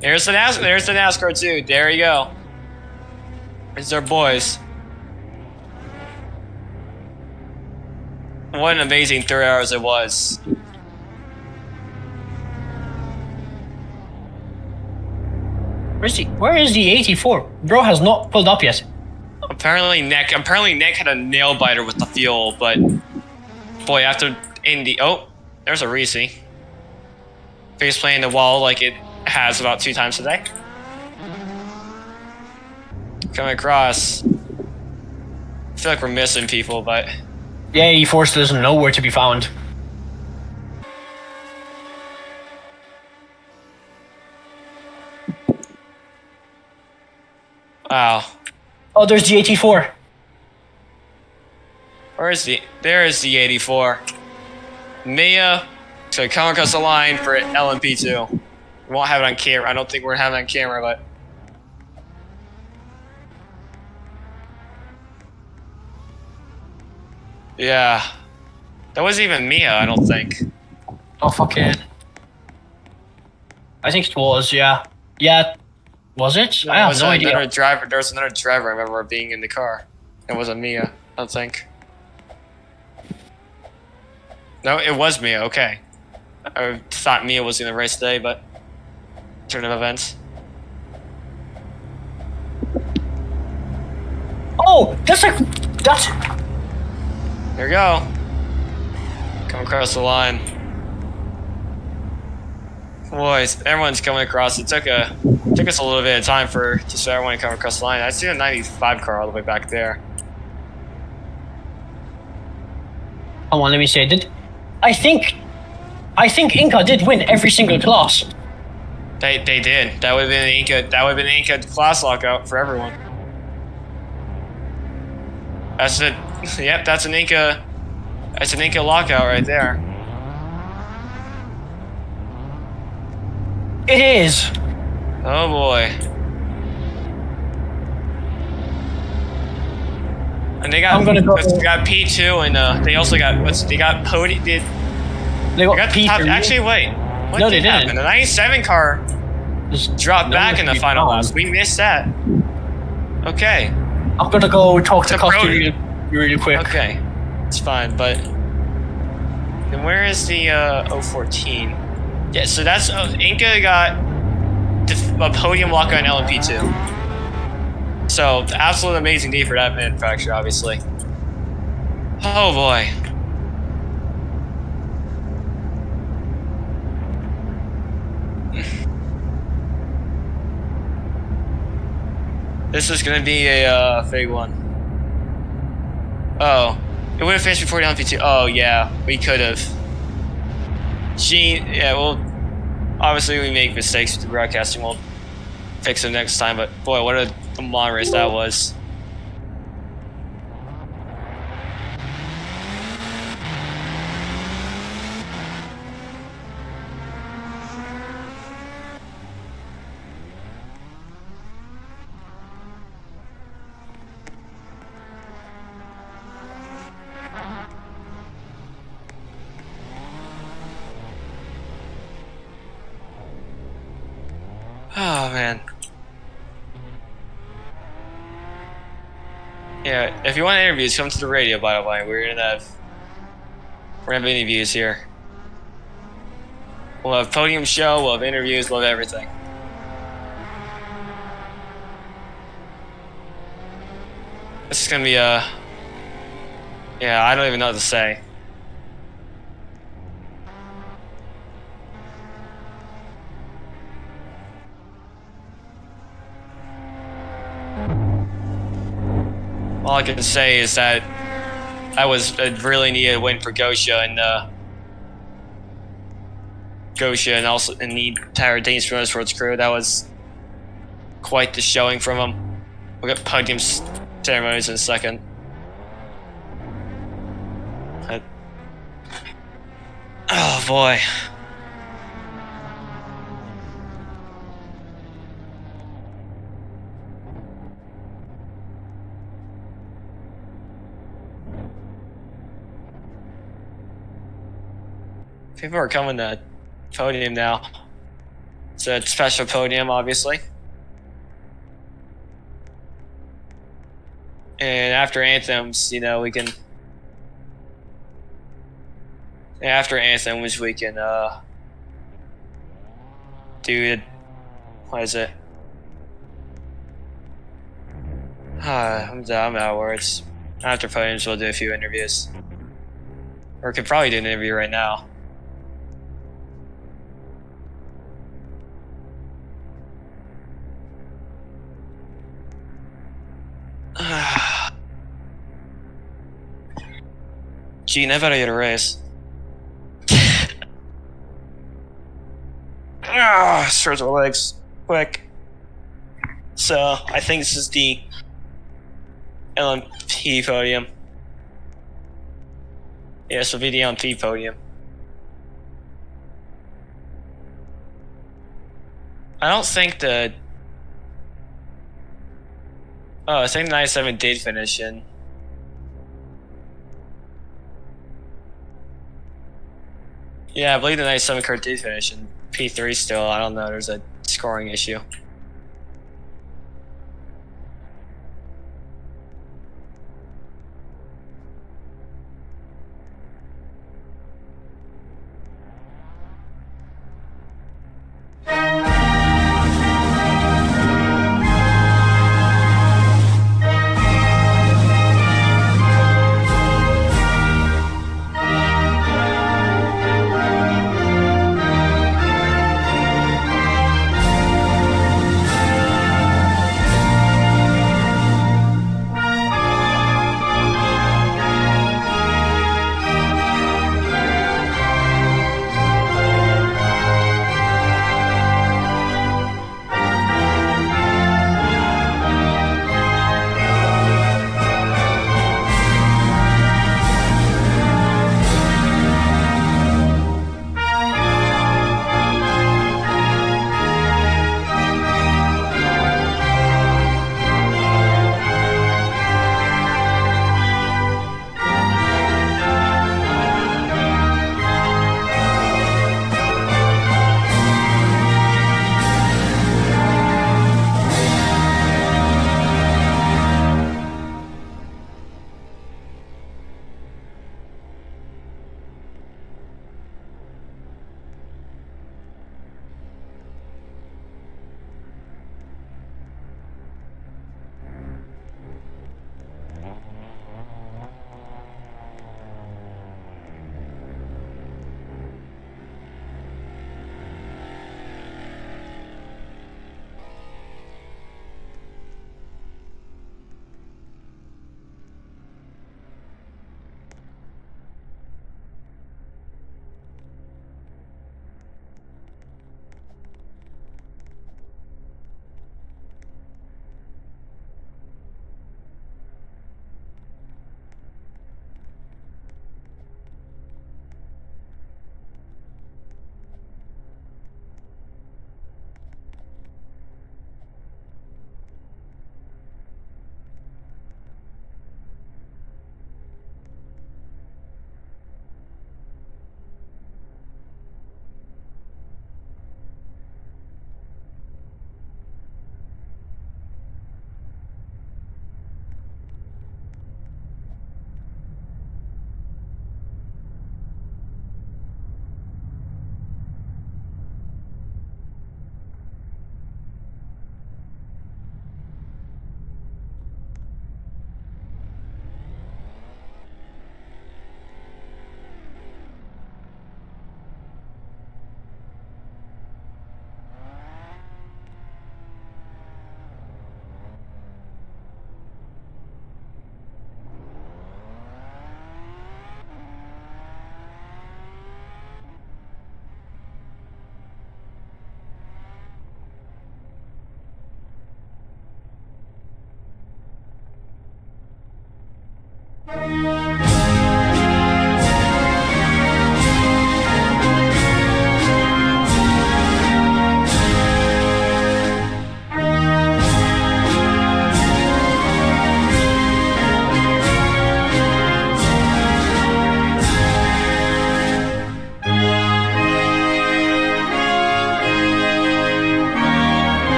There's the NASCAR too. There you go. There's our boys. What an amazing 3 hours it was. Where is the 84? Bro has not pulled up yet. Apparently Nick had a nail biter with the fuel, but boy, after Indy, there's a Reese. Face playing the wall like it has about 2 times a day. Coming across. I feel like we're missing people, but yeah, E-Force is nowhere to be found. Wow. Oh, there's the 84. There is the 84. Mia, so come across the line for LMP2. We won't have it on camera. I don't think we're gonna have it on camera, but yeah, that wasn't even Mia. I don't think. Oh fuck it. I think it was. Yeah. Was it? I have no idea. There was another driver. I remember being in the car. It wasn't Mia. I don't think. No, it was Mia. Okay. I thought Mia was in the race today, but turn of events. Oh, that's. There we go. Come across the line. Boys, everyone's coming across. It took us a little bit of time to start everyone to come across the line. I see a 95 car all the way back there. Hold on, let me see. I think Inca did win every single class. They did. That would have been an Inca class lockout for everyone. That's it. Yep, that's an Inca lockout right there. It is. Oh boy. And they got I'm gonna go. they got P2 and they also got they got Pody They got P3. Actually wait. What No, did they happen? didn't. The 97 car dropped back in the final last. We missed that. Okay. I'm gonna go talk to The Costa really quick. Okay. It's fine, but then where is the 014? Yeah, so that's Inca got a podium lockout in LMP2. So absolute amazing day for that manufacturer, obviously. Oh boy. This is gonna be a big one. Oh, it would have finished before the LMP2. Oh yeah, we could have. Yeah, well, obviously we make mistakes with the broadcasting. We'll fix them next time. But boy, what a mon race that was. Oh man. Yeah, if you want interviews, come to the radio, by the way. We're gonna have interviews here. We'll have podium show, we'll have interviews, we'll have everything. This is gonna be yeah, I don't even know what to say. All I can say is that I really needed a win for Gosha and also the entire Danish Motorsports crew. That was quite the showing from them. We'll get podium ceremonies in a second. Oh boy. People are coming to podium now. It's a special podium, obviously. And after anthems, you know, we can. After anthems, we can do it. What is it? I'm out of words. After podiums, we'll do a few interviews. Or we could probably do an interview right now. Gene, I better get a race. Stretch my legs quick. So I think this is the LMP podium. Yeah, this will be the LMP podium. I don't think the I think the 97 did finish in. Yeah, I believe the 97 car did finish in P3 still. I don't know, there's a scoring issue.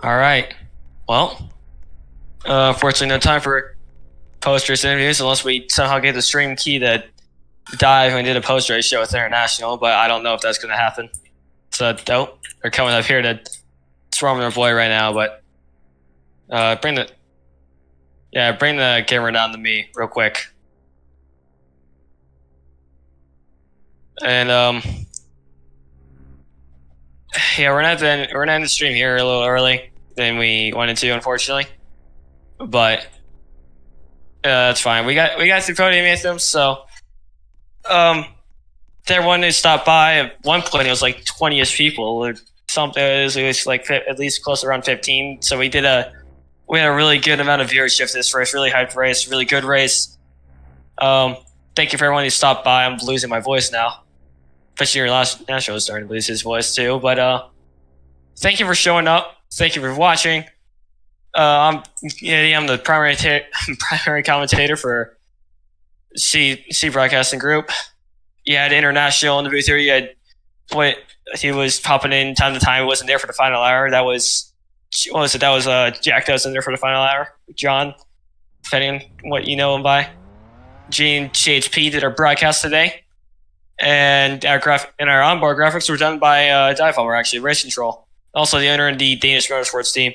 All right. Well, unfortunately, no time for post-race interviews unless we somehow get the stream key to dive and did a post-race show with International, but I don't know if that's going to happen. So, they're coming up here to swarm their boy right now, but bring the camera down to me real quick. And we're gonna end the stream here a little early than we wanted to, unfortunately. But that's fine. We got the podium anthems, so everyone who stopped by at one point it was like 20ish people or something. It was like at least close around 15. So we had a really good amount of viewership this race, really hyped race, really good race. Thank you for everyone who stopped by. I'm losing my voice now. Especially your last national is starting to lose his voice too. But thank you for showing up. Thank you for watching. I'm the primary commentator for C Broadcasting Group. You had International in the booth here. You had he was popping in time to time. He wasn't there for the final hour. That was That was Jack that was in there for the final hour. John, depending on what you know him by. G and CHP did our broadcast today. And our onboard graphics were done by ATheDiveBomber, actually, Race Control. Also the owner of the Danish Motorsport team.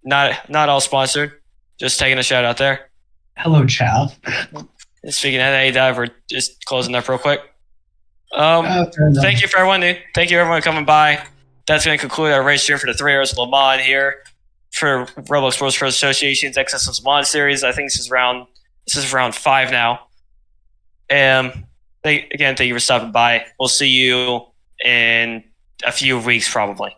Not all sponsored. Just taking a shout out there. Hello, Chav. Speaking of ATheDive, we're just closing up real quick. Thank you for everyone. Thank you everyone coming by. That's going to conclude our race here for the 3 hours of Le Mans here for Roblox Motorsport Association's XLMS Le Mans series. I think this is round 5 now. Thank you for stopping by. We'll see you in a few weeks probably.